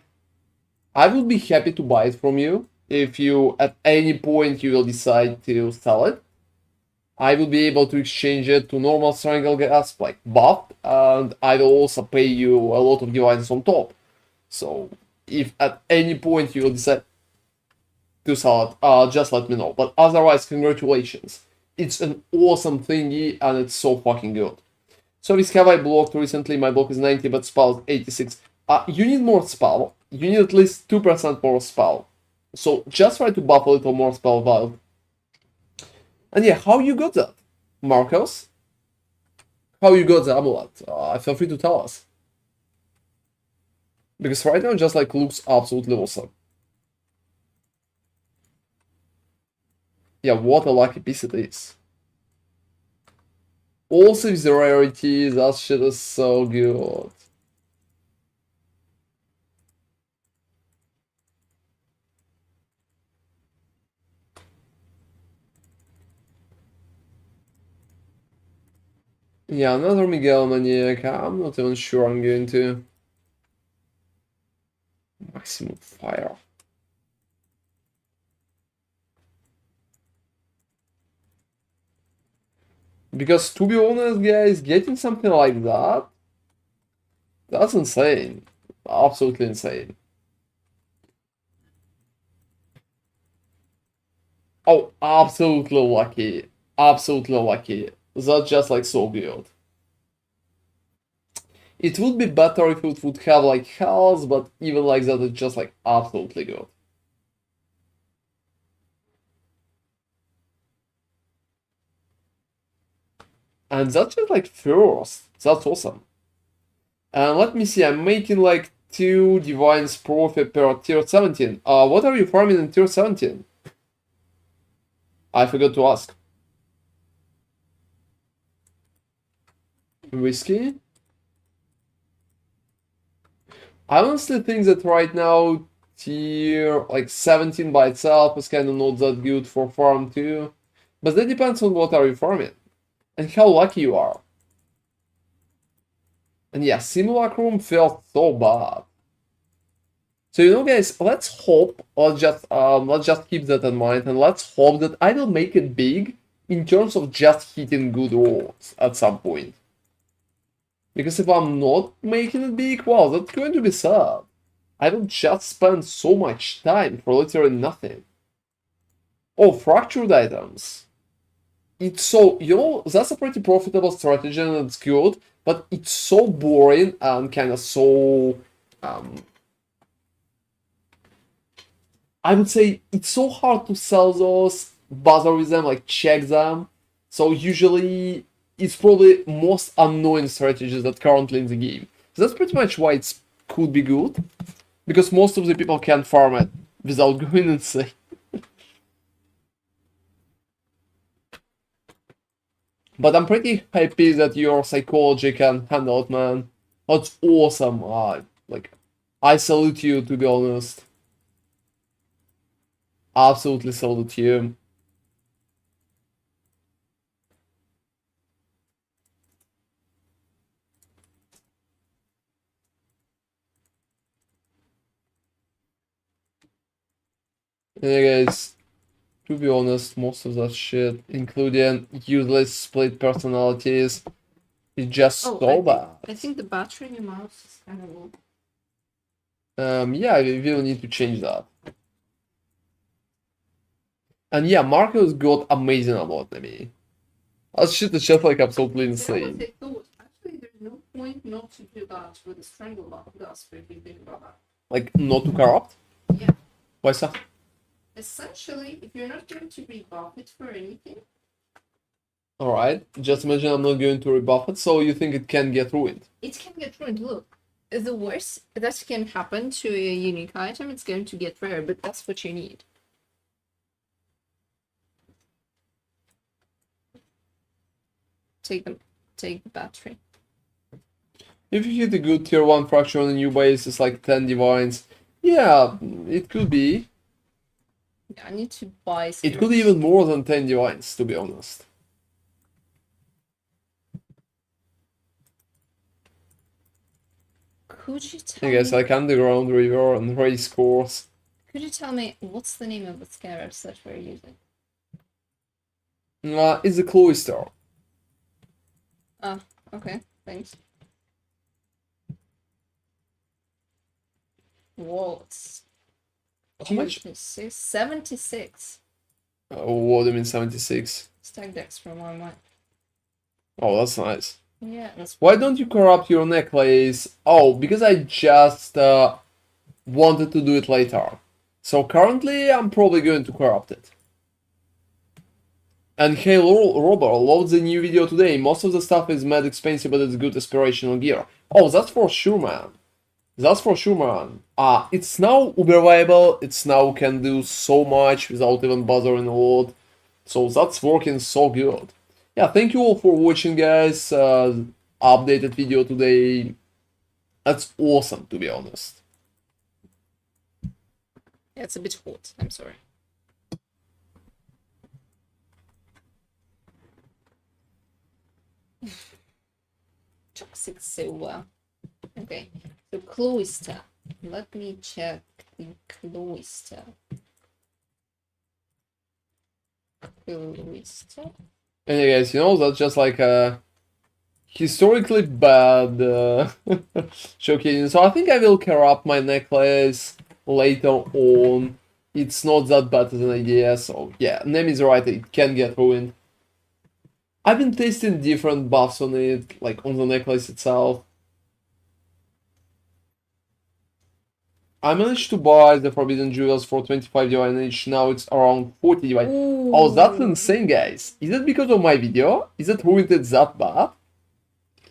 I would be happy to buy it from you if you at any point you will decide to sell it. I will be able to exchange it to normal Strangle Grasp like buff, and I will also pay you a lot of divines on top. So if at any point you will decide to sell it, just let me know. But otherwise, congratulations. It's an awesome thingy and it's so fucking good. So this have I blocked recently, my block is 90 but spell is 86. You need more spell, you need at least 2% more spell. So just try to buff a little more spell value. And yeah, how you got that, Marcos? How you got the amulet? Feel free to tell us. Because right now it just like looks absolutely awesome. Yeah, what a lucky piece it is. Also with the rarity, that shit is so good. Yeah, another Miguel Maniac, I'm not even sure I'm going to. Maximum fire. Because to be honest, guys, getting something like that, that's insane. Absolutely insane. Oh, absolutely lucky. Absolutely lucky. That's just like so good. It would be better if it would have like health, but even like that, it's just like absolutely good. And that's just like first. That's awesome. And let me see, I'm making like 2 Divines Profit per tier 17. What are you farming in tier 17? I forgot to ask. Whiskey? I honestly think that right now tier like 17 by itself is kind of not that good for farm too. But that depends on what are you farming and how lucky you are. And yeah, Simulacrum felt so bad. So you know, guys, let's hope. Let's just keep that in mind, and let's hope that I will make it big in terms of just hitting good rolls at some point. Because if I'm not making it big, well, that's going to be sad. I will just spend so much time for literally nothing. Oh, fractured items. It's so, you know, that's a pretty profitable strategy and it's good, but it's so boring and kind of so, I would say it's so hard to sell those, bother with them, like check them. So usually it's probably most annoying strategies that currently in the game. So that's pretty much why it could be good, because most of the people can farm it without going insane. But I'm pretty happy that your psychology can handle it, man. That's awesome. Like, I salute you, to be honest. Absolutely salute you. Yeah, guys, to be honest, most of that shit, including useless split personalities, It's just so bad. I think the battery in your mouse is kind of low. Yeah, we will need to change that. And yeah, Marcos got amazing anatomy. That shit is just like absolutely insane. I thought, actually, there's no point not to do that with the strangle dust if you think about that. Like, not to corrupt? Yeah. Why so? Essentially, if you're not going to rebuff it for anything. Alright, just imagine I'm not going to rebuff it, so you think it can get ruined? It can get ruined. Look, the worst that can happen to a unique item, it's going to get rare, but that's what you need. Take the battery. If you hit a good tier 1 fracture on a new base, it's like 10 divines. Yeah, it could be. Yeah, I need to buy It could be even more than 10 divines, to be honest. Could you tell I guess me? like Underground River and Race Course. Could you tell me what's the name of the scarabs that we're using? It's a cloister. Ah, okay, thanks. Waltz. How much? 76. What do you mean 76? Stack decks from my mind. Oh, that's nice. Yeah, that's Why don't you corrupt your necklace? Oh, because I just wanted to do it later. So currently, I'm probably going to corrupt it. And hey, Robert, load the new video today. Most of the stuff is mad expensive, but it's good aspirational gear. Oh, that's for sure, man. That's for sure, man. It's now uber viable. It's now can do so much without even bothering a lot. So that's working so good. Yeah, thank you all for watching, guys. Updated video today. That's awesome, to be honest. Yeah, it's a bit hot. I'm sorry. Toxic silver. Okay, so cloister. Let me check the cloister. Cloister. And yeah, guys, you know, that's just like a historically bad showcasing. So I think I will corrupt my necklace later on. It's not that bad as an idea, so yeah, name is right, it can get ruined. I've been testing different buffs on it, like on the necklace itself. I managed to buy the Forbidden Jewels for 25 divine each, now it's around 40 divine. Oh, that's insane, guys. Is it because of my video? Is it ruined that bad?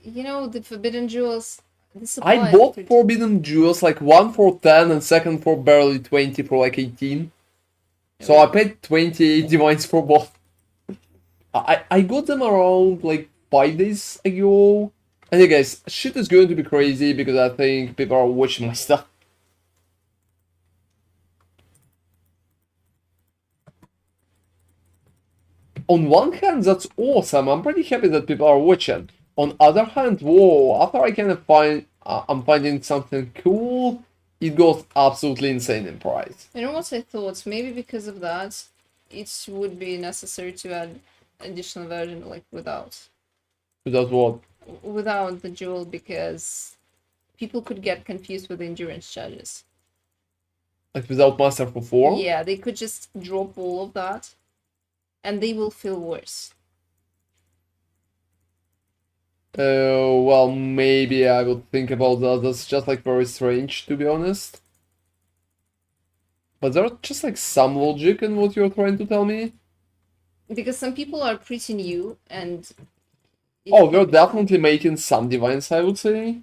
You know, the Forbidden Jewels, the supply I bought Forbidden Jewels, like one for 10 and second for barely 20 for like 18. So I paid 28 divines for both. I got them around like 5 days ago. And yeah, guys, shit is going to be crazy because I think people are watching my stuff. On one hand, that's awesome. I'm pretty happy that people are watching. On other hand, whoa, after I kind of find I'm finding something cool, it goes absolutely insane in price. You know what I thought? Maybe because of that, it would be necessary to add additional version like without. Without what? Without the jewel, because people could get confused with the endurance charges. Like without Masterful Form? Yeah, they could just drop all of that, and they will feel worse. Well, maybe I would think about that. That's just like very strange, to be honest. But there's just like some logic in what you're trying to tell me. Because some people are pretty new and... Oh, they're definitely making some divines, I would say.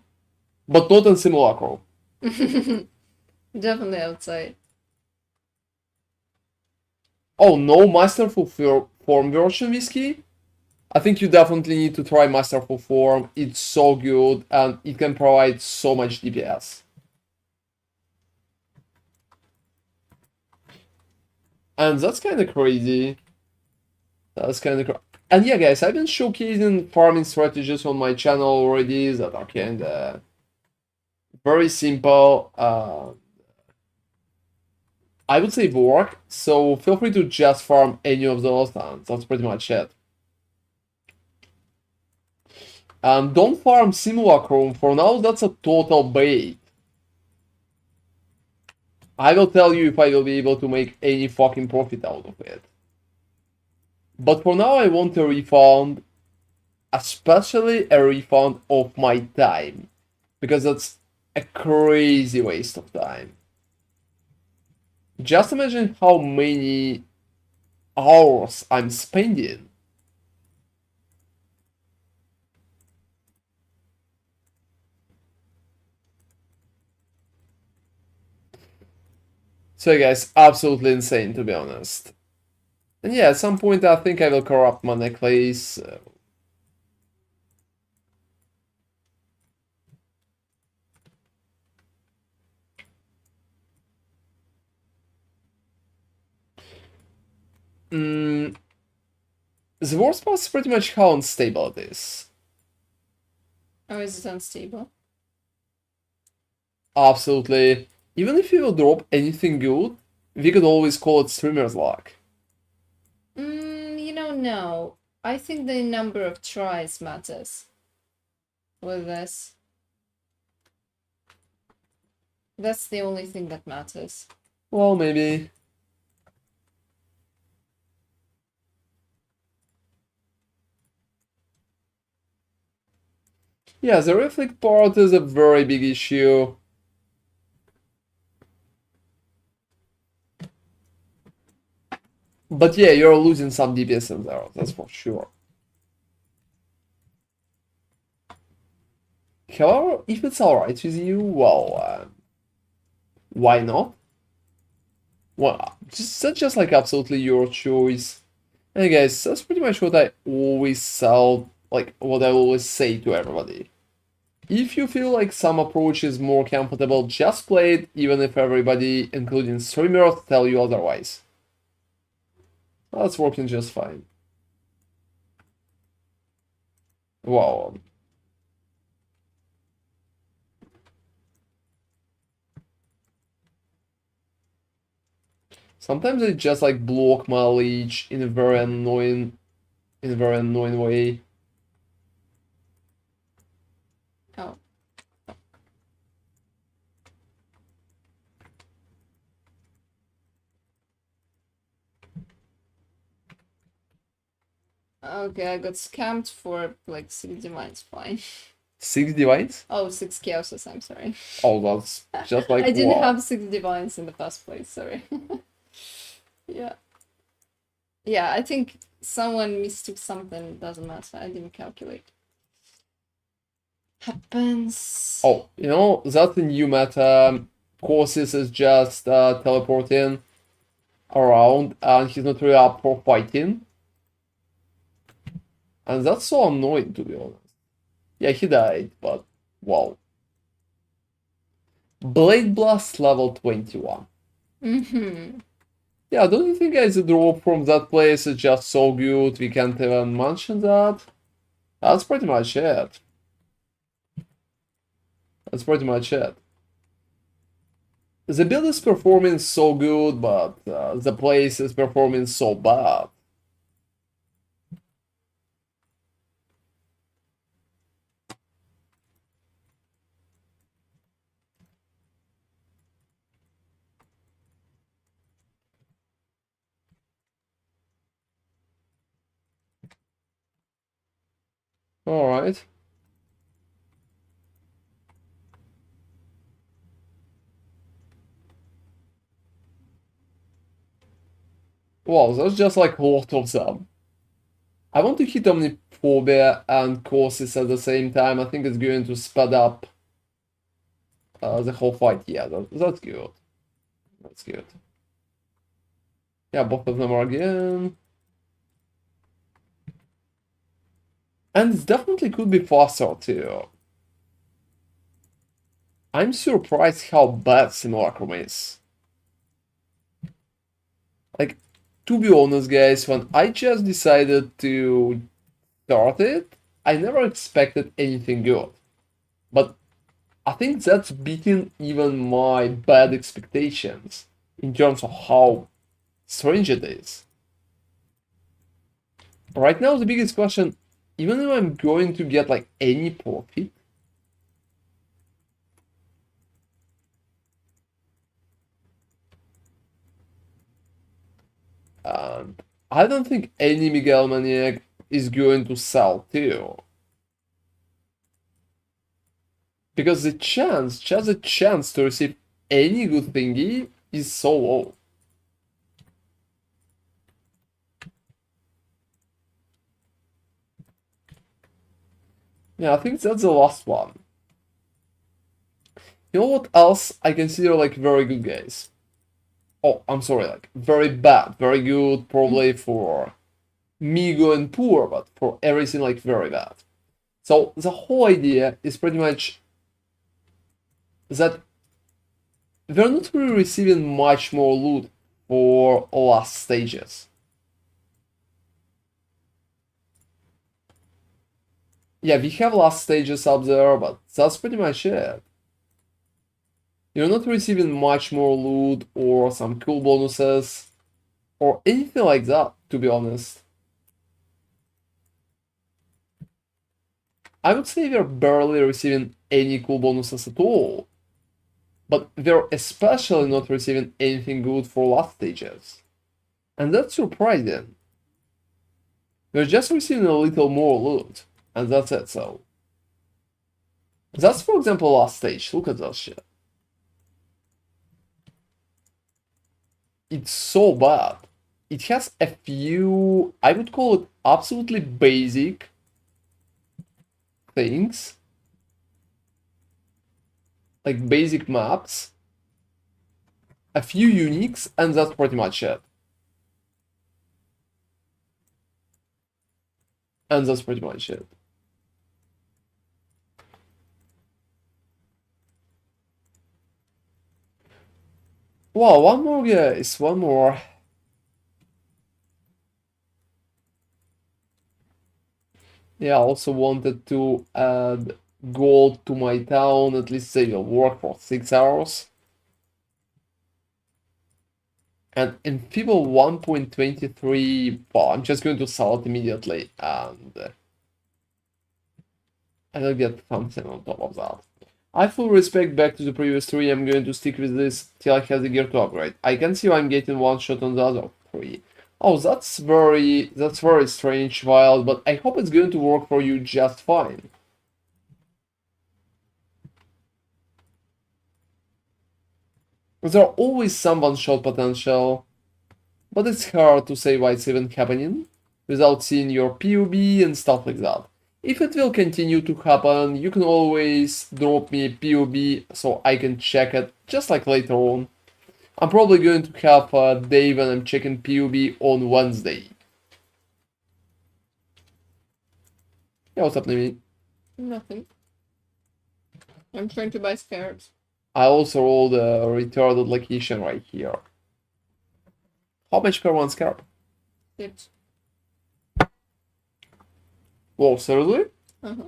But not in Simulacrum. Definitely outside. Oh, no Masterful Form version, Whiskey? I think you definitely need to try Masterful Form. It's so good and it can provide so much DPS. And that's kind of crazy. That's kind of and yeah, guys, I've been showcasing farming strategies on my channel already that are kind of very simple. I would say work, so feel free to just farm any of those, and that's pretty much it. Don't farm Simulacrum, for now that's a total bait. I will tell you if I will be able to make any fucking profit out of it. But for now I want a refund, especially a refund of my time. Because that's a crazy waste of time. Just imagine how many hours I'm spending. So guys, absolutely insane to be honest. And yeah, at some point I think I will corrupt my necklace. The worst part is pretty much how unstable it is. Or is it unstable? Absolutely. Even if you will drop anything good, we could always call it streamer's luck. You know, no. I think the number of tries matters with this. That's the only thing that matters. Well, maybe. Yeah, the reflect part is a very big issue. But yeah, you're losing some DPS in there, that's for sure. However, if it's alright with you, well, why not? Well, that's just like absolutely your choice. And guys, that's pretty much what I always sell, like what I always say to everybody. If you feel like some approach is more comfortable, just play it, even if everybody, including streamers, tell you otherwise. That's working just fine. Wow. Sometimes I just like block my leech in a very annoying way. Oh. Okay, I got scammed for like 6 divines, fine. 6 divines? Oh, 6 chaoses, I'm sorry. Oh, that's just like I didn't wow. have 6 divines in the first place, sorry. Yeah. Yeah, I think someone mistook something, doesn't matter, I didn't calculate. Happens. Oh, you know, that's a new meta. Corsis is just teleporting around and he's not really up for fighting. And that's so annoying to be honest. Yeah, he died, but wow. Blade Blast level 21. Yeah, don't you think guys the drop from that place is just so good we can't even mention that? That's pretty much it. That's pretty much it. The build is performing so good, but the place is performing so bad. Alright. Wow, that's just like a lot of them. I want to hit Omniphobia and Corsis at the same time. I think it's going to speed up the whole fight. Yeah, that's good. That's good. Yeah, both of them are again. And it definitely could be faster too. I'm surprised how bad Simulacrum is. Like, to be honest, guys, when I just decided to start it, I never expected anything good. But I think that's beating even my bad expectations in terms of how strange it is. Right now, the biggest question even if I'm going to get like any profit, I don't think any Miguel Maniac is going to sell too. Because the chance, just a chance to receive any good thingy is so low. Yeah, I think that's the last one. You know what else I consider like very good, guys? Oh, I'm sorry, like very bad, very good, probably for Migo and poor, but for everything like very bad. So the whole idea is pretty much that we're not really receiving much more loot for last stages. Yeah, we have last stages up there, but that's pretty much it. You're not receiving much more loot or some cool bonuses or anything like that, to be honest. I would say we're barely receiving any cool bonuses at all. But we're especially not receiving anything good for last stages. And that's surprising. We're just receiving a little more loot, and that's it, so. That's, for example, last stage. Look at that shit. It's so bad. It has a few, I would call it absolutely basic things. Like basic maps. A few uniques, and that's pretty much it. And that's pretty much it. Wow, one more, guys, one more. Yeah, I also wanted to add gold to my town, at least they will work for 6 hours. And in Feeble 1.23, well, I'm just going to sell it immediately, and I'll get something on top of that. I full respect back to the previous 3, I'm going to stick with this till I have the gear to upgrade. I can see why I'm getting one shot on the other 3. Oh, that's very strange, Wild, but I hope it's going to work for you just fine. There's always some one-shot potential, but it's hard to say why it's even happening without seeing your POB and stuff like that. If it will continue to happen, you can always drop me a POB so I can check it, just like later on. I'm probably going to have a day when I'm checking POB on Wednesday. Yeah, what's up, Nimi? Nothing. I'm trying to buy scarabs. I also rolled a retarded location right here. How much per one scarab? 6. Whoa, seriously? Uh-huh.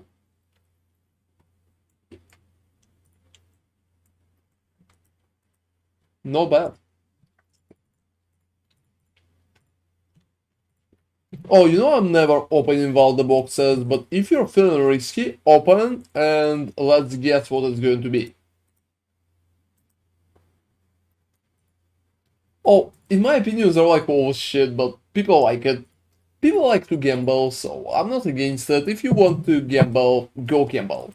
Not bad. Oh, you know I'm never opening all the boxes, but if you're feeling risky, open and let's guess what it's going to be. Oh, in my opinion, they're like, oh shit, but people like it. People like to gamble, so I'm not against it. If you want to gamble, go gamble.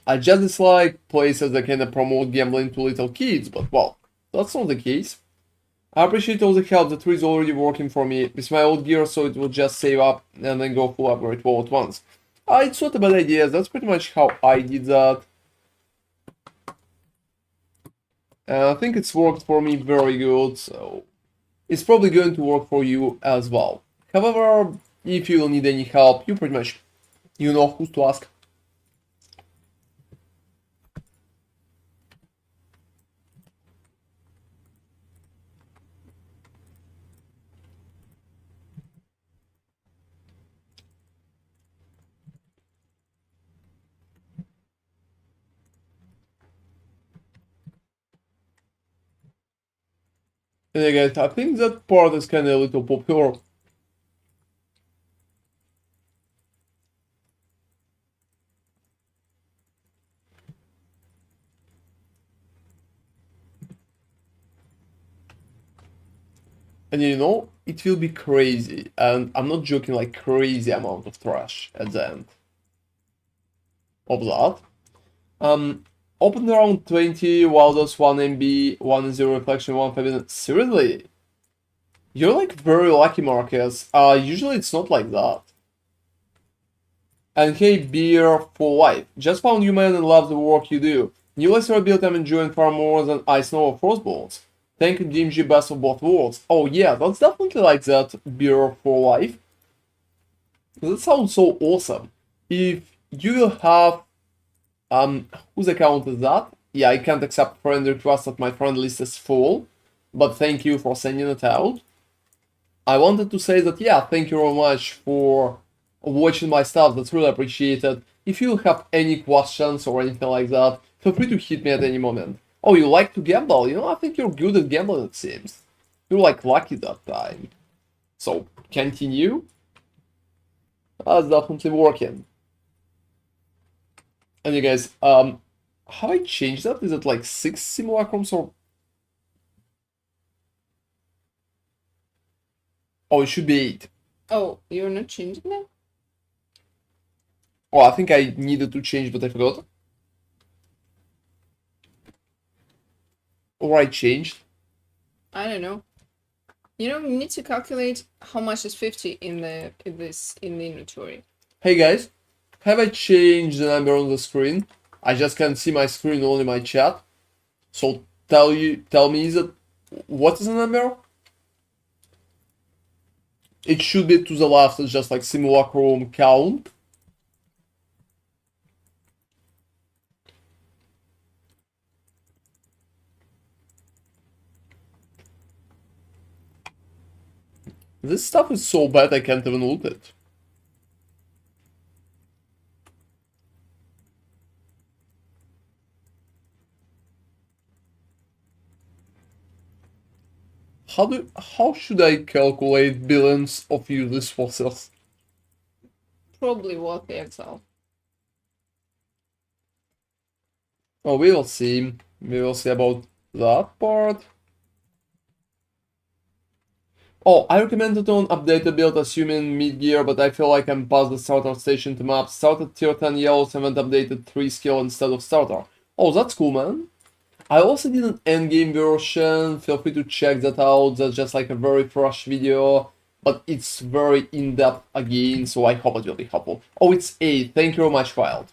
I just dislike places that kind of promote gambling to little kids, but well, that's not the case. I appreciate all the help, the tree is already working for me with my old gear, so it will just save up and then go full upgrade all at once. It's not a bad idea, that's pretty much how I did that. And I think it's worked for me very good, so it's probably going to work for you as well. However, if you need any help, you pretty much, you know who to ask. And again, I think that part is kind of a little popular. And you know, it will be crazy. And I'm not joking, like crazy amount of trash at the end of that. Open around 20, Wilders, 1 MB, 1 0 reflection, 1 5. Seriously? You're like very lucky, Marcus. Usually it's not like that. And hey, beer for life. Just found you, man, and love the work you do. New Lacerate build I'm enjoying far more than Ice Snow or Frostbolts. Thank you, DMG, best of both worlds. Oh yeah, that's definitely like that, beer for life. That sounds so awesome. If you have whose account is that? Yeah, I can't accept friend request that my friend list is full, but thank you for sending it out. I wanted to say that, yeah, thank you very much for watching my stuff, that's really appreciated. If you have any questions or anything like that, feel free to hit me at any moment. Oh, you like to gamble? You know, I think you're good at gambling, it seems. You're like lucky that time. So, continue. That's definitely working. And you guys, how I changed that? Is it like 6 simulacrums or... Oh, it should be 8. Oh, you're not changing that? Oh, I think I needed to change, but I forgot. Or I changed. I don't know. You know, you need to calculate how much is 50 in the inventory. Hey guys, have I changed the number on the screen? I just can't see my screen, only my chat. So tell me, is it, what is the number? It should be to the left, it's just like simulacrum count. This stuff is so bad I can't even loot it. How should I calculate billions of useless fossils? Probably Path of Exile. Oh, we will see. We will see about that part. Oh, I recommended on updated build assuming mid-gear, but I feel like I'm past the starter station to map. Started tier 10 yellows and went updated 3 skill instead of starter. Oh, that's cool, man. I also did an endgame version, feel free to check that out, that's just like a very fresh video, but it's very in-depth again, so I hope it will be helpful. Oh, it's 8, thank you very much, Wild.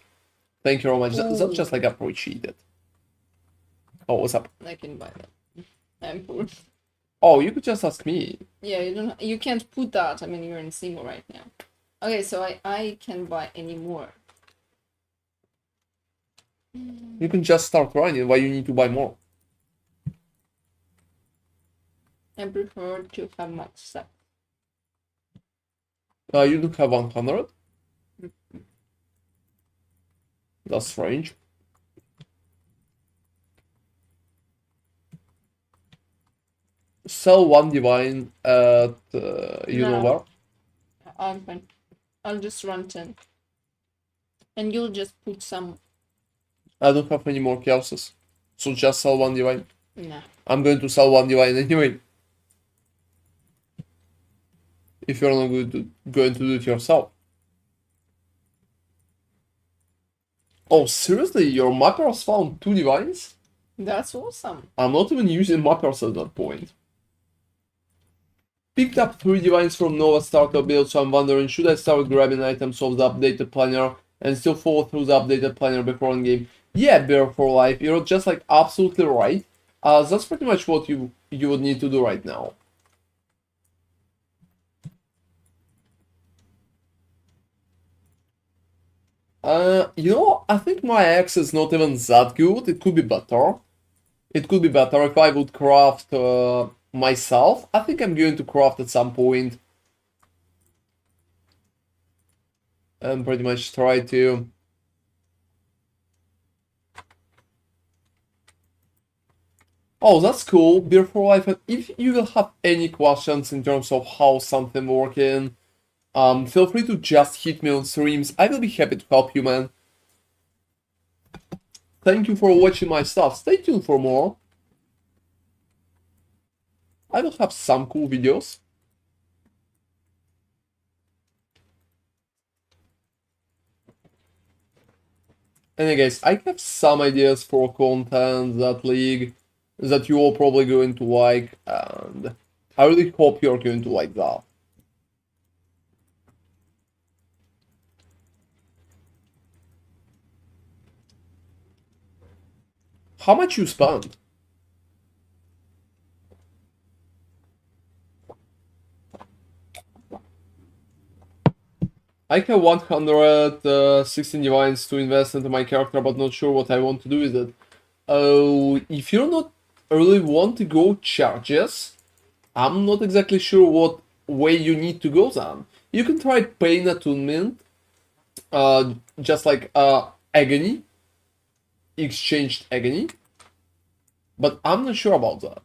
Thank you very much, that's just like appreciated. Oh, what's up? I can buy that. I'm poor. Oh, you could just ask me. Yeah, you can't put that, I mean, you're in single right now. Okay, so I can't buy any more. You can just start running, why you need to buy more? I prefer to have much stuff. You do have 100? That's strange. Sell 1 divine at, you know where? I'm fine. I'll just run 10. And you'll just put some... I don't have any more chaoses, so just sell 1 divine. Nah. I'm going to sell 1 divine anyway. If you're not going to do it yourself. Oh, seriously? Your mappers found 2 divines? That's awesome. I'm not even using mappers at that point. Picked up 3 divines from Nova starter build, so I'm wondering, should I start grabbing items of the updated planner and still follow through the updated planner before in game? Yeah, Bear for Life, you're just like absolutely right. That's pretty much what you would need to do right now. You know, I think my axe is not even that good. It could be better. It could be better if I would craft myself. I think I'm going to craft at some point. And pretty much try to... Oh, that's cool, Beer for Life. And if you will have any questions in terms of how something working, feel free to just hit me on streams. I will be happy to help you, man. Thank you for watching my stuff. Stay tuned for more. I will have some cool videos. And guys, I have some ideas for content that league that you all probably going to like, and I really hope you're going to like that. How much you spend? I have 116 divines to invest into my character, but not sure what I want to do with it. If you're not really want to go charges, I'm not exactly sure what way you need to go then. You can try Pain Attunement, just like Agony, Exchanged Agony, but I'm not sure about that.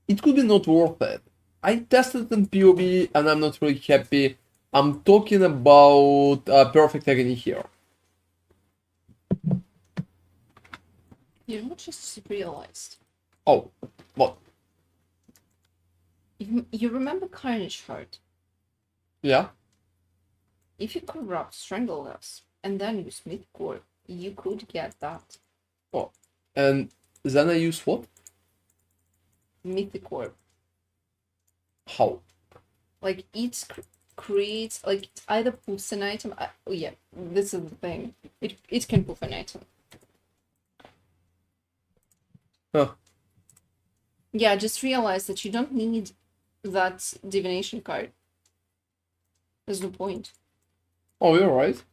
It could be not worth it. I tested it in PoE and I'm not really happy. I'm talking about Perfect Agony here. You know what just realized? Oh, what? You remember Carnage Heart? Yeah? If you corrupt Strangle us and then use Midcore, you could get that. Oh, and then I use what? Mythicore. How? Like it creates, like it either puts an item. Oh yeah, this is the thing. It can put an item. Huh. Yeah, I just realized that you don't need that divination card. There's no point. Oh, you're right.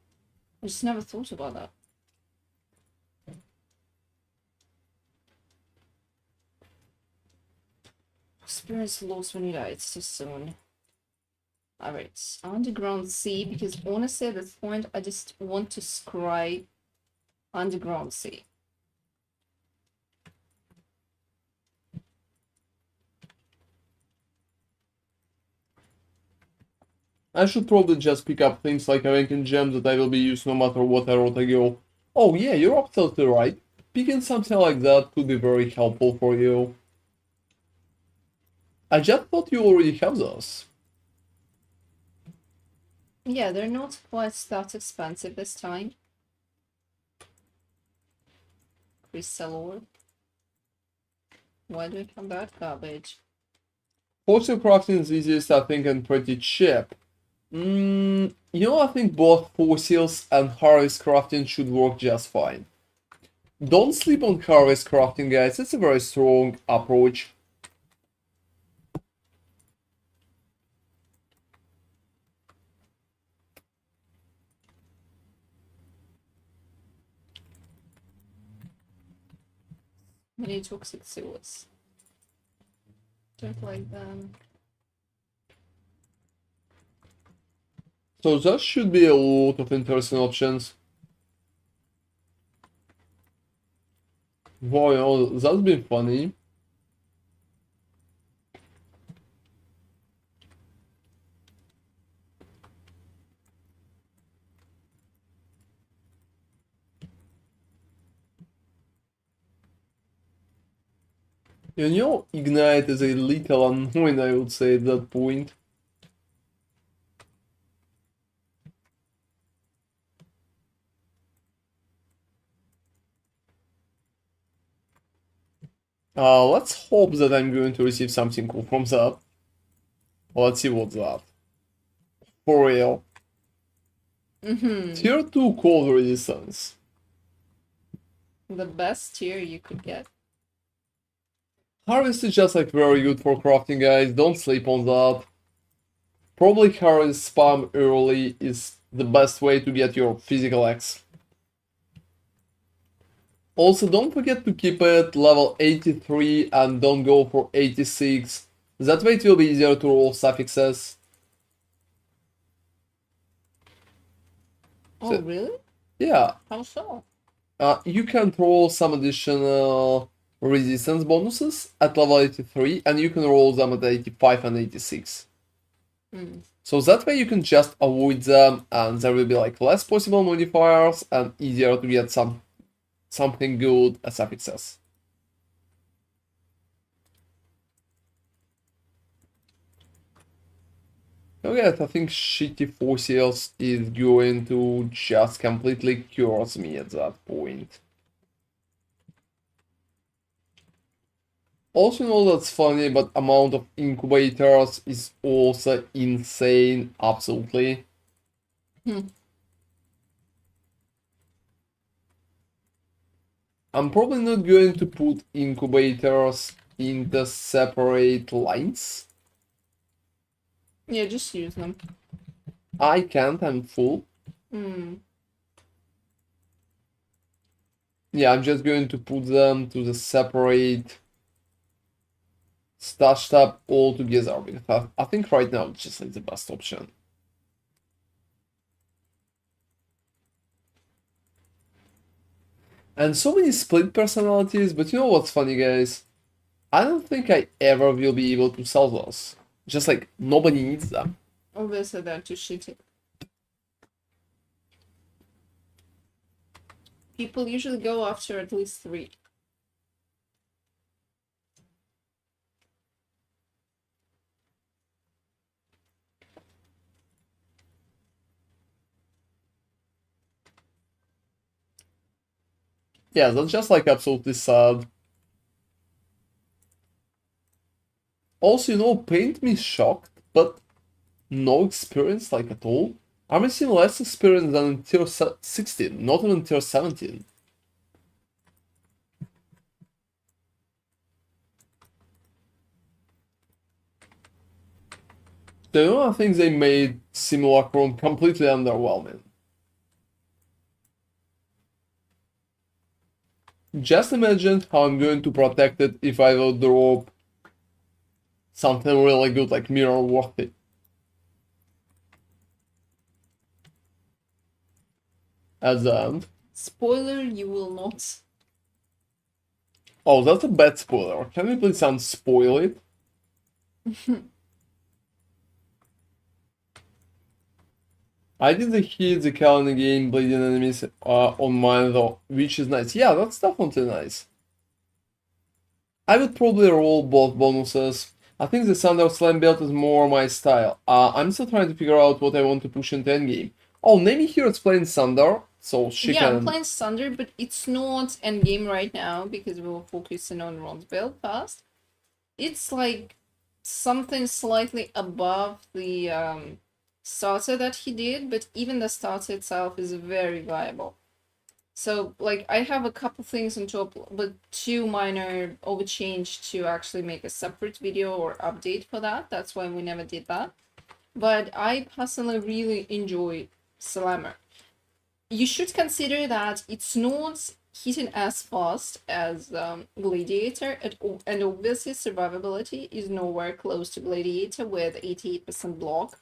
I just never thought about that. Experience loss when you die, it's too soon. Alright, Underground Sea, because honestly at this point I just want to scry Underground Sea. I should probably just pick up things like a ranking gem that I will be used no matter what route I go. Oh yeah, you're absolutely right. Picking something like that could be very helpful for you. I just thought you already have those. Yeah, they're not quite that expensive this time. Crystal ore. Why do we have that garbage? Fossil crafting is easiest, I think, and pretty cheap. You know, I think both fossils and harvest crafting should work just fine. Don't sleep on harvest crafting, guys. It's a very strong approach. Many toxic sewers. Don't like them. So that should be a lot of interesting options. Wow, you know, that's been funny. You know, Ignite is a little annoying, I would say, at that point. Let's hope that I'm going to receive something cool from that. Let's see what's that. For real. Tier 2 cold resistance. The best tier you could get. Harvest is just like very good for crafting, guys. Don't sleep on that. Probably harvest spam early is the best way to get your physical X. Also, don't forget to keep it level 83 and don't go for 86. That way it will be easier to roll suffixes. Oh, really? Yeah. How so? You can roll some additional resistance bonuses at level 83 and you can roll them at 85 and 86. So that way you can just avoid them and there will be like less possible modifiers and easier to get something good as suffixes. Okay, I think shitty fossils is going to just completely curse me at that point. Also, you know that's funny, but amount of incubators is also insane, absolutely. I'm probably not going to put incubators in the separate lines. Yeah, just use them. I can't, I'm full. Yeah, I'm just going to put them to the separate stash tab all together because I think right now it's just like the best option. And so many split personalities, but you know what's funny, guys? I don't think I ever will be able to sell those. Just like nobody needs them. Obviously, they're too shitty. People usually go after at least 3. Yeah, that's just like absolutely sad. Also, you know, paint me shocked, but no experience like at all. I'm seeing less experience than in tier 16, not even tier 17. So, you know, I think they made Simulacrum completely underwhelming. Just imagine how I'm going to protect it if I will drop something really good like Mirror Worthy. At the end. Spoiler, you will not. Oh, that's a bad spoiler. Can we please unspoil it? I didn't hit the calendar game bleeding enemies on mine though, which is nice. Yeah, that's definitely nice. I would probably roll both bonuses. I think the Thunder Slam build is more my style. I'm still trying to figure out what I want to push into endgame. Oh, Nami here is playing Thunder, so she Yeah, can... I'm playing Thunder, but it's not endgame right now because we were focusing on Ron's build first. It's like something slightly above the starter that he did, but even the starter itself is very viable. So, like, I have a couple things on top, but 2 minor overchange to actually make a separate video or update for that. That's why we never did that. But I personally really enjoy Slammer. You should consider that it's not hitting as fast as Gladiator, and obviously survivability is nowhere close to Gladiator with 88% block.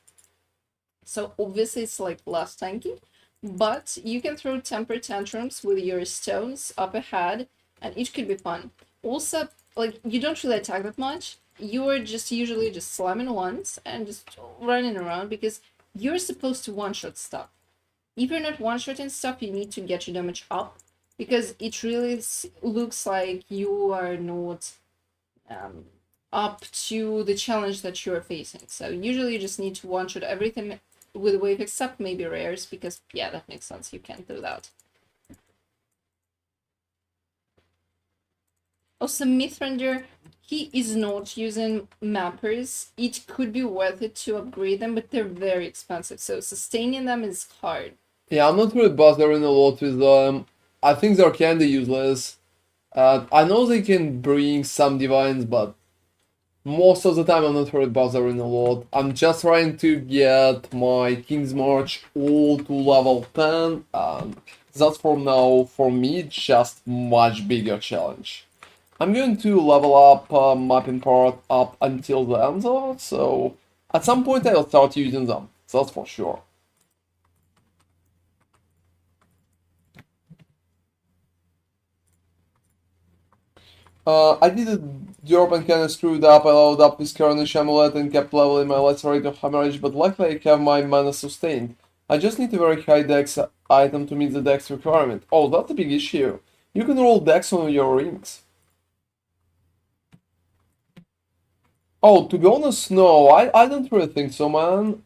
So obviously it's like less tanky, but you can throw temper tantrums with your stones up ahead, and it could be fun. Also, like, you don't really attack that much. You are just usually just slamming once and just running around because you're supposed to one-shot stuff. If you're not one-shotting stuff, you need to get your damage up because it really looks like you are not up to the challenge that you're facing. So usually you just need to one-shot everything with wave except maybe rares because, yeah, that makes sense. You can't do that. Also, Mythrender, he is not using mappers. It could be worth it to upgrade them, but they're very expensive, so sustaining them is hard. Yeah, I'm not really bothering a lot with them. I think they're kinda useless. I know they can bring some divines, but most of the time I'm not really bothering a lot. I'm just trying to get my King's March all to level 10, and that's for now, for me, just much bigger challenge. I'm going to level up mapping part up until the end though, so at some point I'll start using them, that's for sure. I did a drop and kinda screwed up. I leveled up with Carnage Amulet and kept leveling my Lacerate of Hemorrhage, but luckily I have my mana sustained. I just need a very high dex item to meet the dex requirement. Oh, that's a big issue. You can roll dex on your rings. Oh, to be honest, no, I don't really think so, man.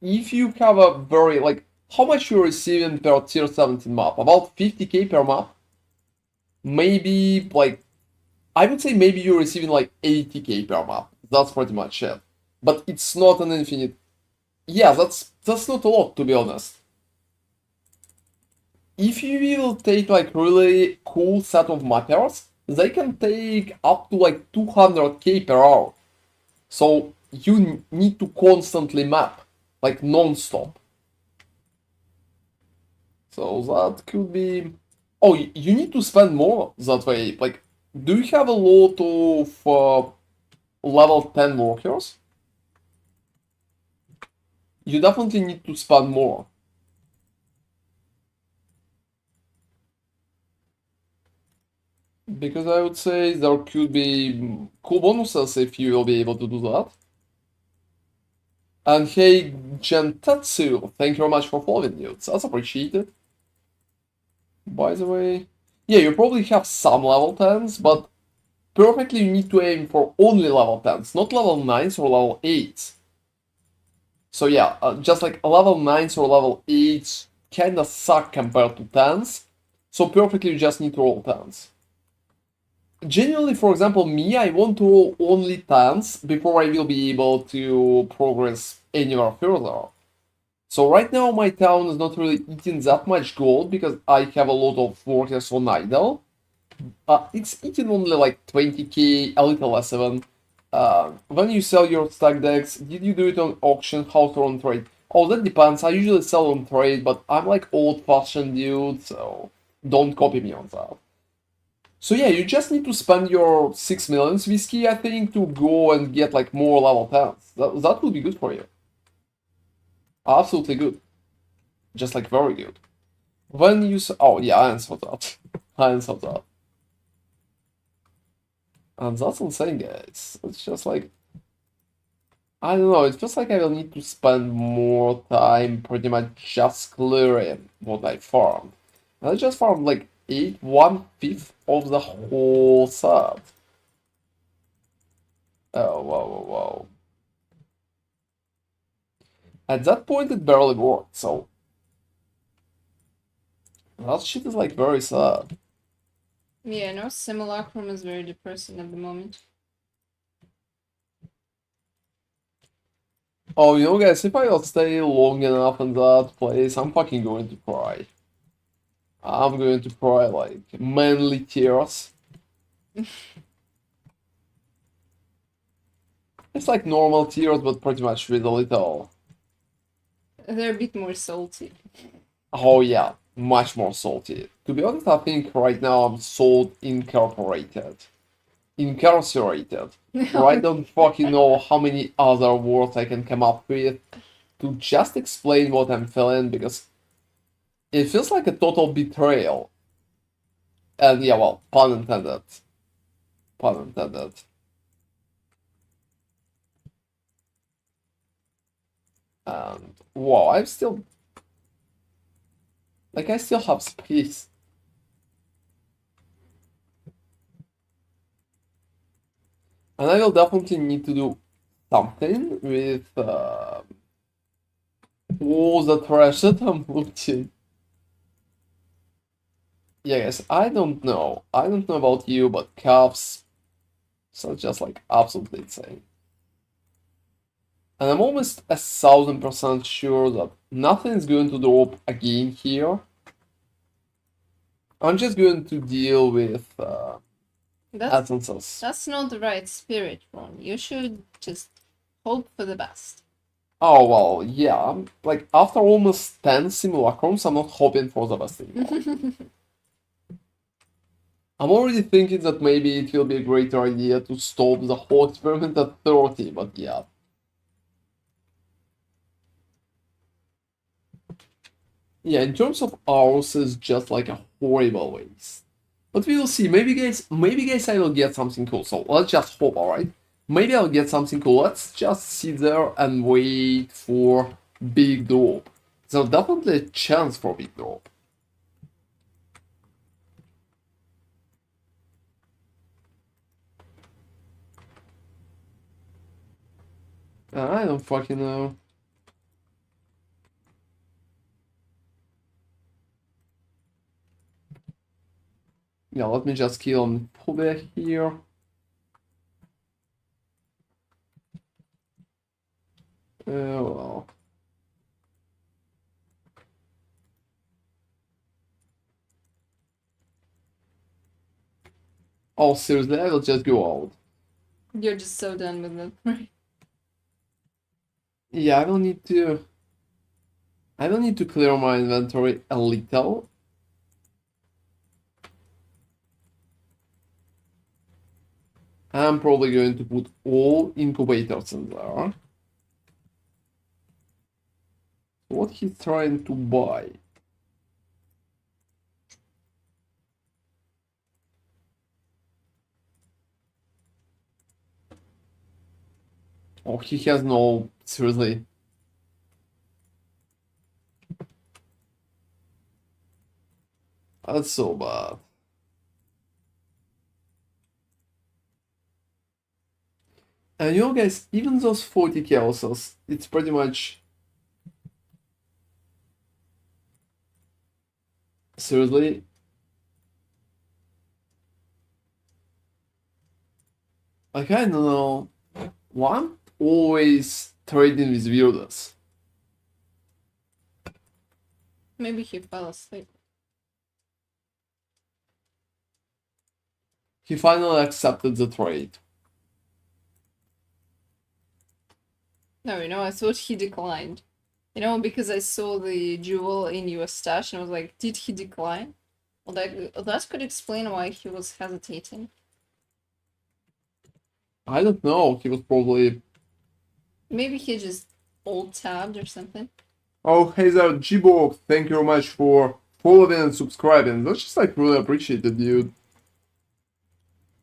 If you have a very, like, how much you're receiving per tier 17 map? About 50k per map? Maybe, like, I would say maybe you're receiving like 80k per map. That's pretty much it. But it's not an infinite. Yeah, that's not a lot, to be honest. If you will take like really cool set of mappers, they can take up to like 200k per hour. So you need to constantly map, like non-stop. So that could be. Oh, you need to spend more that way. Like, do you have a lot of level 10 workers? You definitely need to spend more. Because I would say there could be cool bonuses if you will be able to do that. And hey, Gentetsu, thank you very much for following you. That's appreciated. By the way, yeah, you probably have some level 10s, but perfectly you need to aim for only level 10s, not level 9s or level 8s. So yeah, just like level 9s or level 8s kinda suck compared to 10s, so perfectly you just need to roll 10s. Genuinely, for example, me, I want to roll only 10s before I will be able to progress anywhere further. So right now my town is not really eating that much gold because I have a lot of workers on idle. It's eating only like 20k, a little less even. When you sell your stack decks, did you do it on auction, how to on trade? Oh, that depends. I usually sell on trade, but I'm like old-fashioned dude, so don't copy me on that. So yeah, you just need to spend your 6 millions whiskey, I think, to go and get like more level 10s. That would be good for you. Absolutely good. Just like very good. When you oh yeah, I answered that. I answered that. And that's insane, guys. It's just like I don't know, it feels like I will need to spend more time pretty much just clearing what I farmed. And I just farmed like 1/5 of the whole set. Oh wow wow wow. At that point it barely worked, so that shit is like very sad. Yeah, no, Simulacrum is very depressing at the moment. Oh, you know, guys, if I don't stay long enough in that place, I'm fucking going to cry. I'm going to cry like manly tears. It's like normal tears, but pretty much with a little. They're a bit more salty. Oh yeah, much more salty. To be honest, I think right now I'm salt incorporated. Incarcerated. Or I don't fucking know how many other words I can come up with to just explain what I'm feeling because it feels like a total betrayal. And yeah, well, pun intended. Pun intended. And wow, I'm still like I still have space. And I will definitely need to do something with all the trash that I'm looting. Yeah, guys, I don't know. I don't know about you, but calves are just like absolutely insane. And I'm almost 1000% sure that nothing is going to drop again here. I'm just going to deal with essences. That's not the right spirit, Ron. You should just hope for the best. Oh, well, yeah, I'm, like, after almost 10 simulacrums, I'm not hoping for the best anymore. I'm already thinking that maybe it will be a greater idea to stop the whole experiment at 30, but yeah. Yeah, in terms of hours, it's just like a horrible waste. But we will see. Maybe guys, I will get something cool. So let's just hope, alright? Maybe I'll get something cool. Let's just sit there and wait for big drop. There's definitely a chance for big drop. I don't fucking know. Yeah, let me just kill him. Pull back here. Well. Oh, seriously, I will just go out. You're just so done with it, right? Yeah, I will need to clear my inventory a little. I'm probably going to put all incubators in there. What he's trying to buy? Oh, he has no... Seriously. That's so bad. And you know, guys, even those 40 carousels, it's pretty much... Seriously? Like, I don't know. Why I'm always trading with weirdos? Maybe he fell asleep. He finally accepted the trade. No, I thought he declined. Because I saw the jewel in your stash and I was like, did he decline? Well, that could explain why he was hesitating. I don't know, he was probably... Maybe he just alt-tabbed or something. Oh, hey there, Gborg, thank you very much for following and subscribing. That's just like really appreciated, dude.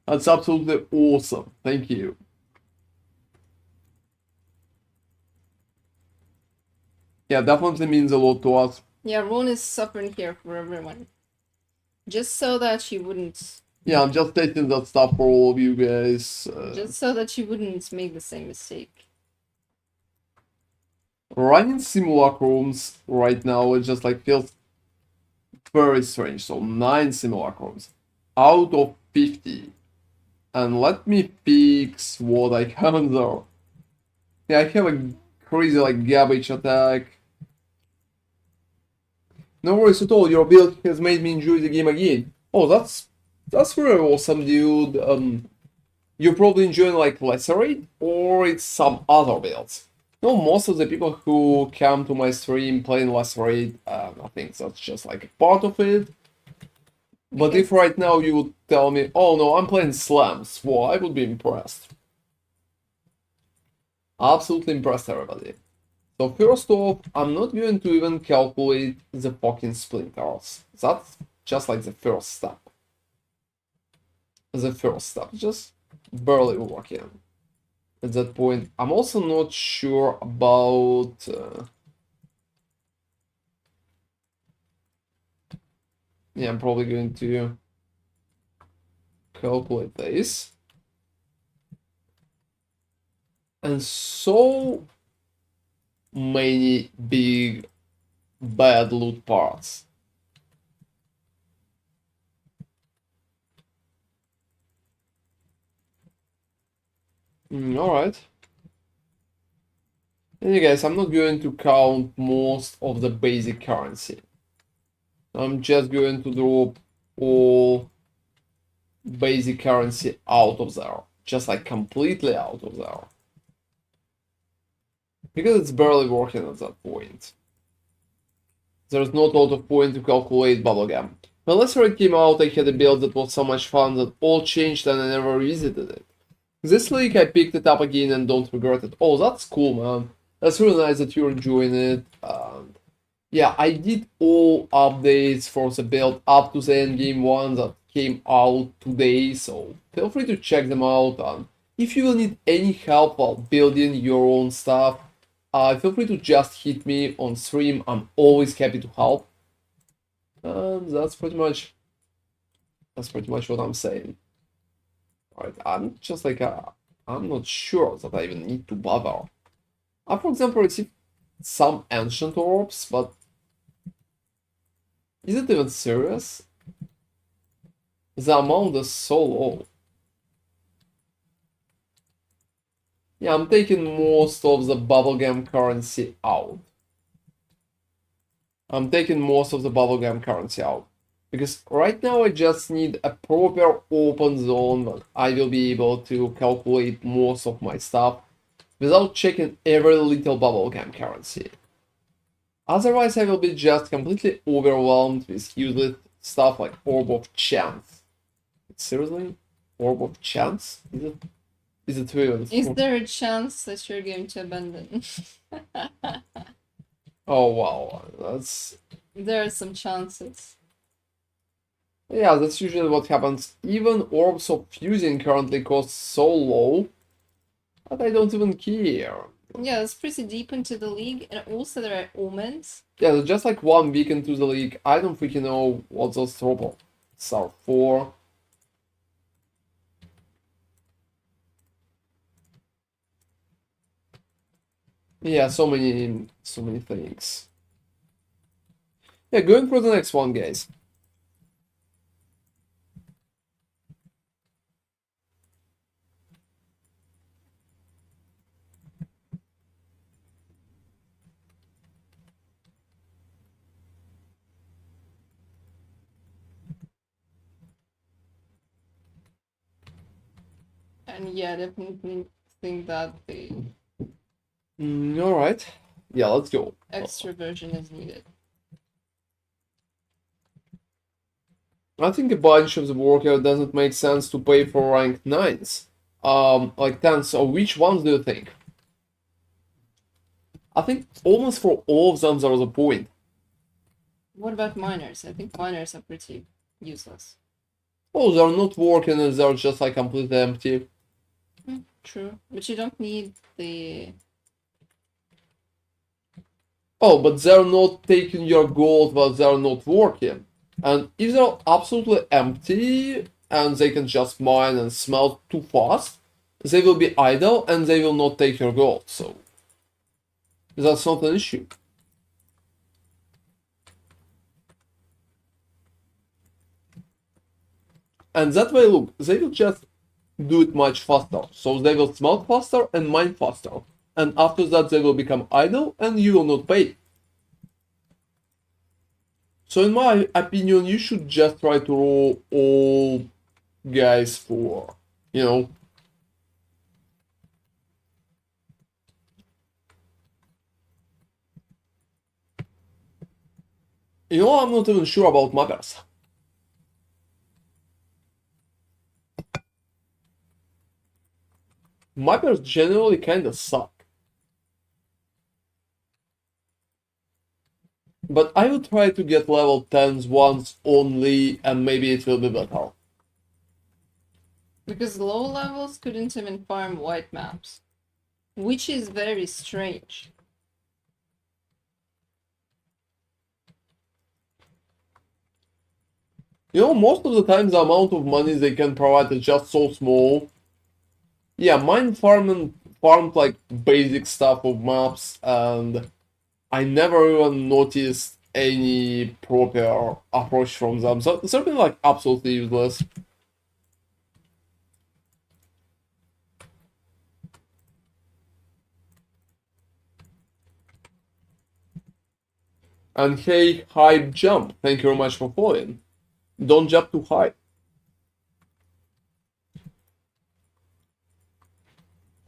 That's absolutely awesome. Thank you. Yeah, definitely means a lot to us. Yeah, Ron is suffering here for everyone. Just so that you wouldn't... Yeah, I'm just taking that stuff for all of you guys. Just so that you wouldn't make the same mistake. Running Simulacrums right now, it just like feels very strange. So 9 Simulacrums out of 50. And let me fix what I have there. Yeah, I have a crazy like garbage attack. No worries at all, your build has made me enjoy the game again. Oh, that's very awesome, dude. You're probably enjoying like Lacerate, or it's some other builds. No, most of the people who come to my stream playing Lacerate, I think that's just like a part of it. But if right now you would tell me, oh no, I'm playing slams, well, I would be impressed. Absolutely impressed, everybody. So first off, I'm not going to even calculate the fucking splinters. That's just like the first step. Just barely working. At that point, I'm also not sure about... yeah, I'm probably going to calculate this. And so many big bad loot parts. Alright. Anyway guys, I'm not going to count most of the basic currency. I'm just going to drop all basic currency out of there. Just like completely out of there. Because it's barely working at that point. There's not a lot of point to calculate bubblegum. When Lacerate came out, I had a build that was so much fun that all changed and I never revisited it. This week I picked it up again and don't regret it. Oh, that's cool, man. That's really nice that you're enjoying it. Yeah, I did all updates for the build up to the endgame one that came out today, so feel free to check them out. If you will need any help while building your own stuff, feel free to just hit me on stream. I'm always happy to help. And that's pretty much what I'm saying. Alright, I'm just like I'm not sure that I even need to bother I, for example, received some ancient orbs, but is it even serious? The amount is so low. Yeah, I'm taking most of the bubblegum currency out. Because right now I just need a proper open zone that I will be able to calculate most of my stuff without checking every little bubblegum currency. Otherwise I will be just completely overwhelmed with useless stuff like Orb of Chance. Seriously? Orb of Chance? Is it real? Is there a chance that you're going to abandon? Oh wow, that's... There are some chances. Yeah, that's usually what happens. Even Orbs of Fusing currently cost so low that I don't even care. Yeah, it's pretty deep into the league, and also there are omens. Yeah, just like 1 week into the league, I don't freaking know what those robots are for. Yeah, so many things. Yeah, going for the next one, guys. And yeah, definitely think that the Alright. Yeah, let's go. extra version is needed. I think a bunch of the worker doesn't make sense to pay for rank 9s. Like 10s, so which ones do you think? I think almost for all of them there was a point. What about miners? I think miners are pretty useless. Oh, they're not working and they're just like completely empty. True, but you don't need the... Oh, but they're not taking your gold while they're not working. And if they're absolutely empty and they can just mine and smelt too fast, they will be idle and they will not take your gold, so that's not an issue. And that way, look, they will just do it much faster. So they will smelt faster and mine faster. And after that they will become idle and you will not pay. So in my opinion, you should just try to roll all guys for, you know. You know, I'm not even sure about mappers. Mappers generally kinda suck. But I will try to get level 10s once only, and maybe it will be better. Because low levels couldn't even farm white maps. Which is very strange. You know, most of the time the amount of money they can provide is just so small. Yeah, mine farmed like basic stuff of maps, and I never even noticed any proper approach from them. So they've been like absolutely useless. And hey, hype jump. Thank you very much for following. Don't jump too high.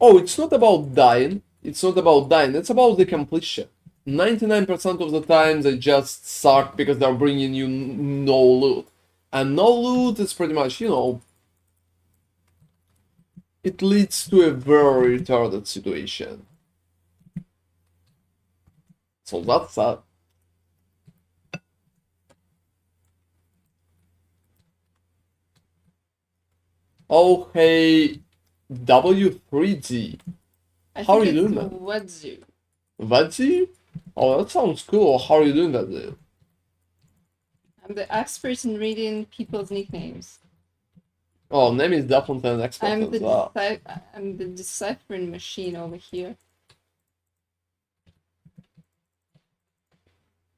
Oh, it's not about dying. It's not about dying. It's about the completion. 99% of the time they just suck because they're bringing you no loot. And no loot is pretty much, you know, it leads to a very retarded situation. So that's that. Oh, hey, W3Z. How are you doing, man? Wadzu. Vadzi? Oh, that sounds cool. How are you doing that, dude? I'm the expert in reading people's nicknames. Oh, name is definitely an expert as well. I'm the deciphering machine over here.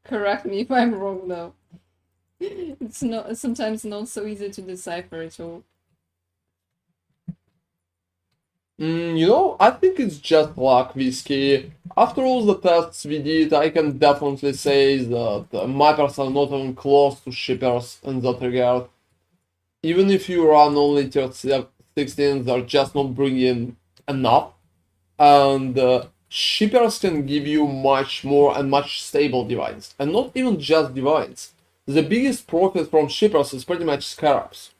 Correct me if I'm wrong, though. It's sometimes not so easy to decipher at all. You know, I think it's just luck, Whiskey. After all the tests we did, I can definitely say that mappers are not even close to shippers in that regard. Even if you run only tier 16, they're just not bringing enough. And shippers can give you much more and much stable divines. And not even just divines. The biggest profit from shippers is pretty much scarabs.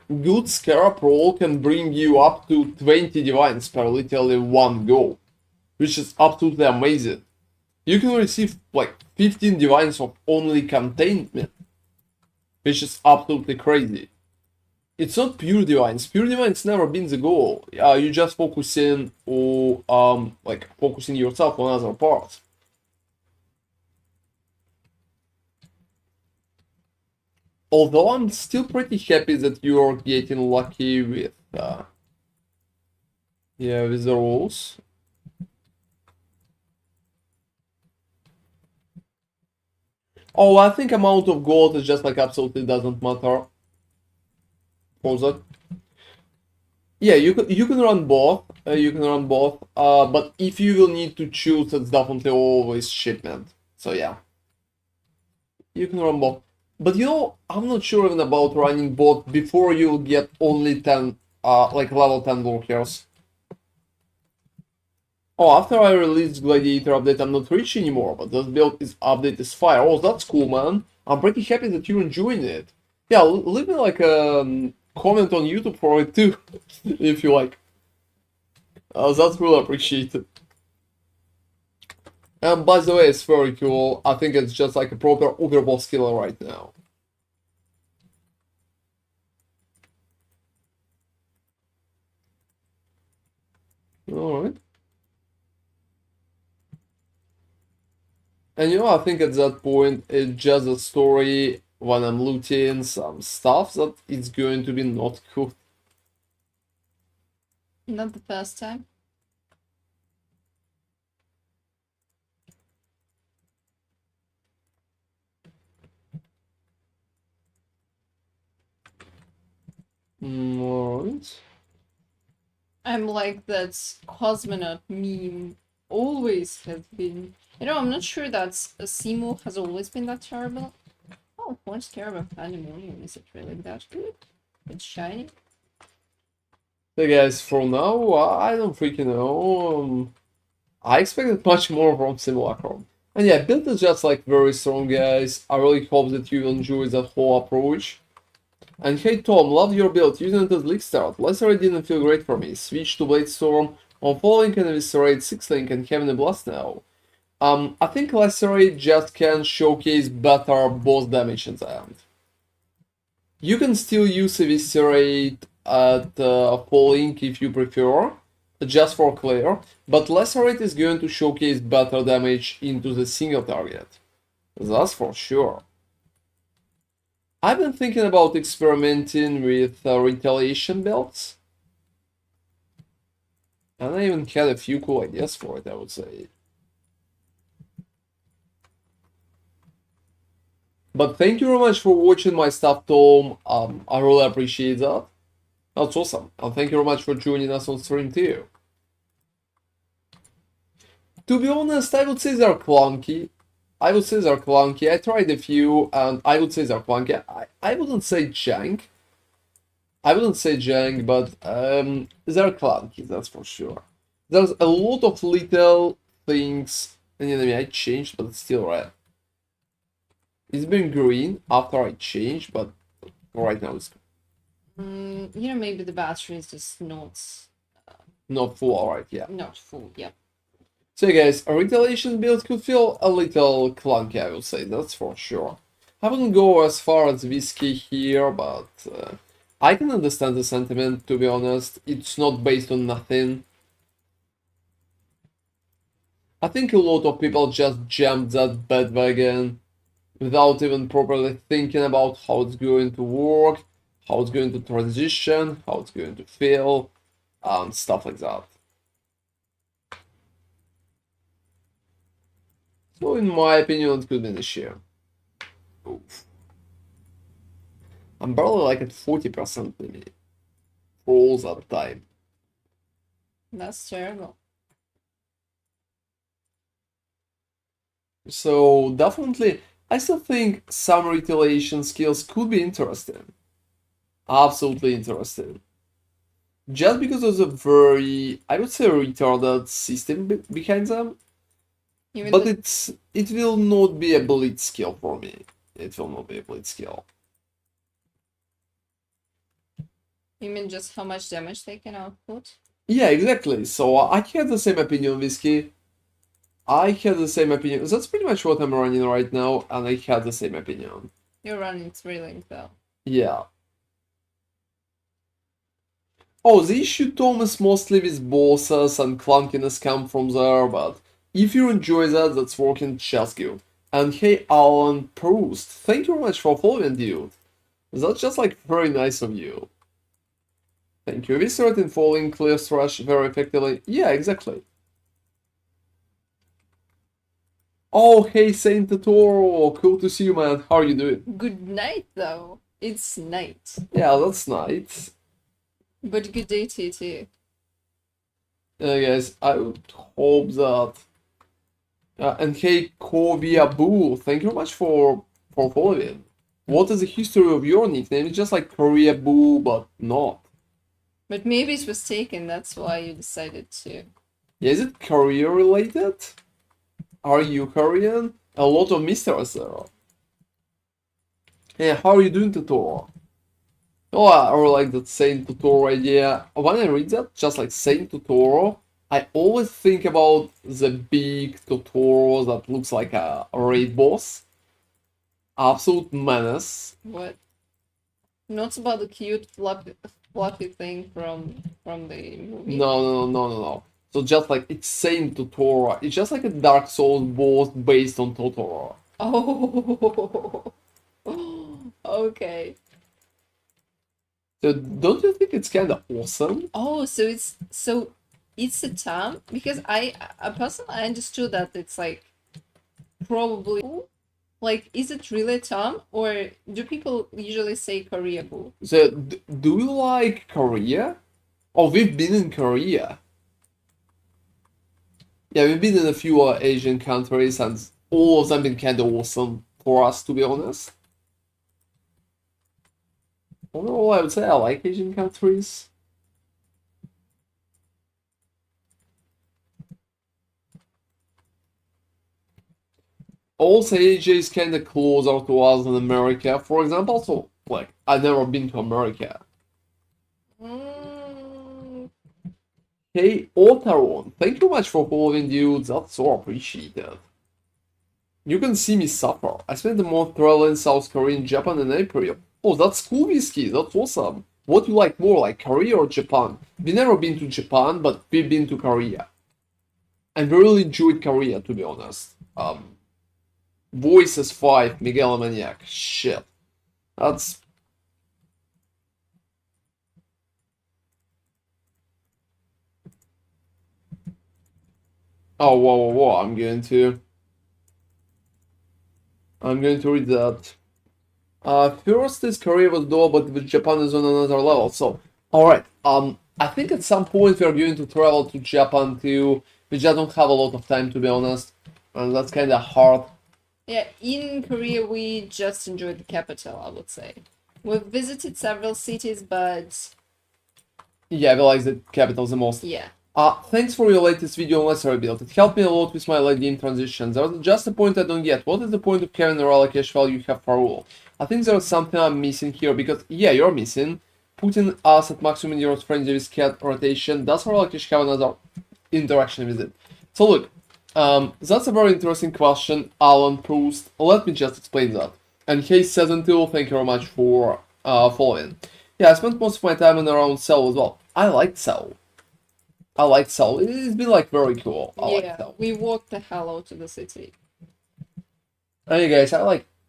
Good scarab roll can bring you up to 20 divines per literally one go, which is absolutely amazing. You can receive like 15 divines of only containment, which is absolutely crazy. It's not pure divines. Pure divines never been the goal. You just focusing on like focusing yourself on other parts. Although I'm still pretty happy that you're getting lucky with yeah, with the rolls. Oh, I think amount of gold is just like absolutely doesn't matter. Pause that. Yeah, you can run both. You can run both. But if you will need to choose, it's definitely always shipment. So yeah, you can run both. But you know, I'm not sure even about running both before you get only 10, like level 10 workers. Oh, after I released Gladiator update, I'm not rich anymore, but this build is update is fire. Oh, that's cool, man. I'm pretty happy that you're enjoying it. Yeah, leave me like a comment on YouTube for it too, if you like. That's really appreciated. And by the way, it's very cool. I think it's just like a proper overboss killer right now. Alright. And you know, I think at that point, it's just a story when I'm looting some stuff that it's going to be not cool. Not the first time. Alright. I'm like that cosmonaut meme always has been. You know, I'm not sure that Simu has always been that terrible. Oh, one scarab of pandemonium. Is it really that good? It's shiny. So guys, for now, I don't freaking know. I expected much more from Simulacrum. And yeah, build is just like very strong, guys. I really hope that you enjoy that whole approach. And hey Tom, love your build, using it as league start. Lacerate didn't feel great for me. Switch to Blade Storm on falling and Eviscerate 6 link and having a blast now. I think Lacerate just can showcase better boss damage in the end. You can still use Eviscerate at falling if you prefer, just for clear, but Lacerate is going to showcase better damage into the single target. That's for sure. I've been thinking about experimenting with retaliation belts. And I even had a few cool ideas for it, I would say. But thank you very much for watching my stuff, Tom. I really appreciate that. That's awesome. And thank you very much for joining us on stream too. To be honest, I would say they're clunky. I tried a few, and I would say they're clunky. I wouldn't say jank. But they're clunky, that's for sure. There's a lot of little things in the enemy I changed, but it's still red. It's been green after I changed, but right now it's You know, maybe the battery is just not full, alright, yeah. not full. Yeah. So guys, a retaliation build could feel a little clunky, I would say, that's for sure. I wouldn't go as far as Whiskey here, but I can understand the sentiment, to be honest. It's not based on nothing. I think a lot of people just jumped that bandwagon without even properly thinking about how it's going to work, how it's going to transition, how it's going to feel, and stuff like that. So in my opinion, it could be an issue. Oof. I'm barely like at 40% maybe for all that time. That's terrible. So definitely, I still think some retaliation skills could be interesting. Absolutely interesting. Just because of the very, I would say, retarded system behind them. Even But the, it will not be a blitz skill for me. It will not be a blitz skill. you mean just how much damage they can output? Yeah, exactly. So I had the same opinion, Whiskey. I had the same opinion. That's pretty much what I'm running right now, and I had the same opinion. You're running 3 link though. Yeah. Oh, the issue, Thomas, mostly with bosses and clunkiness come from there, but if you enjoy that, that's working just good. And hey, Alan Proust, thank you very much for following, dude. That's just like very nice of you. Thank you. We started following Cliff's Rush very effectively. Yeah, exactly. Oh, hey, Saint Totoro. Cool to see you, man. How are you doing? Good night though. It's night. Yeah, that's nice. But good day to you too. Guys, I would hope that. And hey, Koviabu, thank you very much for following. What is the history of your nickname? It's just like Korea Boo, but not. But maybe it was taken, that's why you decided to. Yeah, is it Korea related? Are you Korean? A lot of mysteries there. Hey, how are you doing, Totoro? Oh, I really like that Saint Totoro idea. When I read that, just like Saint Totoro, I always think about the big Totoro that looks like a raid boss. Absolute menace. What? Not about the cute fluffy thing from the movie. No. So just like it's Saint Totoro. It's just like a Dark Souls boss based on Totoro. Oh. Okay. So don't you think it's kind of awesome? Oh, so it's a term because I personally I understood that it's like probably like is it really a term or do people usually say Korea boo? So do you like Korea? Oh, we've been in Korea. Yeah, we've been in a few Asian countries, and all of them been kind of awesome for us, to be honest. Overall, I would say I like Asian countries. Also, Asia is kind of closer to us than America, for example. So, like, I've never been to America. Hey, Otaron, thank you much for following, dude. That's so appreciated. You can see me suffer. I spent the month traveling South Korea and Japan in April. Oh, that's cool, Whiskey. That's awesome. What do you like more, like Korea or Japan? We've never been to Japan, but we've been to Korea. And we really enjoyed Korea, to be honest. Voices 5, Megalomaniac. Shit. That's... Oh, whoa. I'm going to read that. First is Korea was dull, but with Japan is on another level. So, alright. I think at some point we are going to travel to Japan too. We just don't have a lot of time, to be honest. And that's kind of hard. Yeah, in Korea we just enjoyed the capital, I would say. We've visited several cities, but Yeah, I like the capital the most. yeah. Thanks for your latest video on Lacerate Build. It helped me a lot with my late game transitions. There's just a point I don't get. What is the point of carrying the roller cash while you have Farul? I think there's something I'm missing here because, yeah, you're missing. Putting us at maximum euros frenzy with cat rotation. Does roller cash have another interaction with it? So look, that's a very interesting question, Alan Proust. Let me just explain that. And hey, Sezentil, thank you very much for following. Yeah, I spent most of my time in around Seoul as well. I liked Seoul. It's been like very cool. I like Seoul. We walked the hell out of the city. Hey guys,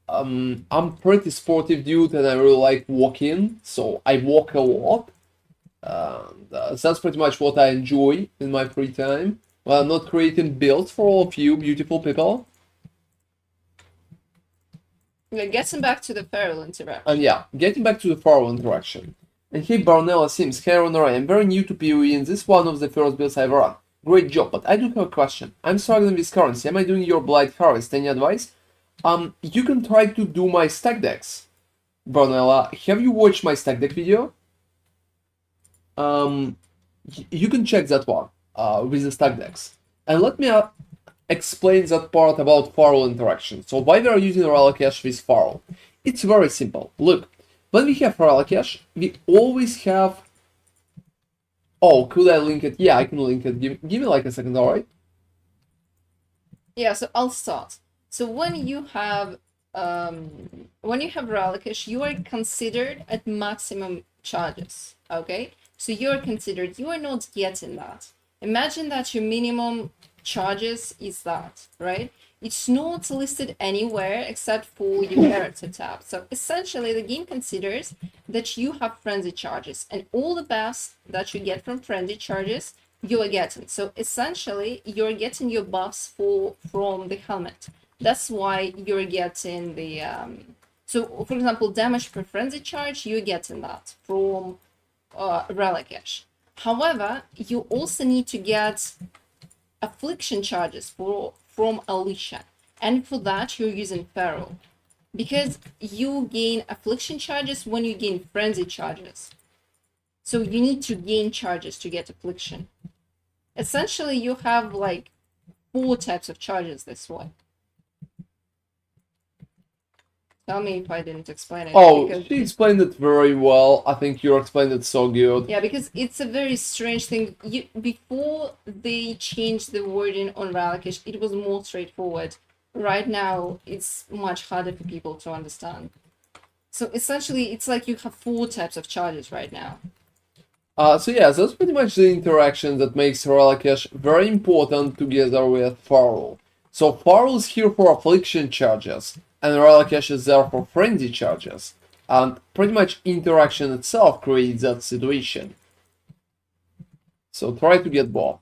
I'm pretty sportive dude and I really like walking, so I walk a lot. That's pretty much what I enjoy in my free time. Well, I'm not creating builds for all of you beautiful people. Yeah, getting back to the feral interaction. And yeah, getting back to the feral interaction. And hey Barnella Sims, hey ronarray, I'm very new to PoE and this is one of the first builds I've run. Great job, but I do have a question. I'm struggling with currency. Am I doing your Blight Harvest? Any advice? You can try to do my stack decks. Barnella, have you watched my stack deck video? You can check that one with the stack decks. And let me explain that part about feral interaction. So why we are using Relicash with feral? It's very simple. Look, when we have Relicash, we always have... Oh, could I link it? Yeah, I can link it. Give me like a second, alright? Yeah, so I'll start. So when you have Relicash, you are considered at maximum charges, okay? So you're considered, you are not getting that. Imagine that your minimum charges is that, right? It's not listed anywhere except for your character tab. So essentially the game considers that you have frenzy charges and all the buffs that you get from frenzy charges you are getting. So essentially you're getting your buffs from the helmet. That's why you're getting the so for example damage per frenzy charge, you're getting that from Relicash. However, you also need to get affliction charges from Alicia, and for that you're using feral, because you gain affliction charges when you gain frenzy charges. So you need to gain charges to get affliction. Essentially, you have like 4 types of charges this way. Tell me if I didn't explain it. Oh, she explained it very well. I think you explained it so good. Yeah, because it's a very strange thing. Before they changed the wording on Relicash, it was more straightforward. Right now, it's much harder for people to understand. So essentially, it's like you have 4 types of charges right now. So yeah, that's pretty much the interaction that makes Relicash very important together with feral. So feral is here for affliction charges, and Relicash is there for frenzy charges. And pretty much interaction itself creates that situation. So try to get both.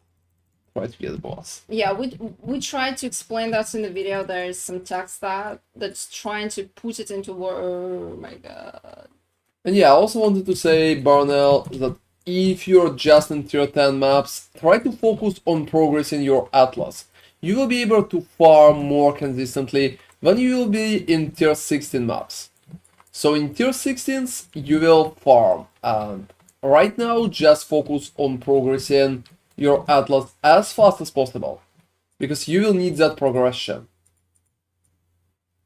Try to get both. Yeah, we tried to explain that in the video. There is some text that's trying to put it into word. Oh my god. And yeah, I also wanted to say, Barnell, that if you're just in tier 10 maps, try to focus on progressing your atlas. You will be able to farm more consistently when you will be in tier 16 maps. So in tier 16s, you will farm, and right now just focus on progressing your atlas as fast as possible, because you will need that progression.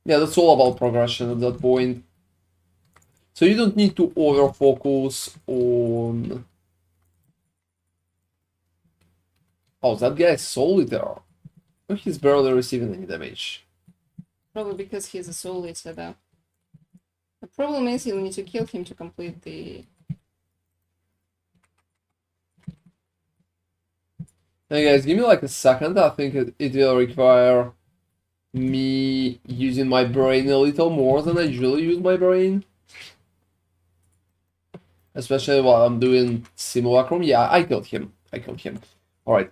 Yeah, that's all about progression at that point. So you don't need to over-focus on... Oh, that guy is Soul Eater. Oh, he's barely receiving any damage. Probably because he's a Soul Eater though. The problem is you'll need to kill him to complete the... Hey guys, give me like a second. I think it will require me using my brain a little more than I usually use my brain. Especially while I'm doing Simulacrum. Yeah, I killed him. Alright.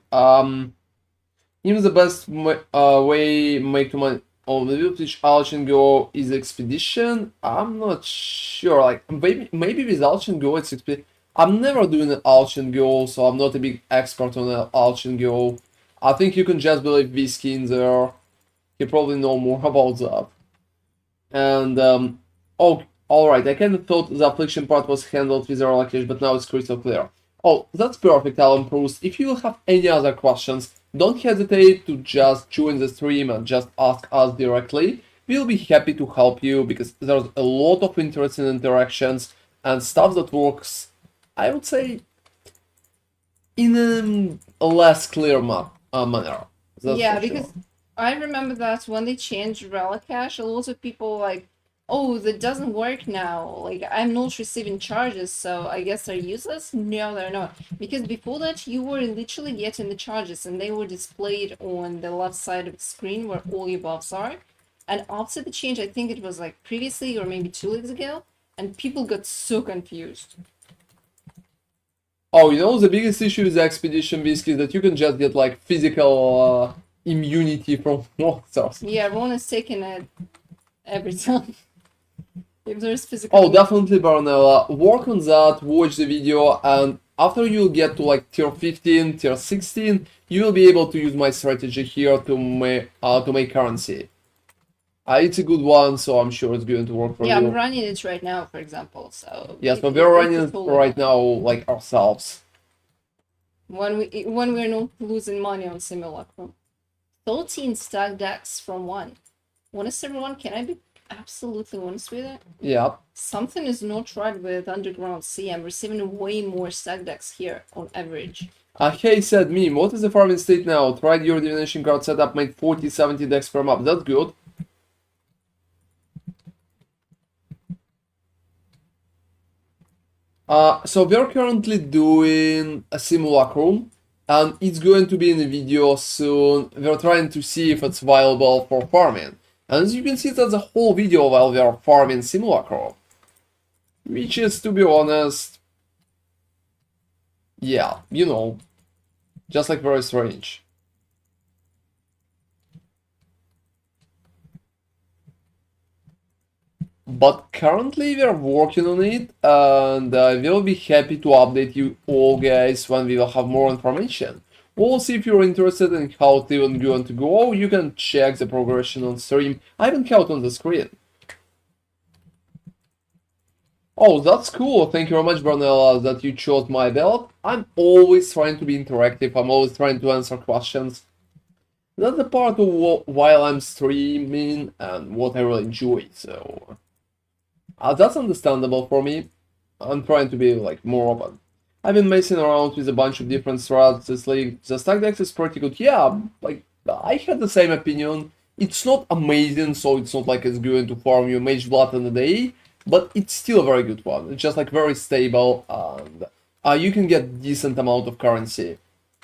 Even the best way make to money on the build which Alchin Go is expedition. I'm not sure. Like maybe with Alchin Go it's expedition. I'm never doing an Alchin Go, so I'm not a big expert on an Alchin Go. I think you can just believe Whiskey in there. You probably know more about that. And oh, alright, I kind of thought the affliction part was handled with Relicash, but now it's crystal clear. Oh, that's perfect, Alan Proust. If you have any other questions, don't hesitate to just join the stream and just ask us directly. We'll be happy to help you, because there's a lot of interesting interactions and stuff that works, I would say, in a less clear manner. That's yeah, for because sure. I remember that when they changed Relicash, a lot of people like, oh, that doesn't work now. Like, I'm not receiving charges, so I guess they're useless? No, they're not. Because before that, you were literally getting the charges, and they were displayed on the left side of the screen where all your buffs are. And after the change, I think it was like previously or maybe 2 weeks ago, and people got so confused. Oh, you know, the biggest issue with the Expedition Whiskey is that you can just get, like, physical immunity from monsters. Yeah, Ron is taking it every time. If there's physical. Oh, definitely, Barnella. Work on that, watch the video, and after you get to like tier 15, tier 16, you will be able to use my strategy here to make currency. It's a good one, so I'm sure it's going to work for you. Yeah, I'm running it right now, for example. So yes, but we're running it right now, like ourselves. When we're not losing money on Simulacrum. 13 stack decks from one. Honest, everyone, can I be absolutely honest with it? Yeah. Something is not right with Underground Sea. I'm receiving way more stack decks here on average. Hey said meme, what is the farming state now? Tried your divination card setup, made 40-70 decks per map. That's good. So we're currently doing a Simulacrum, and it's going to be in a video soon. We're trying to see if it's viable for farming. And as you can see, that's a whole video while we are farming Simulacrum. Which is, to be honest, yeah, you know, just like very strange. But currently we are working on it, and we'll be happy to update you all guys when we will have more information. Also, if you're interested in how it's even going to go, you can check the progression on stream. I haven't count on the screen. Oh, that's cool. Thank you very much, Brunella, that you chose my belt. I'm always trying to be interactive. I'm always trying to answer questions. That's the part of while I'm streaming and what I really enjoy, so... that's understandable for me. I'm trying to be like more open. I've been messing around with a bunch of different strats this league. The stack deck is pretty good. Yeah, like I had the same opinion. It's not amazing, so it's not like it's going to farm you mage blood in a day, but it's still a very good one. It's just like very stable, and you can get decent amount of currency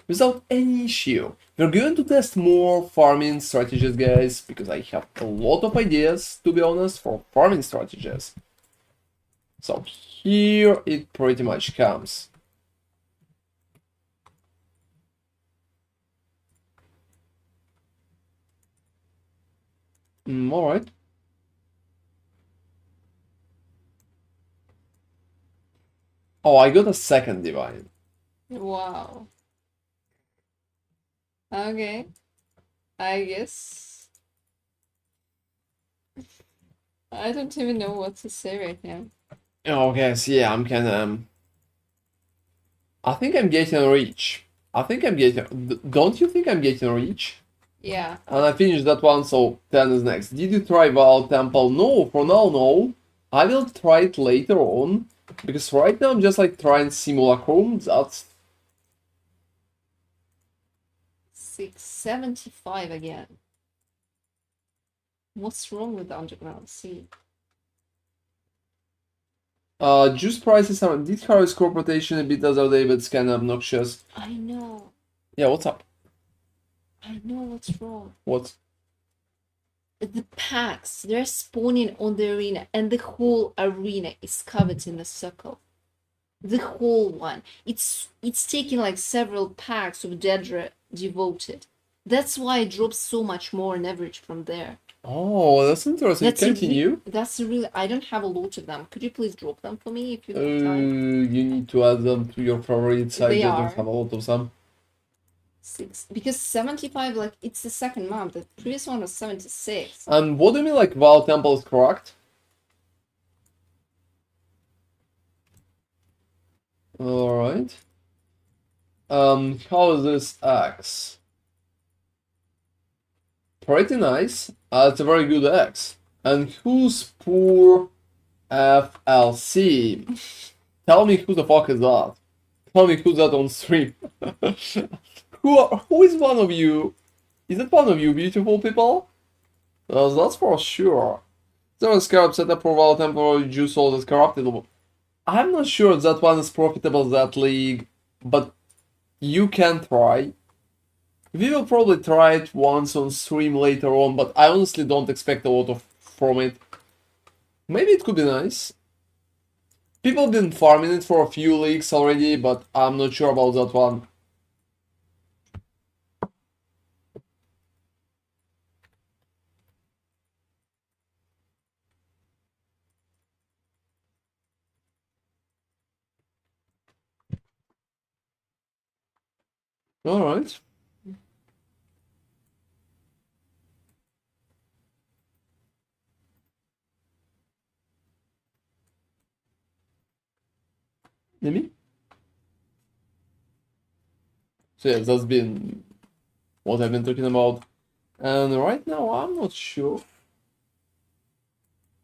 without any issue. We're going to test more farming strategies, guys, because I have a lot of ideas, to be honest, for farming strategies. So here it pretty much comes. Alright. Oh, I got a second divine. Wow. Okay. I guess. I don't even know what to say right now. Okay, so yeah, I'm kinda... I think I'm getting reach. I think I'm getting... Don't you think I'm getting reach? Yeah. And I finished that one, so 10 is next. Did you try Val Temple? No, for now, no. I will try it later on, because right now I'm just like trying Simulacrum. That's 675 again. What's wrong with Underground Sea? Juice prices are... Did Harry's crop rotation a bit the other day, but it's kind of obnoxious. I know. Yeah, what's up? I know what's wrong. What? The packs, they're spawning on the arena, and the whole arena is covered in a circle. The whole one. It's taking like several packs of Dedra devoted. That's why it drops so much more on average from there. Oh, that's interesting. Continue. That's really... I don't have a lot of them. Could you please drop them for me if you have time? You need to add them to your favorites. I don't have a lot of them. 6, because 75, like, it's the second map. The previous one was 76. And what do you mean, like, Val Temple is correct? Alright. How is this X? Pretty nice. It's a very good X. And who's poor FLC? Tell me who the fuck is that? Tell me who's that on stream. Who is one of you? Is it one of you beautiful people? That's for sure. There scarab setup for Val temporary juice all is corruptible. I'm not sure if that one is profitable, that league, but you can try. We will probably try it once on stream later on, but I honestly don't expect a lot from it. Maybe it could be nice. People have been farming it for a few leagues already, but I'm not sure about that one. Alright. Maybe? So yeah, that's been what I've been talking about. And right now I'm not sure.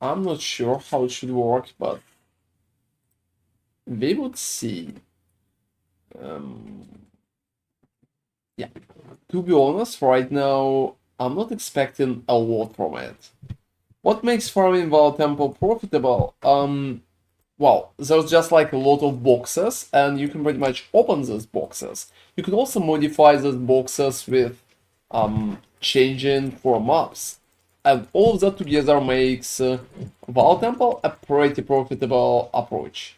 I'm not sure how it should work, but we would see. Yeah, to be honest, right now I'm not expecting a lot from it. What makes farming Val Temple profitable? Well, there's just like a lot of boxes, and you can pretty much open those boxes. You can also modify those boxes with changing for maps. And all of that together makes Val Temple a pretty profitable approach.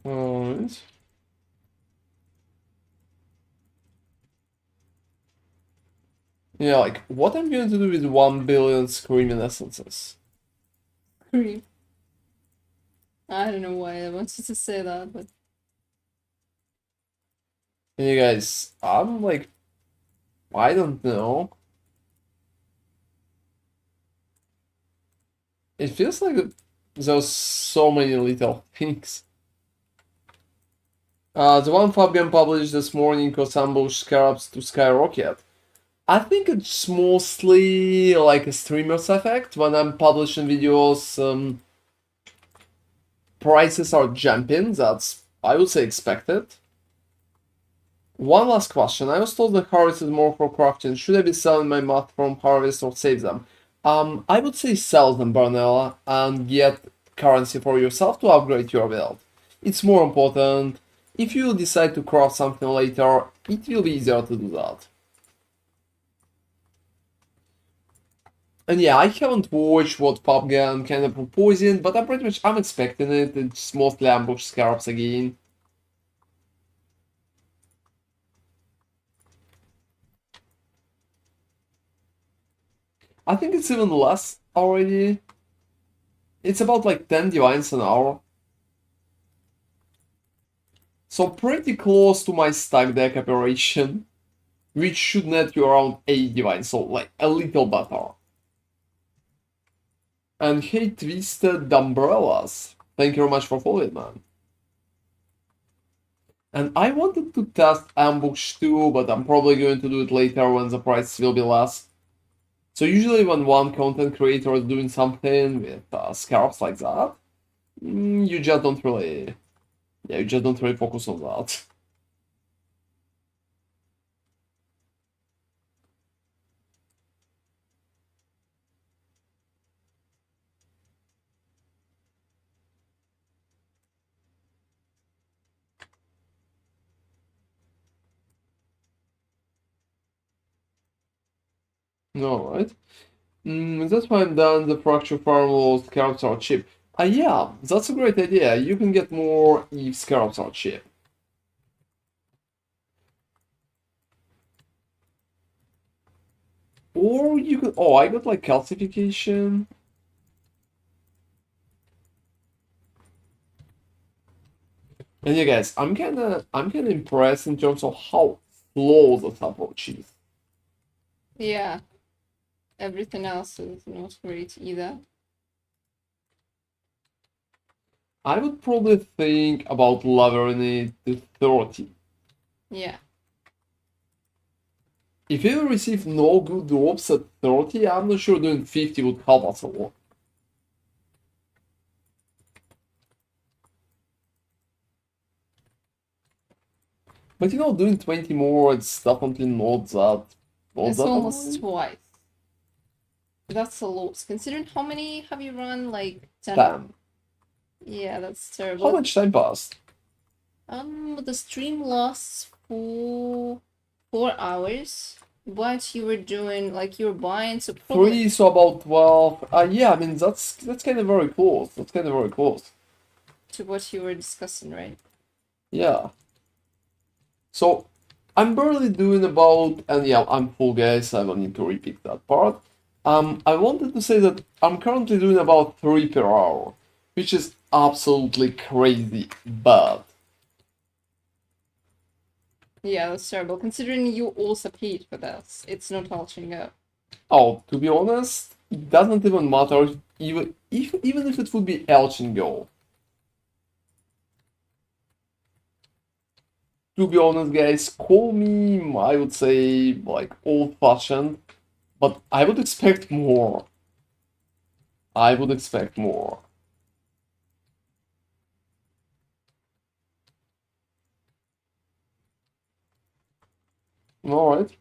Alright. Yeah, like, what I'm going to do with 1 billion Screaming Essences? Creep. I don't know why I wanted to say that, but And you guys, I'm like, I don't know. It feels like there's so many little things. The one Fabian published this morning caused ambush scarabs to skyrocket. I think it's mostly like a streamer's effect. When I'm publishing videos, prices are jumping. That's, I would say, expected. One last question. I was told that harvest is more for crafting. Should I be selling my mat from harvest or save them? I would say sell them, Barnella, and get currency for yourself to upgrade your build. It's more important. If you decide to craft something later, it will be easier to do that. And yeah, I haven't watched what PubGan kind of proposing, but I'm expecting it. It's mostly ambush scarabs again. I think it's even less already. It's about like 10 divines an hour. So pretty close to my stack deck operation, which should net you around 8 divines, so like a little better. And hey, Twisted Umbrellas, thank you very much for following, man. And I wanted to test Ambush too, but I'm probably going to do it later when the price will be less. So usually when one content creator is doing something with scarabs like that, you just don't really, yeah, you just don't really focus on that. Alright. That's why I'm done. The fracture farm walls, scarabs are cheap. Yeah, that's a great idea. You can get more if scarabs are cheap. Or you could. Oh, I got like calcification. And yeah, guys, I'm kinda impressed in terms of how slow the approach is. yeah. Everything else is not great either. I would probably think about lowering it to 30. Yeah. If you receive no good drops at 30, I'm not sure doing 50 would help us a lot. But you know, doing 20 more, it's definitely not that. Not It's that almost annoying. twice. That's a lot. Considering how many have you run? Like 10? Damn. Yeah, that's How terrible. much time passed? The stream lasts for 4 hours, but you were doing like you were buying, so probably 3, so about 12. Yeah, I mean, that's kind of very close. That's kind of very close. to what you were discussing, right? Yeah. So, I'm barely doing about, and yeah, I'm full, guys. I will need to repeat that part. I wanted to say that I'm currently doing about 3 per hour, which is absolutely crazy bad. Yeah, that's terrible. Considering you also paid for this, it's not touching up. Oh, to be honest, it doesn't even matter even if it would be Elchin Go. To be honest, guys, call me, I would say, like old-fashioned, but I would expect more. I would expect more. Alright.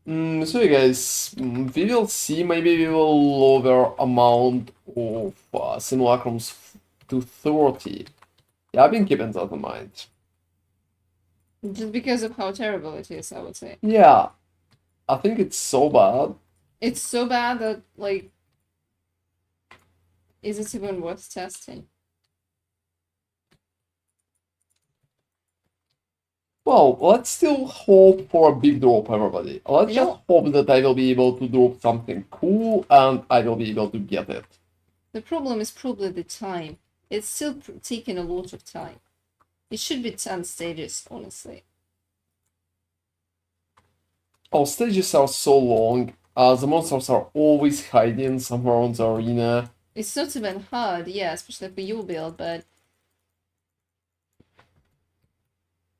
So yeah, guys, we will see. Maybe we will lower amount of simulacrums to 30. Yeah, I've been keeping that in mind. Just because of how terrible it is, I would say. Yeah, I think it's so bad. It's so bad that, like, is it even worth testing? Well, let's still hope for a big drop, everybody. Let's You just know, hope that I will be able to drop something cool and I will be able to get it. the problem is probably the time. It's still taking a lot of time. It should be 10 stages, honestly. Our stages are so long. The monsters are always hiding somewhere on the arena. It's not even hard, yeah, especially for your build, but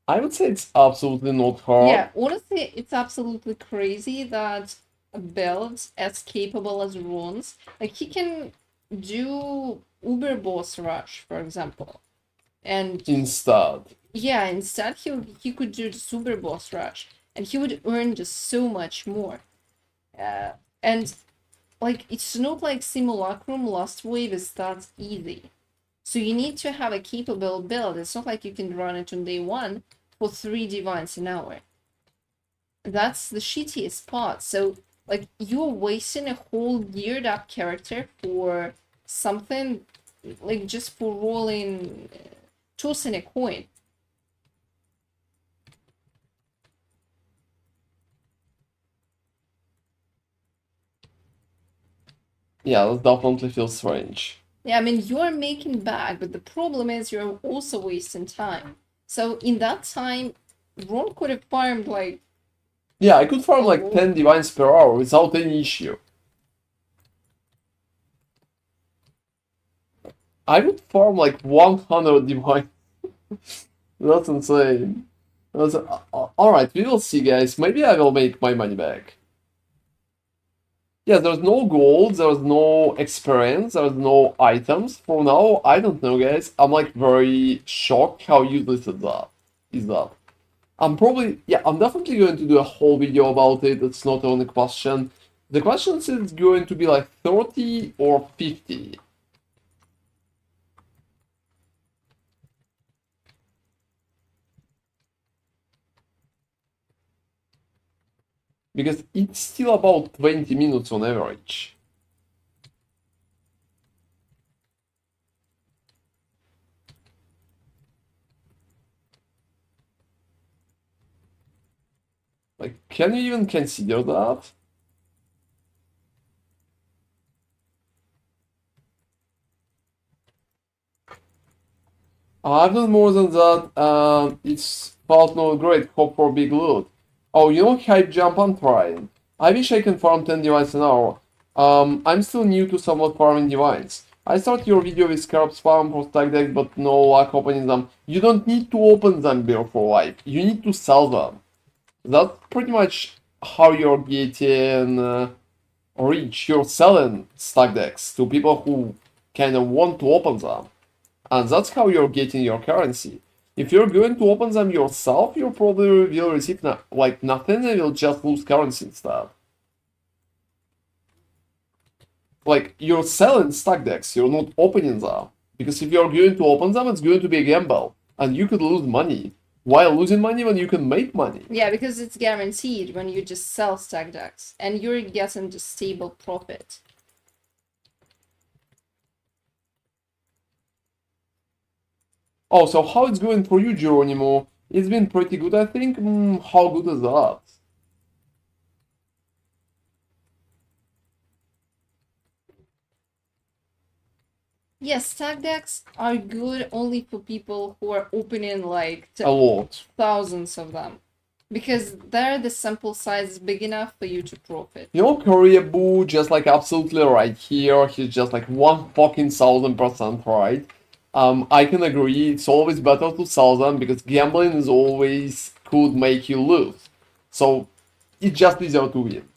I would say it's absolutely not hard. yeah, honestly, it's absolutely crazy that a build as capable as Ron's, like he can do Uber Boss Rush, for example. And Instead. yeah, instead he could do the Super Boss Rush, and he would earn just so much more. And like it's not like Simulacrum Last Wave is that easy. So you need to have a capable build. It's not like you can run it on day one for 3 divines an hour. That's the shittiest part. So like you're wasting a whole geared up character for something like just for rolling, tossing a coin. Yeah, that definitely feels strange. Yeah, I mean, you're making back, but the problem is you're also wasting time. So in that time, Ron could have farmed like, Yeah, I could farm like Oh. 10 divines per hour without any issue. I would farm like 100 divines. That's insane. Alright, we will see, guys. Maybe I will make my money back. Yeah, there's no gold, there's no experience, there's no items. For now, I don't know, guys. I'm like very shocked how useless is that. I'm definitely going to do a whole video about it. It's not only a question. The question is going to be like 30 or 50. Because it's still about 20 minutes on average. Like, can you even consider that? I've done more than that. It's felt no great. Hope for big loot. Oh, you know, hype jump I'm trying. I wish I can farm 10 divines an hour. I'm still new to somewhat farming divines. I start your video with scarab spam for stack deck, but no luck opening them. You don't need to open them before life. You need to sell them. That's pretty much how you're getting rich. You're selling stack decks to people who kind of want to open them. And that's how you're getting your currency. If you're going to open them yourself, you probably will receive like nothing and you'll just lose currency instead. Like, you're selling stack decks, you're not opening them. Because if you're going to open them, it's going to be a gamble. And you could lose money. While losing money when you can make money. yeah, because it's guaranteed when you just sell stack decks, and you're getting just stable profit. Oh, so how it's going for you, Geronimo? It's been pretty good, I think. How good is that? Yes, stack decks are good only for people who are opening like A lot. thousands of them. Because there the sample size is big enough for you to profit. You know, Koreabu just like absolutely right here. He's just like 1,000% right. I can agree. It's always better to sell them because gambling is always could make you lose. So it's just easier to win.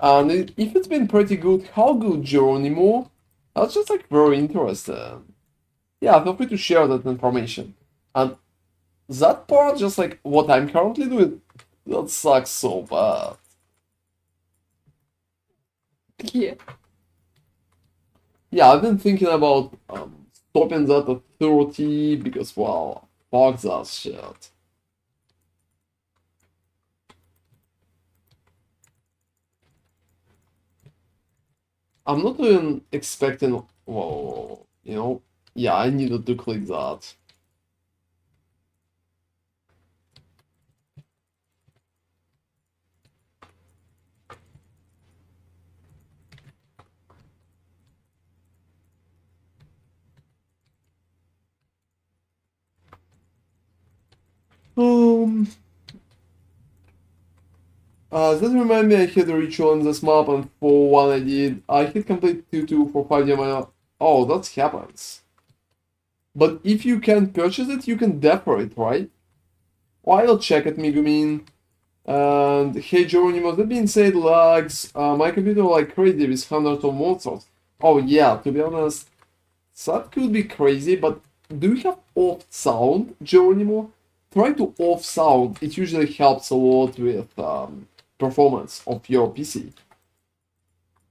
And if it's been pretty good, how good, Geronimo? That's just like very interesting. Yeah, feel free to share that information. And that part, just like what I'm currently doing, that sucks so bad. Yeah. Yeah, I've been thinking about stopping that at 30 because, well, fuck that shit. I'm not even expecting. Whoa, you know? Yeah, I needed to click that. Um, that remind me I had a ritual on this map, and for one I hit complete 2-2 for 5 mana. Oh, that happens. But if you can purchase it, you can defer it, right? Well, I'll check it, Megumin. And hey Geronimo, that being said, lags, my computer like crazy with hundreds of monsters. Oh yeah, to be honest, that could be crazy, but do you have off sound, Geronimo? Try to off sound, it usually helps a lot with performance of your PC.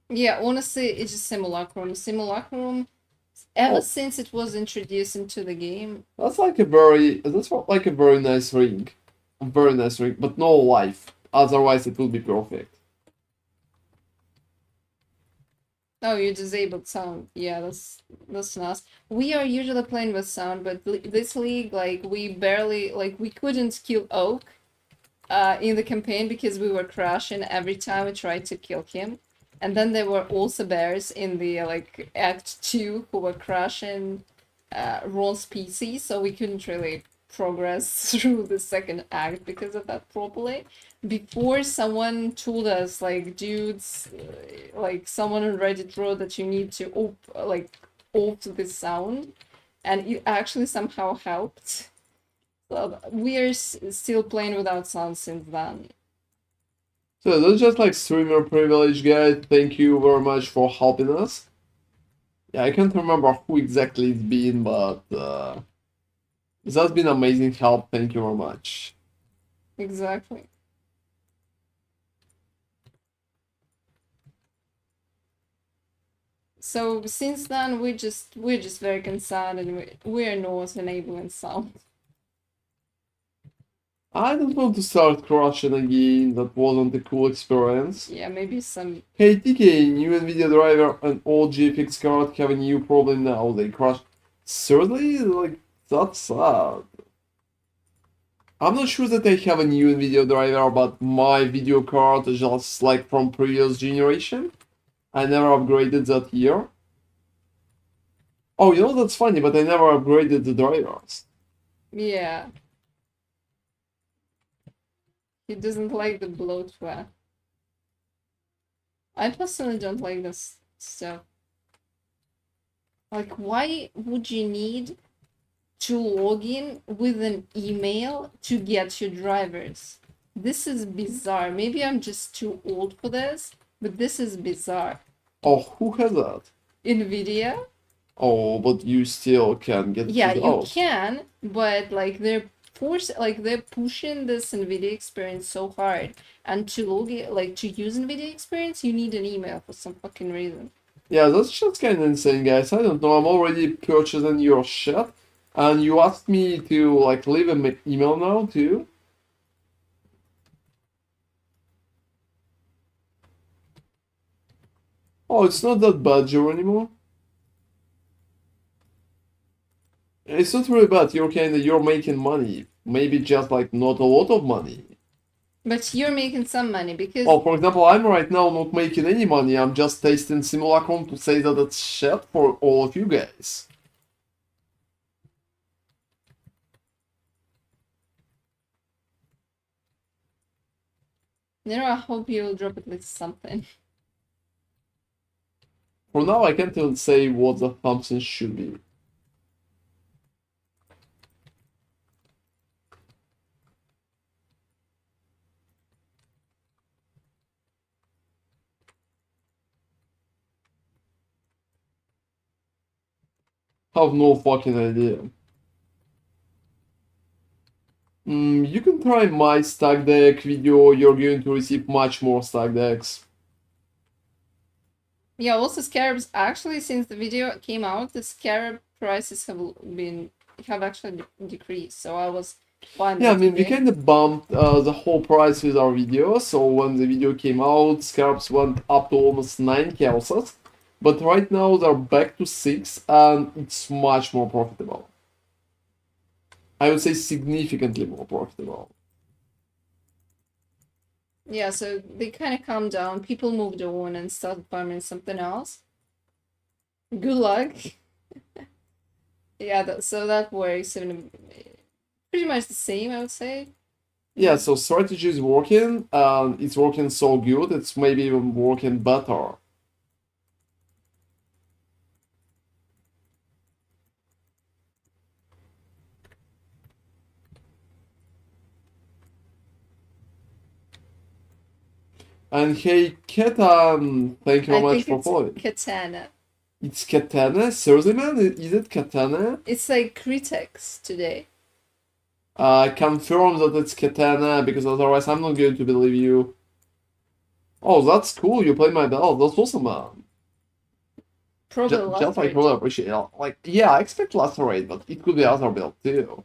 Yeah, honestly, it's just Simulacrum. Simulacrum, ever Oh, since it was introduced into the game, that's like a very nice ring. Very nice ring, but no life. Otherwise it will be perfect. oh, you disabled sound. Yeah, that's nice. We are usually playing with sound, but this league, like, we barely, like, we couldn't kill Oak in the campaign because we were crashing every time we tried to kill him. And then there were also bears in the, like, Act 2 who were crashing Ron's PC, so we couldn't really progress through the second act because of that properly. Before someone told us, like, dudes, like, someone on Reddit wrote that you need to off the sound, and it actually somehow helped. So we are still playing without sound since then. So that's just like streamer privilege, guys. Thank you very much for helping us. Yeah, I can't remember who exactly it's been, but that's been amazing help. Thank you very much. Exactly. So since then we're just very concerned and we're not enabling sound. I don't want to start crashing again. That wasn't a cool experience. Yeah, maybe some. Hey TK, new Nvidia driver and old GFX card have a new problem now. They crash. Seriously? Like, that's sad. I'm not sure that I have a new Nvidia driver, but my video card is just like from previous generation. I never upgraded that year. Oh, you know, that's funny, but I never upgraded the drivers. Yeah. He doesn't like the bloatware. I personally don't like this stuff. Like, why would you need to log in with an email to get your drivers? This is bizarre. Maybe I'm just too old for this, but this is bizarre. Oh, who has that? Nvidia? Oh, but you still can get Yeah, it you out. can, but like they're pushing this NVIDIA experience so hard, and to log in, like to use NVIDIA experience, you need an email for some fucking reason. Yeah, that's just kind of insane, guys. I don't know. I'm already purchasing your shit, and you asked me to like leave an email now too. Oh, it's not that bad, Joe, anymore. It's not really bad. You're making money. Maybe just like not a lot of money. But you're making some money because Well, for example, I'm right now not making any money. I'm just tasting Simulacrum to say that it's shit for all of you guys. I hope you'll drop at least something. For now, I can't even say what the thumbs should be. Have no fucking idea. You can try my stack deck video. You're going to receive much more stack decks. Yeah, also scarabs. Actually, since the video came out, the scarab prices have actually decreased. So I was fine. Yeah, I mean, we kind of bumped the whole price with our video. So when the video came out, scarabs went up to almost 9 chaoses. But right now they're back to 6 and it's much more profitable. I would say significantly more profitable. Yeah, so they kind of calmed down. People moved on and started farming something else. Good luck. Yeah, so that works. Pretty much the same, I would say. Yeah, so strategy is working and it's working so good, it's maybe even working better. And hey, Ketan, thank you very much for following. Katana. It's Katana? Seriously, man? Is it Katana? It's like critics today. Confirm that it's Katana, because otherwise I'm not going to believe you. Oh, that's cool. You played my build. That's awesome, man. Probably Just like really appreciate it. Like, yeah, I expect Lacerate, but it could be other build too.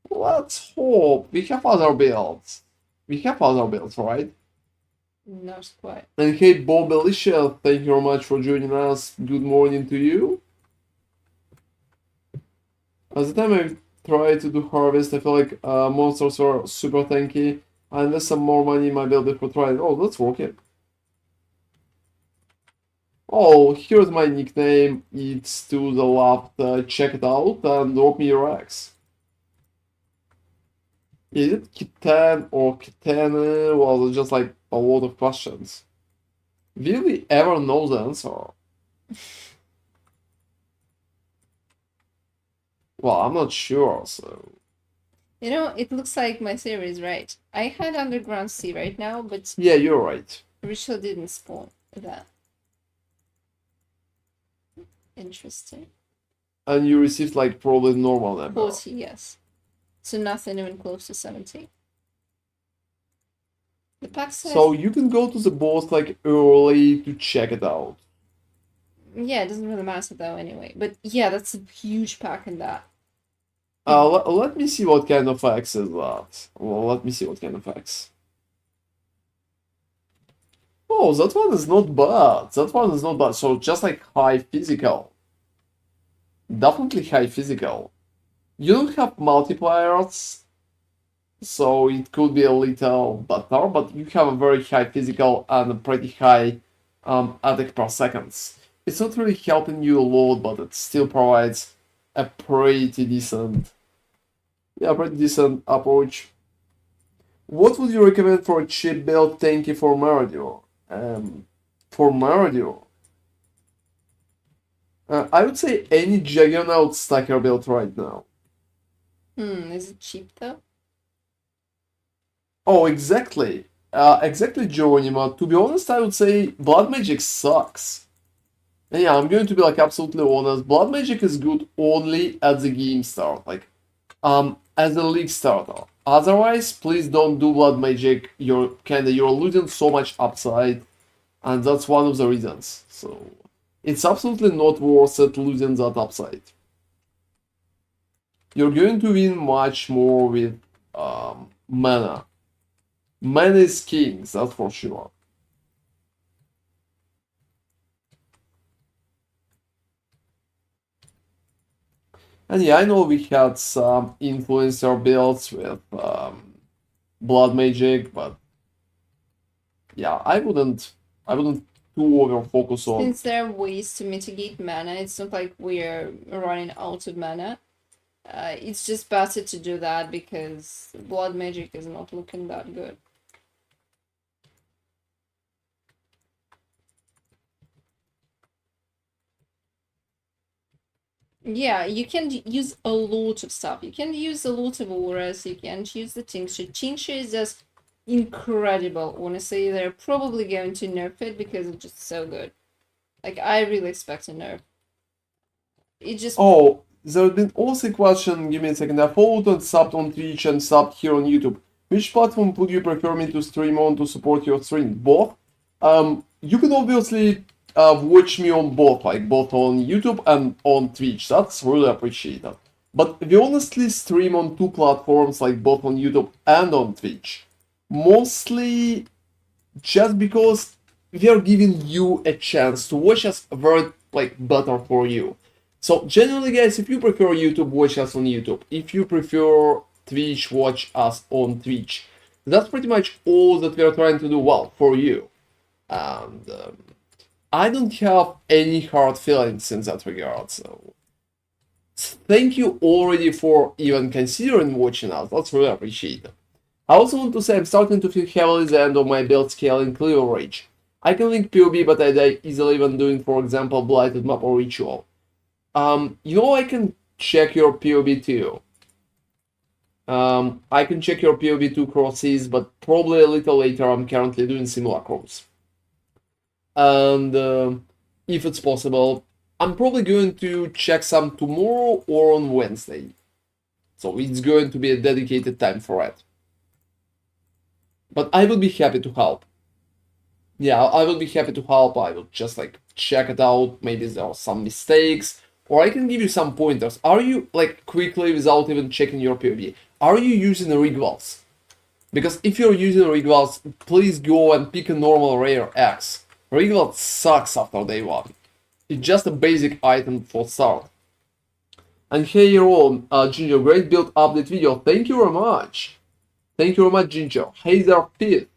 Let's hope. We have other builds. We have other builds, right? Not quite. And hey, Bob Alicia, thank you very much for joining us. Good morning to you. At the time I tried to do harvest, I feel like monsters are super tanky. I invest some more money in my build before trying. Oh, that's working. Oh, here's my nickname. It's to the left. Check it out and drop me your X. Is it Kitan or Kitana? Well, there's just like a lot of questions. Will we ever know the answer? Well, I'm not sure, so. It looks like my theory is right. I had Underground Sea right now, but Yeah, you're right. Ritual didn't spawn that. Interesting. And you received like probably normal number. 40, yes. So nothing even close to 70. The pack says... So you can go to the boss like early to check it out. Yeah, it doesn't really matter though anyway. But yeah, that's a huge pack in that. Let me see what kind of X is that. Well, let me see what kind of X. Oh, that one is not bad. That one is not bad. So just like high physical. Definitely high physical. You don't have multipliers, so it could be a little better, but you have a very high physical and a pretty high attack per seconds. It's not really helping you a lot, but it still provides a pretty decent approach. What would you recommend for a cheap build tanky for Maraudor? For Maraudor, I would say any Juggernaut stacker build right now. Is it cheap though? Oh, exactly. Exactly, Geronimo. To be honest, I would say Blood Magic sucks. And yeah, I'm going to be like absolutely honest. Blood Magic is good only at the game start, like as a league starter. Otherwise, please don't do Blood Magic. You're losing so much upside, and that's one of the reasons. So it's absolutely not worth it losing that upside. You're going to win much more with mana. Mana is king, that's for sure. And yeah, I know we had some influencer builds with blood magic, but yeah, I wouldn't too over focus on. Since there are ways to mitigate mana, it's not like we're running out of mana. It's just better to do that because blood magic is not looking that good. Yeah, you can use a lot of stuff. You can use a lot of auras, you can use the tincture. Tincture is just incredible, honestly. They're probably going to nerf it because it's just so good. Like, I really expect a nerf. It just... Oh, there's been also a question, give me a second. I followed and subbed on Twitch and subbed here on YouTube. Which platform would you prefer me to stream on to support your stream? Both? You can obviously watch me on both, like both on YouTube and on Twitch. That's really appreciated. But we honestly stream on two platforms, like both on YouTube and on Twitch. Mostly just because we are giving you a chance to watch us very like better for you. So generally, guys, if you prefer YouTube, watch us on YouTube. If you prefer Twitch, watch us on Twitch. That's pretty much all that we are trying to do well for you. And I don't have any hard feelings in that regard. So thank you already for even considering watching us. That's really appreciated. I also want to say I'm starting to feel heavily the end of my build scale in Clear Rage. I can link PoB, but I die easily when doing, for example, Blighted Map or Ritual. I can check your PoB too. I can check your PoB 2 crosses, but probably a little later. I'm currently doing Simulacrums. And if it's possible, I'm probably going to check some tomorrow or on Wednesday. So it's going to be a dedicated time for it. But I will be happy to help. Yeah, I will be happy to help. I will just like check it out. Maybe there are some mistakes. Or I can give you some pointers. Are you, like, quickly, without even checking your PoB, are you using Rigwells? Because if you're using Rigwells, please go and pick a normal rare X. Rigwell sucks after day 1. It's just a basic item for start. And hey everyone, Ginger, great build update video. Thank you very much. Thank you very much, Ginger. Hey there, Pete.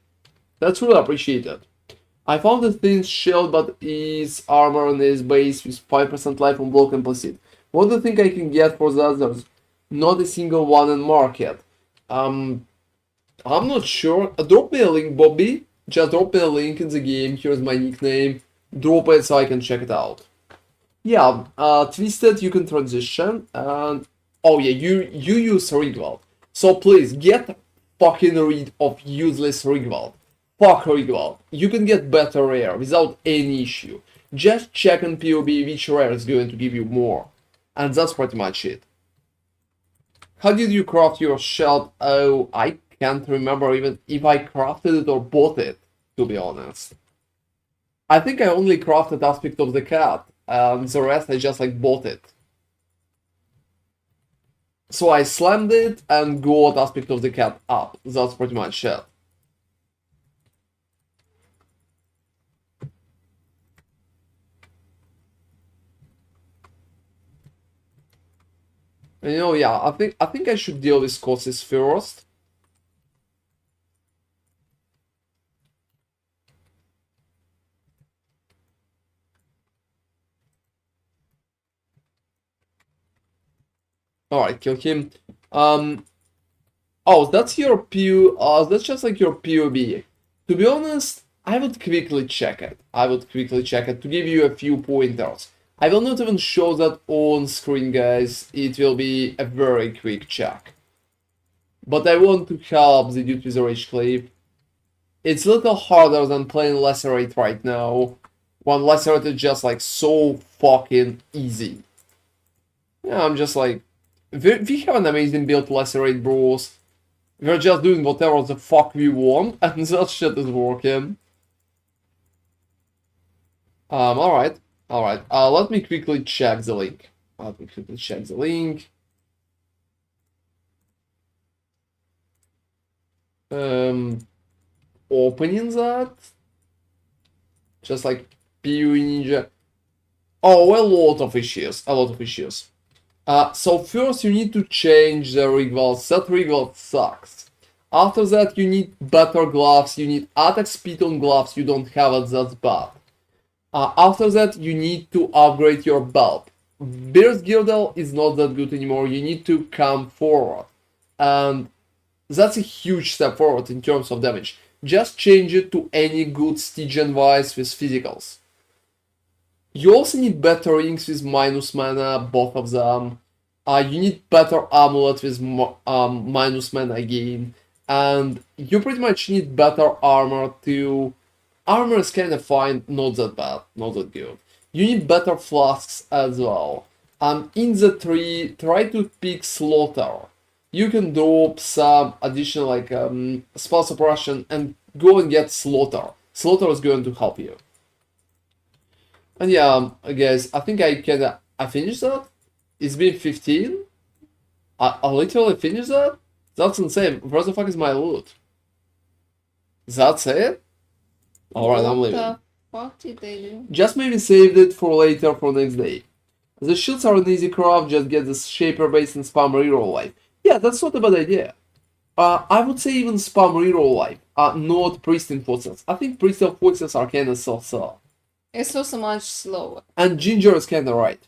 That's really appreciated. I found a thin shield, but his armor and his base with 5% life on block and plus it. What do you think I can get for the others? Not a single one in market. I'm not sure. Drop me a link, Bobby. Just drop me a link in the game. Here's my nickname. Drop it so I can check it out. Yeah, Twisted, you can transition. And oh yeah, you use Rigwald. So please get fucking rid of useless Rigwald. Fuck Rigwald. You can get better rare without any issue. Just check on PoB which rare is going to give you more. And that's pretty much it. How did you craft your shield? Oh, I can't remember even if I crafted it or bought it, to be honest. I think I only crafted Aspect of the Cat, and the rest I just like bought it. So I slammed it and got Aspect of the Cat up. That's pretty much it. And yeah, I think I should deal with Cosis first. Alright, kill him. Oh, that's your that's just like your PoB. To be honest, I would quickly check it. To give you a few pointers. I will not even show that on screen, guys. It will be a very quick check. But I want to help the dude with the Rage Clave. It's a little harder than playing Lacerate right now. When Lacerate is just like so fucking easy. Yeah, I'm just like... We have an amazing build to Lacerate, bros. We're just doing whatever the fuck we want, and that shit is working. Alright. Let me quickly check the link. Opening that. Just like PoE Ninja. Oh, a lot of issues. So first you need to change the rig weld. That rig weld sucks. After that you need better gloves, you need attack speed on gloves, you don't have it, that's bad. After that you need to upgrade your belt. Burst girdle is not that good anymore, you need to come forward. And that's a huge step forward in terms of damage. Just change it to any good Stygian Vice with physicals. You also need better rings with minus mana, both of them. You need better amulet with minus mana again. And you pretty much need better armor too. Armor is kind of fine, not that bad, not that good. You need better flasks as well. And in the tree, try to pick Slaughter. You can drop some additional like spell suppression and go and get Slaughter. Slaughter is going to help you. And yeah, guys, I think I finished that. It's been 15. I literally finished that. That's insane. Where the fuck is my loot? That's it? Alright, I'm leaving. What the fuck did they do? Just maybe saved it for later for next day. The shields are an easy craft, just get the shaper base and spam reroll life. Yeah, that's not a bad idea. I would say even spam reroll life, not pristine footsteps. I think pristine footsteps are kinda so-so. It's also much slower. And Ginger is kinda right.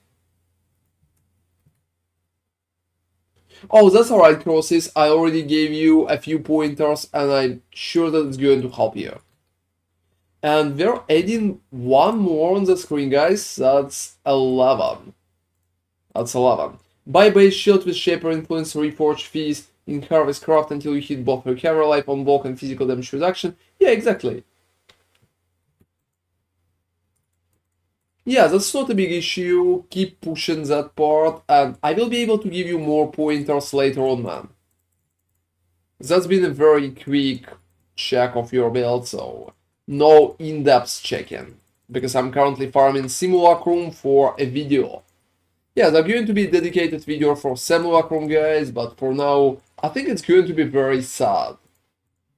Oh, that's alright, Crosses. I already gave you a few pointers and I'm sure that it's going to help you. And we're adding one more on the screen, guys. That's 11. That's 11. Buy base shield with Shaper Influence, Reforge fees in Harvest Craft until you hit both recovery life on block and physical damage reduction. Yeah, exactly. Yeah, that's not a big issue. Keep pushing that part, and I will be able to give you more pointers later on, man. That's been a very quick check of your build, so no in-depth checking, because I'm currently farming Simulacrum for a video. Yeah, there's going to be a dedicated video for Simulacrum, guys, but for now, I think it's going to be very sad.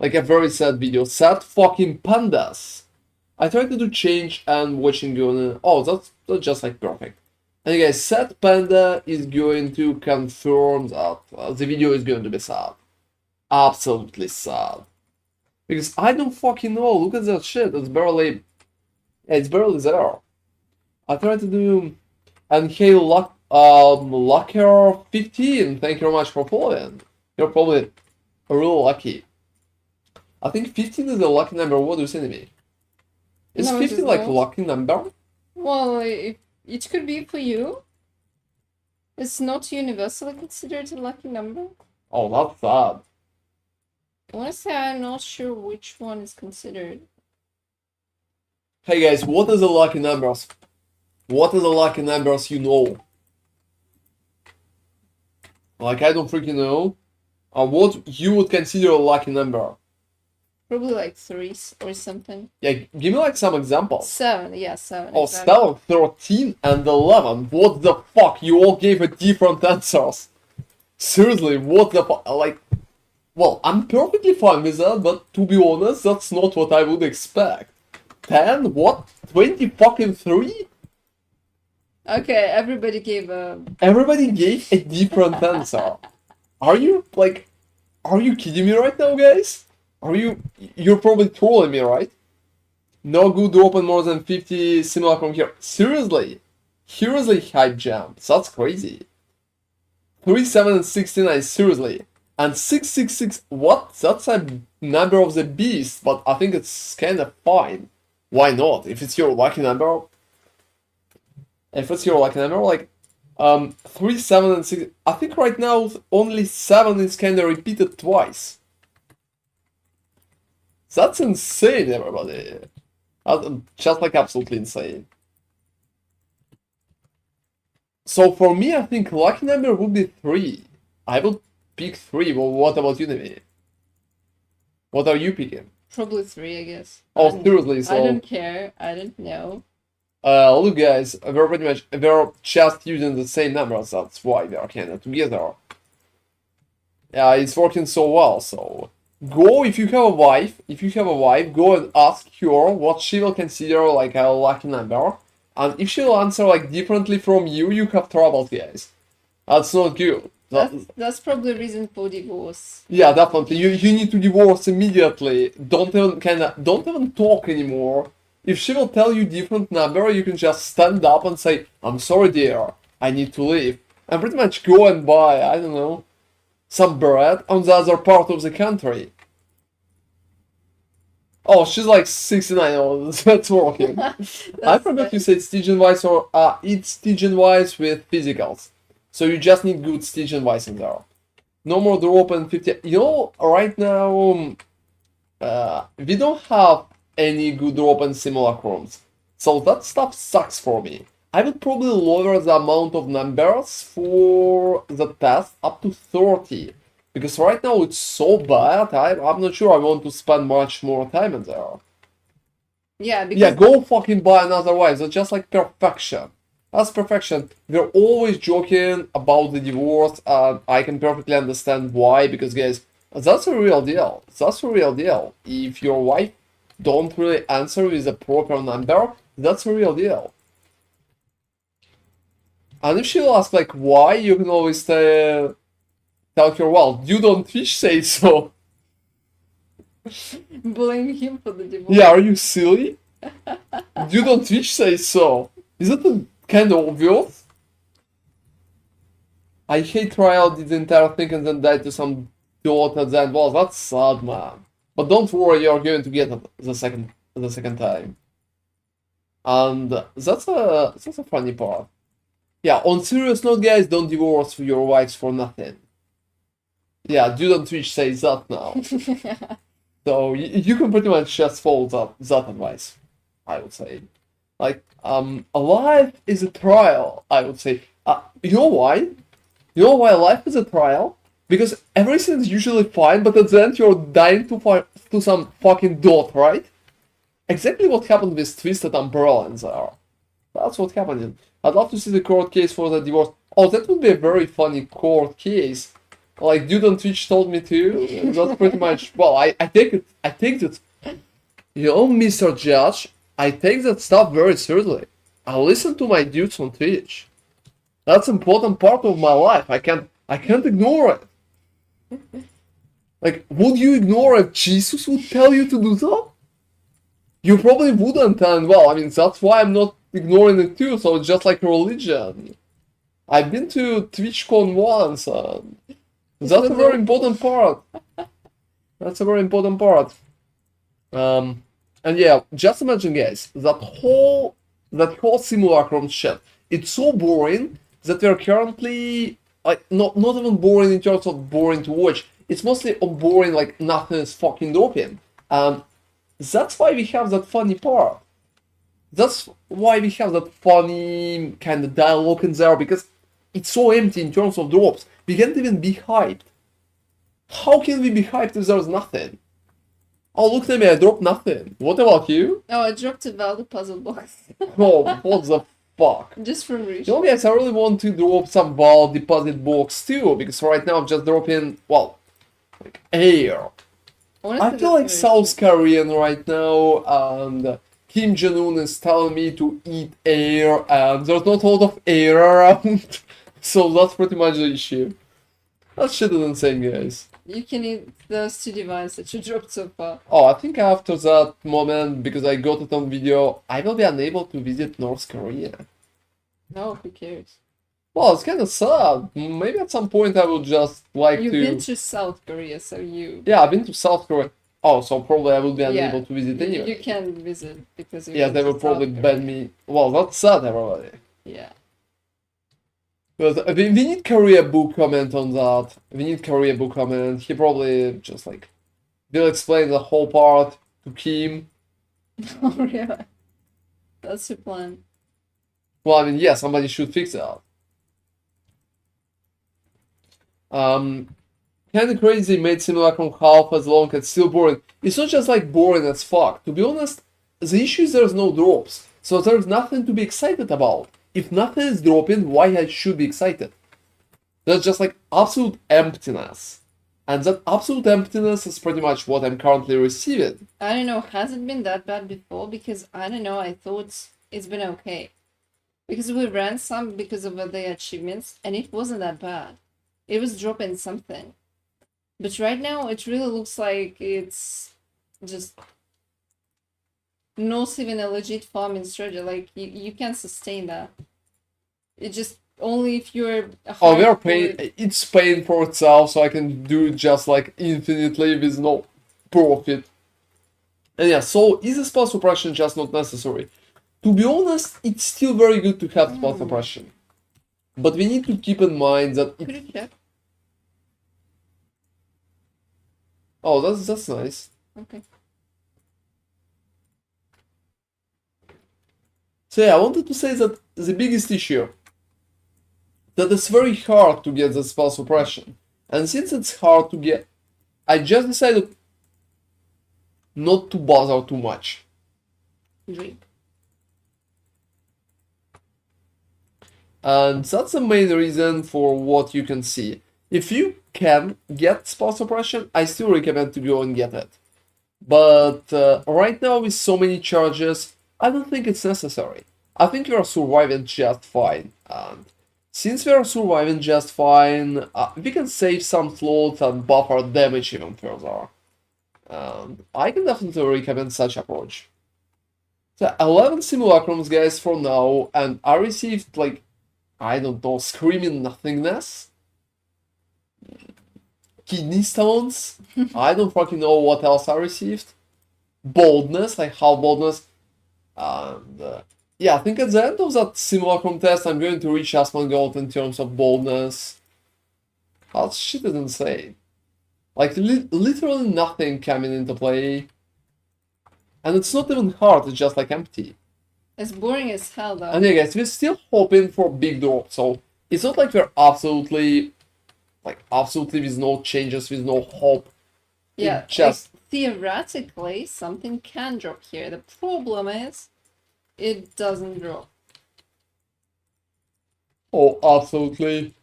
Like a very sad video. Sad fucking pandas. I tried to do change and watching going. Oh, that's just like perfect. And guys, sad panda is going to confirm that the video is going to be sad. Absolutely sad. Because I don't fucking know. Look at that shit. It's barely there. I tried to do. And hey, Lucker 15. Thank you very much for following. You're probably really lucky. I think 15 is the lucky number. What do you say to me? Is No, 50 it is like not. lucky number? Well, it could be for you. It's not universally considered a lucky number. Oh, that's sad. Honestly, I'm not sure which one is considered. Hey guys, what are the lucky numbers? What are the lucky numbers you know? Like, I don't freaking know. What you would consider a lucky number? Probably like 3 or something. Yeah, give me like some examples. 7, yeah, 7. Oh, exactly. 7, 13, and 11. What the fuck? You all gave a different answers. Seriously, what the fuck? Like, well, I'm perfectly fine with that, but to be honest, that's not what I would expect. 10? What? 20 fucking 3? Okay, everybody gave a... Everybody gave a different answer. Are you kidding me right now, guys? You're probably trolling me, right? No good to open more than 50 Simulacrum here. Seriously? Seriously, hype jump. That's crazy. 3, 7, and 69, seriously. And 666, what? That's a number of the beast, but I think it's kind of fine. Why not? If it's your lucky number. If it's your lucky number, like 3, 7, and 6. I think right now only 7 is kind of repeated twice. That's insane, everybody. That's just like absolutely insane. So for me, I think lucky number would be 3. I will pick 3. Well, what about you, Nemi? What are you picking? Probably 3, I guess. Oh, I don't- seriously, so... I don't care. I don't know. Look guys, we're just using the same numbers, that's why we are kinda together. Yeah, it's working so well, so... Go, if you have a wife, go and ask her what she will consider like a lucky number. And if she'll answer like differently from you, you have trouble, guys. That's not good. That's probably a reason for divorce. Yeah, definitely. You need to divorce immediately. Don't even talk anymore. If she will tell you different number, you can just stand up and say, "I'm sorry, dear, I need to leave," and pretty much go and buy, I don't know, some bread on the other part of the country. Oh, she's like 69. Oh, that's working. I forgot you said Stygian Vice or it's Stygian Vice with physicals. So you just need good Stygian Vice in there. No more drop and 50. You know, right now, we don't have any good drop and simulacrums. So that stuff sucks for me. I would probably lower the amount of numbers for the test up to 30. Because right now it's so bad, I'm not sure I want to spend much more time in there. Yeah, because Yeah, go fucking buy another wife. That's just like perfection. That's perfection. We're always joking about the divorce, and I can perfectly understand why. Because guys, that's a real deal. That's a real deal. If your wife don't really answer with a proper number, that's a real deal. And if she'll ask like why, you can always tell her, well, you don't Twitch say so. blame him for the divorce. Yeah, are you silly? You don't Twitch say so. Is that kind of obvious? I hate trial, did the entire thing and then died to some dot at the end. Well, that's sad, man. But don't worry, you're going to get it the second time. And that's a funny part. Yeah, on serious note, guys, don't divorce your wives for nothing. Yeah, Dude on Twitch says that now. So you can pretty much just follow that advice, I would say. Like, a life is a trial, I would say. You know why? You know why life is a trial? Because everything's usually fine, but at the end you're dying to some fucking dot, right? Exactly what happened with Twisted Umbrella in there. That's what happened. I'd love to see the court case for the divorce. Oh, that would be a very funny court case. Like Dude on Twitch told me to. That's pretty much. Well, I take it. I take that. You know, Mr. Judge, I take that stuff very seriously. I listen to my dudes on Twitch. That's an important part of my life. I can't ignore it. Like, would you ignore if Jesus would tell you to do that? You probably wouldn't, and well, I mean, that's why I'm not ignoring it too, so it's just like a religion. I've been to TwitchCon once, and that's a very important part. That's a very important part. And yeah, just imagine, guys, that whole simulacrum shit. It's so boring that we're currently like not even boring in terms of boring to watch. It's mostly boring, like nothing is fucking dropping. That's why we have that funny part. That's why we have that funny kind of dialogue in there, because it's so empty in terms of drops. We can't even be hyped. How can we be hyped if there's nothing? Oh, look at me, I dropped nothing. What about you? Oh, I dropped a Valda puzzle box. Oh, what the fuck? Just from reach. You know, guys, I really want to drop some Val deposit box too, because right now I'm just dropping, well, like air. Honestly, I feel like South Korean right now, and Kim Jong-un is telling me to eat air, and there's not a lot of air around, so that's pretty much the issue. That shit is insane, guys. You can eat those two divines that you dropped so far. Oh, I think after that moment, because I got it on video, I will be unable to visit North Korea. No, who cares? Well, it's kind of sad. Maybe at some point I would just like You've to... been to South Korea, so you... Yeah, I've been to South Korea. Oh, so probably I will be unable to visit anyway. You can visit because Yeah, they will probably ban me. Well, that's sad, everybody. Yeah. But we need Korea book comment on that. We need Korea book comment. He probably just like will explain the whole part to Kim. Oh, really? That's your plan. Well, I mean, yeah, somebody should fix that. Kinda crazy made Simulacrum half as long as still boring. It's not just like boring as fuck. To be honest, the issue is there's no drops. So there's nothing to be excited about. If nothing is dropping, why I should be excited? That's just like absolute emptiness. And that absolute emptiness is pretty much what I'm currently receiving. I don't know, has it been that bad before? Because I don't know, I thought it's been okay. Because we ran some because of the achievements, and it wasn't that bad. It was dropping something. But right now, it really looks like it's just not even a legit farming strategy. Like, you can't sustain that. It just, only if you're a Oh, we are hardcore- paying. It's paying for itself, so I can do it just like infinitely with no profit. And yeah, so is the spell suppression just not necessary? To be honest, it's still very good to have spell suppression. But we need to keep in mind that Could you check? Oh, that's nice. Okay. So yeah, I wanted to say that the biggest issue that it's very hard to get the spell suppression. And since it's hard to get, I just decided not to bother too much. Drink. And that's the main reason for what you can see. If you can get spell suppression, I still recommend to go and get it. But right now with so many charges, I don't think it's necessary. I think we are surviving just fine. And since we are surviving just fine, we can save some slots and buff our damage even further. And I can definitely recommend such approach. So 11 simulacrums, guys, for now, and I received like, I don't know, screaming nothingness, kidney stones. I don't fucking know what else I received. Boldness, like how boldness. And yeah, I think at the end of that simulacrum test, I'm going to reach Asman Gold in terms of boldness. That shit is insane. Like literally nothing coming into play. And it's not even hard, it's just like empty. It's boring as hell, though. And yeah, guys, we're still hoping for big drop, so it's not like we're absolutely with no changes, with no hope. Yeah, It just like, theoretically, something can drop here. The problem is, it doesn't drop. oh, absolutely.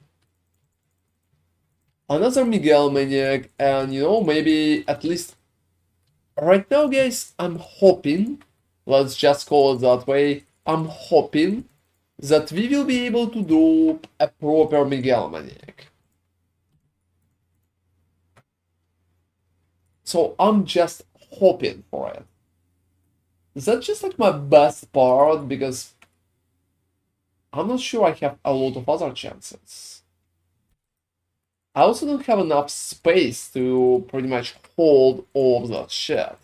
Another Miguel Maniac, and you know, maybe at least right now, guys, I'm hoping, let's just call it that way, I'm hoping that we will be able to do a proper Miguel Maniac. So I'm just hoping for it. That's just like my best part because I'm not sure I have a lot of other chances. I also don't have enough space to pretty much hold all of that shit.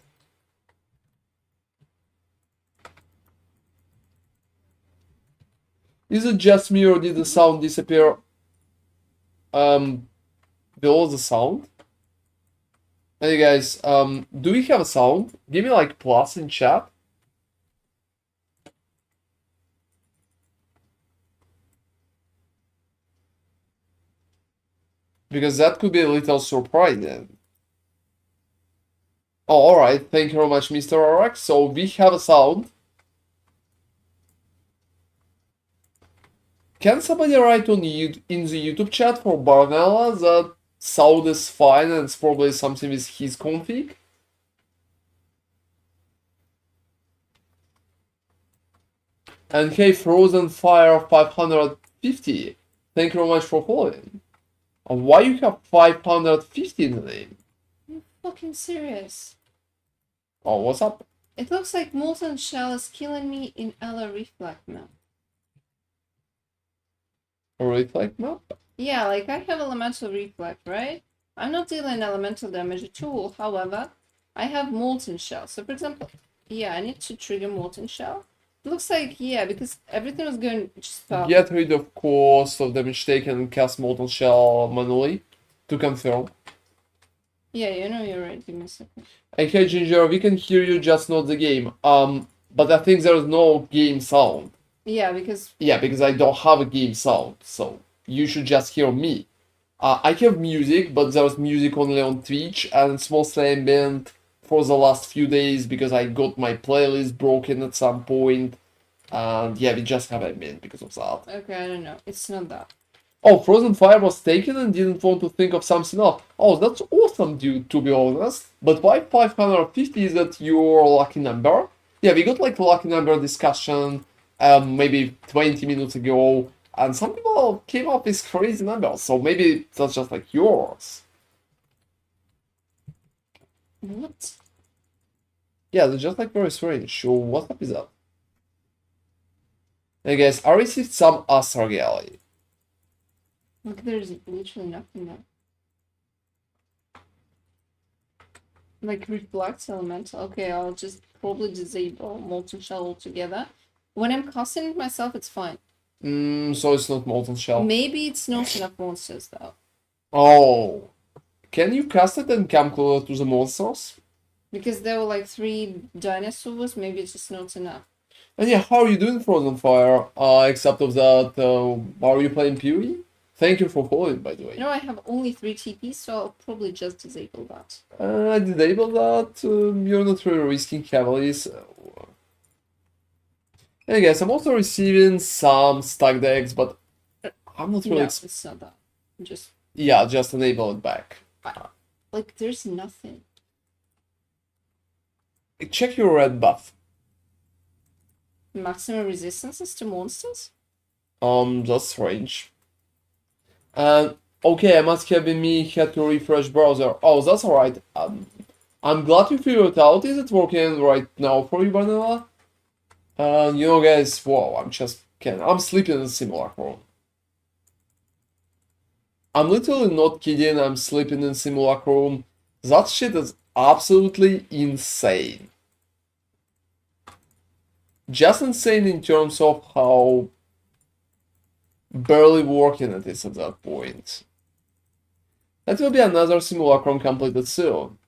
Is it just me or did the sound disappear below the sound? Hey guys, do we have a sound? Give me like plus in chat. Because that could be a little surprising. Oh, alright, thank you very much, Mr. Orak. So we have a sound. Can somebody write in the YouTube chat for Barnella that sound is fine and it's probably something with his config? And hey, Frozen Fire 550, thank you very much for following. Why you have 550 in the name? Are you fucking serious? Oh, what's up? It looks like Molten Shell is killing me in Ella Reflect map. A reflect map? Yeah, like I have Elemental Reflect, right? I'm not dealing elemental damage at all, however, I have Molten Shell. So for example, yeah, I need to trigger Molten Shell. It looks like, yeah, because everything was going just perfect. Get rid of cost of damage taken and cast Molten Shell manually to confirm. Yeah, you know you're right, give me a second. Hey Ginger, we can hear you, just not the game. But I think there's no game sound. Yeah, because I don't have a game sound, so you should just hear me. I have music, but there's music only on Twitch, and it's mostly ambient for the last few days because I got my playlist broken at some point. And yeah, we just have ambient because of that. okay, I don't know. It's not that. Oh, Frozen Fire was taken and didn't want to think of something else. Oh, that's awesome, dude, to be honest. But why 550 is that your lucky number? Yeah, we got like lucky number discussion maybe 20 minutes ago, and some people came up with crazy numbers, so maybe that's just like yours. What? Yeah, they're just like very strange. So what up is that? Hey guys, I received some Asargali. Look, there's literally nothing there. Like reflect elemental. Okay, I'll just probably disable molten shell altogether. When I'm casting it myself, it's fine. So it's not molten shell. Maybe it's not enough monsters though. Oh, can you cast it and come closer to the monsters? Because there were like 3 dinosaurs, maybe it's just not enough. And yeah, how are you doing, Frozen Fire? Except of that, are you playing PoE? Thank you for following, by the way. You know, I have only 3 TPs, so I'll probably just disable that. Disable that. You're not really risking heavily, so... Hey guys, I'm also receiving some stack decks, but I'm not really... No, it's not that. Just... Yeah, just enable it back. Like, there's nothing. Check your red buff. Maximum resistances to monsters? That's strange. And okay, I must have been me had to refresh browser. Oh, that's alright. I'm glad you figured it out. Is it working right now for you, Vanilla? You know, guys, whoa, I'm sleeping in Simulacrum. I'm literally not kidding, I'm sleeping in Simulacrum. That shit is absolutely insane. Just insane in terms of how barely working it is at that point. That will be another Simulacrum completed soon.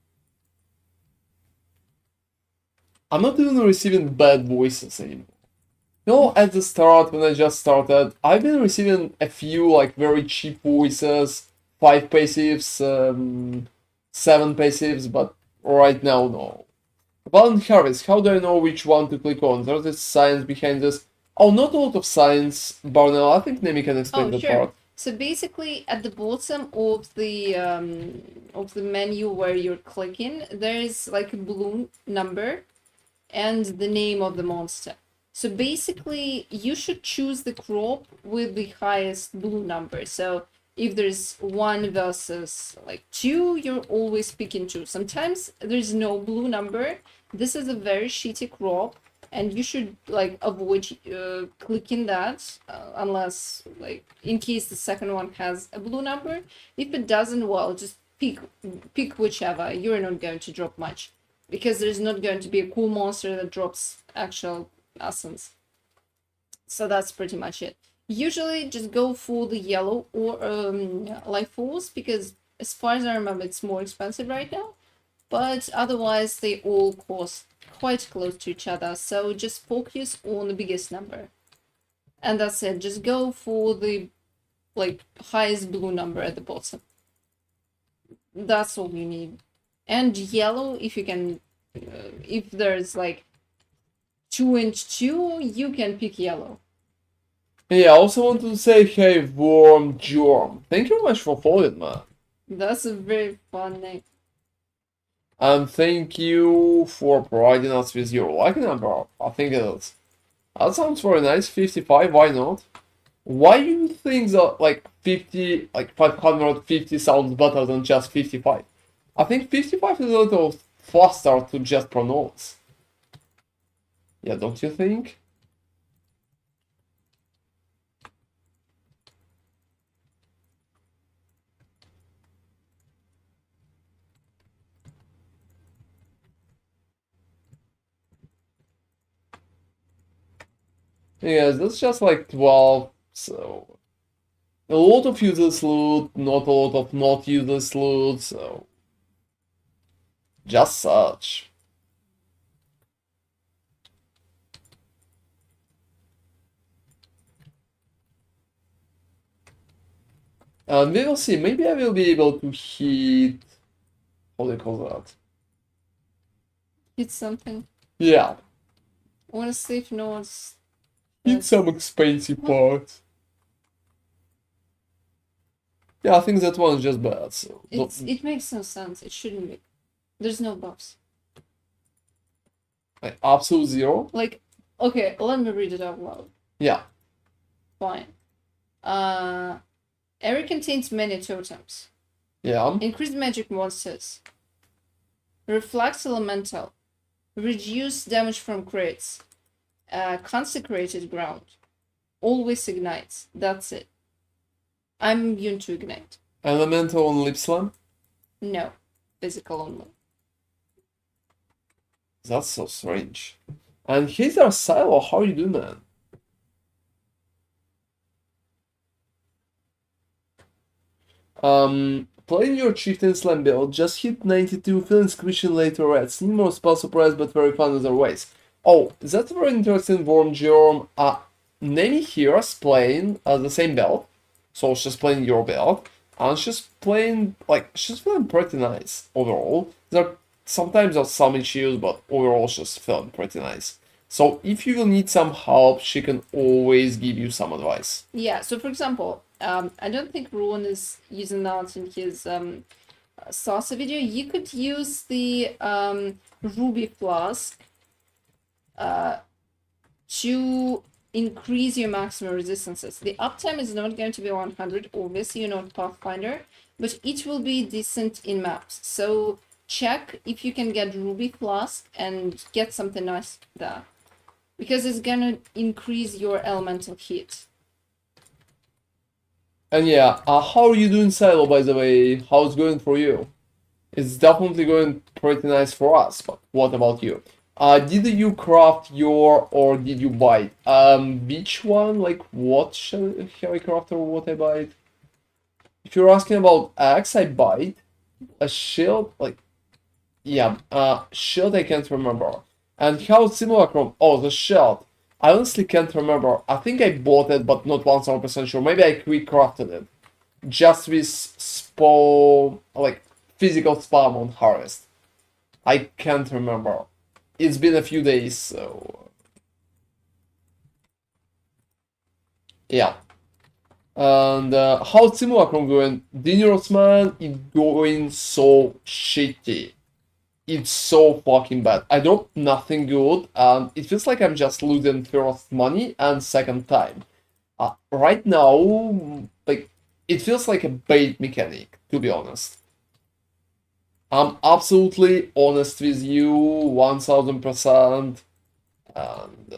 I'm not even receiving bad voices anymore. You know, at the start, when I just started, I've been receiving a few, like, very cheap voices, 5 passives, 7 passives, but right now, no. Valent Harvest, how do I know which one to click on? There's this science behind this. Oh, not a lot of science, Barnell. I think Nemi can explain that part. So basically, at the bottom of the menu where you're clicking, there is like a blue number and the name of the monster. So basically, you should choose the crop with the highest blue number. So if there's 1 versus like 2, you're always picking 2. Sometimes there's no blue number. This is a very shitty crop, and you should like avoid clicking that unless like in case the second one has a blue number. If it doesn't, well, just pick whichever. You're not going to drop much because there's not going to be a cool monster that drops actual essence. So that's pretty much it. Usually just go for the yellow or life force, because as far as I remember it's more expensive right now, but otherwise they all cost quite close to each other, so just focus on the biggest number and that's it. Just go for the like highest blue number at the bottom. That's all you need. And yellow, if you can, if there's like 2 and 2, you can pick yellow. Yeah, I also want to say, hey, Worm Jorm. Thank you very much for following, man. That's a very fun name. And thank you for providing us with your like number. I think that sounds very nice. 55, why not? Why do you think that like 50, like 550 sounds better than just 55? I think 55 is a little faster to just pronounce. Yeah, don't you think? Yes, that's just like 12, so... A lot of useless loot, not a lot of not useless loot, so... Just such. And we will see, maybe I will be able to hit... How do you call that? Hit something. Yeah. Honestly, if no one's... Hit some expensive parts. Yeah, I think that one's just bad, so... It makes no sense, it shouldn't be. There's no buffs. Like, absolute zero? Like, Okay, let me read it out loud. Yeah. Fine. Area contains many totems. Yeah. Increased magic monsters. Reflex elemental. Reduce damage from crits. Consecrated ground. Always ignites. That's it. I'm immune to ignite. Elemental on lip slam? No. Physical only. That's so strange. And here's our Silo. How you doing, man? Playing your Chieftain Slam build, just hit 92, feeling squishy later reds. Need more spell surprise, but very fun otherwise. Oh, that's very interesting, Worm Germ. Nemi here is playing the same build, so she's playing your build, and she's playing pretty nice overall. Sometimes there's some issues, but overall she's feeling pretty nice. So if you will need some help, she can always give you some advice. Yeah, so for example, I don't think Ruan is using that in his Saucer video. You could use the Ruby Flask to increase your maximum resistances. The uptime is not going to be 100, obviously you're not Pathfinder, but it will be decent in maps. So check if you can get Ruby Flask and get something nice there, because it's gonna increase your elemental hit. And yeah, how are you doing, Silo, by the way? How's it going for you? It's definitely going pretty nice for us, but what about you? Did you craft your, or did you buy it? Which one? Like, what shall I craft or what I buy it? If you're asking about Axe, I buy it. A shield, like, yeah, shield I can't remember. And how Simulacrum? Oh, the shield. I honestly can't remember. I think I bought it, but not 100% sure. Maybe I quick crafted it. Just with spawn, like, physical spam on harvest. I can't remember. It's been a few days, so... Yeah. And how's Simulacrum going? Dineros, man, it's going so shitty. It's so fucking bad. I dropped nothing good, and it feels like I'm just losing first money and second time. Right now, like, it feels like a bait mechanic, to be honest. I'm absolutely honest with you, 1000%, and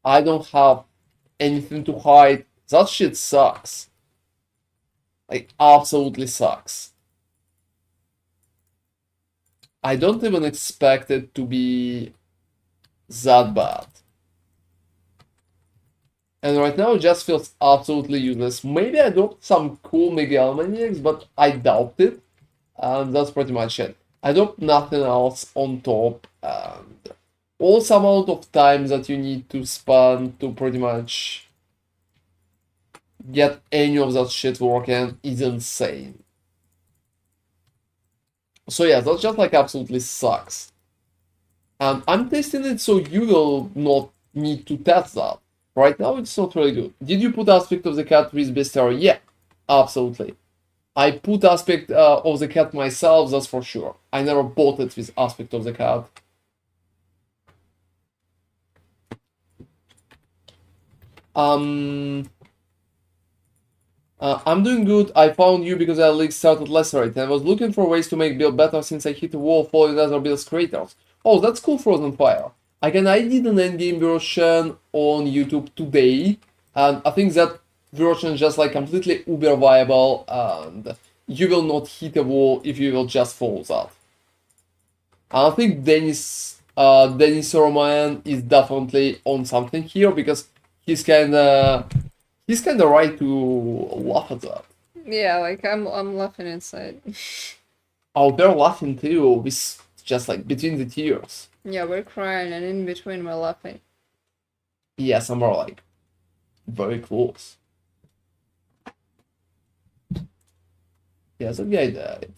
I don't have anything to hide. That shit sucks. Like, absolutely sucks. I don't even expect it to be that bad. And right now it just feels absolutely useless. Maybe I dropped some cool Mega Almanacs, but I doubt it. And that's pretty much it. I dropped nothing else on top. And also amount of time that you need to spend to pretty much get any of that shit working is insane. So yeah, that just like absolutely sucks. And I'm testing it so you will not need to test that. Right now it's not really good. Did you put Aspect of the Cat with Bestiary? Yeah, absolutely. I put Aspect of the Cat myself, that's for sure. I never bought it with Aspect of the Cat. I'm doing good. I found you because I league started Lacerate and I was looking for ways to make build better since I hit a wall following other builds creators. Oh, that's cool, Frozen Fire. Again, I did an endgame version on YouTube today, and I think that version is just like completely uber viable, and you will not hit a wall if you will just follow that. And I think Dennis Roman is definitely on something here because he's kinda right to laugh at that. Yeah, like I'm laughing inside. Oh, they're laughing too, with just like between the tears. Yeah, we're crying and in between we're laughing. Yeah, some are like very close. Yeah, that guy died.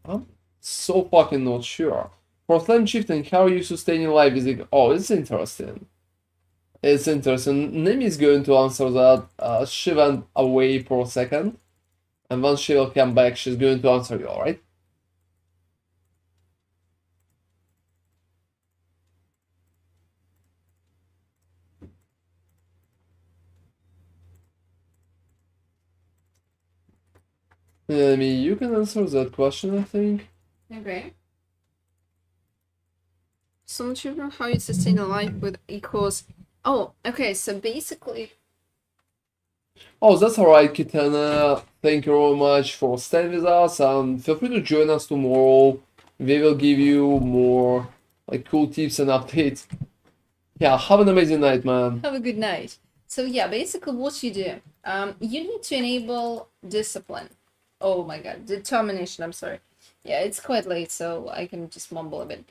I'm so fucking not sure. For Slam Chieftain, how are you sustaining life? Is it? Oh, it's interesting. It's interesting. Nemi is going to answer that. She went away for a second. And once she will come back, she's going to answer you, alright? I mean, you can answer that question, I think. Okay. So not sure how you sustain a life with equals. Oh, okay. So basically, Oh, that's alright, Kitana. Thank you very much for staying with us, and feel free to join us tomorrow. We will give you more like cool tips and updates. Yeah, have an amazing night, man. have a good night. So yeah, basically what you do, you need to enable discipline. Oh my god, determination. I'm sorry. Yeah, it's quite late, so I can just mumble a bit.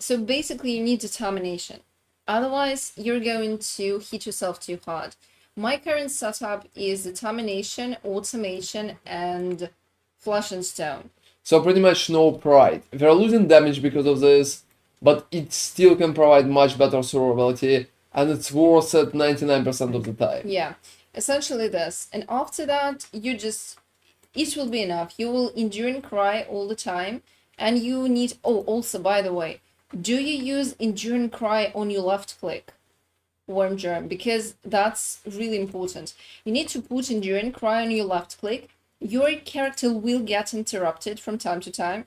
So basically, you need determination. Otherwise, you're going to hit yourself too hard. My current setup is determination, automation, and flush and stone. So pretty much no pride. We're losing damage because of this, but it still can provide much better survivability, and it's worth it 99% of the time. Yeah, essentially this. And after that, it will be enough. You will endure and cry all the time, and you need. Oh, also, by the way, do you use endure and cry on your left click? Worm germ, because that's really important. You need to put endure and cry on your left click. Your character will get interrupted from time to time.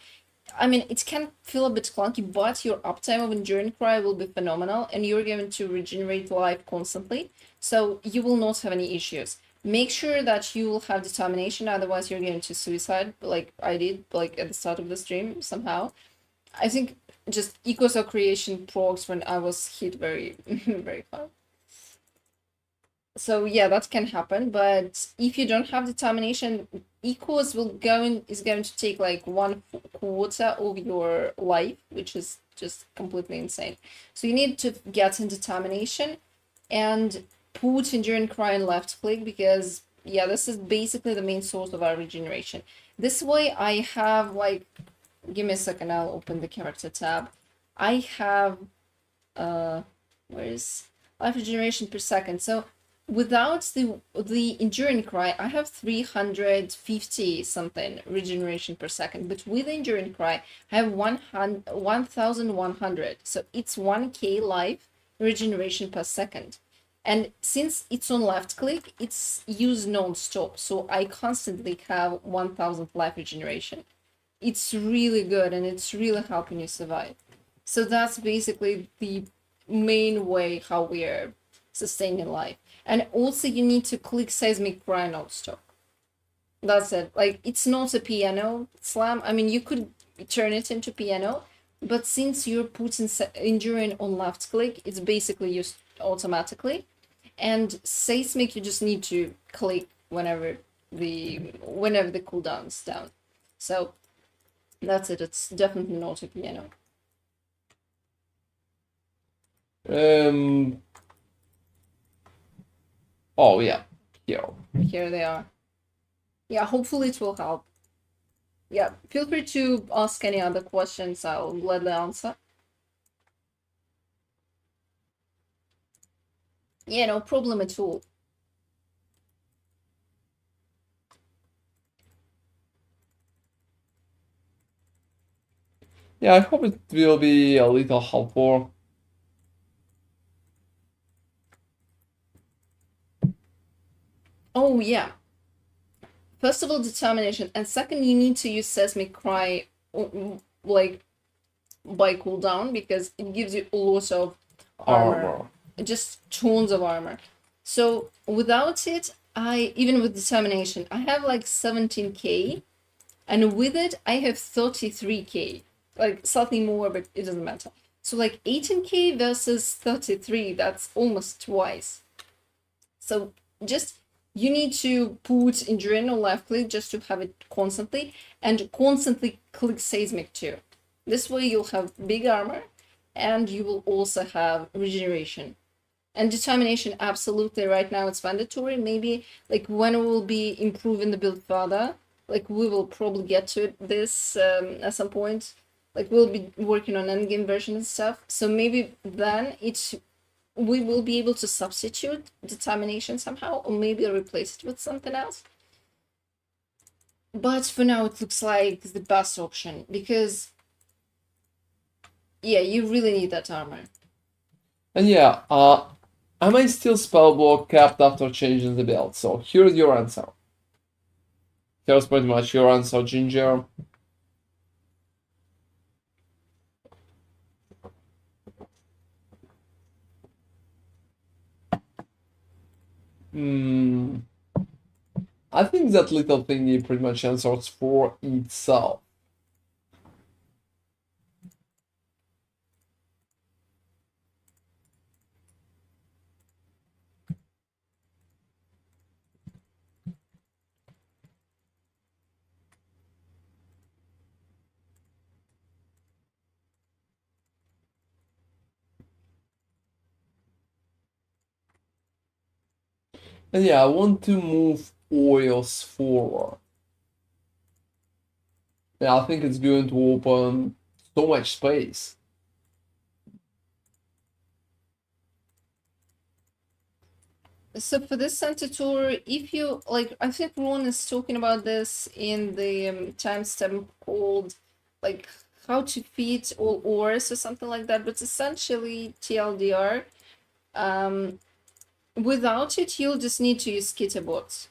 I mean, it can feel a bit clunky, but your uptime of endure and cry will be phenomenal, and you're going to regenerate life constantly, so you will not have any issues. Make sure that you will have determination, otherwise you're going to suicide, like I did, like at the start of the stream somehow. I think just equals of creation procs when I was hit very, very hard. So yeah, that can happen, but if you don't have determination, equals is going to take like 1/4 of your life, which is just completely insane. So you need to get in determination and put endure and cry on left click, because yeah, this is basically the main source of our regeneration. This way I have like, give me a second, I'll open the character tab. I have where is life regeneration per second. So without the enduring cry, I have 350 something regeneration per second, but with the enduring cry, I have 1100. So it's 1k life regeneration per second. And since it's on left click, it's used non-stop, so I constantly have 1000 life regeneration. It's really good, and it's really helping you survive. So that's basically the main way how we are sustaining life. And also you need to click seismic cry non-stop. That's it. Like, it's not a piano slam. I mean, you could turn it into piano, but since you're putting enduring on left click, it's basically used automatically. And seismic, you just need to click whenever the cooldown's down. So that's it. It's definitely not a piano. Oh yeah, here. Here they are. Yeah, hopefully it will help. Yeah, feel free to ask any other questions. I'll gladly answer. Yeah, no problem at all. Yeah, I hope it will be a little helpful. Oh, yeah. First of all, determination. And second, you need to use Seismic Cry, like, by cooldown, because it gives you a lot of armor. Just tons of armor. So without it, even with determination, I have like 17k, and with it, I have 33k. Like, slightly more, but it doesn't matter. So like 18k versus 33, that's almost twice. So just, you need to put enduring on left click just to have it constantly, and constantly click seismic too. This way you'll have big armor, and you will also have regeneration. And determination, absolutely, right now it's mandatory. Maybe like when we will be improving the build further, like we will probably get to this at some point. Like we'll be working on endgame version and stuff. So maybe then we will be able to substitute determination somehow, or maybe replace it with something else. But for now, it looks like the best option, because yeah, you really need that armor. And yeah, am I still spell block capped after changing the build? So here's your answer. Here's pretty much your answer, Ginger. I think that little thingy pretty much answers for itself. And yeah, I want to move oils forward. Yeah, I think it's going to open so much space. So for this center tour, if you like, I think Ron is talking about this in the timestamp called like how to feed all ores or something like that. But essentially TLDR, without it, you'll just need to use Kitterbots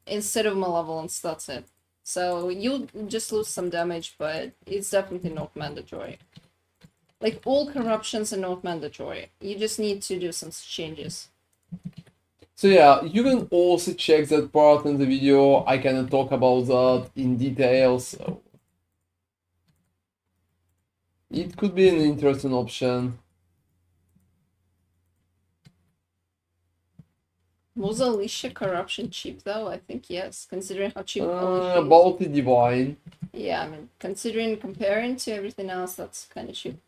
instead of Malevolence. That's it. So you'll just lose some damage, but it's definitely not mandatory. Like all corruptions are not mandatory. You just need to do some changes. So yeah, you can also check that part in the video. I cannot talk about that in detail, so it could be an interesting option. Was Alicia corruption cheap though? I think yes, considering how cheap Alicia is. About the divine. Yeah, I mean, considering comparing to everything else, that's kind of cheap.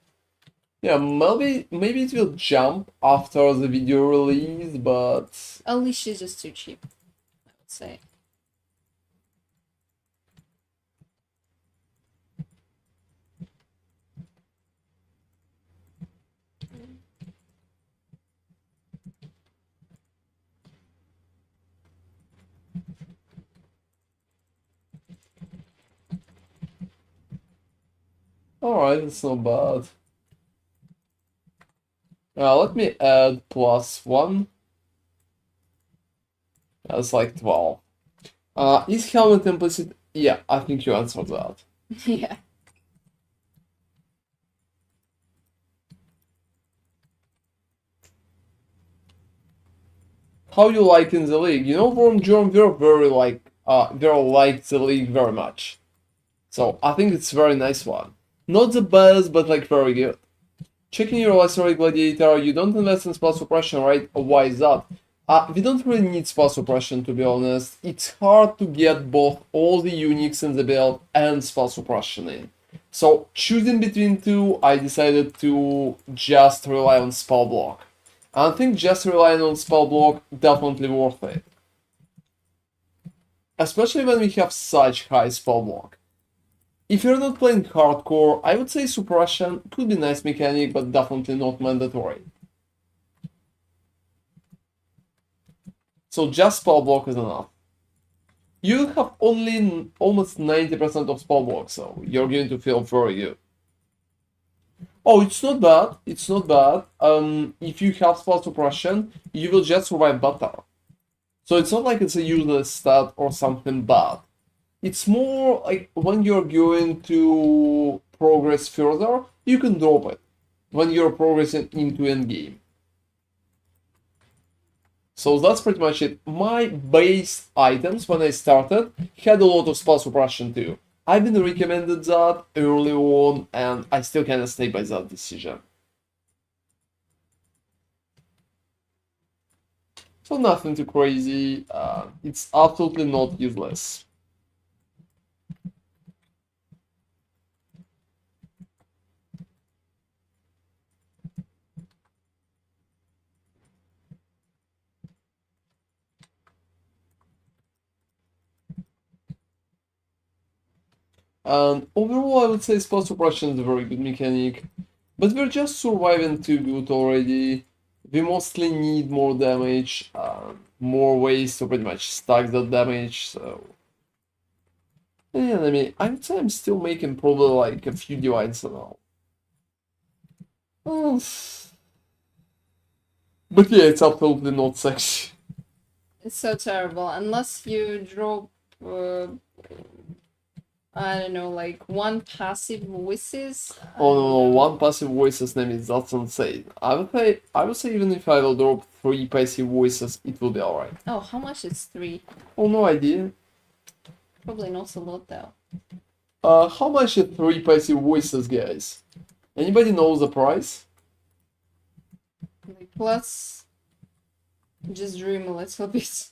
Yeah, maybe it will jump after the video release, but Alicia's just too cheap, I would say. alright, it's not bad. Let me add +1. That's like 12. Is helmet implicit? Yeah, I think you answered that. Yeah. How you like in the league? You know, from John, we're very like the league very much. So I think it's a very nice one. Not the best, but like very good. Checking your Lacerate Gladiator, you don't invest in spell suppression, right? Why is that? We don't really need spell suppression, to be honest. It's hard to get both all the uniques in the build and spell suppression in. So choosing between two, I decided to just rely on spell block. I think just relying on spell block definitely worth it. Especially when we have such high spell block. If you're not playing hardcore, I would say suppression could be a nice mechanic, but definitely not mandatory. So just spell block is enough. You have only almost 90% of spell block, so you're going to feel very good. Oh, it's not bad. It's not bad. If you have spell suppression, you will just survive better. So it's not like it's a useless stat or something bad. It's more like when you're going to progress further, you can drop it when you're progressing into endgame. So that's pretty much it. My base items when I started had a lot of spell suppression too. I've been recommended that early on, and I still kind of stay by that decision. So nothing too crazy. It's absolutely not useless. And overall, I would say spell suppression is a very good mechanic, but we're just surviving too good already. We mostly need more damage, more ways to pretty much stack that damage, so... Yeah, I mean, I would say I'm still making probably like a few divines now. But yeah, it's absolutely not sexy. It's so terrible. Unless you drop I don't know, like one passive voices. Oh no, one passive voices name is that's insane. I would say even if I will drop 3 passive voices, it will be alright. Oh, how much is 3? Oh, no idea. Probably not a lot though. How much is 3 passive voices, guys? Anybody knows the price? Like, let's just dream a little bit.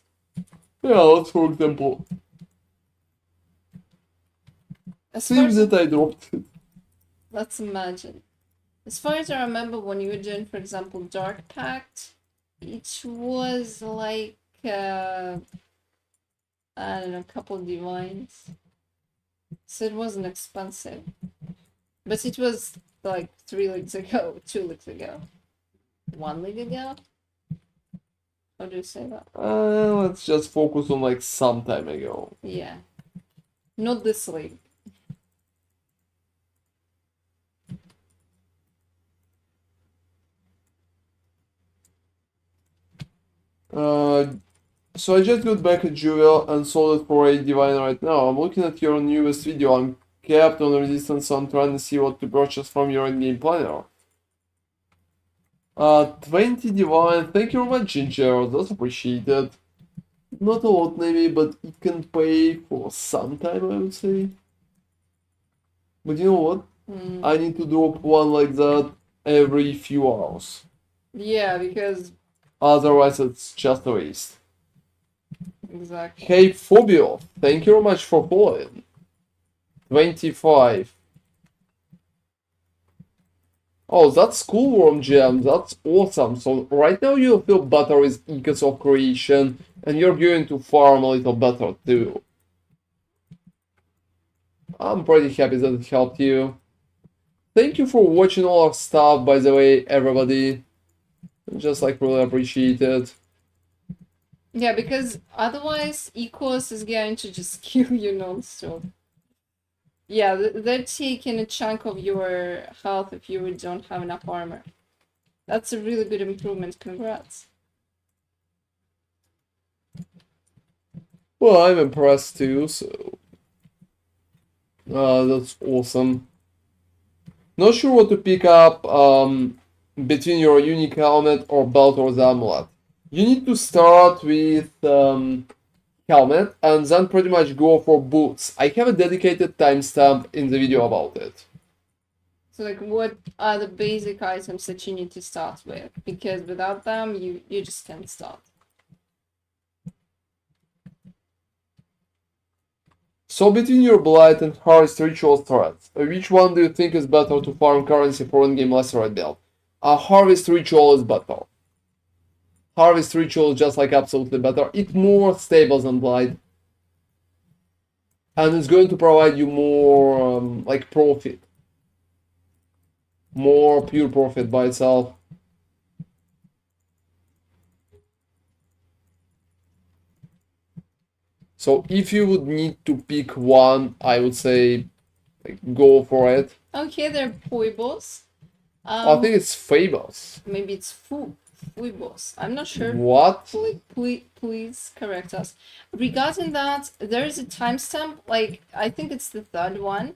Yeah, let's for example. As far Seems as, that I dropped it. let's imagine. As far as I remember, when you were doing, for example, Dark Pact, it was like, I don't know, a couple divines. So it wasn't expensive. But it was like 3 leagues ago, 2 leagues ago, 1 league ago. How do you say that? Let's just focus on like some time ago. Yeah. Not this league. So I just got back at Jewel and sold it for 8 divine right now. I'm looking at your newest video. I'm capped on resistance, so I'm trying to see what to purchase from your in-game planner. 20 divine. Thank you very much, Ginger. That's appreciated. Not a lot maybe, but it can pay for some time, I would say. But you know what? I need to drop one like that every few hours. Yeah, because Otherwise, it's just a waste. exactly. Hey, Phobio, thank you very much for following. 25. Oh, that's cool, Worm Gem. That's awesome. So right now you feel better with Ecos of Creation, and you're going to farm a little better too. I'm pretty happy that it helped you. Thank you for watching all our stuff, by the way, everybody. Just like really appreciate it. Yeah, because otherwise Ecos is going to just kill you non-stop. Yeah, they're taking a chunk of your health if you don't have enough armor. That's a really good improvement, congrats. Well, I'm impressed too, so... that's awesome. Not sure what to pick up between your unique helmet or belt or the amulet. You need to start with helmet and then pretty much go for boots. I have a dedicated timestamp in the video about it. So like what are the basic items that you need to start with? Because without them you just can't start. So between your Blight and Harvest Ritual threats, which one do you think is better to farm currency for in-game Lacerate build? Harvest Ritual is better. Harvest Ritual is just like absolutely better. It's more stable than Blight. And it's going to provide you more like profit. More pure profit by itself. So if you would need to pick one, I would say like, go for it. Okay, they're Puibos. I think it's Fables. Maybe it's Puibos. I'm not sure. What? Please correct us. Regarding that, there is a timestamp, like I think it's the 3rd one,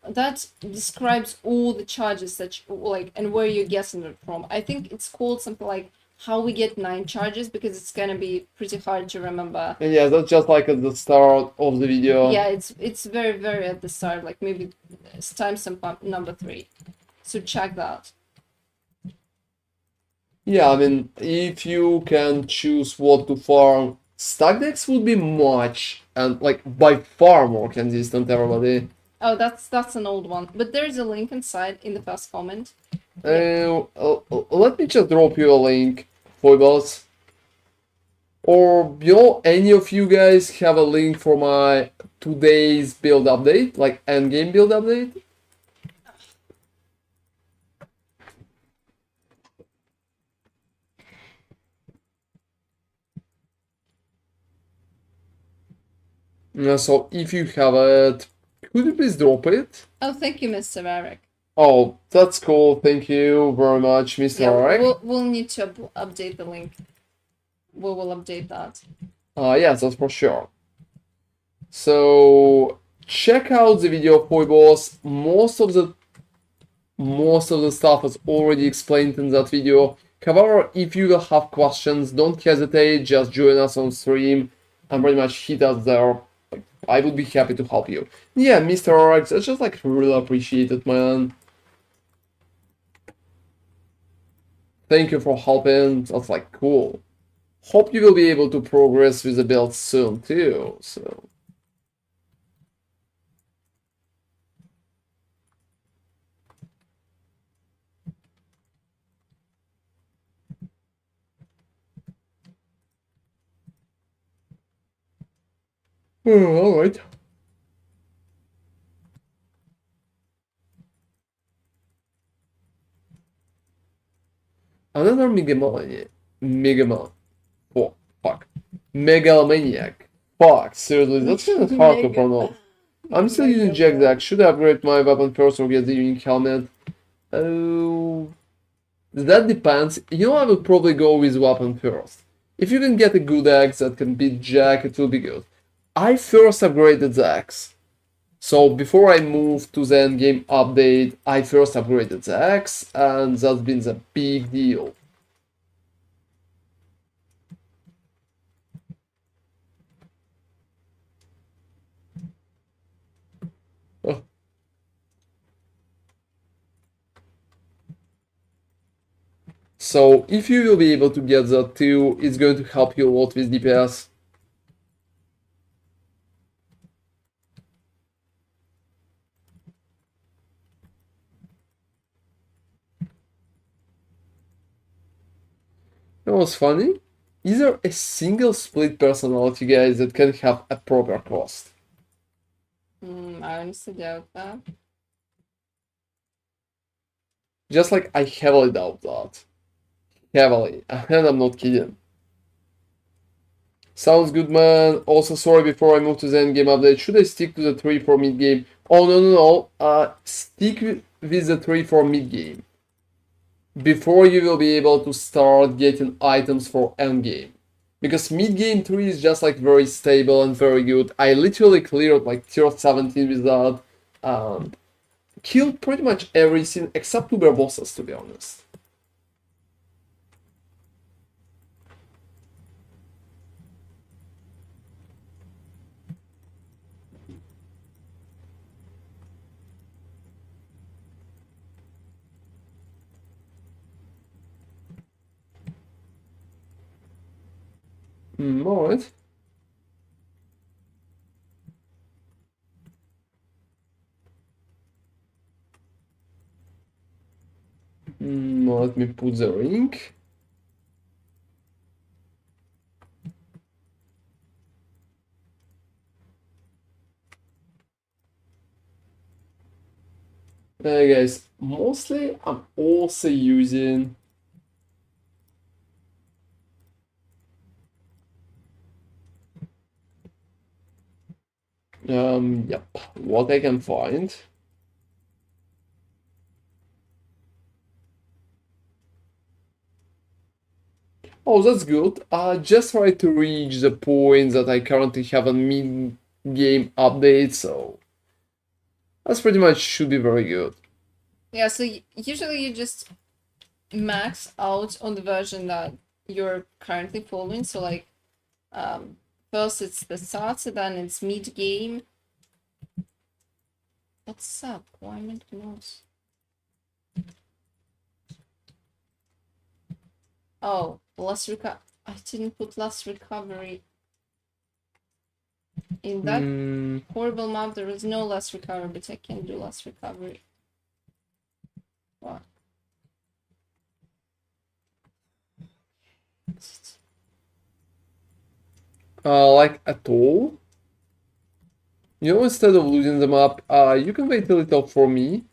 that describes all the charges that you, like and where you're getting it from. I think it's called something like how we get 9 charges, because it's gonna be pretty hard to remember. And yeah, that's just like at the start of the video. Yeah, it's very at the start, like maybe it's timestamp number 3. So check that. Yeah, I mean, if you can choose what to farm, stack decks would be much and like by far more consistent, everybody. Oh, that's an old one, but there's a link inside in the first comment. Let me just drop you a link, Foibles. Or, you know, any of you guys have a link for my today's build update, like endgame build update? So if you have it, could you please drop it? Oh, thank you, Mr. Eric. Oh, that's cool. Thank you very much, Mr. Eric. We'll need to update the link. We will update that. Yes, that's for sure. So check out the video for boss. Most of the stuff is already explained in that video. However, if you will have questions, don't hesitate, just join us on stream and pretty much hit us there. I would be happy to help you. Yeah, Mr. RX, I just like really appreciate it, man. Thank you for helping. That's like cool. Hope you will be able to progress with the build soon too. So. All right. Another Megalomaniac. Fuck, seriously, that's kind of hard to pronounce. I'm still using Jack. Should I upgrade my weapon first or get the unique helmet? Oh, that depends. You know, I would probably go with weapon first. If you can get a good axe that can beat Jack, it will be good. I first upgraded the axe. So before I moved to the endgame update, I first upgraded the axe, and that's been the big deal. Oh. So if you will be able to get that too, it's going to help you a lot with DPS. That was funny. Is there a single split personality, guys, that can have a proper cost? I honestly doubt that. Just like I heavily doubt that. Heavily. And I'm not kidding. Sounds good, man. Also, sorry, before I move to the endgame update, should I stick to the 3 for mid game? Oh, no. Stick with the 3 for mid game. Before you will be able to start getting items for endgame. Because mid-game 3 is just like very stable and very good. I literally cleared like tier 17 with that. Killed pretty much everything except uber bosses, to be honest. Alright. Let me put the ring. Guys, mostly I'm also using yep, what I can find. Oh, that's good. Just try to reach the point that I currently have a mid-game update, so that's pretty much should be very good. Yeah, so usually you just max out on the version that you're currently following. So like, first it's the start, then it's mid-game. What's up? Why am I not? Oh, I didn't put last recovery. In that horrible map, there is no last recovery, but I can do last recovery. What? Like at all. You know, instead of losing the map, you can wait a little for me.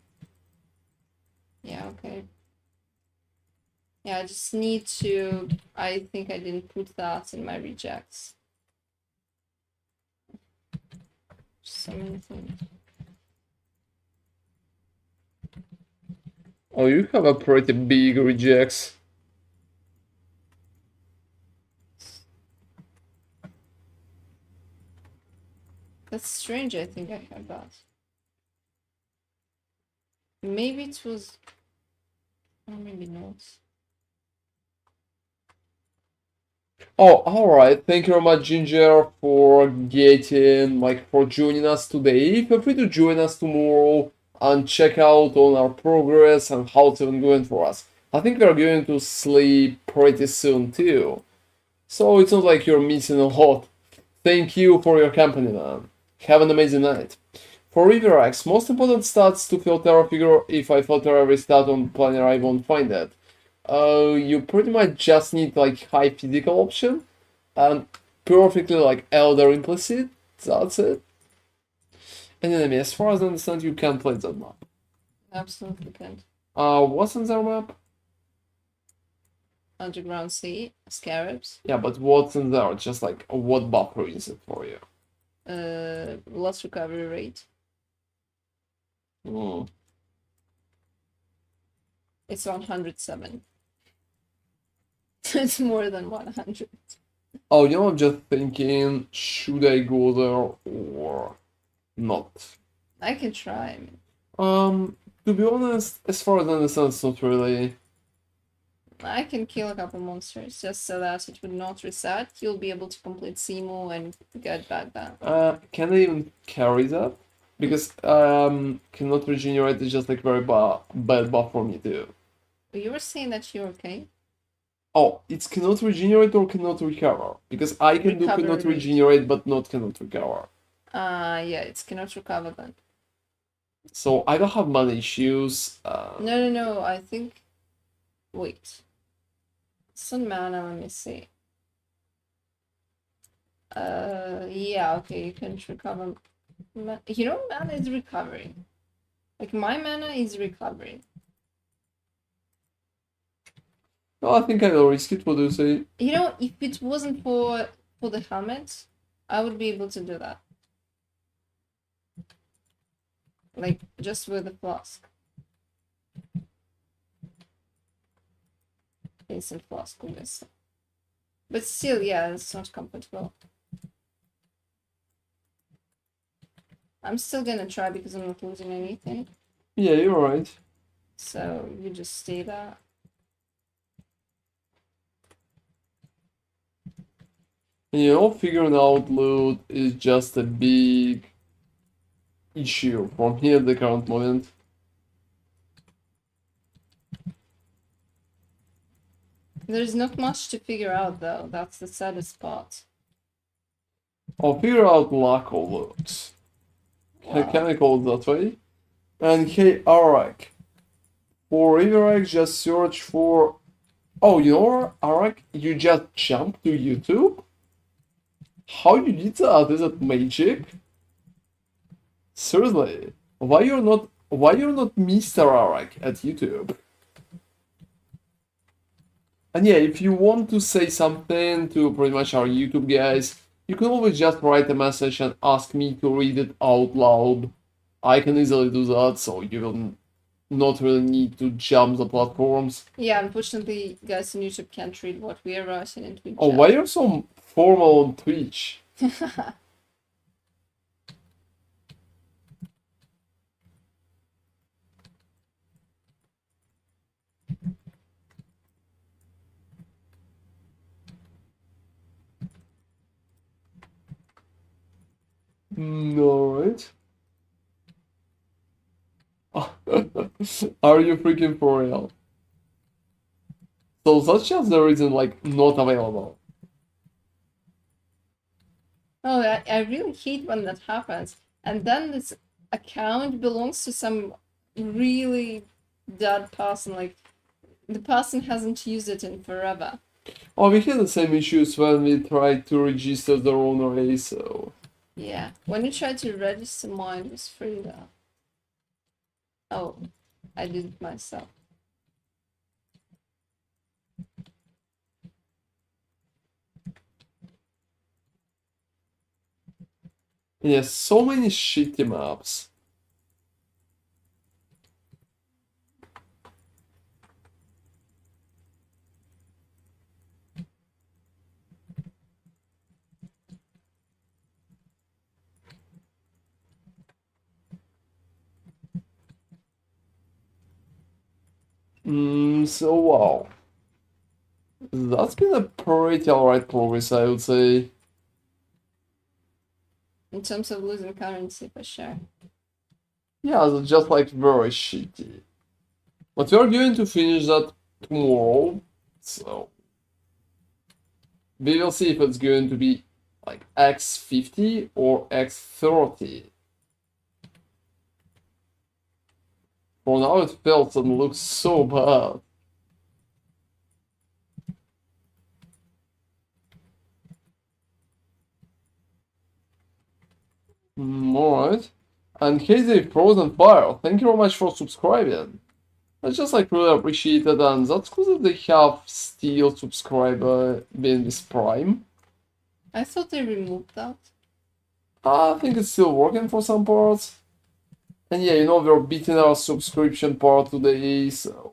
Yeah, okay. Yeah, I just need to... I think I didn't put that in my rejects. So many things. Oh, you have a pretty big rejects. That's strange, I think I heard that. Maybe it was... Or maybe not. Oh, alright. Thank you very much, Ginger, for for joining us today. Feel free to join us tomorrow and check out on our progress and how it's been going for us. I think we're going to sleep pretty soon too. So it's not like you're missing a lot. Thank you for your company, man. Have an amazing night. For River X, most important stats to filter a figure. If I filter every stat on planar, I won't find it. You pretty much just need like high physical option and perfectly like elder implicit. That's it. And enemy, as far as I understand, you can play that map. Absolutely can't. What's on that map? Underground Sea, Scarabs. Yeah, but what's in there? Just like what buffer is it for you? Loss recovery rate. Hmm. It's 107. It's more than 100. Oh, you know, I'm just thinking, should I go there or not? I can try. I mean, To be honest, as far as I understand, it's not really. I can kill a couple monsters just so that it would not reset. You'll be able to complete Simu and get back down. Can I even carry that? Because cannot regenerate is just like very bad buff for me too. You were saying that you're okay? Oh, it's cannot regenerate or cannot recover. Because I can do Recover cannot rate. regenerate but not cannot recover. Yeah, it's cannot recover then. So I don't have mana issues. No, I think... Wait. Sun mana, let me see. Yeah, okay, you can recover. You know, mana is recovering. Like, my mana is recovering. No, I think I will risk it. What do you say? You know, if it wasn't for the helmet, I would be able to do that. Like, just with the flask. Instant flask, obviously. But still, yeah, it's not compatible. I'm still gonna try because I'm not losing anything. Yeah, you're right. So, you just stay there. You know, figuring out loot is just a big issue from here at the current moment. There's not much to figure out, though. That's the saddest part. I'll figure out lack of loot. Wow. Can I call it that way? And hey, Arak. For Riverag, just search for. Oh, you know, Arak, you just jumped to YouTube? How you did that? Is that magic? Seriously, why you're not Mr. Arak at YouTube? And yeah, if you want to say something to pretty much our YouTube guys, you can always just write a message and ask me to read it out loud. I can easily do that, so you will not really need to jump the platforms. Yeah, unfortunately, guys on YouTube can't read what we are writing in Twitch. Oh, why are you so formal on Twitch? Alright. Are you freaking for real? So that's just the reason, like, not available. Oh, I really hate when that happens. And then this account belongs to some really dead person. Like, the person hasn't used it in forever. Oh, we had the same issues when we tried to register the ronarray, so... Yeah. When you try to register mine, it was free though. Oh, I did it myself. Yes, so many shitty maps. So wow. That's been a pretty alright progress, I would say. In terms of losing currency, for sure. Yeah, that's just like very shitty. But we're going to finish that tomorrow, so we will see if it's going to be like x50 or x30. For now it feels and looks so bad. Alright. And Hazy Frozen Fire, thank you very much for subscribing. I just like really appreciate it, and that's because they have still subscriber being this Prime. I thought they removed that. I think it's still working for some parts. And yeah, you know, we're beating our subscription part today, so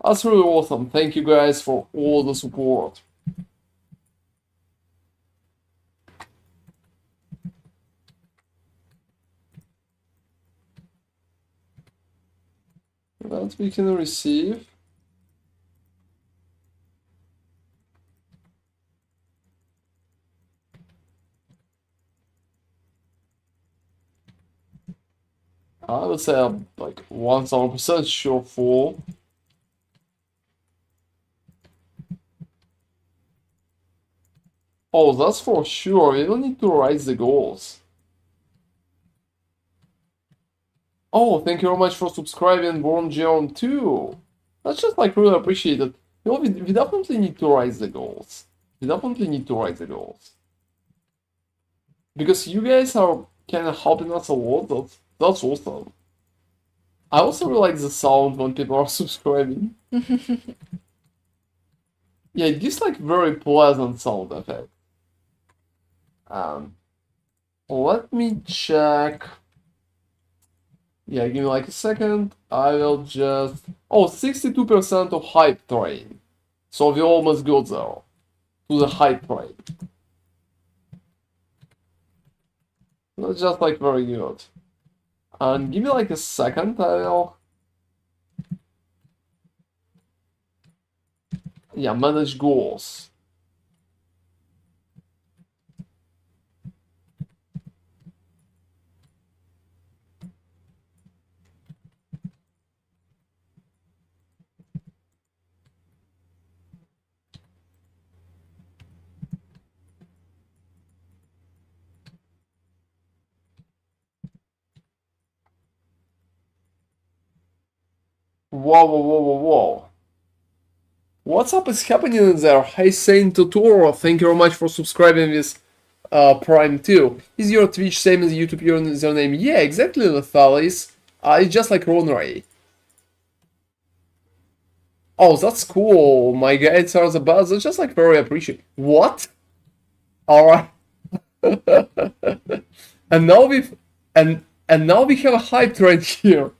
that's really awesome. Thank you guys for all the support. That we can receive. I would say I'm like 1000% sure full. Oh, that's for sure. We don't need to raise the goals. Oh, thank you very much for subscribing, Born Geon 2. That's just like really appreciated. You know, we definitely need to raise the goals. We definitely need to raise the goals. Because you guys are kind of helping us a lot. That's awesome. I also really like the sound when people are subscribing. Yeah, it gives like very pleasant sound effect. Let me check. Yeah, give me like a second. I will just... Oh, 62% of hype train. So we almost got there. To the hype train. That's just like very good. And give me like a second, I will... Yeah, manage goals. Whoa, whoa, whoa, whoa, whoa. What's up is happening in there? Hey Saint Totoro, thank you very much for subscribing with Prime 2. Is your Twitch same as YouTube username? Yeah, exactly, Lethalis. It's just like ronarray. Oh, that's cool. My guides are the best. That's just like very appreciated. What? Alright. and now we've and now we have a hype train here.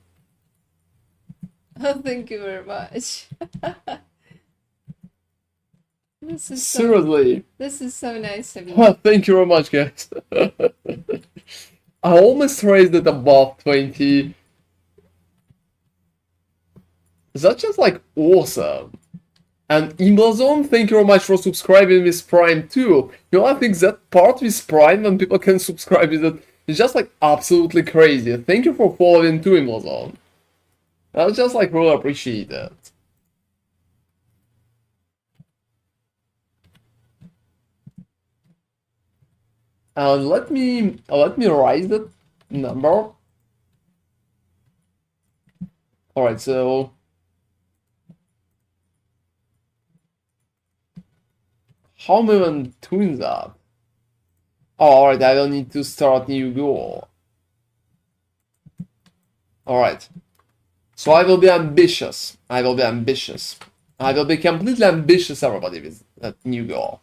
Oh, thank you very much. This is Seriously. This is so nice of you. Thank you very much, guys. I almost raised it above 20. That's just like awesome. And Imblazon, thank you very much for subscribing with Prime too. You know, I think that part with Prime, when people can subscribe with it, is just like absolutely crazy. Thank you for following too, Imblazon. I just like really appreciate it. Let me raise that number. Alright, so how am I even doing that? Oh, alright, I don't need to start new goal. Alright. So I will be ambitious. I will be ambitious. I will be completely ambitious, everybody, with that new goal.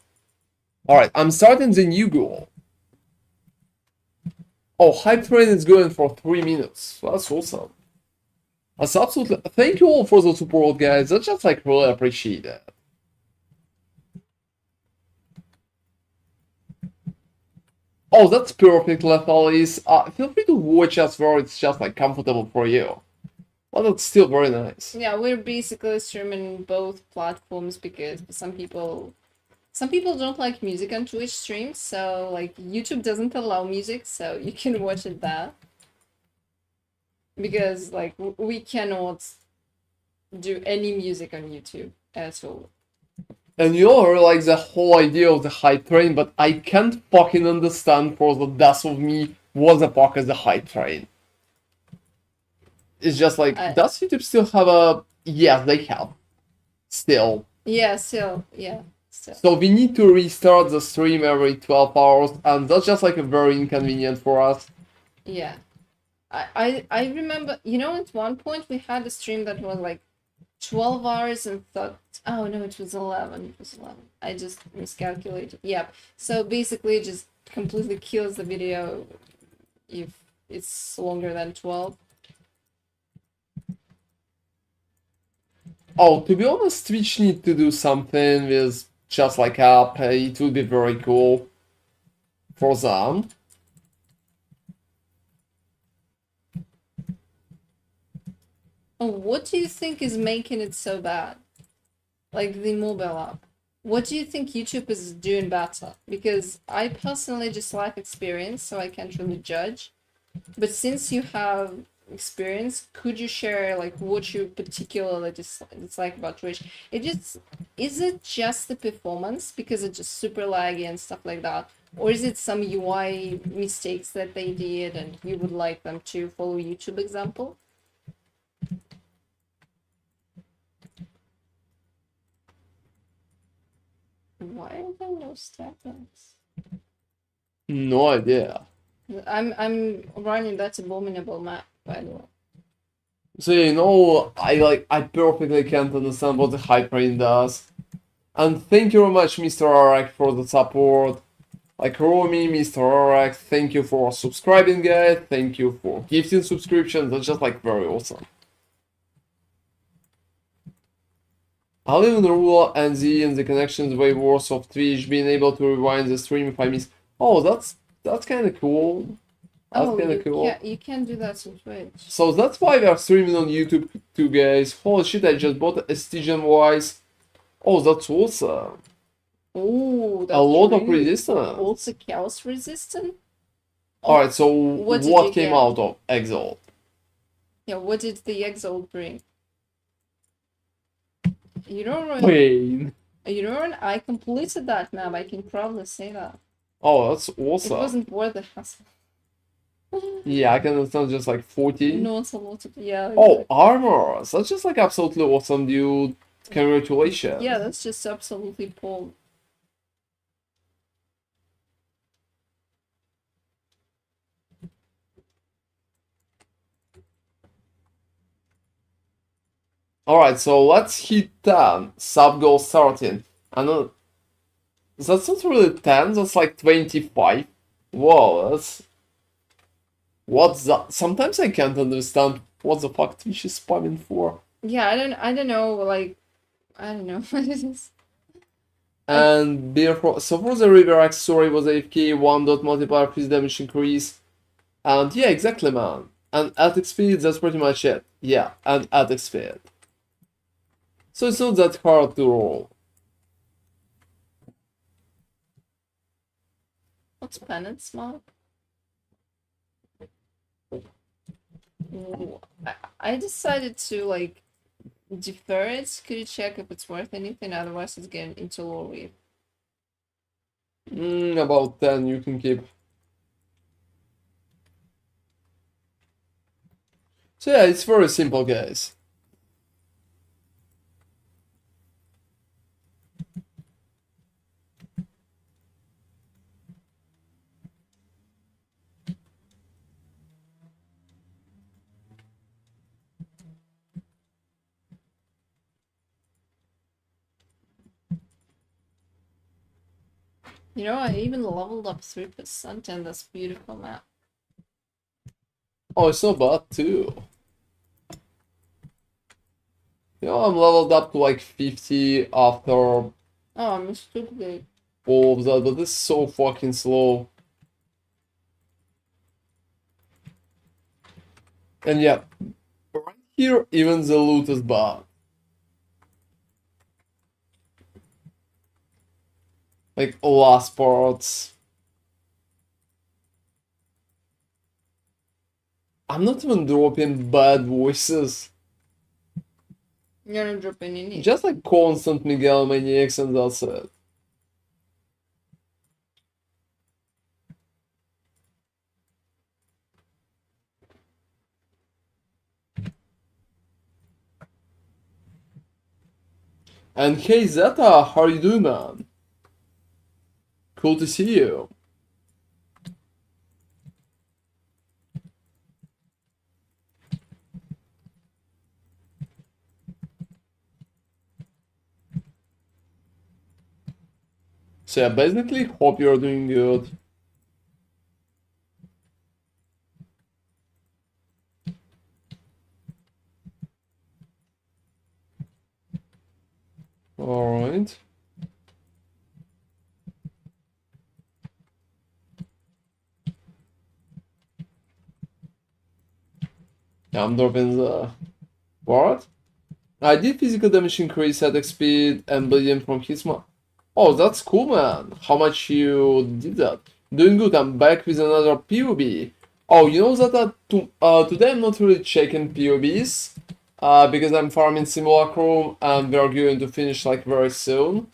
Alright, I'm starting the new goal. Oh, hype train is going for 3 minutes. That's awesome. That's absolutely... Thank you all for the support, guys. I just like really appreciate it. Oh, that's perfect, Lethalis. Feel free to watch us where it's just like comfortable for you. Well, that's still very nice. Yeah, we're basically streaming both platforms because some people don't like music on Twitch streams, so like YouTube doesn't allow music, so you can watch it there. Because like we cannot do any music on YouTube at all. And you know, like the whole idea of the hype train, but I can't fucking understand for the death of me what the fuck is the hype train. It's just like, does YouTube still have a... Yes, they have. Still. Yeah, still, yeah. Still. So we need to restart the stream every 12 hours, and that's just like a very inconvenient for us. Yeah. I remember, you know, at one point we had a stream that was like 12 hours and thought, oh no, it was 11. It was 11. I just miscalculated. Yep. So basically it just completely kills the video if it's longer than 12. Oh, to be honest, Twitch need to do something with just like app. It would be very cool for them. Oh, what do you think is making it so bad? Like the mobile app. What do you think YouTube is doing better? Because I personally just lack experience, so I can't really judge. But since you have experience, could you share like what you particularly dislike about Twitch? Is it just the performance because it's just super laggy and stuff like that? Or is it some UI mistakes that they did and you would like them to follow YouTube example? Why are there no stackings? No idea. I'm running that abominable map, by the way. So you know, I perfectly can't understand what the hype train does. And thank you very much, Mr. Arak, for the support. Like Romy, Mr. Arak, thank you for subscribing, guys. Thank you for gifting subscriptions. That's just like very awesome. I live in rural NZ and the connection's way worse of Twitch, being able to rewind the stream if I miss. Oh, that's kind of cool. That's kind of cool. Yeah, you can do that on Twitch. So that's why we are streaming on YouTube too, guys. Holy shit, I just bought a Stygian Wise. Oh, that's awesome. Oh, that's a lot really of resistance. Also chaos resistant? Alright, so what came out of Exile? Yeah, what did the Exile bring? You know, Pain. You know, when I completed that map, I can probably say that. Oh, that's awesome. It wasn't worth the hassle. Yeah, I can understand, just like 40. No, it's a lot of, yeah. Oh, armor! That's just like absolutely awesome, dude. Congratulations. Yeah, that's just absolutely Paul. Alright, so let's hit 10. Sub goal starting. And that's not really 10, that's like 25. Whoa, that's... What's that? Sometimes I can't understand what the fuck Twitch is spamming for. Yeah, I don't know, like, I don't know what it is. And so for the River Axe story was AFK, 1 dot multiplier, please damage increase. And yeah, exactly, man. And attack speed, that's pretty much it. Yeah, and attack speed. So it's not that hard to roll. What's penance mark? I decided to like defer it. Could you check if it's worth anything? Otherwise, it's getting into low wave. About 10 you can keep. So yeah, it's very simple, guys. You know, I even leveled up 3% in this beautiful map. Oh, it's not bad too. You know, I'm leveled up to like 50 after Oh, I'm stupid. all of that, but this is so fucking slow. And yeah, right Here, even the loot is bad. Like, last parts. I'm not even dropping bad voices. You're not dropping any. Just like constant Miguel Maniacs and that's it. And hey Zeta, how are you doing, man? Cool to see you. So yeah, basically, hope you're doing good. Alright. Yeah, I'm dropping the... What? I did physical damage increase, attack speed, and bleeding from his Oh, that's cool, man. How much you did that? Doing good, I'm back with another PoB. Oh, you know that today I'm not really checking PoBs, because I'm farming Simulacrum and we're going to finish like very soon.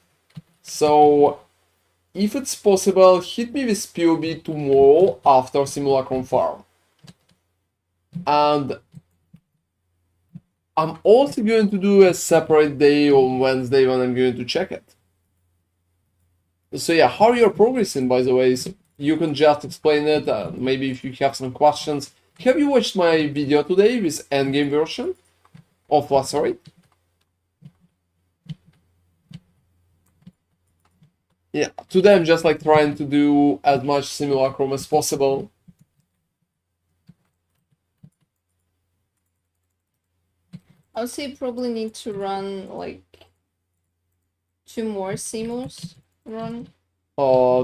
So, if it's possible, hit me with PoB tomorrow after Simulacrum farm. And I'm also going to do a separate day on Wednesday when I'm going to check it. So yeah, how you're progressing, by the way, so you can just explain it, maybe if you have some questions. Have you watched my video today with endgame version of Lacerate? Yeah, today I'm just like trying to do as much Simulacrum as possible. I would say probably need to run like 2 more Simus run.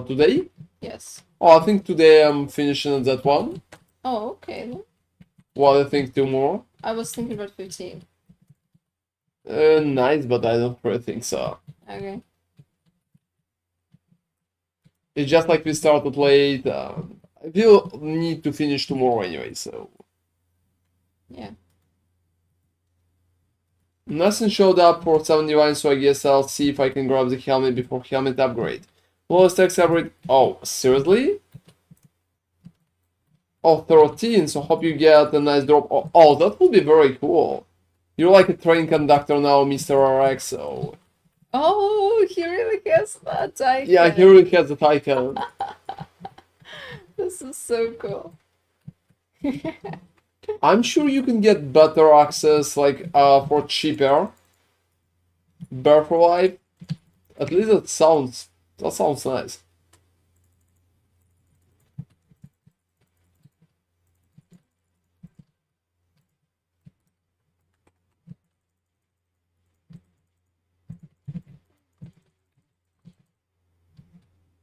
Today? Yes. Oh, I think today I'm finishing that one. Oh, okay. Then. Well, I think 2 more. I was thinking about 15. Nice, but I don't really think so. Okay. It's just like we started late. I will need to finish tomorrow anyway, so. Yeah. Nothing showed up for 79, so I guess I'll see if I can grab the helmet before helmet upgrade. Lowest X upgrade. Oh, seriously? Oh, 13, so hope you get a nice drop. Oh, that would be very cool. You're like a train conductor now, Mr. RX, so... Oh, he really has that icon. Yeah, he really has that icon. This is so cool. I'm sure you can get better access, like, for cheaper. Bear for life. At least that sounds nice.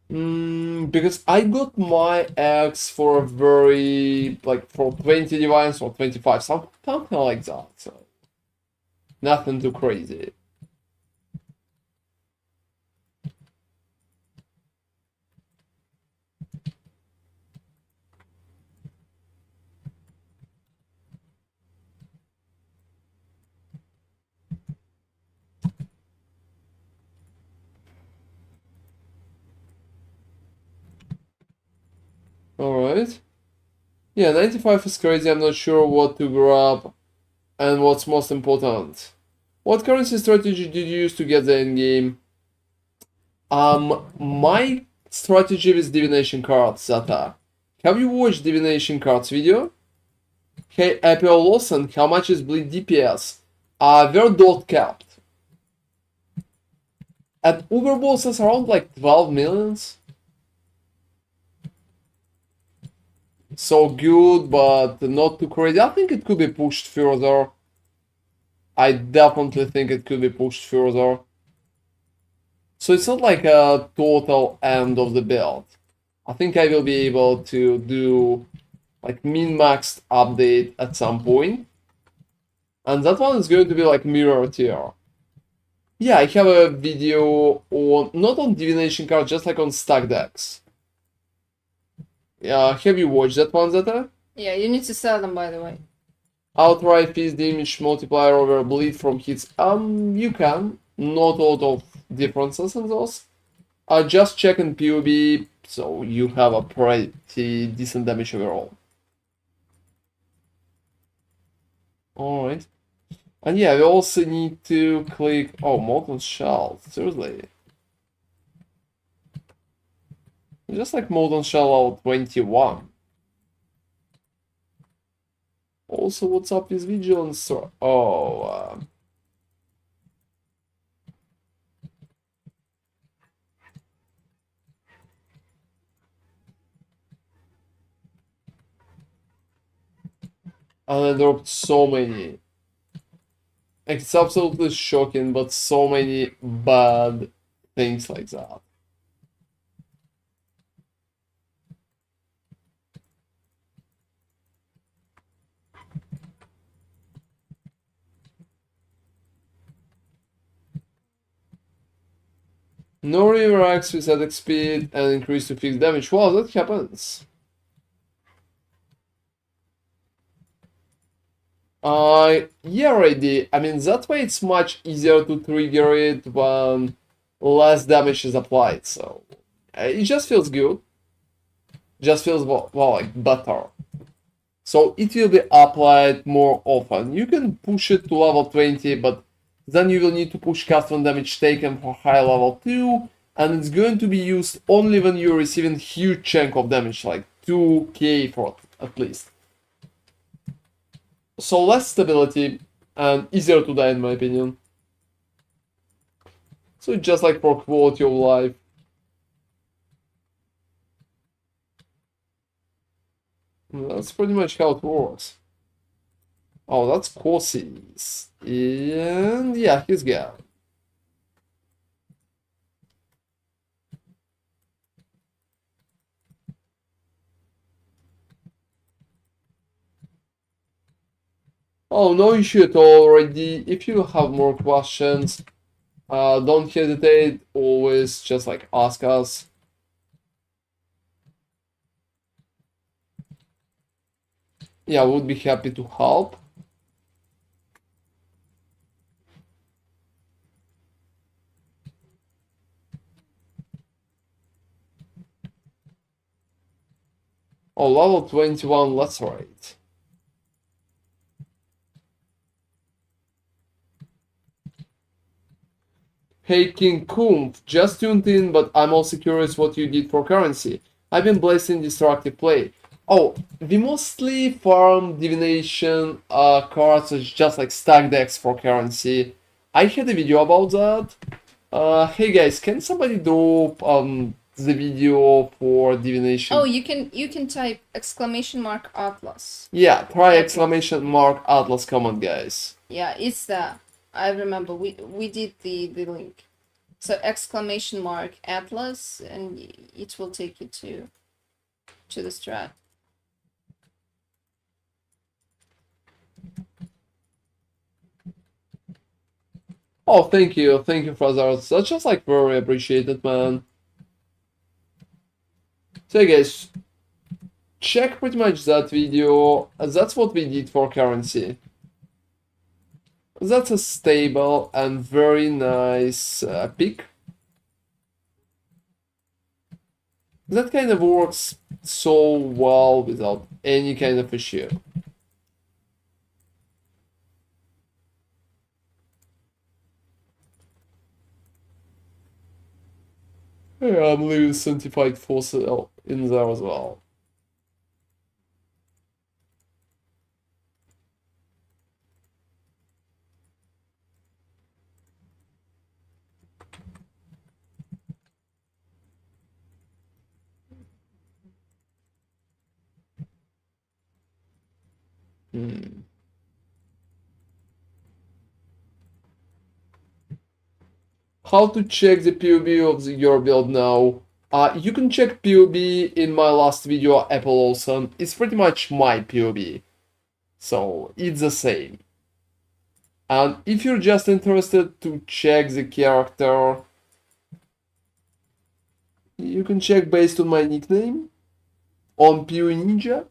Because I got my X for a very, like, for 20 divines or 25, something like that, so nothing too crazy. Alright. Yeah, 95 is crazy, I'm not sure what to grab and what's most important. What currency strategy did you use to get the endgame? My strategy with divination cards, Zata. Have you watched divination cards video? Hey, Apple Lawson, how much is bleed DPS? We're dot capped. At Uber bosses around like 12 millions. So good, but not too crazy. I think it could be pushed further. I definitely think it could be pushed further. So it's not like a total end of the build. I think I will be able to do like min-maxed update at some point. And that one is going to be like mirror tier. Yeah, I have a video on, not on divination cards, just like on stack decks. Yeah, have you watched that one, Zeta? Yeah, you need to sell them, by the way. Outright feast damage multiplier over bleed from hits. You can. Not a lot of differences in those. Just check in PoB, so you have a pretty decent damage overall. Alright. And yeah, we also need to click... Oh, Molten Shell. Seriously. Just like Molten Shell out 21. Also, what's up with Vigilance? Oh, and I dropped so many. It's absolutely shocking, but so many bad things like that. No river axe with attack speed and increase to fixed damage. Wow, that happens. Yeah, already. I mean, that way it's much easier to trigger it when less damage is applied, so it just feels good. Just feels, well, like better. So it will be applied more often. You can push it to level 20, but then you will need to push cast on damage taken for high level 2, and it's going to be used only when you're receiving huge chunk of damage, like 2k for at least. So less stability and easier to die in my opinion. So it's just like for quality of life. That's pretty much how it works. Oh, that's Corsis. And yeah, he's gone. Oh, no issue at all already. If you have more questions, don't hesitate. Always just like ask us. Yeah, we would be happy to help. Oh, level 21 Lacerate. Hey King Kumph, just tuned in, but I'm also curious what you did for currency. I've been blessing destructive play. Oh, we mostly farm divination cards, just like stack decks for currency. I had a video about that. Hey guys, can somebody drop the video for divination? Oh, you can type !Atlas. Yeah, try Atlas. !Atlas command, guys. Yeah, it's that. I remember we did the link. So !Atlas, and it will take you to the strat. Oh, thank you for that. That's just like very appreciated, man. So guys, check pretty much that video. That's what we did for currency. That's a stable and very nice pick. That kind of works so well without any kind of issue. Yeah, I'm leaving Sanctified Fossil in there as well. How to check the PoB of your build now? You can check PoB in my last video, Apple Olsen. It's pretty much my PoB. So, it's the same. And if you're just interested to check the character, you can check based on my nickname on PoE Ninja.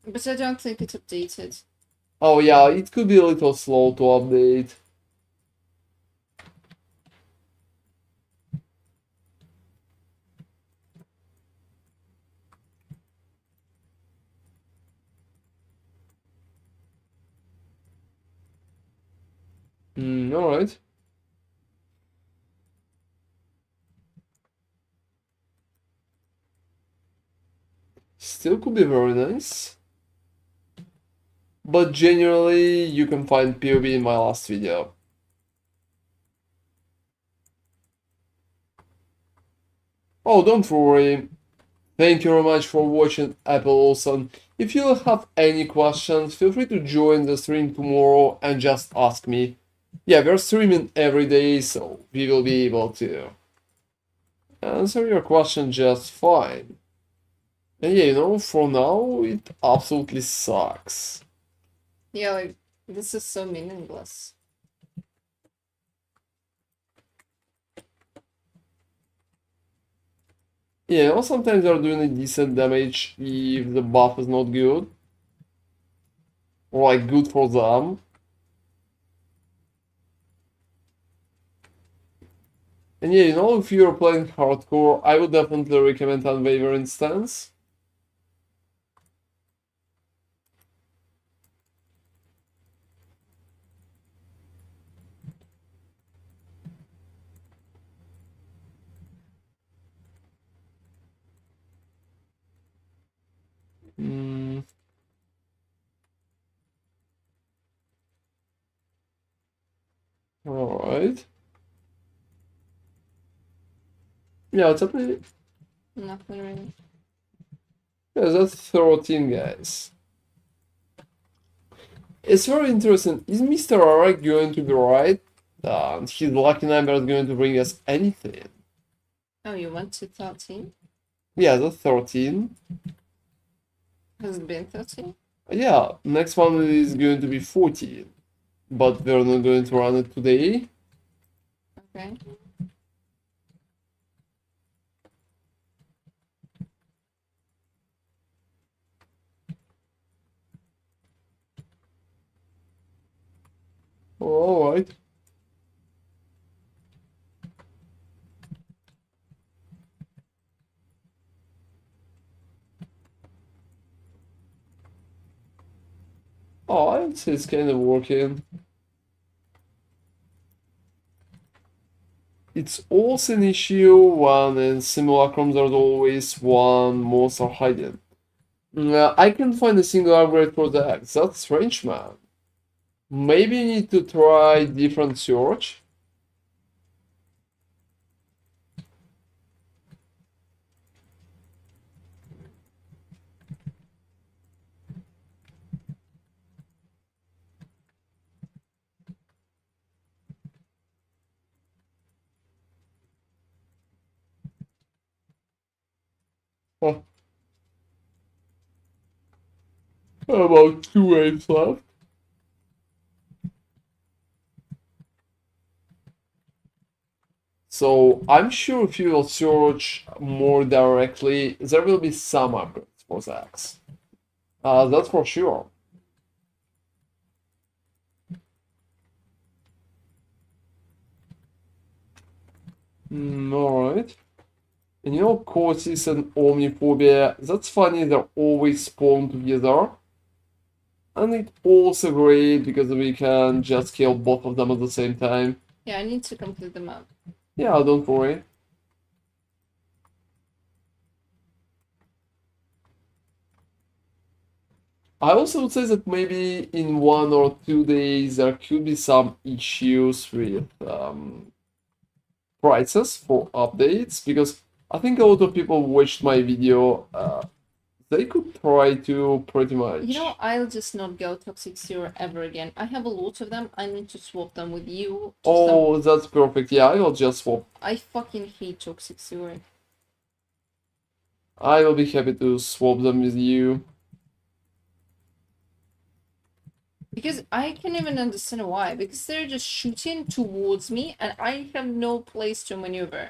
But I don't think it's updated. Oh yeah, it could be a little slow to update. Alright. Still could be very nice. But generally, you can find POV in my last video. Oh, don't worry. Thank you very much for watching, Apple Olson. If you have any questions, feel free to join the stream tomorrow and just ask me. Yeah, we're streaming every day, so we will be able to answer your question just fine. And yeah, you know, for now, it absolutely sucks. Yeah, like, this is so meaningless. Yeah, or sometimes they're doing a decent damage if the buff is not good. Or like good for them. And yeah, you know, if you're playing hardcore, I would definitely recommend Unwaver Instance. Alright. Yeah, what's happening? Nothing really. Yeah, that's 13, guys. It's very interesting. Is Mr. Arak going to be right? And his lucky number is going to bring us anything. Oh, you went to 13? Yeah, that's 13. Has it been 13? Yeah, next one is going to be 14. But we're not going to run it today. Okay. Alright. Oh, it's kind of working. It's also an issue when in Simulacrums there's always one monster hiding. I can find a single upgrade for the X. That's strange, man. Maybe you need to try different search. Oh, about 2 waves left. So I'm sure if you will search more directly, there will be some upgrades for the X. That's for sure. Alright. And you know, Corsis and Omniphobia, that's funny, they're always spawned together. And it's also great because we can just kill both of them at the same time. Yeah, I need to complete the map. Yeah, don't worry. I also would say that maybe in 1 or 2 days there could be some issues with prices for updates because I think a lot of people watched my video. They could try to pretty much. You know, I'll just not go Toxic Zero ever again. I have a lot of them. I need to swap them with you. Oh, that's perfect. Yeah, I will just swap. I fucking hate Toxic Zero. I will be happy to swap them with you. Because I can't even understand why. Because they're just shooting towards me and I have no place to maneuver.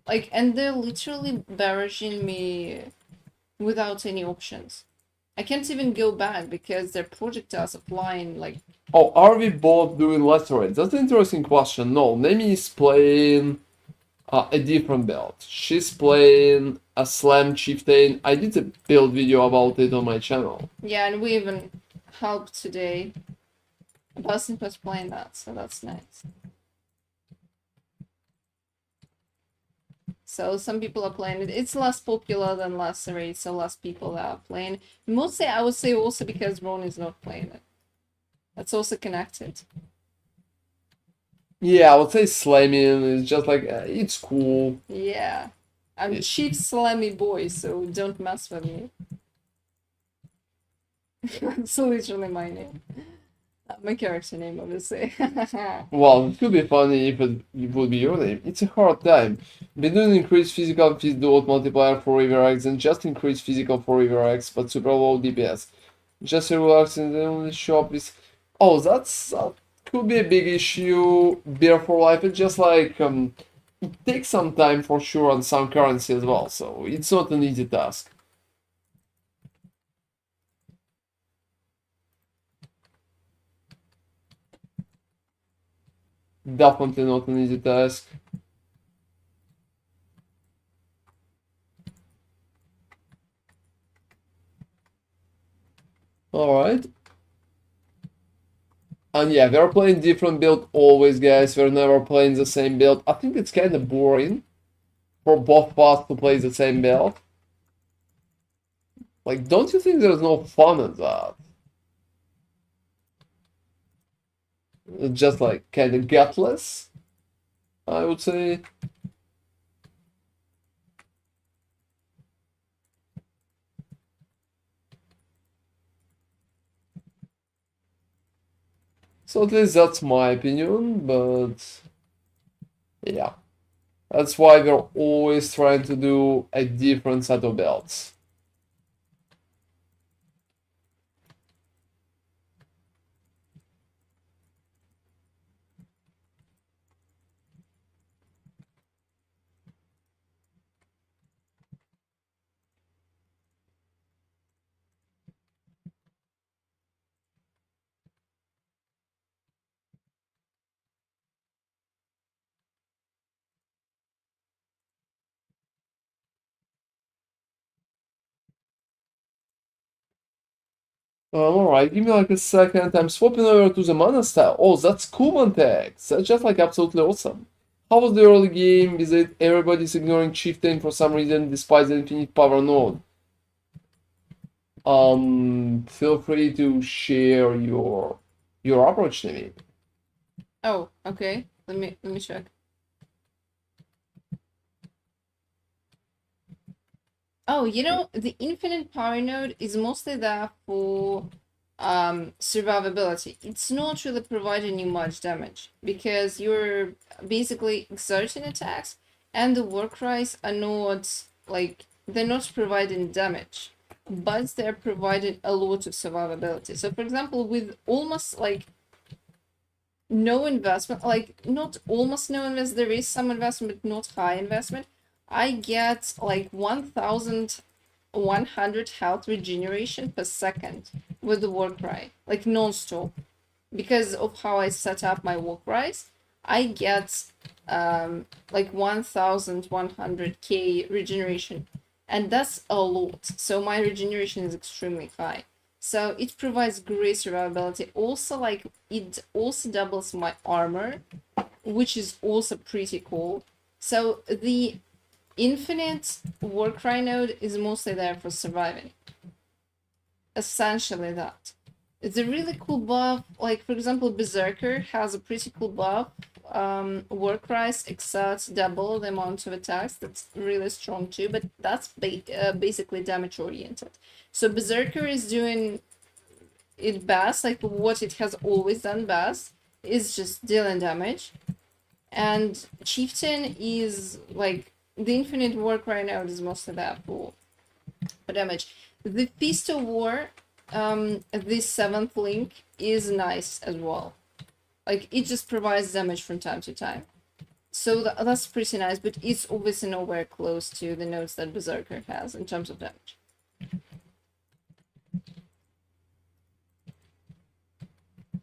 Like, and they're literally barraging me without any options. I can't even go back because their projectiles are flying like... Oh, are we both doing Lacerate? That's an interesting question. No, Nemi is playing a different build. She's playing a Slam Chieftain. I did a build video about it on my channel. Yeah, and we even helped today. A person was playing that, so that's nice. So some people are playing it. It's less popular than Lacerate, so less people are playing. Mostly, I would say also because Ron is not playing it. That's also connected. Yeah, I would say slamming is just like, it's cool. Yeah. I'm cheap slammy boy, so don't mess with me. That's literally my name. My character name, obviously. Well, it could be funny if it would be your name. It's a hard time. Been doing increased physical and dot multiplier for River X and just increased physical for River X, but super low DPS. Just a relax in the only shop is... Oh, that could be a big issue. Beer for life, it's just like, it takes some time for sure on some currency as well, so it's not an easy task. Definitely not an easy task. Alright. And yeah, we're playing different build always, guys. We're never playing the same build. I think it's kind of boring for both of us to play the same build. Like, don't you think there's no fun in that? It's just like kind of gutless, I would say. So at least that's my opinion, but yeah. That's why we're always trying to do a different set of builds. Alright, give me like a second. I'm swapping over to the mana style. Oh, that's cool, Mantex. That's just like absolutely awesome. How was the early game? Is it everybody's ignoring Chieftain for some reason despite the infinite power node? Feel free to share your approach to me. Oh, okay. Let me check. Oh, you know, the infinite power node is mostly there for survivability. It's not really providing you much damage because you're basically exerting attacks and the Warcries are not like they're not providing damage, but they're providing a lot of survivability. So for example, with almost like no investment, like not almost no investment, there is some investment, but not high investment. I get like 1,100 health regeneration per second with the Warcry, like non-stop. Because of how I set up my Warcries, I get like 1,100k regeneration, and that's a lot. So my regeneration is extremely high. So it provides great survivability. Also, like it also doubles my armor, which is also pretty cool. So the infinite Warcry node is mostly there for surviving. Essentially that. It's a really cool buff. Like, for example, Berserker has a pretty cool buff. Warcries exerts double the amount of attacks. That's really strong too, but that's basically damage oriented. So Berserker is doing it best, like what it has always done best, is just dealing damage. And Chieftain is like the infinite work right now is mostly that for damage. The Feast of War this 7th link is nice as well. Like, it just provides damage from time to time. So that's pretty nice, but it's obviously nowhere close to the nodes that Berserker has in terms of damage.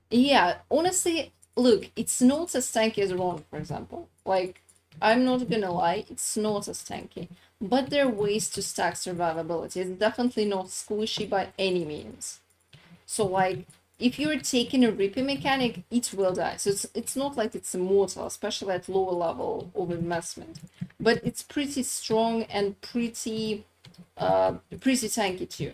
Yeah, honestly, look, it's not as tanky as Ron, for example. Like, I'm not gonna lie, it's not as tanky. But there are ways to stack survivability. It's definitely not squishy by any means. So, like, if you're taking a ripping mechanic, it will die. So it's not like it's immortal, especially at lower level of investment. But it's pretty strong and pretty tanky too.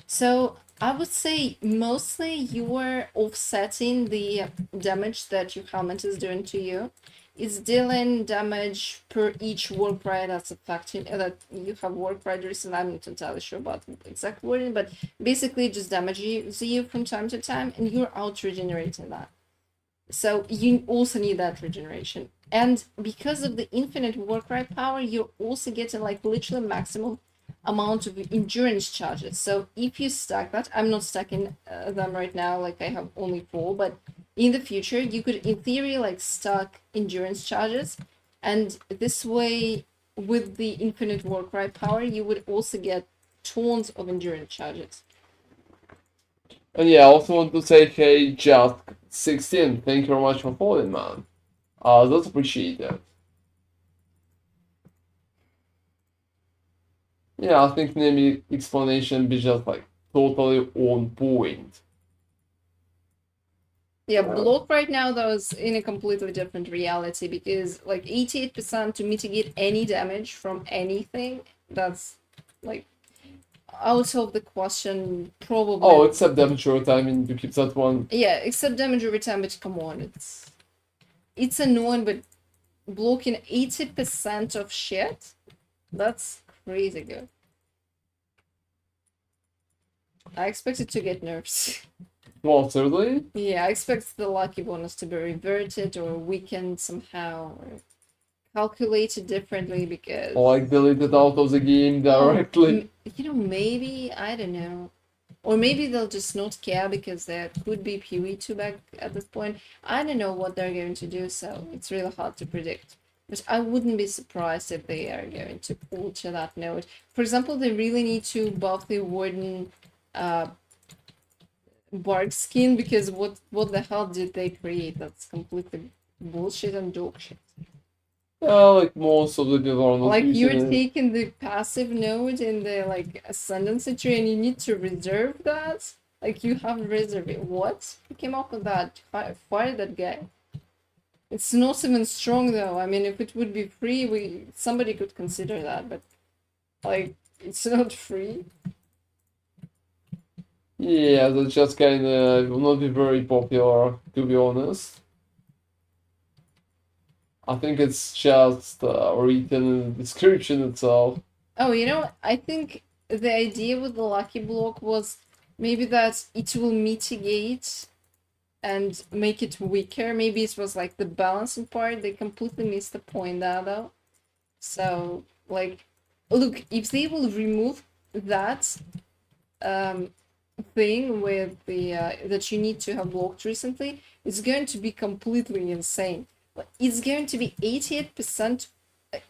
So I would say mostly you are offsetting the damage that your helmet is doing to you. It's dealing damage per each work rate that's affecting that you have work rate recently. I'm not entirely sure about the exact wording, but basically just damages you from time to time, and you're out regenerating that. So you also need that regeneration. And because of the infinite work rate power, you're also getting like literally maximum amount of endurance charges. So if you stack that, I'm not stacking them right now, like I have only 4, but in the future you could in theory like stack endurance charges, and this way with the infinite work rate power you would also get tons of endurance charges. And yeah, I also want to say, hey, just 16, thank you very much for following, man. That's appreciated. Yeah, I think naming explanation be just like totally on point. Yeah, block right now though is in a completely different reality, because like 88% to mitigate any damage from anything, that's like out of the question, probably. Oh, except damage over time, and you keep that one. Yeah, except damage over time, but come on, it's annoying, but blocking 80% of shit, that's crazy good. I expect it to get nerfs. Well, certainly. Yeah, I expect the lucky bonus to be reverted or weakened somehow, or calculated differently, because... Or like deleted out of the game directly. You know, maybe, I don't know. Or maybe they'll just not care because there could be PoE 2 back at this point. I don't know what they're going to do, so it's really hard to predict. But I wouldn't be surprised if they are going to alter that node. For example, they really need to buff the Warden bark skin, because what the hell did they create? That's completely bullshit and dog shit. Like most of the people are not Like, using you're it. taking the passive node in the like ascendancy tree and you need to reserve that? Like, you have reserve it. What? Who came up with that? Fire that guy. It's not even strong though. I mean, if it would be free, somebody could consider that, but like, it's not free. Yeah, that's just kinda will not be very popular, to be honest. I think it's just written in the description itself. Oh, you know, I think the idea with the lucky block was maybe that it will mitigate and make it weaker. Maybe it was like the balancing part. They completely missed the point there though. So, like, look, if they will remove that thing with the that you need to have blocked recently, it's going to be completely insane. It's going to be 88%.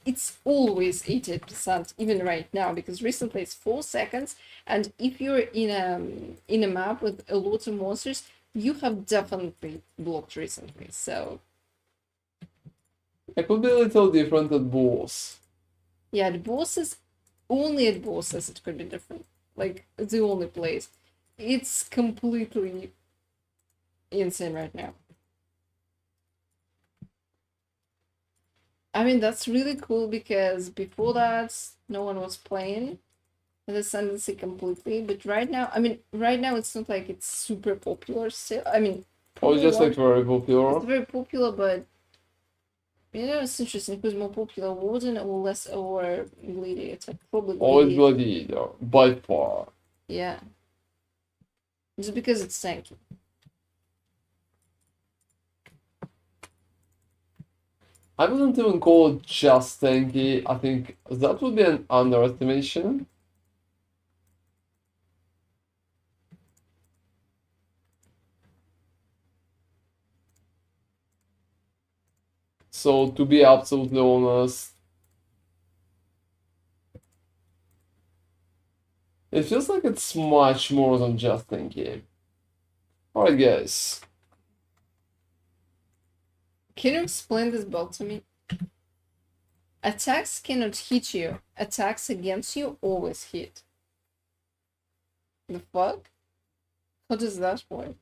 It's always 88%, even right now, because recently it's 4 seconds, and if you're in a map with a lot of monsters, you have definitely blocked recently. So It could be a little different at boss. yeah, the bosses, only at bosses it could be different. Like, the only place. It's completely insane right now. I mean, that's really cool, because before that, no one was playing the Ascendancy completely. But right now, I mean, right now it's not like it's super popular still. I mean, Or it's just like very it's popular. very popular, but you know, it's interesting. Who's more popular, Warden or less, or Gladiator? Probably Always Gladiator. Gladiator, by far. Yeah. Just because it's tanky. I wouldn't even call it just tanky. I think that would be an underestimation. So to be absolutely honest, it feels like it's much more than just in game. Alright, guys. Can you explain this build to me? Attacks cannot hit you. Attacks against you always hit. The fuck? How does that work?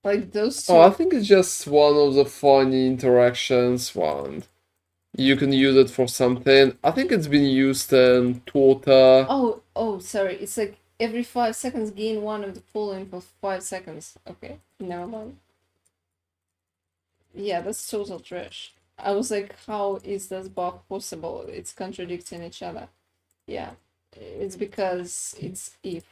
Like those two. Oh, I think it's just one of the funny interactions one. You can use it for something. I think it's been used in Tota. Oh, sorry. It's like every 5 seconds gain one of the following for 5 seconds. Okay, never mind. Yeah, that's total trash. I was like, how is this buff possible? It's contradicting each other. Yeah, it's because it's if.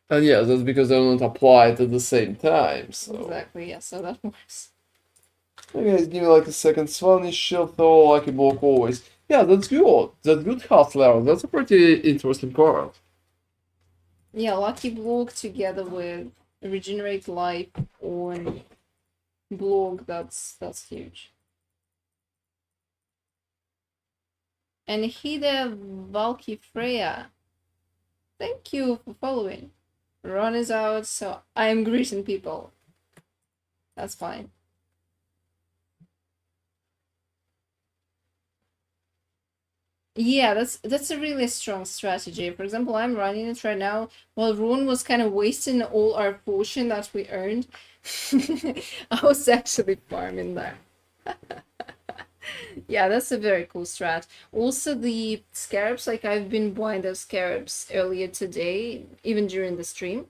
And yeah, that's because they're not applied at the same time, so. Exactly, yeah, so that works. Okay, guys, give me like a second. Swanny shield throw, lucky block always. Yeah, that's good. That's good hustler. That's a pretty interesting card. Yeah, lucky block together with regenerate life on block, that's huge. And Hida Valky Freya. Thank you for following. Ron is out, so I am greeting people. That's fine. Yeah, that's a really strong strategy. For example, I'm running it right now while Ron was kind of wasting all our potion that we earned. I was actually farming there. Yeah, that's a very cool strat. Also, the scarabs, like I've been buying those scarabs earlier today, even during the stream.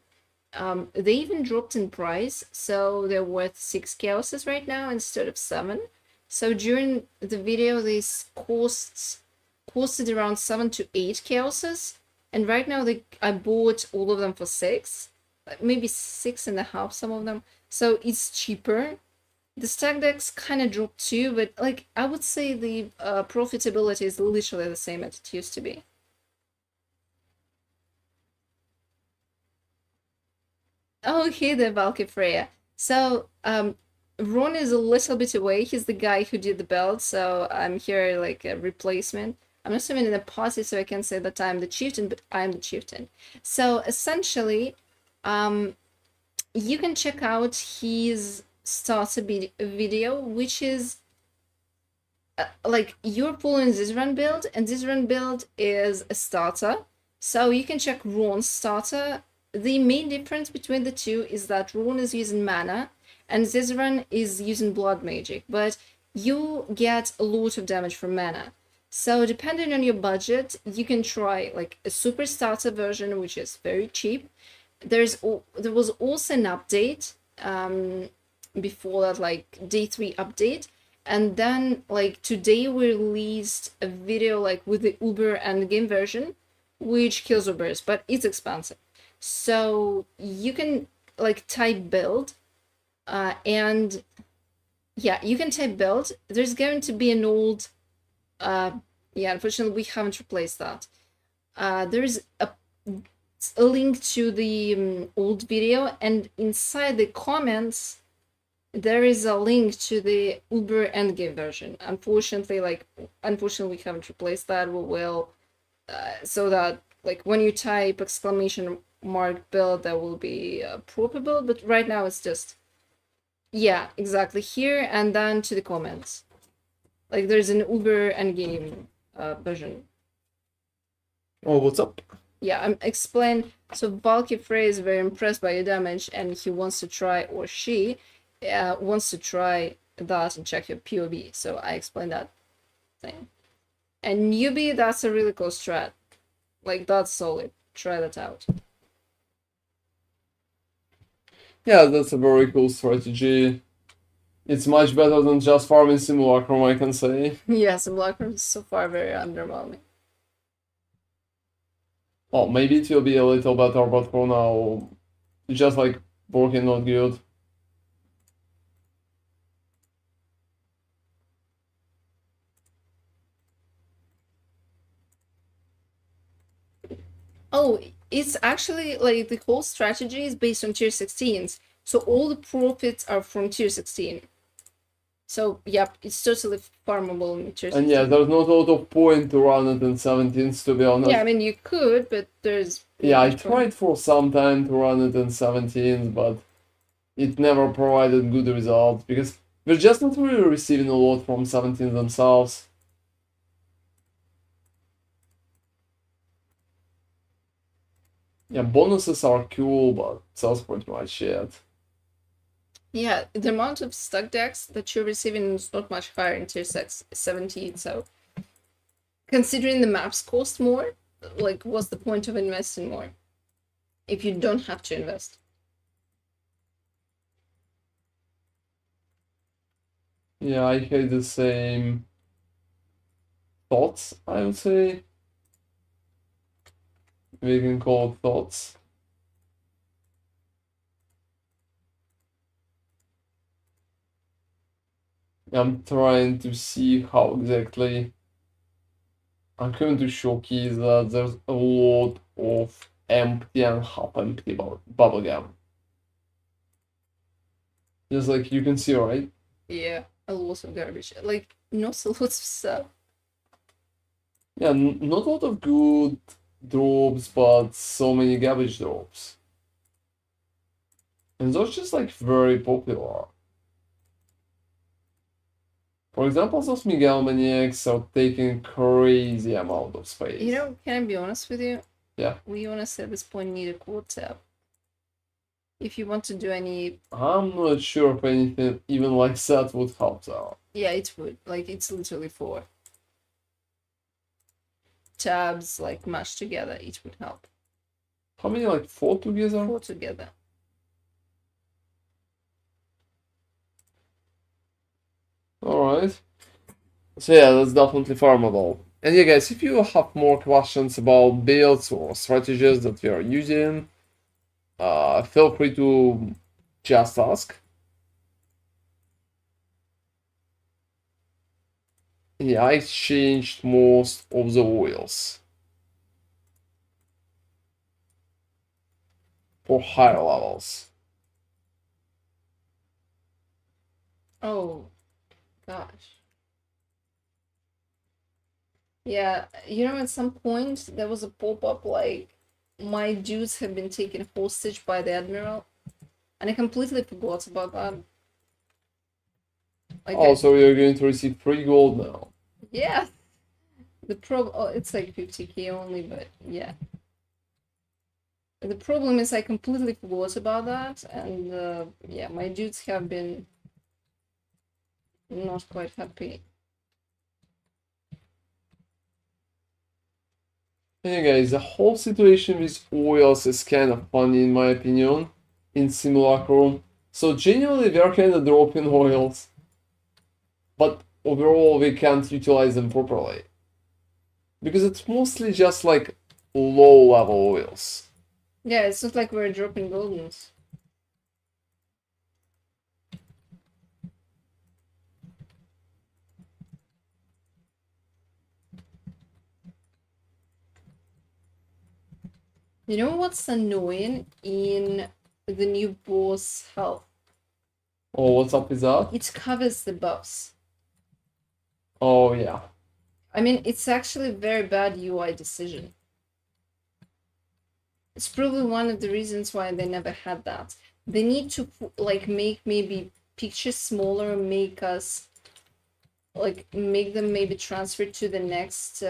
They even dropped in price, so they're worth 6 chaoses right now instead of 7. So during the video, these costed around 7 to 8 chaoses, and right now I bought all of them for 6, maybe 6.5 some of them. So it's cheaper. The stack decks kind of dropped too, but like I would say the profitability is literally the same as it used to be. Oh, hey there, Valky Freya. So, Ron is a little bit away. He's the guy who did the build, so I'm here like a replacement. I'm not even in a party, so I can say that I'm the chieftain, but I'm the chieftain. So essentially, you can check out his starter video, which is like you're pulling this run build, and this run build is a starter. So you can check Ron's starter. The main difference between the two is that Ron is using mana and Zizran is using blood magic, but you get a lot of damage from mana. So depending on your budget, you can try like a super starter version, which is very cheap. There was also an update before that, like day 3 update, and then like today we released a video like with the Uber and game version, which kills Ubers, but it's expensive. So you can like type build, and yeah, you can type build. There's going to be an old, yeah, unfortunately we haven't replaced that. There's a link to the old video, and inside the comments there is a link to the Uber endgame version. Unfortunately we haven't replaced that. We will, so that like when you type exclamation mark build, there will be a proper build, but right now it's just, yeah, exactly, here and then to the comments. Like there's an Uber endgame version. Oh, what's up? Yeah, I'm explain. So Valky Frey is very impressed by your damage, and he wants to try, or she wants to try that and check your PoE. So I explained that thing. And newbie, that's a really cool strat. Like that's solid. Try that out. Yeah, that's a very cool strategy. It's much better than just farming Simulacrum, I can say. Yeah, Simulacrum is so far very underwhelming. Well, maybe it will be a little better, but for now, it's just like working not good. Oh, it's actually like the whole strategy is based on tier 16s. So all the profits are from tier 16. So, yep, it's totally farmable in tier 16. And yeah, there's not a lot of point to run it in 17s, to be honest. Yeah, I mean, you could, but there's... Yeah, I tried for some time to run it in 17s, but it never provided good results, because we're just not really receiving a lot from 17s themselves. Yeah, bonuses are cool, but that's pretty much it. Yeah, the amount of stuck decks that you're receiving is not much higher in tier 17, so considering the maps cost more, like, what's the point of investing more if you don't have to invest? Yeah, I had the same thoughts, I would say. We can call it thoughts. I'm trying to see how exactly I'm going to showcase that there's a lot of empty and half-empty bubblegum. Just like you can see, right? Yeah, a lot of garbage. Like, not a lot of stuff. Yeah, not a lot of good drops, but so many garbage drops. And those just like very popular. For example, those Miguel Maniacs are taking crazy amount of space. You know, can I be honest with you? Yeah. We honestly at this point need a quad tab. If you want to do any... I'm not sure if anything even like that would help out. Yeah, it would. Like, it's literally 4 tabs, like, mashed together. It would help. How many, like 4 together? 4 together. Alright. So yeah, that's definitely farmable. And yeah guys, if you have more questions about builds or strategies that we are using, feel free to just ask. Yeah, I changed most of the oils for higher levels. Oh, gosh. Yeah, you know, at some point there was a pop-up like, my dudes have been taken hostage by the Admiral. And I completely forgot about that. Like, Oh, so you're going to receive free gold now. yeah. It's like 50k only, but yeah. The problem is I completely forgot about that, and yeah, my dudes have been not quite happy. Hey guys, the whole situation with oils is kind of funny in my opinion, in Simulacrum. So genuinely they're kind of dropping oils, but overall we can't utilize them properly. Because it's mostly just like low level oils. Yeah, it's not like we're dropping goldens. You know what's annoying in the new boss health? Oh, what's up with that? It covers the buffs. Oh, yeah. I mean, it's actually a very bad UI decision. It's probably one of the reasons why they never had that. They need to, like, make maybe pictures smaller, make us, like, make them maybe transfer to the next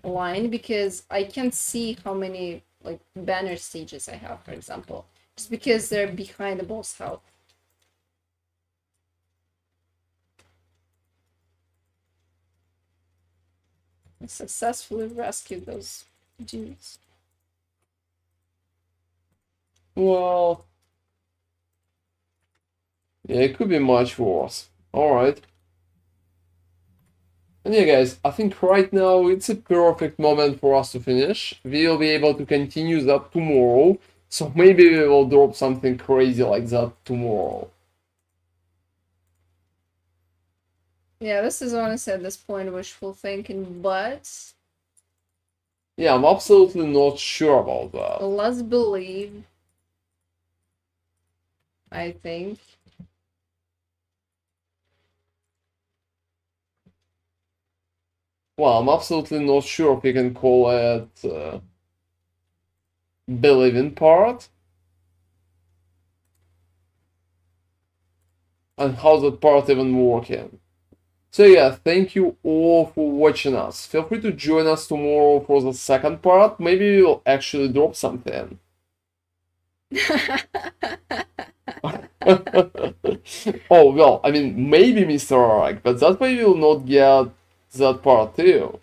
line, because I can't see how many, like, banner stages I have, for example, just because they're behind the boss health. I successfully rescued those dudes. Well, yeah, it could be much worse. Alright. And yeah, guys, I think right now it's a perfect moment for us to finish. We'll be able to continue that tomorrow. So maybe we will drop something crazy like that tomorrow. Yeah, this is honestly at this point wishful thinking, but yeah, I'm absolutely not sure about that. let's believe. I think. Well, I'm absolutely not sure if we can call it believing part. And how's that part even working? So yeah, thank you all for watching us. Feel free to join us tomorrow for the second part. Maybe we'll actually drop something. Oh, well, I mean, maybe Mr. Arak, but that way we'll not get that part too.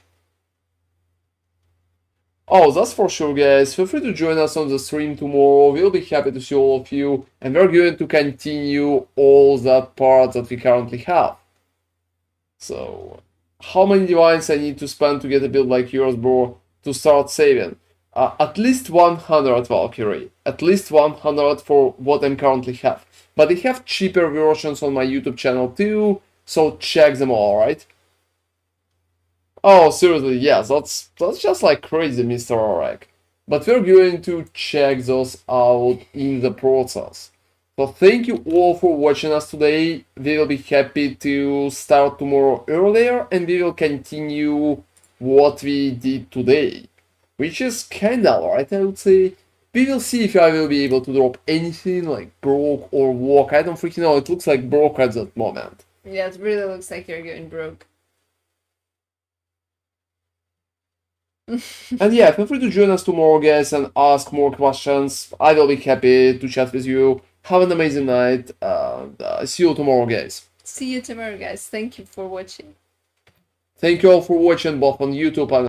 Oh, that's for sure, guys. Feel free to join us on the stream tomorrow. We'll be happy to see all of you, and we're going to continue all that part that we currently have. So, how many divines I need to spend to get a build like yours, bro, to start saving? At least 100 Valkyrie. At least 100 for what I currently have. But they have cheaper versions on my YouTube channel too, so check them all, right? Oh, seriously, yes, that's just like crazy, Mr. Orek. But we're going to check those out in the process. So thank you all for watching us today. We will be happy to start tomorrow earlier, and we will continue what we did today. Which is kinda alright, I would say. We will see if I will be able to drop anything like broke or walk. I don't freaking know, it looks like broke at that moment. Yeah, it really looks like you're going broke. And yeah, feel free to join us tomorrow, guys, and ask more questions. I will be happy to chat with you. Have an amazing night. See you tomorrow, guys. See you tomorrow, guys. Thank you for watching. Thank you all for watching, both on YouTube and